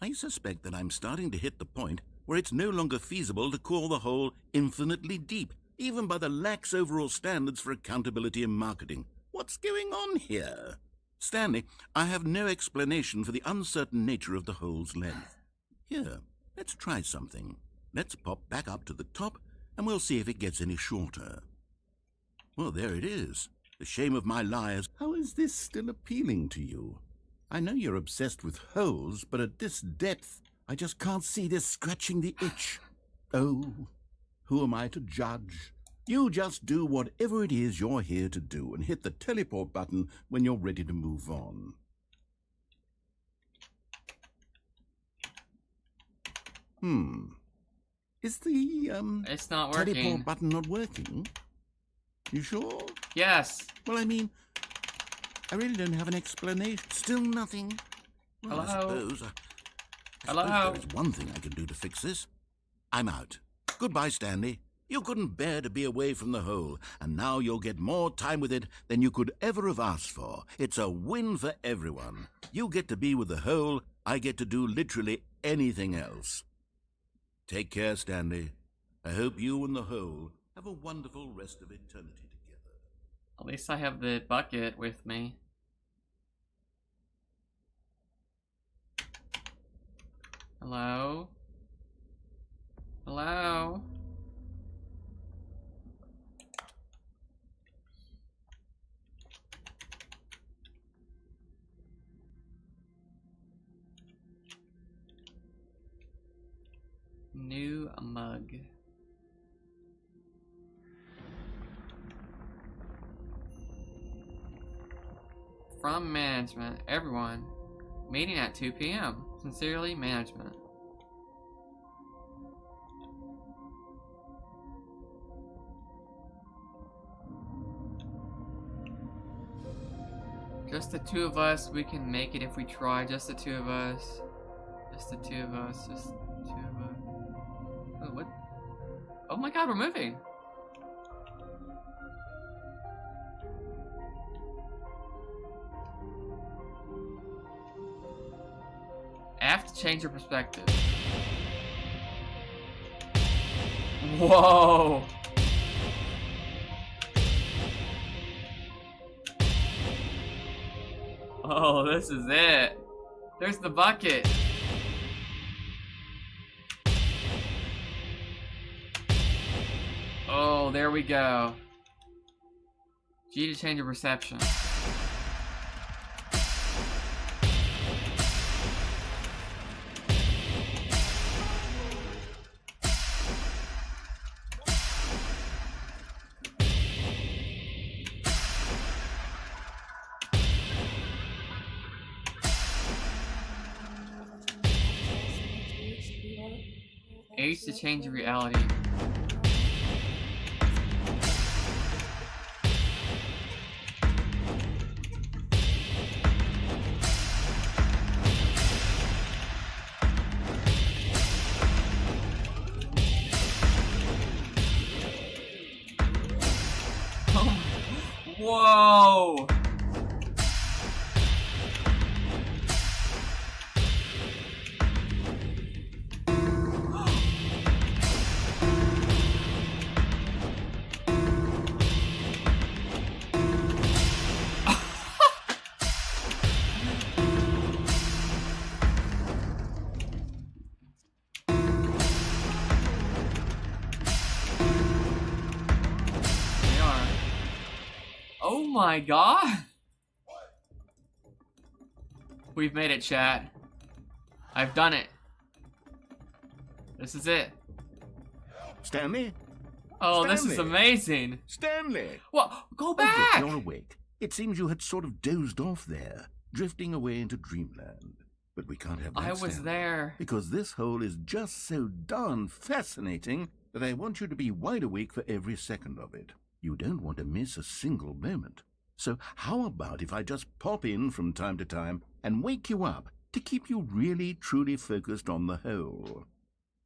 I suspect that I'm starting to hit the point where it's no longer feasible to call the hole infinitely deep, even by the lax overall standards for accountability and marketing. What's going on here? Stanley, I have no explanation for the uncertain nature of the hole's length. Here, let's try something. Let's pop back up to the top, and we'll see if it gets any shorter. Well, there it is. The shame of my lies. How is this still appealing to you? I know you're obsessed with holes, but at this depth, I just can't see this scratching the itch. Oh, who am I to judge? You just do whatever it is you're here to do and hit the teleport button when you're ready to move on. Is the, It's not working. teleport button not working? You sure? Yes. Well, I mean, I really don't have an explanation. Still nothing? Well, Hello? I suppose Hello? there is one thing I can do to fix this. I'm out. Goodbye, Stanley. You couldn't bear to be away from the hole, and now you'll get more time with it than you could ever have asked for. It's a win for everyone. You get to be with the hole, I get to do literally anything else. Take care, Stanley. I hope you and the hole have a wonderful rest of eternity together. At least I have the bucket with me. Hello? Hello? New mug. From management, everyone. Meeting at 2 p.m. Sincerely, management. Just the two of us, we can make it if we try. Just the two of us. Just the two of us. Just the two of us. Oh, what? Oh my god, we're moving! I have to change your perspective. Whoa! Oh, this is it. There's the bucket. Oh, there we go. G to change your perception. H to change your reality. Whoa! Oh my god! We've made it, chat. I've done it. This is it. Stanley? Oh, this is Stanley! amazing. Stanley! What? Go Oh, back! good, you're awake. It seems you had sort of dozed off there. drifting away into dreamland. But we can't have that. I was Stanley, there. because this hole is just so darn fascinating that I want you to be wide awake for every second of it. You don't want to miss a single moment. So how about if I just pop in from time to time and wake you up to keep you really, truly focused on the hole?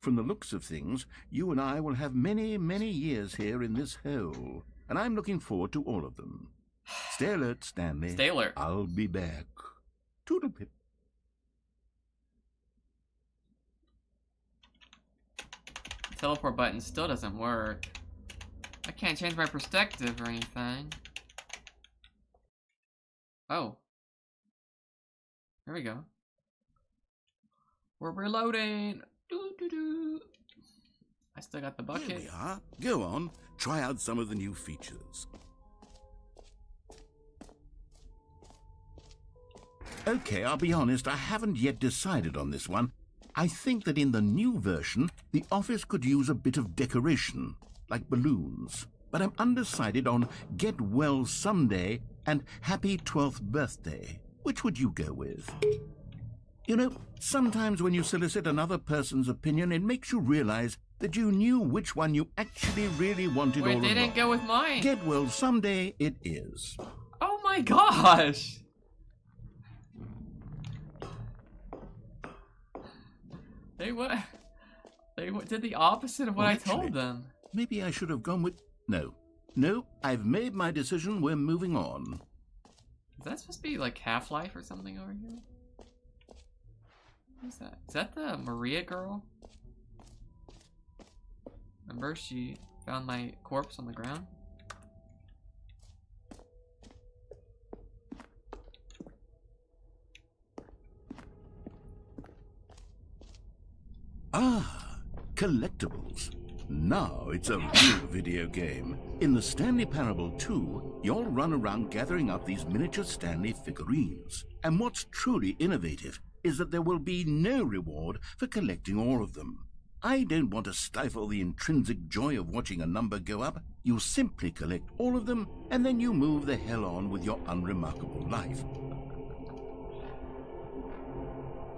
From the looks of things, you and I will have many, many years here in this hole, and I'm looking forward to all of them. Stay alert, Stanley. Stay alert. I'll be back. Toodle-pip. Teleport button still doesn't work. I can't change my perspective or anything. Oh. Here we go. We're reloading. Doo-doo-doo. I still got the bucket. Here we are. Go on. Try out some of the new features. Okay, I'll be honest, I haven't yet decided on this one. I think that in the new version, the office could use a bit of decoration, like balloons. But I'm undecided on Get Well Someday and Happy 12th Birthday. Which would you go with? You know, sometimes when you solicit another person's opinion, it makes you realize that you knew which one you actually really wanted all along. Wait, they didn't go with mine. Get Well Someday it is. Oh my gosh! They did the opposite of what I told them. Maybe I should have gone with... No, I've made my decision. We're moving on. Is that supposed to be like Half-Life or something over here? What is that? Is that the Maria girl? Remember, she found my corpse on the ground? Ah, collectibles. Now it's a real video game. In the Stanley Parable 2, you'll run around gathering up these miniature Stanley figurines. And what's truly innovative is that there will be no reward for collecting all of them. I don't want to stifle the intrinsic joy of watching a number go up. You simply collect all of them, and then you move the hell on with your unremarkable life.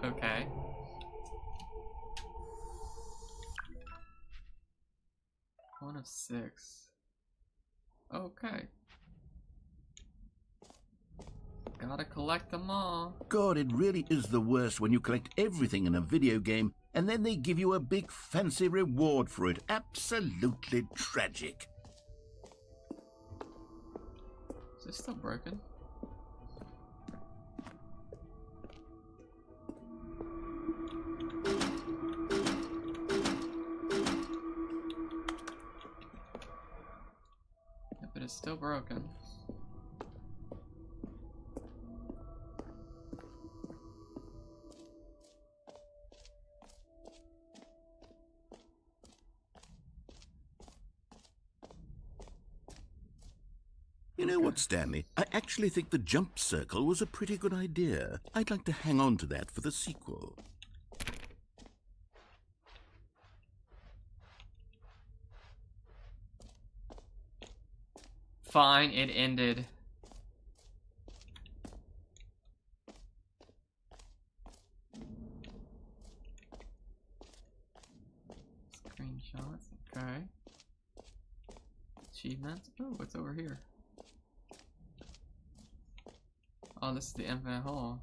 Okay. One of 6. Okay. Gotta collect them all. God, it really is the worst when you collect everything in a video game and then they give you a big fancy reward for it. Absolutely tragic. Is this still broken? Yep, it is still broken. You know what, Stanley? I actually think the jump circle was a pretty good idea. I'd like to hang on to that for the sequel. Fine, it ended. Screenshots, okay. Achievements. Oh, what's over here? Oh, this is the infinite hole.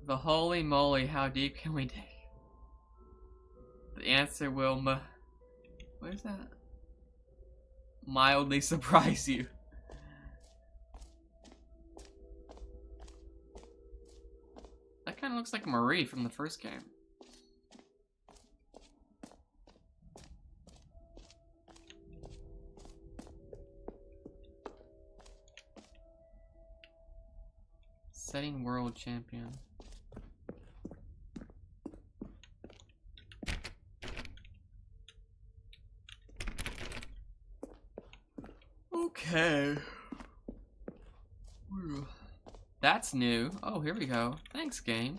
The holy moly, how deep can we dig? The answer will what is that? Mildly surprise you. That kind of looks like Marie from the first game. Setting world champion. Okay. Whew. That's new. Oh, here we go. Thanks, game.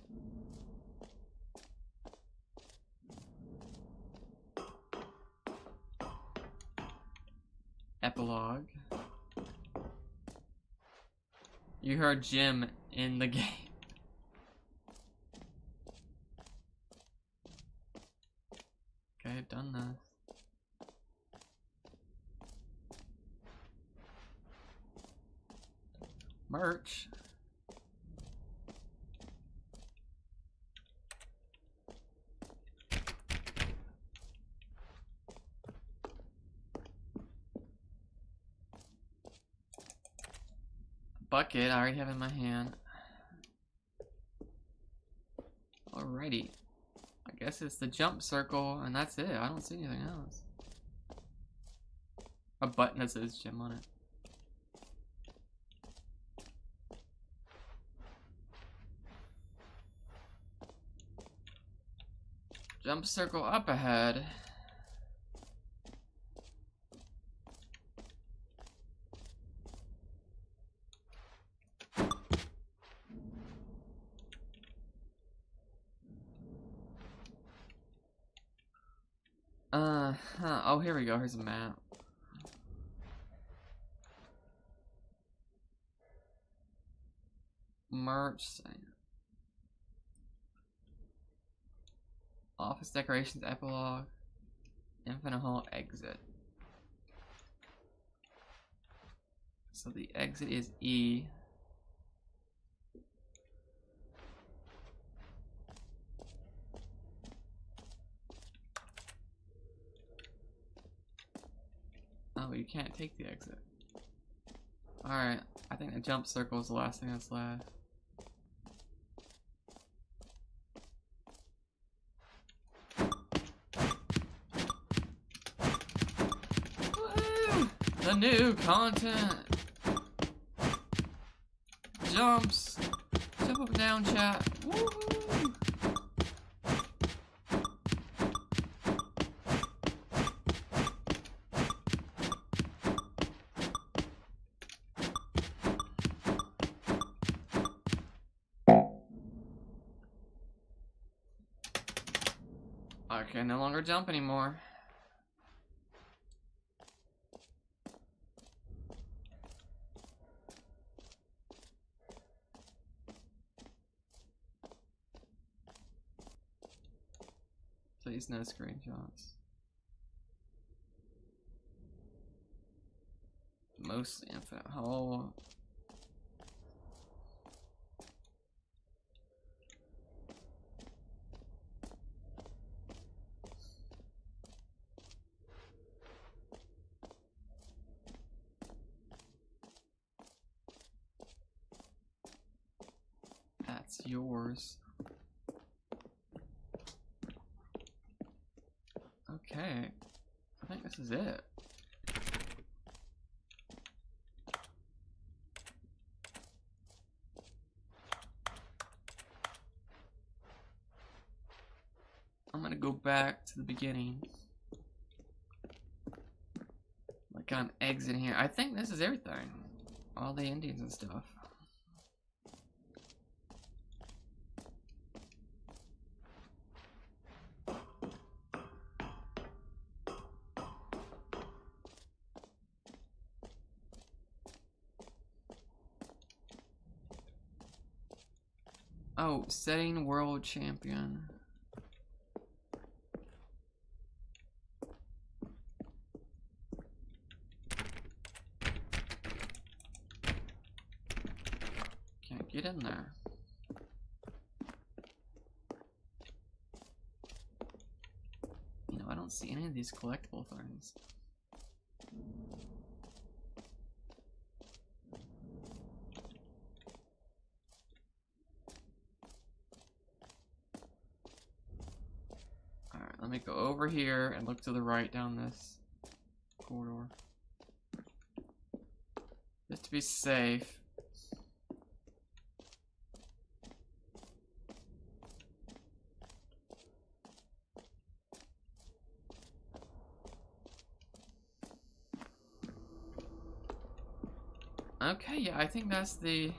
Epilogue. You heard Jim in the game. Okay, I've done this. Merch. Bucket, I already have in my hand. Alrighty. I guess it's the jump circle, and that's it. I don't see anything else. A button that says Jim on it. Jump circle up ahead. Oh, here we go. Here's a map. Merch. Office decorations, epilogue. Infinite Hall, exit. So the exit is E. Oh, you can't take the exit. Alright, I think the jump circle is the last thing that's left. Woohoo! The new content! Jumps! Jump up and down, chat. Woohoo! I can no longer jump anymore. Please no screenshots. Mostly infinite hole. That's yours. Okay, I think this is it. I'm gonna go back to the beginning. Like I'm exiting here. I think this is everything. All the Indians and stuff. Oh, setting world champion. Can't get in there. You know, I don't see any of these collectible things. Let me go over here and look to the right down this corridor. Just to be safe. Okay, yeah, I think that's the